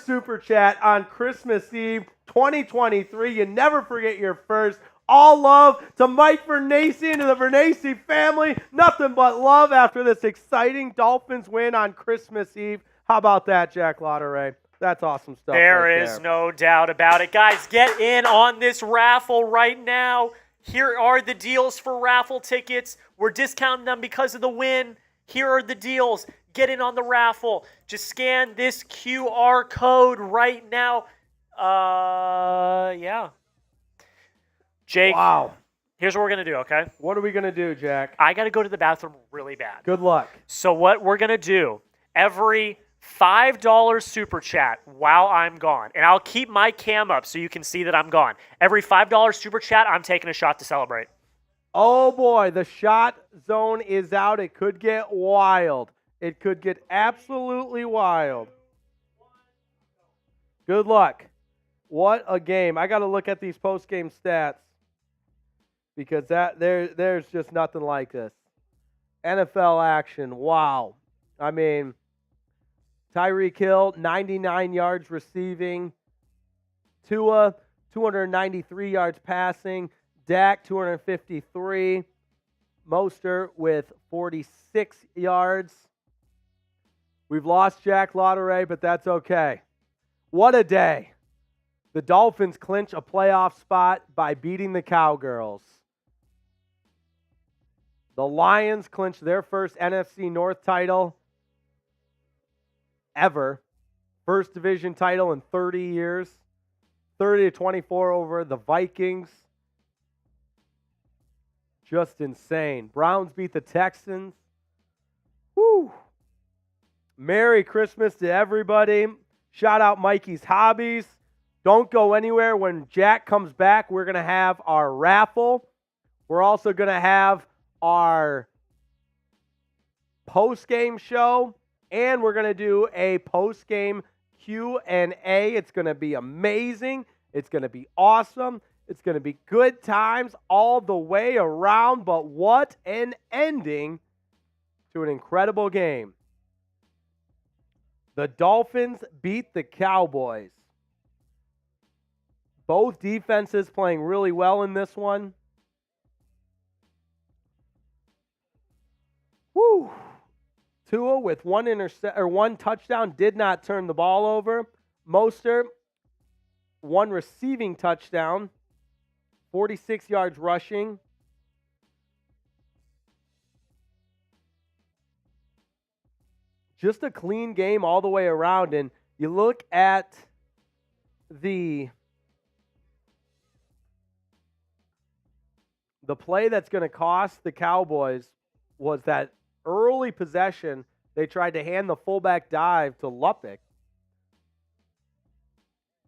super chat on Christmas Eve 2023. You never forget your first. All love to Mike Bernacey and to the Bernacey family. Nothing but love after this exciting Dolphins win on Christmas Eve. How about that, Jack Lotteray? That's awesome stuff. There is no doubt about it. Guys, get in on this raffle right now. Here are the deals for raffle tickets. We're discounting them because of the win. Here are the deals. Get in on the raffle. Just scan this QR code right now. Yeah. Jake. Wow. Here's what we're going to do, okay? What are we going to do, Jack? I got to go to the bathroom really bad. Good luck. So what we're going to do, every $5 super chat while I'm gone, and I'll keep my cam up so you can see that I'm gone. Every $5 super chat, I'm taking a shot to celebrate. Oh, boy. The shot zone is out. It could get wild. It could get absolutely wild. Good luck. What a game. I got to look at these post-game stats because there's just nothing like this. NFL action. Wow. I mean, Tyreek Hill, 99 yards receiving. Tua, 293 yards passing. Dak, 253. Mostert with 46 yards. We've lost Jack Lotteray, but that's okay. What a day. The Dolphins clinch a playoff spot by beating the Cowgirls. The Lions clinch their first NFC North title ever. First division title in 30 years. 30-24 over the Vikings. Just insane. Browns beat the Texans. Woo! Merry Christmas to everybody. Shout out Mikey's Hobbies. Don't go anywhere. When Jack comes back, we're going to have our raffle. We're also going to have our post-game show, and we're going to do a post-game Q&A. It's going to be amazing. It's going to be awesome. It's going to be good times all the way around, but what an ending to an incredible game. The Dolphins beat the Cowboys. Both defenses playing really well in this one. Woo! Tua with one touchdown did not turn the ball over. Mostert, one receiving touchdown, 46 yards rushing. Just a clean game all the way around. And you look at the play that's going to cost the Cowboys was that early possession. They tried to hand the fullback dive to Luppick,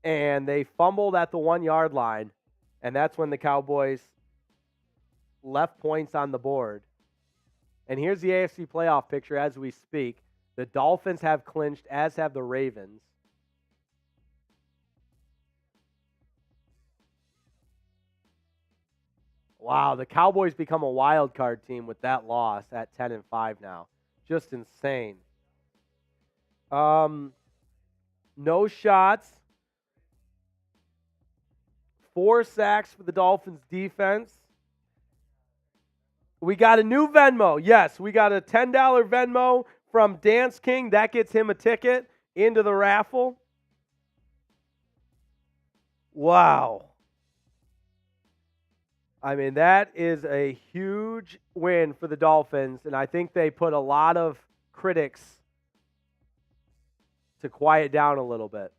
and they fumbled at the 1-yard line, and that's when the Cowboys left points on the board. And here's the AFC playoff picture as we speak. The Dolphins have clinched, as have the Ravens. Wow, the Cowboys become a wild card team with that loss at 10-5 now. Just insane. No shots. 4 sacks for the Dolphins defense. We got a new Venmo. Yes, we got a $10 Venmo from Dance King. That gets him a ticket into the raffle. Wow. I mean, that is a huge win for the Dolphins, and I think they put a lot of critics to quiet down a little bit.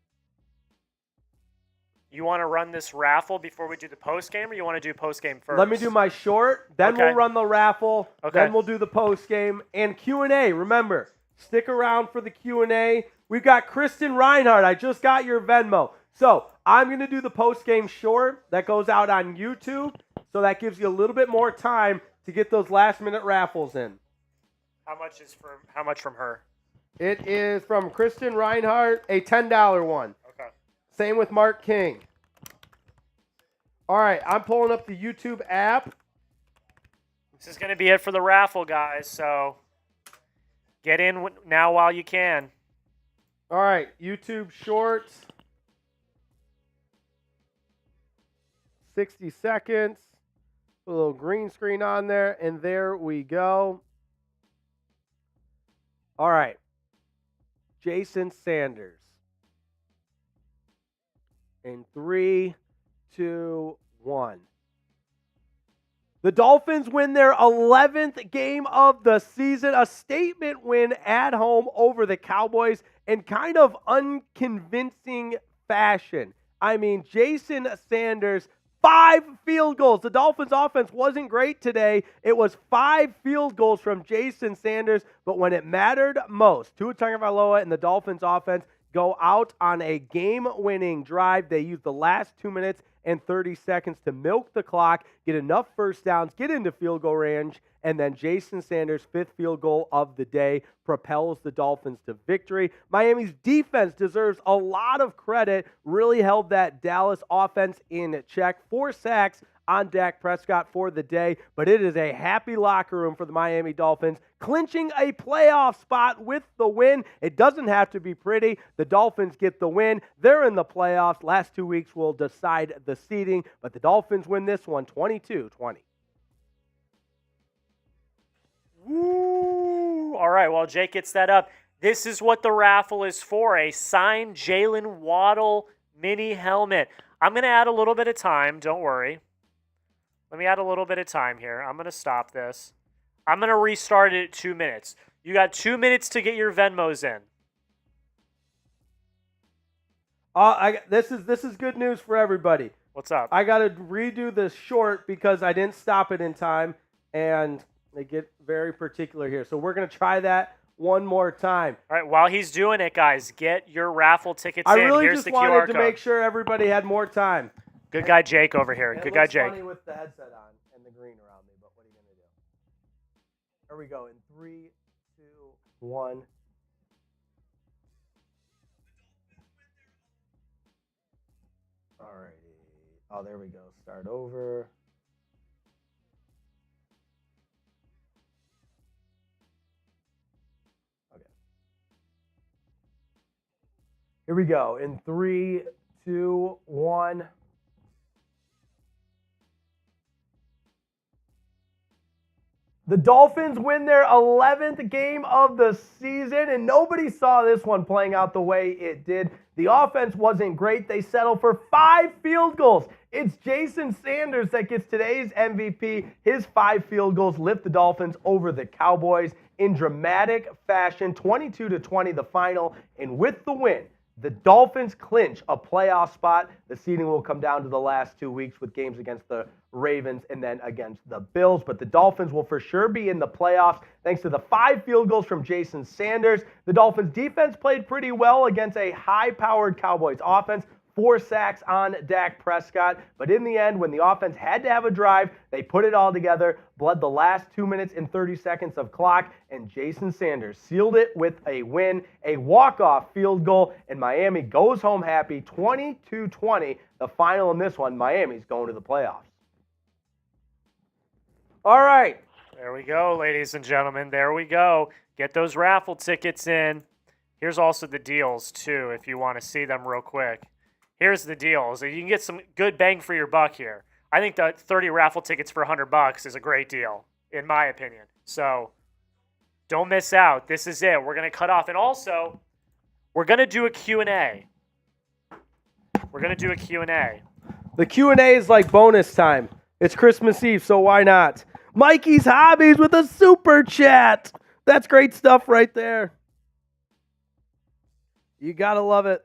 You want to run this raffle before we do the postgame, or you want to do postgame first? Let me do my short, then we'll run the raffle, then we'll do the postgame, and Q&A. Remember, stick around for the Q&A. We've got Kristen Reinhardt. I just got your Venmo. So I'm going to do the postgame short that goes out on YouTube. So that gives you a little bit more time to get those last-minute raffles in. How much from her? It is from Kristen Reinhardt, a $10 one. Okay. Same with Mark King. All right, I'm pulling up the YouTube app. This is going to be it for the raffle, guys. So get in now while you can. All right, YouTube Shorts. 60 seconds. A little green screen on there, and there we go. All right. Jason Sanders. In 3, 2, 1. The Dolphins win their 11th game of the season, a statement win at home over the Cowboys in kind of unconvincing fashion. I mean, Jason Sanders, 5 field goals. The Dolphins offense wasn't great today. It was 5 field goals from Jason Sanders, but when it mattered most, Tua Tagovailoa and the Dolphins offense go out on a game-winning drive. They use the last 2 minutes and 30 seconds to milk the clock, get enough first downs, get into field goal range, and then Jason Sanders' 5th field goal of the day propels the Dolphins to victory. Miami's defense deserves a lot of credit, really held that Dallas offense in check. 4 sacks on Dak Prescott for the day, but it is a happy locker room for the Miami Dolphins, clinching a playoff spot with the win. It doesn't have to be pretty. The Dolphins get the win. They're in the playoffs. Last 2 weeks will decide the seeding, but the Dolphins win this one 22-20. Woo! All right, while Jake gets that up, this is what the raffle is for, a signed Jalen Waddle mini helmet. I'm going to add a little bit of time, don't worry. Let me add a little bit of time here. I'm going to stop this. I'm going to restart it at 2 minutes. You got 2 minutes to get your Venmos in. This is good news for everybody. What's up? I got to redo this short because I didn't stop it in time, and they get very particular here. So we're going to try that one more time. All right, while he's doing it, guys, get your raffle tickets in. I really Here's just the wanted QR to code. make sure everybody had more time. Good guy Jake over here. Good guy Jake. It looks funny with the headset on and the green around me, but what are you going to do? There we go. In 3, 2, 1. All righty. Oh, there we go. Start over. Here we go. In 3, 2, 1. The Dolphins win their 11th game of the season, and nobody saw this one playing out the way it did. The offense wasn't great. They settled for 5 field goals. It's Jason Sanders that gets today's MVP. His 5 field goals lift the Dolphins over the Cowboys in dramatic fashion, 22-20 the final, and with the win, the Dolphins clinch a playoff spot. The seeding will come down to the last 2 weeks with games against the Ravens and then against the Bills. But the Dolphins will for sure be in the playoffs thanks to the 5 field goals from Jason Sanders. The Dolphins defense played pretty well against a high-powered Cowboys offense. 4 sacks on Dak Prescott. But in the end, when the offense had to have a drive, they put it all together, bled the last 2 minutes and 30 seconds of clock, and Jason Sanders sealed it with a win, a walk-off field goal, and Miami goes home happy, 22-20. The final in this one, Miami's going to the playoffs. All right. There we go, ladies and gentlemen. There we go. Get those raffle tickets in. Here's also the deals, too, if you want to see them real quick. Here's the deals. You can get some good bang for your buck here. I think that 30 raffle tickets for $100 is a great deal, in my opinion. So don't miss out. This is it. We're going to cut off. And also, we're going to do a Q&A. We're going to do a Q&A. The Q&A is like bonus time. It's Christmas Eve, so why not? Mikey's Hobbies with a super chat. That's great stuff right there. You got to love it.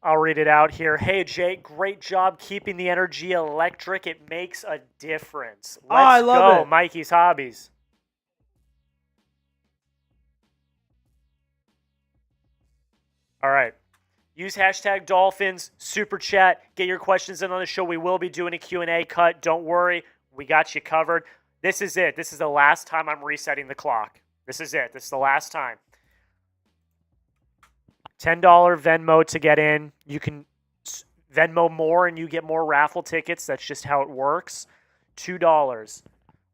I'll read it out here. Hey, Jake, great job keeping the energy electric. It makes a difference. I love it. Mikey's Hobbies. All right. Use hashtag Dolphins, Super Chat. Get your questions in on the show. We will be doing a Q&A cut. Don't worry. We got you covered. This is it. This is the last time I'm resetting the clock. This is it. This is the last time. $10 Venmo to get in. You can Venmo more and you get more raffle tickets. That's just how it works. $2.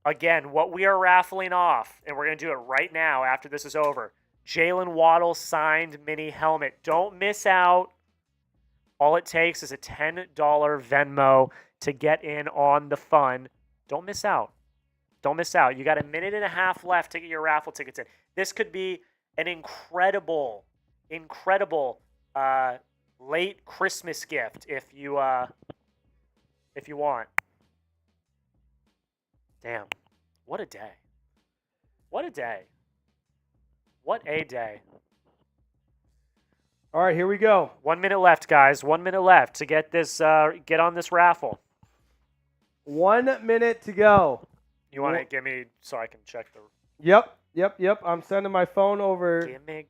Again, what we are raffling off, and we're going to do it right now after this is over, Jalen Waddle signed mini helmet. Don't miss out. All it takes is a $10 Venmo to get in on the fun. Don't miss out. Don't miss out. You got a minute and a half left to get your raffle tickets in. This could be an incredible late Christmas gift if you want. Damn. What a day. What a day. What a day. All right, here we go. 1 minute left, guys. 1 minute left to get this get on this raffle. 1 minute to go. You want to give me so I can check the... Yep. I'm sending my phone over. Give me.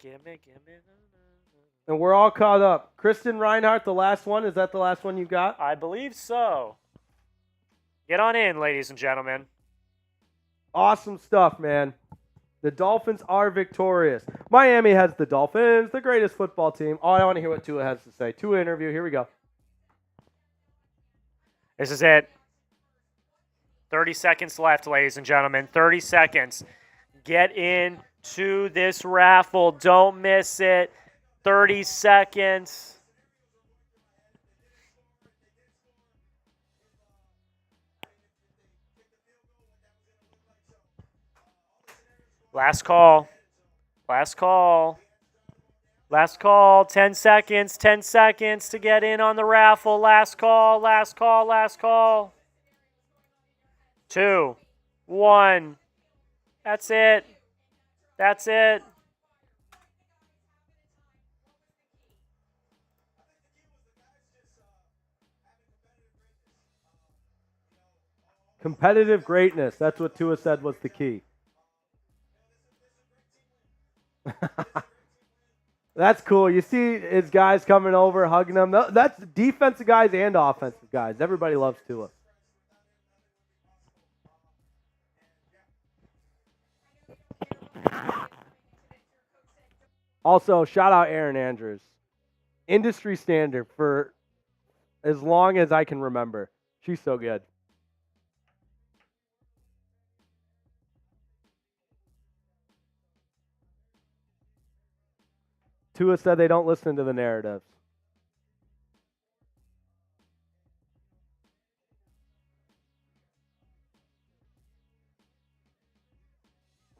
And we're all caught up. Kristen Reinhardt, the last one. Is that the last one you got? I believe so. Get on in, ladies and gentlemen. Awesome stuff, man. The Dolphins are victorious. Miami has the Dolphins, the greatest football team. Oh, I want to hear what Tua has to say. Tua interview. Here we go. This is it. 30 seconds left, ladies and gentlemen. 30 seconds. Get into this raffle. Don't miss it. 30 seconds. Last call. Last call. Last call. 10 seconds. 10 seconds to get in on the raffle. Last call. Last call. Last call. 2, 1. That's it. That's it. Competitive greatness. That's what Tua said was the key. That's cool. You see his guys coming over, hugging him. That's defensive guys and offensive guys. Everybody loves Tua. Also, shout out Erin Andrews. Industry standard for as long as I can remember. She's so good. Tua said they don't listen to the narratives.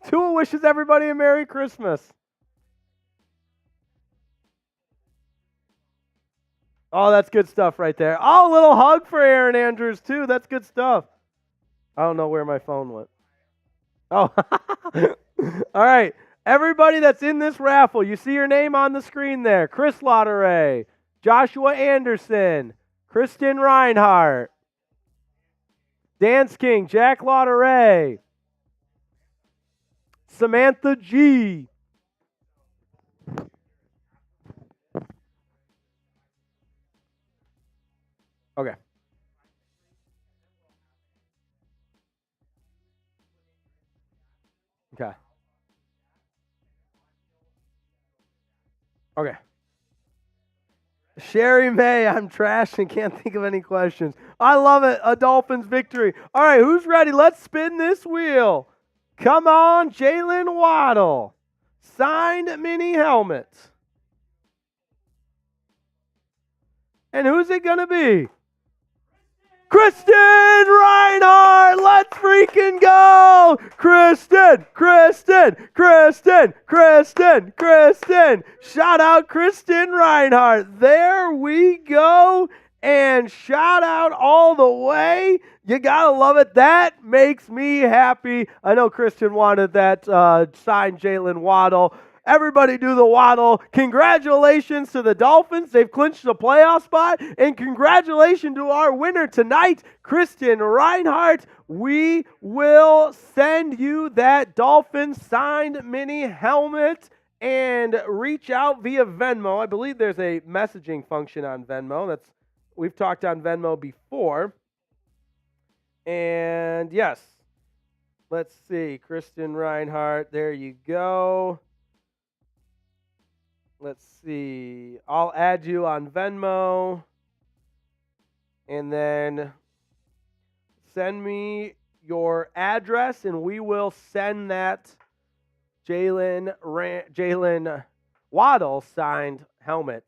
Tua wishes everybody a Merry Christmas. Oh, that's good stuff right there. Oh, a little hug for Aaron Andrews, too. That's good stuff. I don't know where my phone went. Oh, all right. Everybody that's in this raffle, you see your name on the screen there. Chris Lotteray, Joshua Anderson, Kristen Reinhardt, Dance King, Jack Lotteray, Samantha G. Okay. Okay. Okay. Sherry May, I'm trash and can't think of any questions. I love it. A Dolphins victory. All right, who's ready? Let's spin this wheel. Come on, Jalen Waddle. Signed mini helmet. And who's it going to be? Kristen Reinhardt, let's freaking go! Kristen. Shout out Kristen Reinhardt. There we go. And shout out all the way. You gotta love it. That makes me happy. I know Kristen wanted that signed Jalen Waddle. Everybody do the waddle. Congratulations to the Dolphins. They've clinched the playoff spot. And congratulations to our winner tonight, Kristen Reinhardt. We will send you that Dolphins signed mini helmet and reach out via Venmo. I believe there's a messaging function on Venmo. We've talked on Venmo before. And yes, let's see. Kristen Reinhardt, there you go. Let's see. I'll add you on Venmo. And then send me your address, and we will send that Jalen Waddle signed helmet.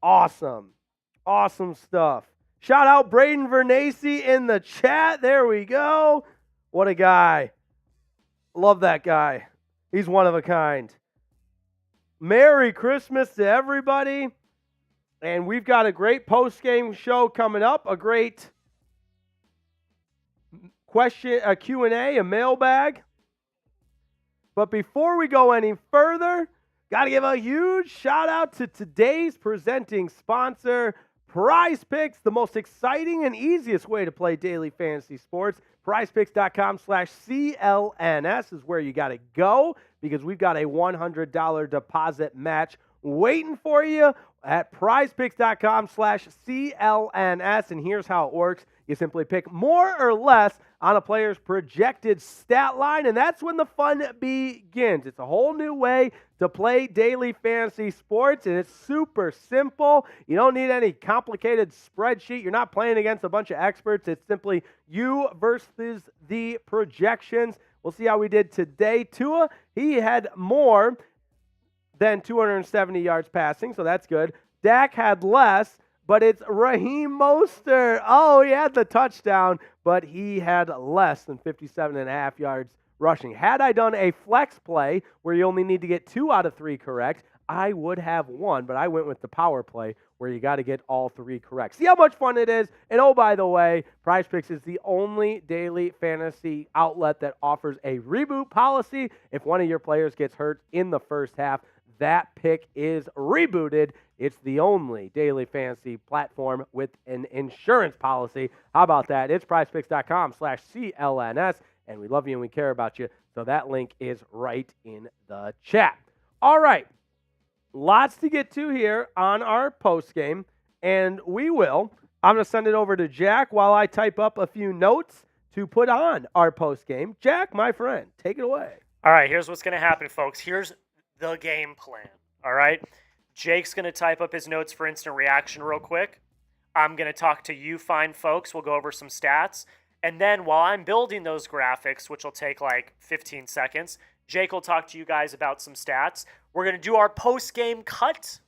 Awesome. Awesome stuff. Shout out Braden Vernacey in the chat. There we go. What a guy. Love that guy. He's one of a kind. Merry Christmas to everybody. And we've got a great post-game show coming up, a great a Q&A, a mailbag. But before we go any further, got to give a huge shout out to today's presenting sponsor, Prize Picks, the most exciting and easiest way to play daily fantasy sports. PrizePicks.com/CLNS is where you got to go, because we've got a $100 deposit match waiting for you at PrizePicks.com/CLNS. And here's how it works. You simply pick more or less on a player's projected stat line, and that's when the fun begins. It's a whole new way to play daily fantasy sports, and it's super simple. You don't need any complicated spreadsheet. You're not playing against a bunch of experts. It's simply you versus the projections. We'll see how we did today. Tua, he had more than 270 yards passing, so that's good. Dak had less, but it's Raheem Mostert. Oh, he had the touchdown, but he had less than 57.5 yards rushing. Had I done a flex play where you only need to get 2 out of 3 correct, I would have won, but I went with the power play where you got to get all 3 correct. See how much fun it is? And oh, by the way, PrizePicks is the only daily fantasy outlet that offers a reboot policy. If one of your players gets hurt in the first half, that pick is rebooted. It's the only daily fantasy platform with an insurance policy. How about that? It's PrizePicks.com/CLNS, and we love you and we care about you. So that link is right in the chat. All right. Lots to get to here on our post game, and we will. I'm going to send it over to Jack while I type up a few notes to put on our post game. Jack, my friend, take it away. All right, here's what's going to happen, folks. Here's the game plan, all right? Jake's going to type up his notes for instant reaction real quick. I'm going to talk to you fine folks. We'll go over some stats. And then while I'm building those graphics, which will take like 15 seconds, Jake will talk to you guys about some stats. We're going to do our post-game cut,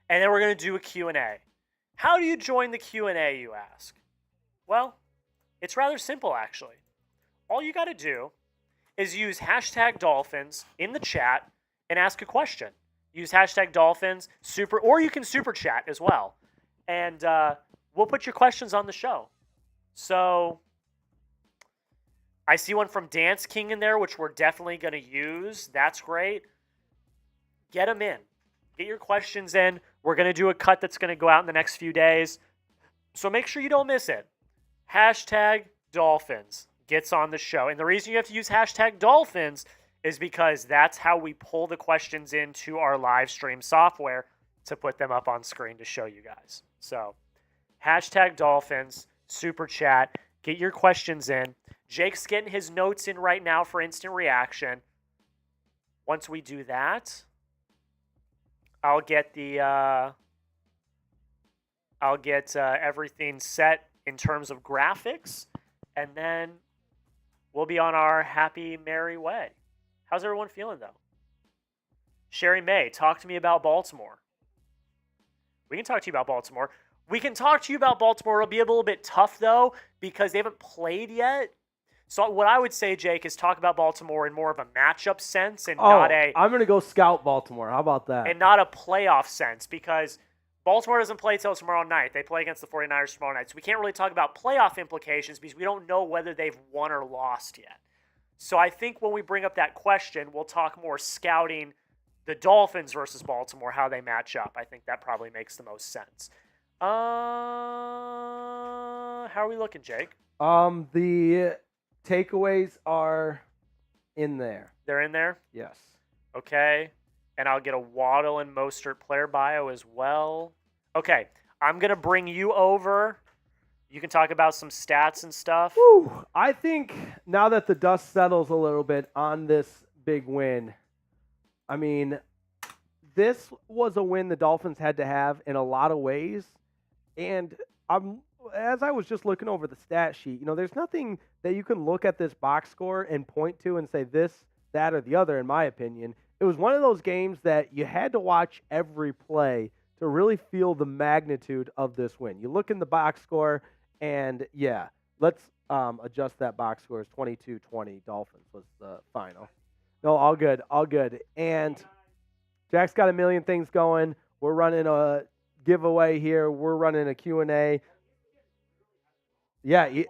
and then we're going to do a Q&A. How do you join the Q&A, you ask? Well, it's rather simple, actually. All you got to do is use hashtag Dolphins in the chat and ask a question. Use hashtag Dolphins, or you can super chat as well. And we'll put your questions on the show. So I see one from Dance King in there, which we're definitely going to use. That's great. Get them in. Get your questions in. We're going to do a cut that's going to go out in the next few days. So make sure you don't miss it. Hashtag Dolphins gets on the show. And the reason you have to use hashtag Dolphins is because that's how we pull the questions into our live stream software to put them up on screen to show you guys. So hashtag Dolphins, super chat, get your questions in. Jake's getting his notes in right now for instant reaction. Once we do that, I'll get everything set in terms of graphics, and then we'll be on our happy, merry way. How's everyone feeling, though? Sherry May, talk to me about Baltimore. We can talk to you about Baltimore. We can talk to you about Baltimore. It'll be a little bit tough, though, because they haven't played yet. So what I would say, Jake, is talk about Baltimore in more of a matchup sense and not a... I'm going to go scout Baltimore. How about that? And not a playoff sense, because Baltimore doesn't play till tomorrow night. They play against the 49ers tomorrow night. So we can't really talk about playoff implications because we don't know whether they've won or lost yet. So I think when we bring up that question, we'll talk more scouting the Dolphins versus Baltimore, how they match up. I think that probably makes the most sense. How are we looking, Jake? The takeaways are in there. They're in there? Yes. Okay. And I'll get a Waddle and Mostert player bio as well. Okay. I'm going to bring you over. You can talk about some stats and stuff. Whew. I think now that the dust settles a little bit on this big win, I mean, this was a win the Dolphins had to have in a lot of ways. And as I was just looking over the stat sheet, there's nothing that you can look at this box score and point to and say this, that, or the other, in my opinion. It was one of those games that you had to watch every play to really feel the magnitude of this win. You look in the box score, and yeah, let's adjust that box score. It's 22-20. Dolphins was the final. No, all good, all good. And Jack's got a million things going. We're running a giveaway here. We're running a Q&A. Yeah,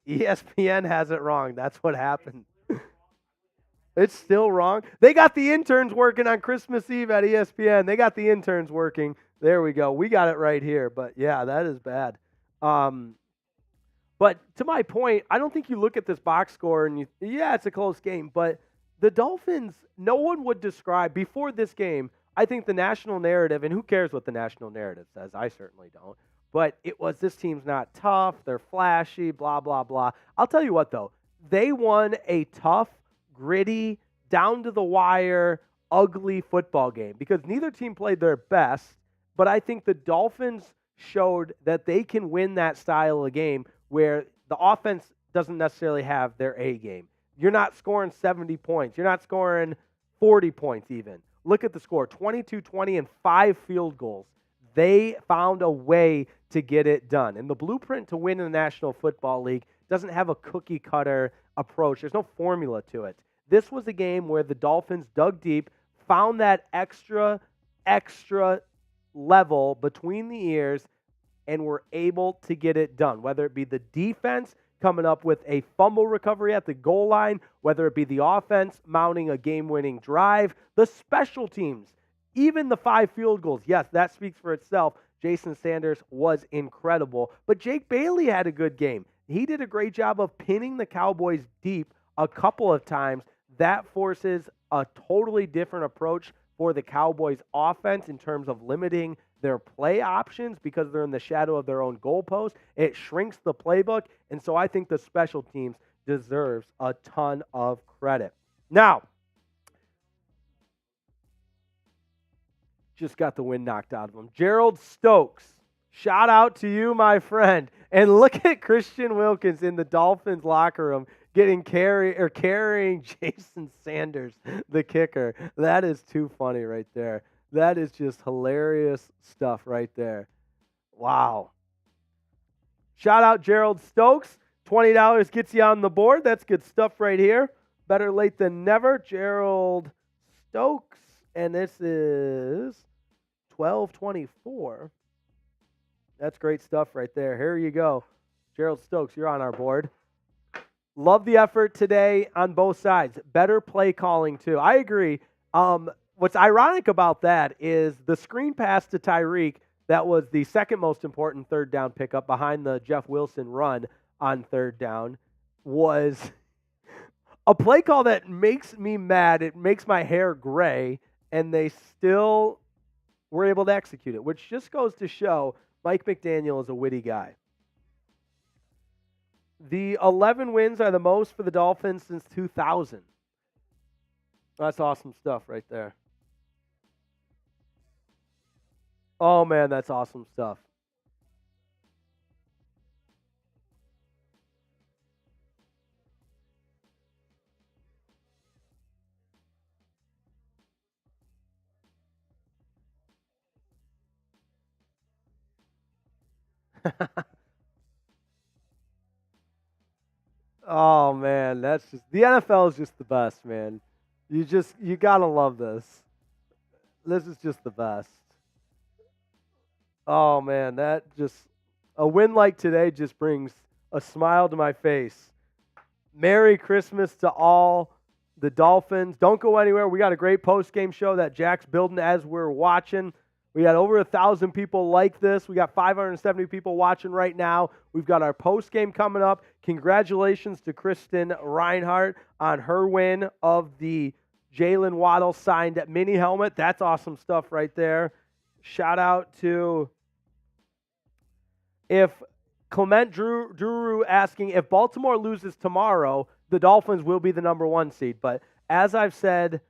ESPN has it wrong. That's what happened. It's still wrong. They got the interns working on Christmas Eve at ESPN. They got the interns working. There we go. We got it right here. But, yeah, that is bad. But to my point, I don't think you look at this box score and it's a close game. But the Dolphins, no one would describe, before this game, I think the national narrative, and who cares what the national narrative says? I certainly don't. But it was, this team's not tough, they're flashy, blah, blah, blah. I'll tell you what, though. They won a tough, gritty, down-to-the-wire, ugly football game because neither team played their best, but I think the Dolphins showed that they can win that style of game where the offense doesn't necessarily have their A game. You're not scoring 70 points. You're not scoring 40 points even. Look at the score, 22-20 and 5 field goals. They found a way to get it done. And the blueprint to win in the National Football League doesn't have a cookie-cutter approach. There's no formula to it. This was a game where the Dolphins dug deep, found that extra level between the ears, and were able to get it done, whether it be the defense coming up with a fumble recovery at the goal line, whether it be the offense mounting a game-winning drive, the special teams, even the 5 field goals. Yes, that speaks for itself. Jason Sanders was incredible, but Jake Bailey had a good game. He did a great job of pinning the Cowboys deep a couple of times. That forces a totally different approach for the Cowboys offense in terms of limiting their play options because they're in the shadow of their own goalpost. It shrinks the playbook, and so I think the special teams deserves a ton of credit. Now, just got the wind knocked out of him. Gerald Stokes, shout out to you, my friend. And look at Christian Wilkins in the Dolphins locker room carrying Jason Sanders, the kicker. That is too funny right there. That is just hilarious stuff right there. Wow. Shout out Gerald Stokes. $20 gets you on the board. That's good stuff right here. Better late than never. Gerald Stokes. And this is 1224. That's great stuff right there. Here you go. Gerald Stokes, you're on our board. Love the effort today on both sides. Better play calling, too. I agree. What's ironic about that is the screen pass to Tyreek, that was the second most important third down pickup behind the Jeff Wilson run on third down, was a play call that makes me mad. It makes my hair gray, and they still were able to execute it, which just goes to show Mike McDaniel is a witty guy. The 11 wins are the most for the Dolphins since 2000. That's awesome stuff right there. Oh, man, that's awesome stuff. Oh, man, that's just, the NFL is just the best, man. You gotta love this. This is just the best. Oh, man, a win like today just brings a smile to my face. Merry Christmas to all the Dolphins. Don't go anywhere. We got a great post-game show that Jack's building as we're watching. We got over 1,000 people like this. We got 570 people watching right now. We've got our post-game coming up. Congratulations to Kristen Reinhardt on her win of the Jalen Waddle signed mini helmet. That's awesome stuff right there. Shout out to Clement Drew asking, if Baltimore loses tomorrow, the Dolphins will be the number 1 seed. But as I've said,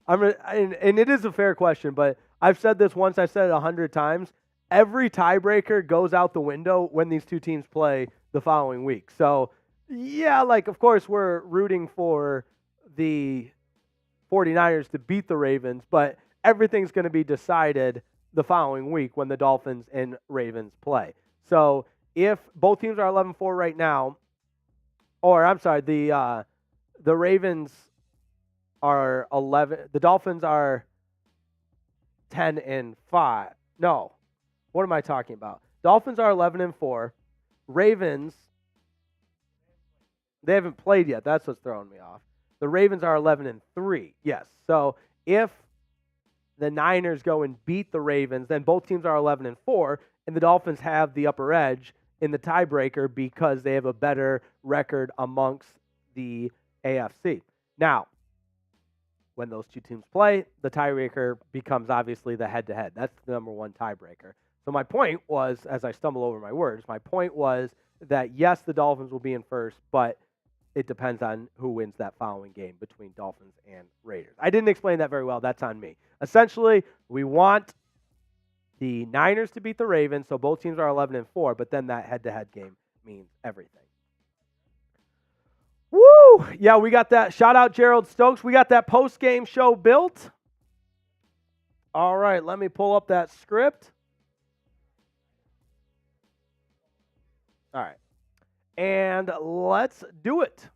and it is a fair question, but I've said this once, I've said it 100 times. Every tiebreaker goes out the window when these two teams play the following week. So, yeah, of course, we're rooting for the 49ers to beat the Ravens, but everything's going to be decided the following week when the Dolphins and Ravens play. So, if both teams are 11-4 right now, or I'm sorry, the Ravens are 11, the Dolphins are 10-5. No. What am I talking about? Dolphins are 11-4. Ravens, they haven't played yet. That's what's throwing me off. The Ravens are 11-3. Yes. So if the Niners go and beat the Ravens, then both teams are 11-4, and the Dolphins have the upper edge in the tiebreaker because they have a better record amongst the AFC. Now, when those two teams play, the tiebreaker becomes obviously the head-to-head. That's the number 1 tiebreaker. So my point was, as I stumble over my words, my point was that, yes, the Dolphins will be in first, but it depends on who wins that following game between Dolphins and Raiders. I didn't explain that very well. That's on me. Essentially, we want the Niners to beat the Ravens, so both teams are 11-4, but then that head-to-head game means everything. Woo! Yeah, we got that. Shout out Gerald Stokes. We got that post-game show built. All right, let me pull up that script. All right. And let's do it.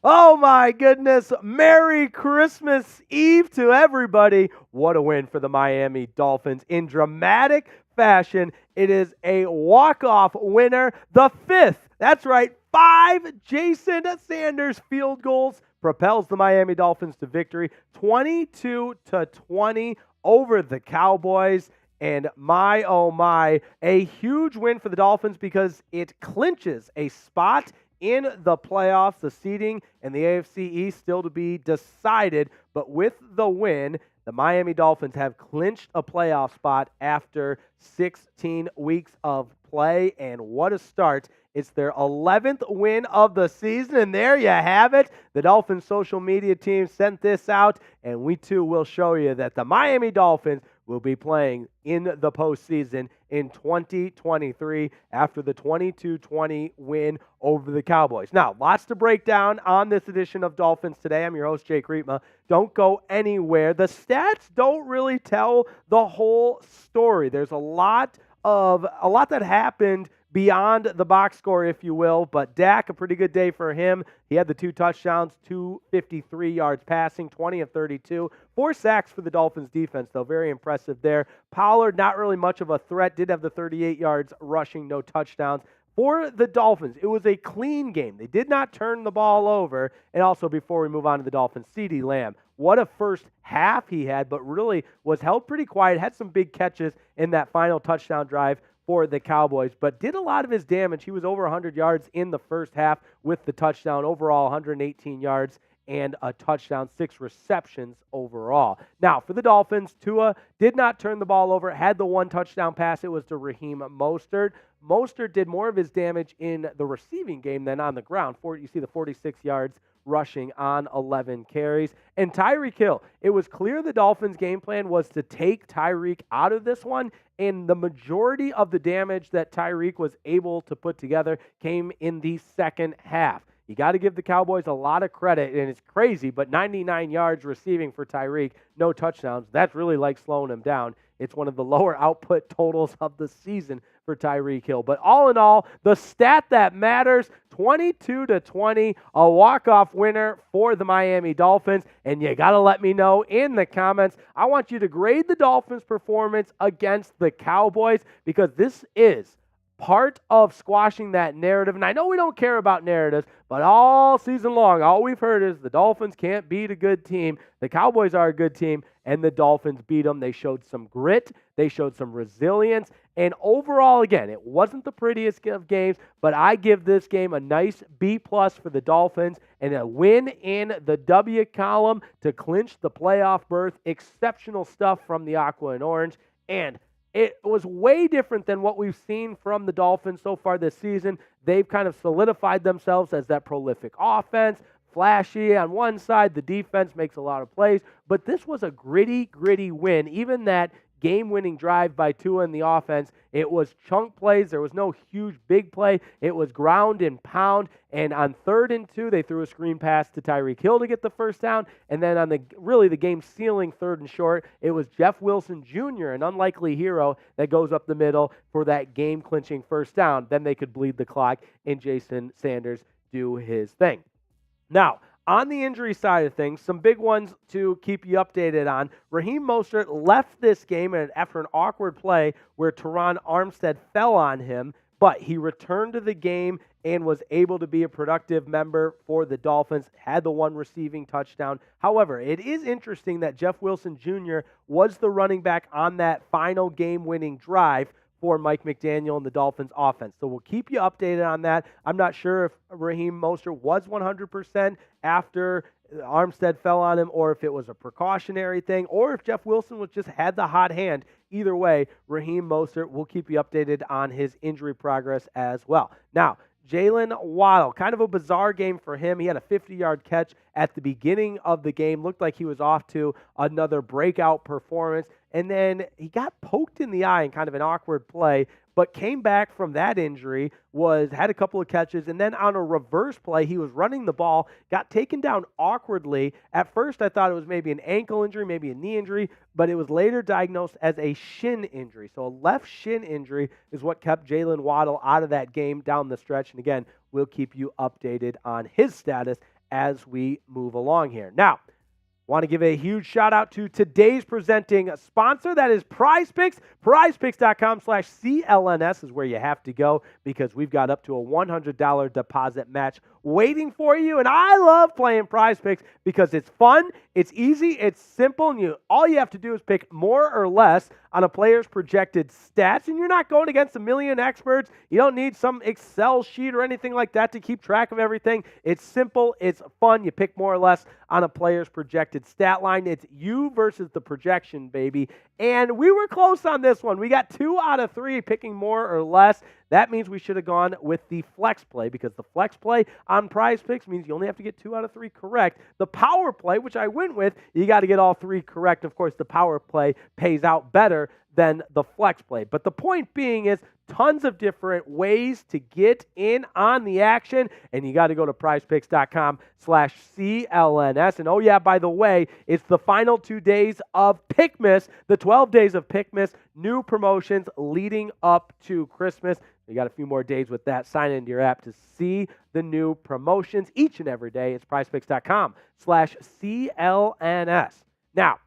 Oh my goodness. Merry Christmas Eve to everybody. What a win for the Miami Dolphins in dramatic fashion. It is a walk-off winner. The 5th. That's right. 5 Jason Sanders field goals propels the Miami Dolphins to victory, 22-20 over the Cowboys. And my, oh my, a huge win for the Dolphins because it clinches a spot in the playoffs. The seeding in the AFC East still to be decided, but with the win, The Miami Dolphins have clinched a playoff spot after 16 weeks of play, and what a start. It's their 11th win of the season, and there you have it. The Dolphins social media team sent this out, and we too will show you that the Miami Dolphins will be playing in the postseason in 2023 after the 22-20 win over the Cowboys. Now, lots to break down on this edition of Dolphins Today. I'm your host, Jake Riepma. Don't go anywhere. The stats don't really tell the whole story. There's a lot that happened beyond the box score, if you will, but Dak, a pretty good day for him. He had the 2 touchdowns, 253 yards passing, 20 of 32. 4 sacks for the Dolphins defense, though. Very impressive there. Pollard, not really much of a threat, did have the 38 yards rushing, no touchdowns. For the Dolphins, it was a clean game. They did not turn the ball over. And also, before we move on to the Dolphins, CeeDee Lamb, what a first half he had, but really was held pretty quiet, had some big catches in that final touchdown drive for the Cowboys, but did a lot of his damage. He was over 100 yards in the first half with the touchdown. Overall, 118 yards and a touchdown, 6 receptions overall. Now, for the Dolphins, Tua did not turn the ball over, had the 1 touchdown pass. It was to Raheem Mostert. Mostert did more of his damage in the receiving game than on the ground. You see the 46 yards rushing on 11 carries. And Tyreek Hill, it was clear the Dolphins' game plan was to take Tyreek out of this one, and the majority of the damage that Tyreek was able to put together came in the second half. You got to give the Cowboys a lot of credit, and it's crazy, but 99 yards receiving for Tyreek, no touchdowns. That's really like slowing him down. It's one of the lower output totals of the season for Tyreek Hill. But all in all, the stat that matters, 22-20, a walk-off winner for the Miami Dolphins. And you got to let me know in the comments. I want you to grade the Dolphins' performance against the Cowboys, because this is part of squashing that narrative. And I know we don't care about narratives, but all season long, all we've heard is the Dolphins can't beat a good team. The Cowboys are a good team, and the Dolphins beat them. They showed some grit. They showed some resilience. And overall, again, it wasn't the prettiest of games, but I give this game a nice B+ for the Dolphins and a win in the W column to clinch the playoff berth. Exceptional stuff from the Aqua and Orange. And it was way different than what we've seen from the Dolphins so far this season. They've kind of solidified themselves as that prolific offense, flashy on one side. The defense makes a lot of plays, but this was a gritty win. Even that game-winning drive by Tua in the offense, it was chunk plays. There was no huge big play. It was ground and pound. And on 3rd and 2, they threw a screen pass to Tyreek Hill to get the first down. And then on the game-sealing 3rd and short, it was Jeff Wilson Jr., an unlikely hero, that goes up the middle for that game-clinching first down. Then they could bleed the clock and Jason Sanders do his thing. Now, on the injury side of things, some big ones to keep you updated on. Raheem Mostert left this game after an awkward play where Teron Armstead fell on him, but he returned to the game and was able to be a productive member for the Dolphins, had the 1 receiving touchdown. However, it is interesting that Jeff Wilson Jr. was the running back on that final game-winning drive for Mike McDaniel and the Dolphins offense. So we'll keep you updated on that. I'm not sure if Raheem Mostert was 100% after Armstead fell on him, or if it was a precautionary thing, or if Jeff Wilson just had the hot hand. Either way, Raheem Mostert, we'll keep you updated on his injury progress as well. Now, Jalen Waddle, kind of a bizarre game for him. He had a 50-yard catch at the beginning of the game. Looked like he was off to another breakout performance. And then he got poked in the eye in kind of an awkward play, but came back from that injury, had a couple of catches, and then on a reverse play, he was running the ball, got taken down awkwardly. At first, I thought it was maybe an ankle injury, maybe a knee injury, but it was later diagnosed as a shin injury. So a left shin injury is what kept Jalen Waddle out of that game down the stretch. And again, we'll keep you updated on his status as we move along here. Now, want to give a huge shout out to today's presenting sponsor. That is Prize Picks. PrizePicks.com/CLNS is where you have to go, because we've got up to a $100 deposit match waiting for you. And I love playing Prize Picks because it's fun, it's easy, it's simple, and all you have to do is pick more or less on a player's projected stats, and you're not going against a million experts. You don't need some Excel sheet or anything like that to keep track of everything. It's simple, it's fun. You pick more or less on a player's projected projected stat line. It's you versus the projection, baby. And we were close on this one. We got 2 out of 3 picking more or less. That means we should have gone with the flex play, because the flex play on Prize Picks means you only have to get 2 out of 3 correct. The power play, which I went with, you got to get all 3 correct. Of course, the power play pays out better than the flex play. But the point being is tons of different ways to get in on the action, and you got to go to prizepicks.com/CLNS. And oh yeah, by the way, it's the final 2 days of Pickmas, the 12 days of Pickmas, new promotions leading up to Christmas. You got a few more days with that. Sign into your app to see the new promotions each and every day. It's prizepicks.com/CLNS. Now,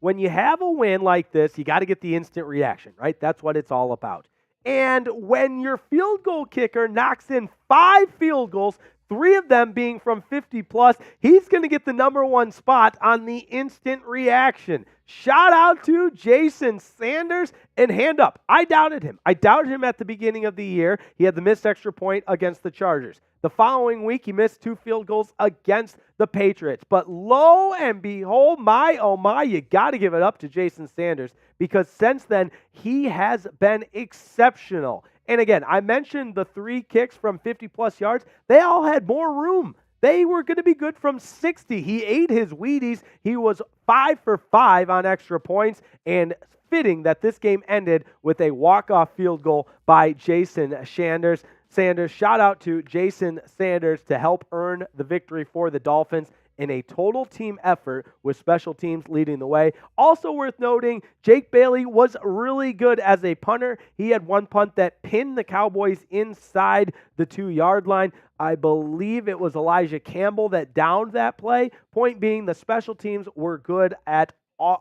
when you have a win like this, you got to get the instant reaction, right? That's what it's all about. And when your field goal kicker knocks in 5 field goals, 3 of them being from 50 plus, he's going to get the number 1 spot on the instant reaction. Shout out to Jason Sanders, and hand up. I doubted him. I doubted him at the beginning of the year. He had the missed extra point against the Chargers. The following week, he missed 2 field goals against the Patriots. But lo and behold, my oh my, you got to give it up to Jason Sanders, because since then, he has been exceptional. And again, I mentioned the 3 kicks from 50-plus yards. They all had more room. They were going to be good from 60. He ate his Wheaties. He was 5 for 5 on extra points, and fitting that this game ended with a walk-off field goal by Jason Sanders. Shout out to Jason Sanders to help earn the victory for the Dolphins in a total team effort with special teams leading the way. Also worth noting, Jake Bailey was really good as a punter. He had 1 punt that pinned the Cowboys inside the 2-yard line. I believe it was Elijah Campbell that downed that play. Point being, the special teams were good at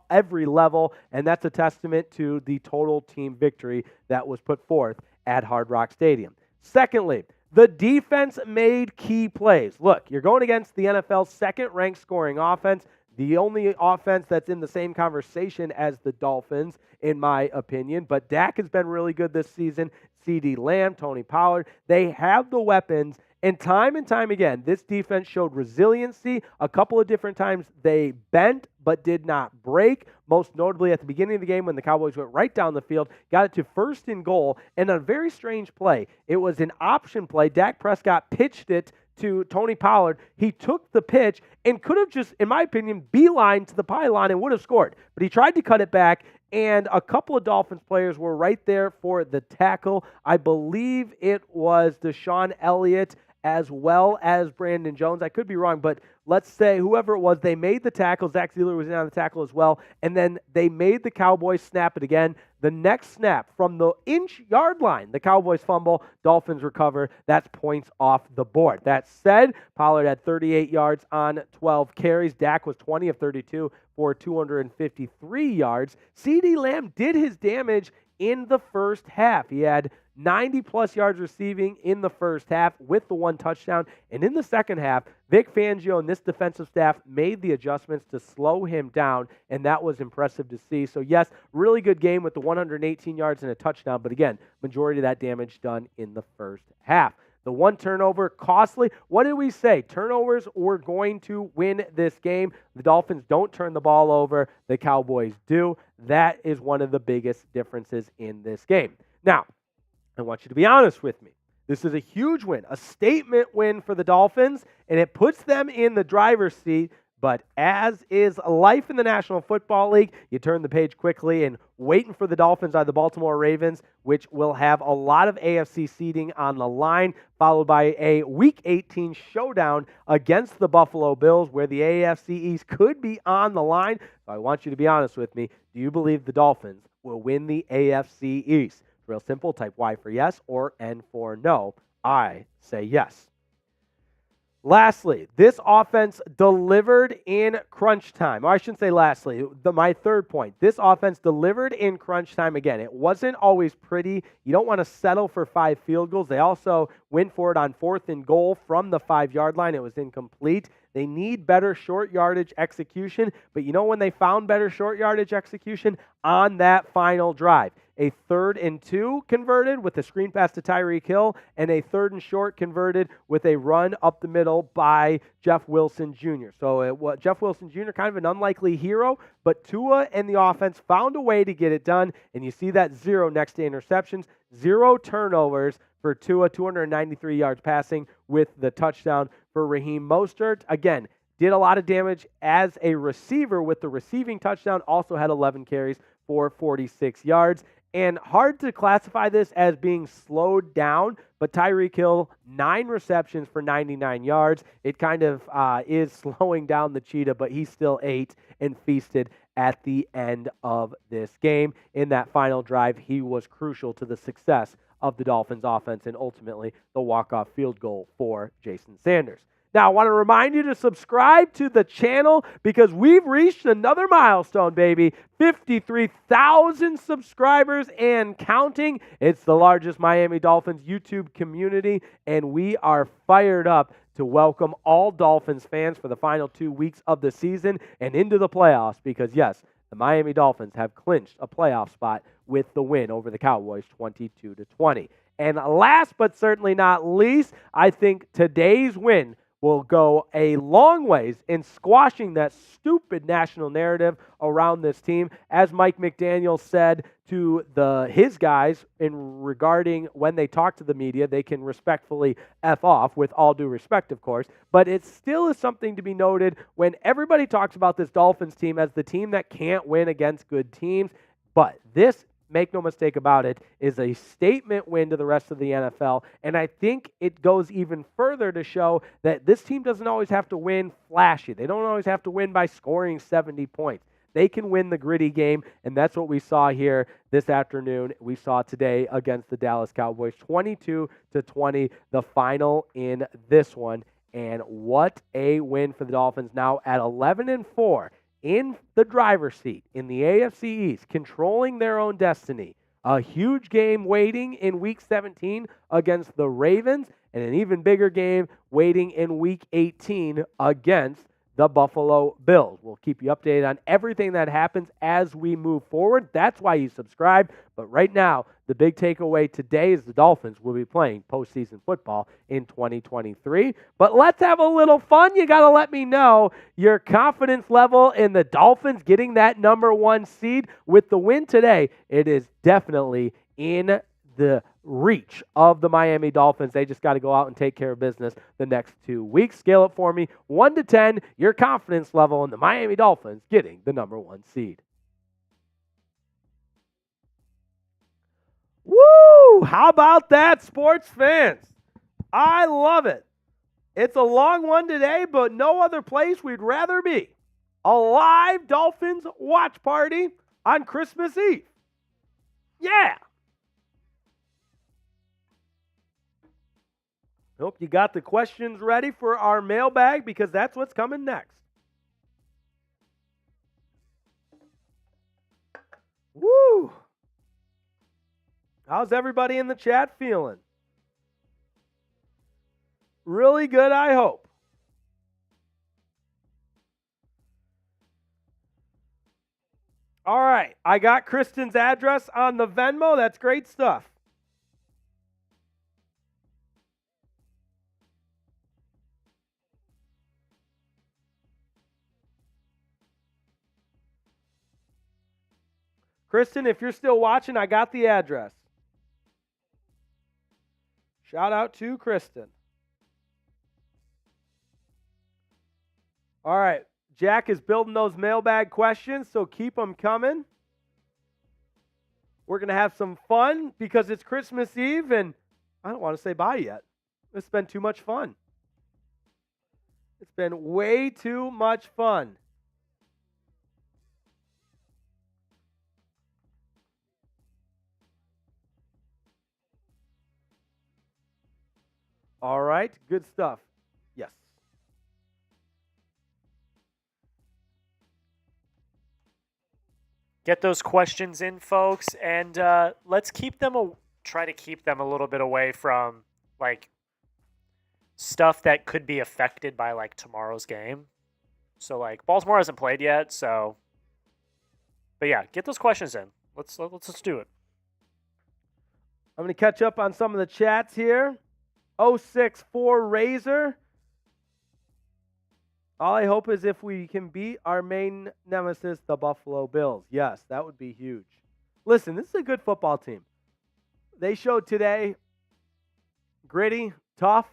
every level, and that's a testament to the total team victory that was put forth at Hard Rock Stadium. Secondly, the defense made key plays. Look, you're going against the NFL's second-ranked scoring offense, the only offense that's in the same conversation as the Dolphins, in my opinion. But Dak has been really good this season. CeeDee Lamb, Tony Pollard, they have the weapons. And time again, this defense showed resiliency. A couple of different times they bent but did not break. Most notably at the beginning of the game when the Cowboys went right down the field, got it to 1st and goal, and a very strange play. It was an option play. Dak Prescott pitched it to Tony Pollard. He took the pitch and could have just, in my opinion, beeline to the pylon and would have scored. But he tried to cut it back, and a couple of Dolphins players were right there for the tackle. I believe it was Deshaun Elliott as well as Brandon Jones. I could be wrong, but let's say whoever it was, they made the tackle. Zach Zeeler was in on the tackle as well, and then they made the Cowboys snap it again. The next snap from the inch-yard line, the Cowboys fumble, Dolphins recover. That's points off the board. That said, Pollard had 38 yards on 12 carries. Dak was 20 of 32 for 253 yards. CeeDee Lamb did his damage in the first half. He had 90-plus yards receiving in the first half with the 1 touchdown. And in the second half, Vic Fangio and this defensive staff made the adjustments to slow him down, and that was impressive to see. So, yes, really good game with the 118 yards and a touchdown. But, again, majority of that damage done in the first half. The 1 turnover, costly. What did we say? Turnovers were going to win this game. The Dolphins don't turn the ball over. The Cowboys do. That is one of the biggest differences in this game. Now, I want you to be honest with me. This is a huge win, a statement win for the Dolphins, and it puts them in the driver's seat. But as is life in the National Football League, you turn the page quickly, and waiting for the Dolphins are the Baltimore Ravens, which will have a lot of AFC seeding on the line, followed by a Week 18 showdown against the Buffalo Bills, where the AFC East could be on the line. So I want you to be honest with me. Do you believe the Dolphins will win the AFC East? Real simple, type Y for yes or N for no. I say yes. Lastly, this offense delivered in crunch time. Or I shouldn't say lastly, my third point. This offense delivered in crunch time again. It wasn't always pretty. You don't want to settle for 5 field goals. They also went for it on 4th and goal from the 5-yard line. It was incomplete. They need better short yardage execution, but you know when they found better short yardage execution? On that final drive. a 3rd and 2 converted with a screen pass to Tyreek Hill, and a 3rd and short converted with a run up the middle by Jeff Wilson Jr. So Jeff Wilson Jr., kind of an unlikely hero, but Tua and the offense found a way to get it done, and you see that 0 next to interceptions, 0 turnovers for Tua, 293 yards passing with the touchdown for Raheem Mostert. Again, did a lot of damage as a receiver with the receiving touchdown, also had 11 carries for 46 yards. And hard to classify this as being slowed down, but Tyreek Hill, 9 receptions for 99 yards. It kind of is slowing down the cheetah, but he still ate and feasted at the end of this game. In that final drive, he was crucial to the success of the Dolphins offense and ultimately the walk-off field goal for Jason Sanders. Now, I want to remind you to subscribe to the channel because we've reached another milestone, baby. 53,000 subscribers and counting. It's the largest Miami Dolphins YouTube community, and we are fired up to welcome all Dolphins fans for the final 2 weeks of the season and into the playoffs because, yes, the Miami Dolphins have clinched a playoff spot with the win over the Cowboys 22-20. And last but certainly not least, I think today's win will go a long ways in squashing that stupid national narrative around this team. As Mike McDaniel said to his guys in regarding when they talk to the media, they can respectfully F off, with all due respect, of course. But it still is something to be noted when everybody talks about this Dolphins team as the team that can't win against good teams. But this, make no mistake about it, is a statement win to the rest of the NFL. And I think it goes even further to show that this team doesn't always have to win flashy. They don't always have to win by scoring 70 points. They can win the gritty game, and that's what we saw here this afternoon. We saw today against the Dallas Cowboys, 22-20, the final in this one. And what a win for the Dolphins, now at 11-4. In the driver's seat in the AFC East, controlling their own destiny. A huge game waiting in Week 17 against the Ravens, and an even bigger game waiting in Week 18 against the Buffalo Bills. We'll keep you updated on everything that happens as we move forward. That's why you subscribe. But right now, the big takeaway today is the Dolphins will be playing postseason football in 2023. But let's have a little fun. You got to let me know your confidence level in the Dolphins getting that number 1 seed. With the win today, it is definitely in the reach of the Miami Dolphins. They just got to go out and take care of business the next 2 weeks. Scale it for me, 1 to 10, your confidence level in the Miami Dolphins getting the number 1 seed. Woo! How about that, sports fans? I love it. It's a long one today, but no other place we'd rather be. A live Dolphins watch party on Christmas Eve. Yeah. Hope you got the questions ready for our mailbag because that's what's coming next. Woo! How's everybody in the chat feeling? Really good, I hope. All right, I got Kristen's address on the Venmo. That's great stuff. Kristen, if you're still watching, I got the address. Shout out to Kristen. All right, Jack is building those mailbag questions, so keep them coming. We're going to have some fun because it's Christmas Eve, and I don't want to say bye yet. It's been too much fun. It's been way too much fun. All right, good stuff. Yes. Get those questions in, folks, and let's keep them try to keep them a little bit away from like stuff that could be affected by like tomorrow's game. So like Baltimore hasn't played yet, so but yeah, get those questions in. Let's do it. I'm going to catch up on some of the chats here. 064 Razor. All I hope is if we can beat our main nemesis, the Buffalo Bills. Yes, that would be huge. Listen, this is a good football team. They showed today gritty, tough.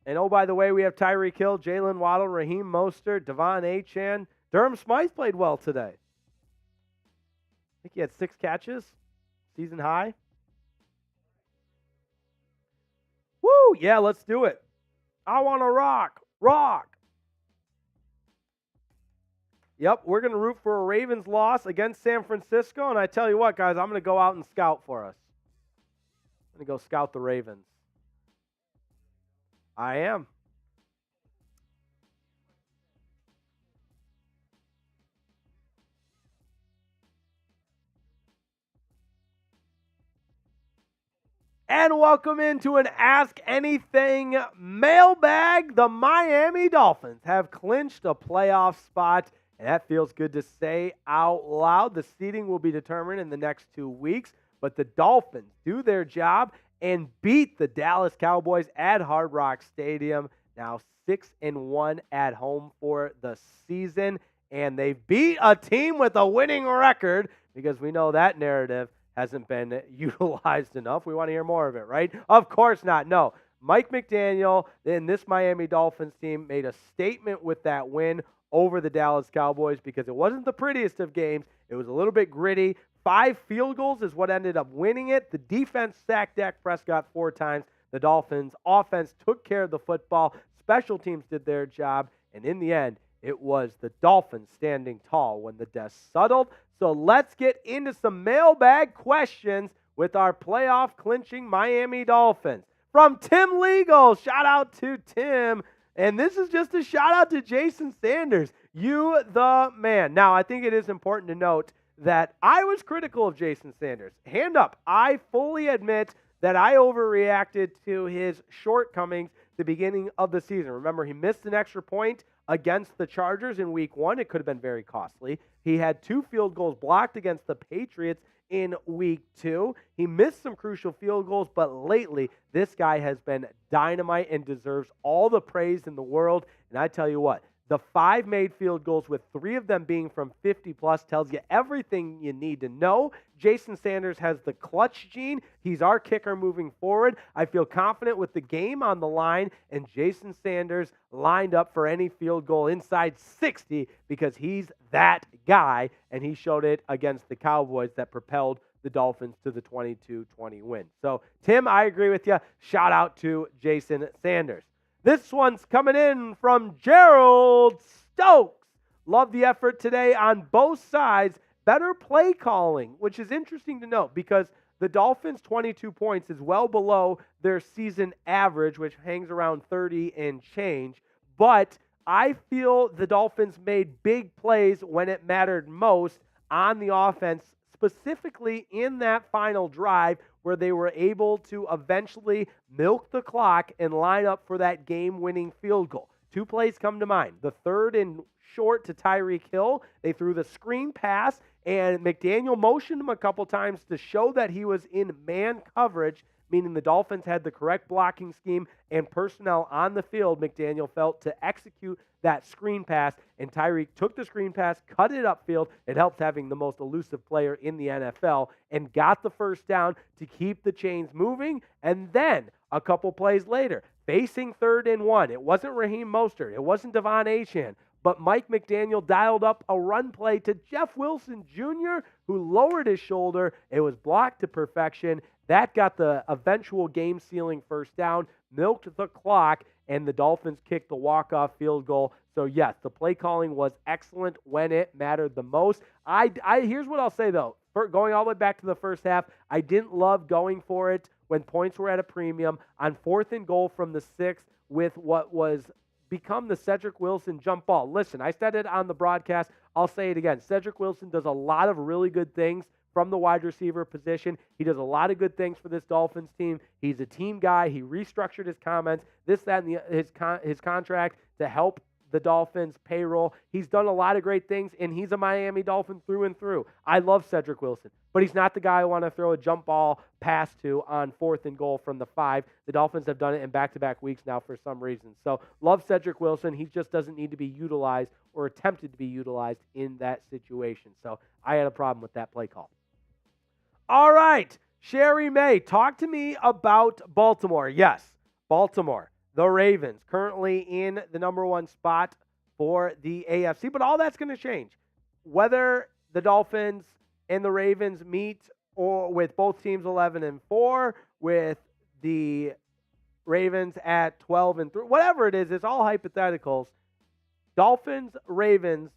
And oh, by the way, we have Tyreek Hill, Jalen Waddle, Raheem Mostert, Devon Achane. Durham Smythe played well today. I think he had 6 catches, season high. Woo, yeah, let's do it. I want to rock. Yep, we're going to root for a Ravens loss against San Francisco. And I tell you what, guys, I'm going to go out and scout for us. I'm going to go scout the Ravens. I am. And welcome into an Ask Anything mailbag. The Miami Dolphins have clinched a playoff spot, and that feels good to say out loud. The seeding will be determined in the next 2 weeks, but the Dolphins do their job and beat the Dallas Cowboys at Hard Rock Stadium. Now 6-1 at home for the season, and they beat a team with a winning record because we know that narrative hasn't been utilized enough. We want to hear more of it, right? Of course not. No. Mike McDaniel and this Miami Dolphins team made a statement with that win over the Dallas Cowboys because it wasn't the prettiest of games. It was a little bit gritty. 5 field goals is what ended up winning it. The defense sacked Dak Prescott 4 times. The Dolphins' offense took care of the football. Special teams did their job. And in the end, it was the Dolphins standing tall when the dust settled. So let's get into some mailbag questions with our playoff clinching Miami Dolphins. From Tim Legal, shout out to Tim. And this is just a shout out to Jason Sanders. You the man. Now, I think it is important to note that I was critical of Jason Sanders. Hand up, I fully admit that I overreacted to his shortcomings the beginning of the season. Remember, he missed an extra point against the Chargers in week 1. It could have been very costly. He had 2 field goals blocked against the Patriots in week 2. He missed some crucial field goals, but lately, this guy has been dynamite and deserves all the praise in the world. And I tell you what, the 5 made field goals, with 3 of them being from 50-plus, tells you everything you need to know. Jason Sanders has the clutch gene. He's our kicker moving forward. I feel confident with the game on the line, and Jason Sanders lined up for any field goal inside 60 because he's that guy, and he showed it against the Cowboys that propelled the Dolphins to the 22-20 win. So, Tim, I agree with you. Shout out to Jason Sanders. This one's coming in from Gerald Stokes. Love the effort today on both sides. Better play calling, which is interesting to note because the Dolphins' 22 points is well below their season average, which hangs around 30 and change. But I feel the Dolphins made big plays when it mattered most on the offense, specifically in that final drive where they were able to eventually milk the clock and line up for that game-winning field goal. 2 plays come to mind. The 3rd and short to Tyreek Hill. They threw the screen pass, and McDaniel motioned him a couple times to show that he was in man coverage, meaning the Dolphins had the correct blocking scheme and personnel on the field. McDaniel felt to execute that screen pass, and Tyreek took the screen pass, cut it upfield. It helps having the most elusive player in the NFL, and got the first down to keep the chains moving. And then a couple plays later, facing 3rd and 1, it wasn't Raheem Mostert, it wasn't Devon Achane, but Mike McDaniel dialed up a run play to Jeff Wilson Jr., who lowered his shoulder. It was blocked to perfection. That got the eventual game-sealing first down, milked the clock, and the Dolphins kicked the walk-off field goal. So, yes, the play calling was excellent when it mattered the most. Here's what I'll say, though. Going all the way back to the first half, I didn't love going for it when points were at a premium. On 4th and goal from the 6th with what was become the Cedric Wilson jump ball. Listen, I said it on the broadcast. I'll say it again. Cedric Wilson does a lot of really good things from the wide receiver position. He does a lot of good things for this Dolphins team. He's a team guy. He restructured his comments, this, that, and his contract to help the Dolphins' payroll. He's done a lot of great things, and he's a Miami Dolphin through and through. I love Cedric Wilson, but he's not the guy I want to throw a jump ball pass to on 4th and goal from the 5. The Dolphins have done it in back-to-back weeks now for some reason. So love Cedric Wilson. He just doesn't need to be utilized or attempted to be utilized in that situation. So I had a problem with that play call. All right, Sherry May, talk to me about Baltimore. Yes, Baltimore, the Ravens, currently in the number 1 spot for the AFC, but all that's going to change. Whether the Dolphins and the Ravens meet, or with both teams 11-4, with the Ravens at 12-3, whatever it is, it's all hypotheticals. Dolphins, Ravens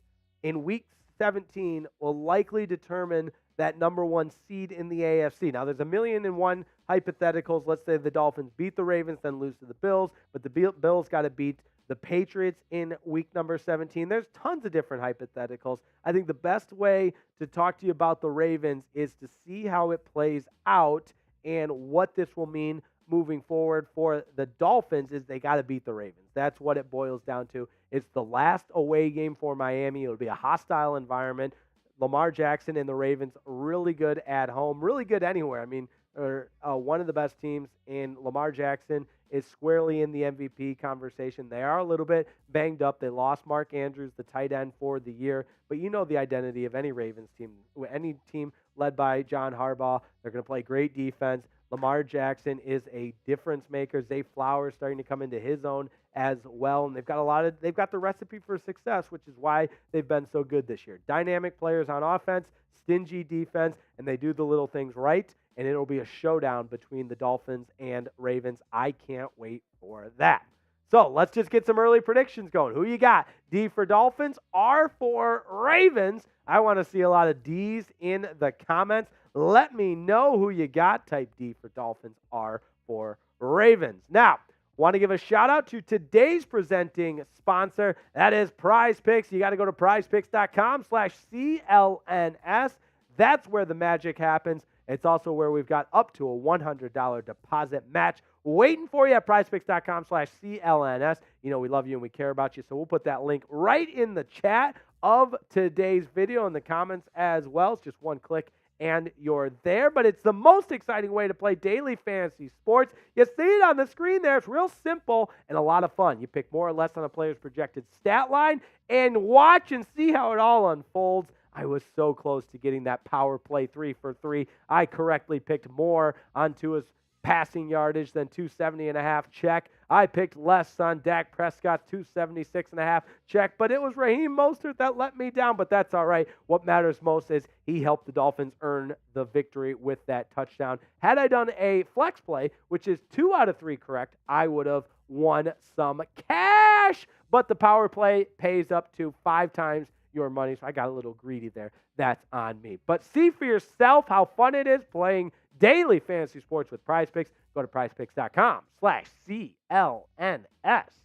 in week 17 will likely determine that number 1 seed in the AFC. Now, there's 1,000,001 hypotheticals. Let's say the Dolphins beat the Ravens, then lose to the Bills, but the Bills got to beat the Patriots in week number 17. There's tons of different hypotheticals. I think the best way to talk to you about the Ravens is to see how it plays out, and what this will mean moving forward for the Dolphins is they got to beat the Ravens. That's what it boils down to. It's the last away game for Miami. It'll be a hostile environment. Lamar Jackson and the Ravens, really good at home, really good anywhere. I mean, are one of the best teams, and Lamar Jackson is squarely in the MVP conversation. They are a little bit banged up. They lost Mark Andrews, the tight end, for the year. But you know the identity of any Ravens team. Any team led by John Harbaugh, they're going to play great defense. Lamar Jackson is a difference maker. Zay Flowers starting to come into his own as well, and they've got the recipe for success, which is why they've been so good this year. Dynamic players on offense, stingy defense, and they do the little things right, and it'll be a showdown between the Dolphins and Ravens. I can't wait for that. So let's just get some early predictions going. Who you got? D for Dolphins, R for Ravens. I want to see a lot of D's in the comments. Let me know who you got. Type D for Dolphins, R for Ravens. Now, want to give a shout out to today's presenting sponsor. That is Prize Picks. You got to go to prizepicks.com/CLNS. That's where the magic happens. It's also where we've got up to a $100 deposit match waiting for you at prizepicks.com/CLNS. You know, we love you and we care about you, so we'll put that link right in the chat of today's video in the comments as well. It's just one click and you're there. But it's the most exciting way to play daily fantasy sports. You see it on the screen there. It's real simple and a lot of fun. You pick more or less on a player's projected stat line and watch and see how it all unfolds. I was so close to getting that power play 3 for 3. I correctly picked more on Tua's passing yardage than 270.5. Check. I picked less on Dak Prescott's 276.5. Check. But it was Raheem Mostert that let me down, but that's all right. What matters most is he helped the Dolphins earn the victory with that touchdown. Had I done a flex play, which is 2 out of 3 correct, I would have won some cash. But the power play pays up to 5 times your money, so I got a little greedy there. That's on me. But see for yourself how fun it is playing daily fantasy sports with Prize Picks. Go to prizepicks.com/CLNS.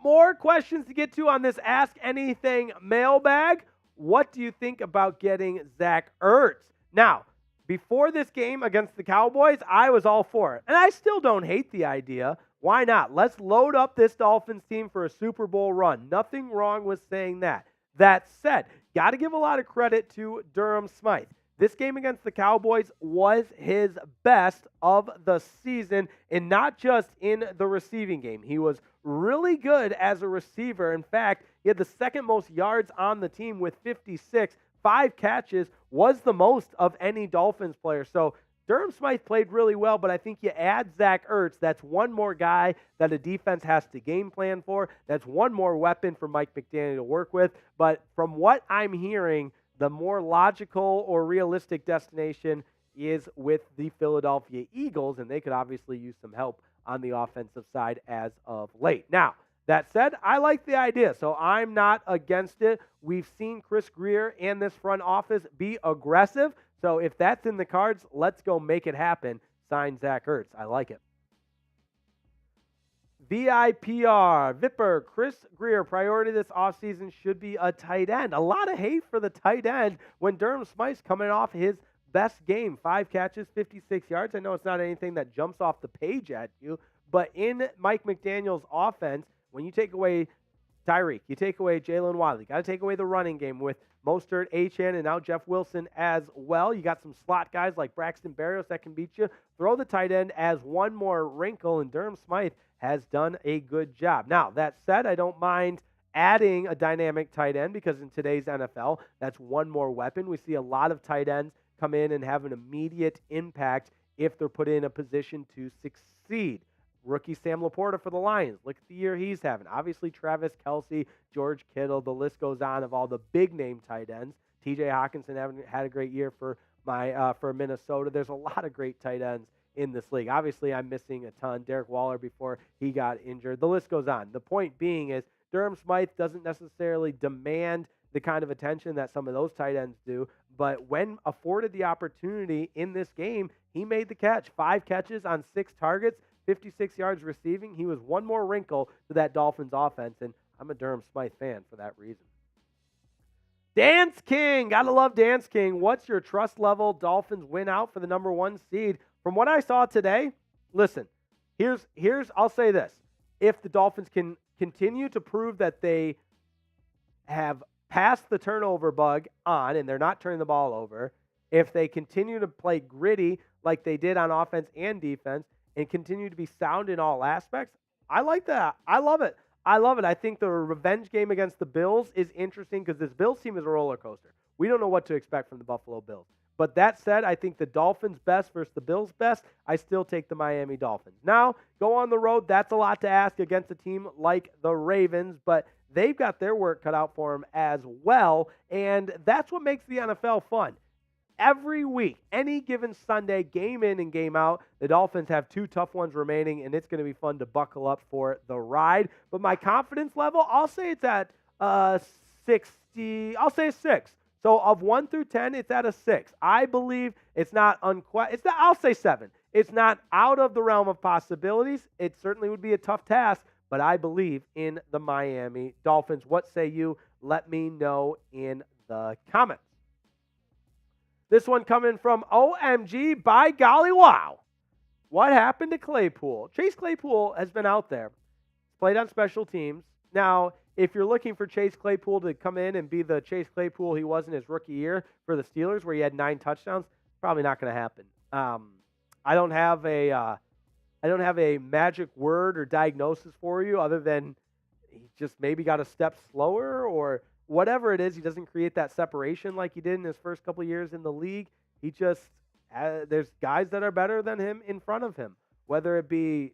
More questions to get to on this Ask Anything mailbag. What do you think about getting Zach Ertz? Now, before this game against the Cowboys, I was all for it. And I still don't hate the idea. Why not? Let's load up this Dolphins team for a Super Bowl run. Nothing wrong with saying that. That said, got to give a lot of credit to Durham Smythe. This game against the Cowboys was his best of the season, and not just in the receiving game. He was really good as a receiver. In fact, he had the second most yards on the team with 56. 5 catches was the most of any Dolphins player. So Durham Smythe played really well, but I think you add Zach Ertz, that's one more guy that a defense has to game plan for. That's one more weapon for Mike McDaniel to work with. But from what I'm hearing, the more logical or realistic destination is with the Philadelphia Eagles, and they could obviously use some help on the offensive side as of late. Now, that said, I like the idea, so I'm not against it. We've seen Chris Grier and this front office be aggressive, so if that's in the cards, let's go make it happen. Sign Zach Ertz. I like it. Vipper, Chris Grier, priority this offseason should be a tight end. A lot of hate for the tight end when Durham Smythe's coming off his best game. 5 catches, 56 yards. I know it's not anything that jumps off the page at you, But in Mike McDaniel's offense, when you take away Tyreek, you take away Jalen Waddle, you got to take away the running game with Mostert, Achane, and now Jeff Wilson as well. You got some slot guys like Braxton Berrios that can beat you. Throw the tight end as one more wrinkle, and Durham Smythe has done a good job. Now, that said, I don't mind adding a dynamic tight end because in today's NFL, that's one more weapon. We see a lot of tight ends come in and have an immediate impact if they're put in a position to succeed. Rookie Sam Laporta for the Lions. Look at the year he's having. Obviously, Travis Kelce, George Kittle, the list goes on of all the big-name tight ends. TJ Hawkinson had a great year for Minnesota. There's a lot of great tight ends in this league. Obviously, I'm missing a ton. Derek Waller before he got injured. The list goes on. The point being is Durham Smythe doesn't necessarily demand the kind of attention that some of those tight ends do, but when afforded the opportunity in this game, he made the catch. 5 catches on 6 targets, 56 yards receiving. He was one more wrinkle to that Dolphins offense, and I'm a Durham Smythe fan for that reason. Dance King. Gotta love Dance King. What's your trust level? Dolphins win out for the number 1 seed. From what I saw today, listen, here's I'll say this. If the Dolphins can continue to prove that they have passed the turnover bug on and they're not turning the ball over, if they continue to play gritty like they did on offense and defense and continue to be sound in all aspects, I like that. I love it. I think the revenge game against the Bills is interesting because this Bills team is a roller coaster. We don't know what to expect from the Buffalo Bills. But that said, I think the Dolphins best versus the Bills best. I still take the Miami Dolphins. Now, go on the road. That's a lot to ask against a team like the Ravens, but they've got their work cut out for them as well, and that's what makes the NFL fun. Every week, any given Sunday, game in and game out, the Dolphins have 2 tough ones remaining, and it's going to be fun to buckle up for the ride. But my confidence level, I'll say it's at 60. I'll say 6. So of 1 through 10, it's at a 6. I believe it's not I'll say 7. It's not out of the realm of possibilities. It certainly would be a tough task, but I believe in the Miami Dolphins. What say you? Let me know in the comments. This one coming from OMG, by golly, wow. What happened to Claypool? Chase Claypool has been out there. Played on special teams. Now, if you're looking for Chase Claypool to come in and be the Chase Claypool he was in his rookie year for the Steelers where he had 9 touchdowns, probably not going to happen. I don't have a magic word or diagnosis for you other than he just maybe got a step slower or whatever it is. He doesn't create that separation like he did in his first couple of years in the league. He just there's guys that are better than him in front of him, whether it be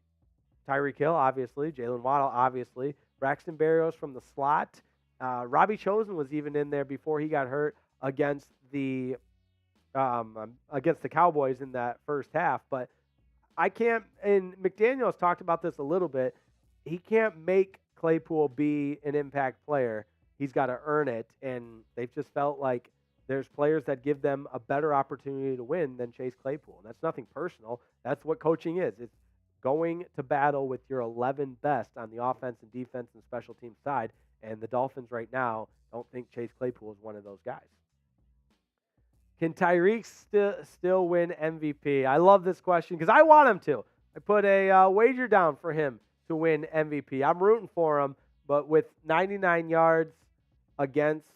Tyreek Hill, obviously, Jalen Waddle, obviously, Braxton Berrios from the slot. Robbie Chosen was even in there before he got hurt against the Cowboys in that first half. But I can't, and McDaniel has talked about this a little bit, he can't make Claypool be an impact player. He's got to earn it, and they've just felt like there's players that give them a better opportunity to win than Chase Claypool. And that's nothing personal. That's what coaching is. It's going to battle with your 11 best on the offense and defense and special team side, and the Dolphins right now don't think Chase Claypool is one of those guys. Can Tyreek still win MVP? I love this question because I want him to. I put a wager down for him to win MVP. I'm rooting for him, but with 99 yards against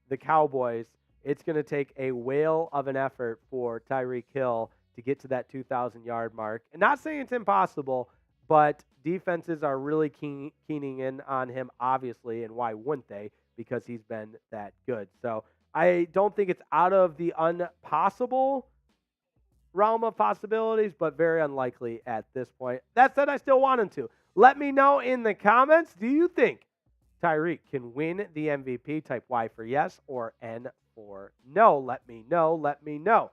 the Cowboys, it's going to take a whale of an effort for Tyreek Hill to get to that 2,000-yard mark. And not saying it's impossible, but defenses are really keening in on him, obviously, and why wouldn't they? Because he's been that good. So I don't think it's out of the impossible realm of possibilities, but very unlikely at this point. That said, I still want him to. Let me know in the comments, do you think Tyreek can win the MVP? Type Y for yes or N for no. Let me know. Let me know.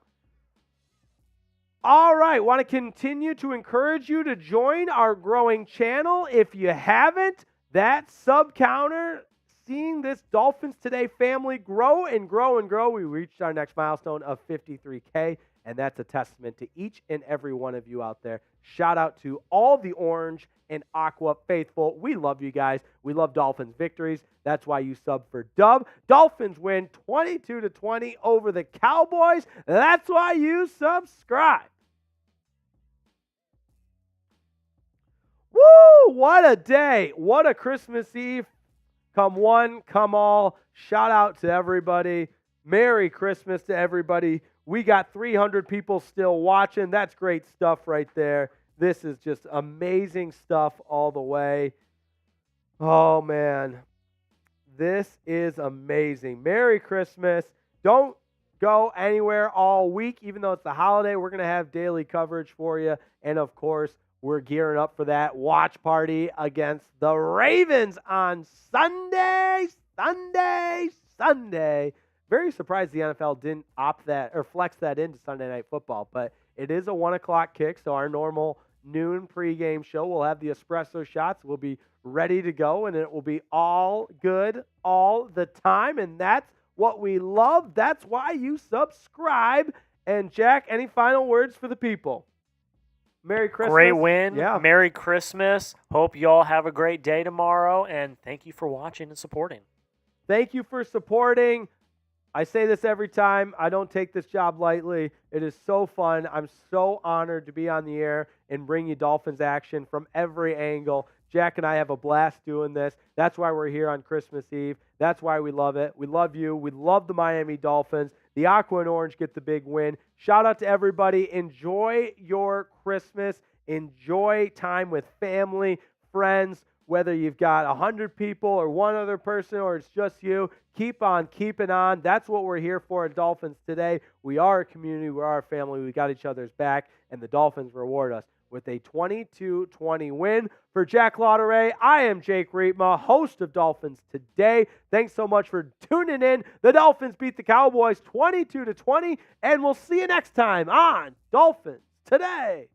All right, want to continue to encourage you to join our growing channel. If you haven't, that sub counter, seeing this Dolphins Today family grow and grow and grow. We reached our next milestone of 53K, and that's a testament to each and every one of you out there. Shout out to all the orange and aqua faithful. We love you guys. We love Dolphins victories. That's why you sub for Dub. Dolphins win 22-20 over the Cowboys. That's why you subscribe. Woo! What a day. What a Christmas Eve. Come one, come all. Shout out to everybody. Merry Christmas to everybody. We got 300 people still watching. That's great stuff right there. This is just amazing stuff all the way. Oh, man. This is amazing. Merry Christmas. Don't go anywhere all week, even though it's the holiday. We're going to have daily coverage for you. And, of course, we're gearing up for that watch party against the Ravens on Sunday. Very surprised the NFL didn't opt that or flex that into Sunday Night Football, but it is a 1 o'clock kick, so our normal noon pregame show will have the espresso shots. We'll be ready to go, and it will be all good all the time, and that's what we love. That's why you subscribe. And, Jack, any final words for the people? Merry Christmas. Great win. Yeah. Merry Christmas. Hope you all have a great day tomorrow, and thank you for watching and supporting. Thank you for supporting. I say this every time. I don't take this job lightly. It is so fun. I'm so honored to be on the air and bring you Dolphins action from every angle. Jack and I have a blast doing this. That's why we're here on Christmas Eve. That's why we love it. We love you. We love the Miami Dolphins. The Aqua and Orange get the big win. Shout out to everybody. Enjoy your Christmas. Enjoy time with family, friends, whether you've got 100 people or one other person or it's just you. Keep on keeping on. That's what we're here for at Dolphins Today. We are a community. We are a family. We got each other's back, and the Dolphins reward us with a 22-20 win. For Jack Lauderay, I am Jake Riepma, host of Dolphins Today. Thanks so much for tuning in. The Dolphins beat the Cowboys 22-20, and we'll see you next time on Dolphins Today.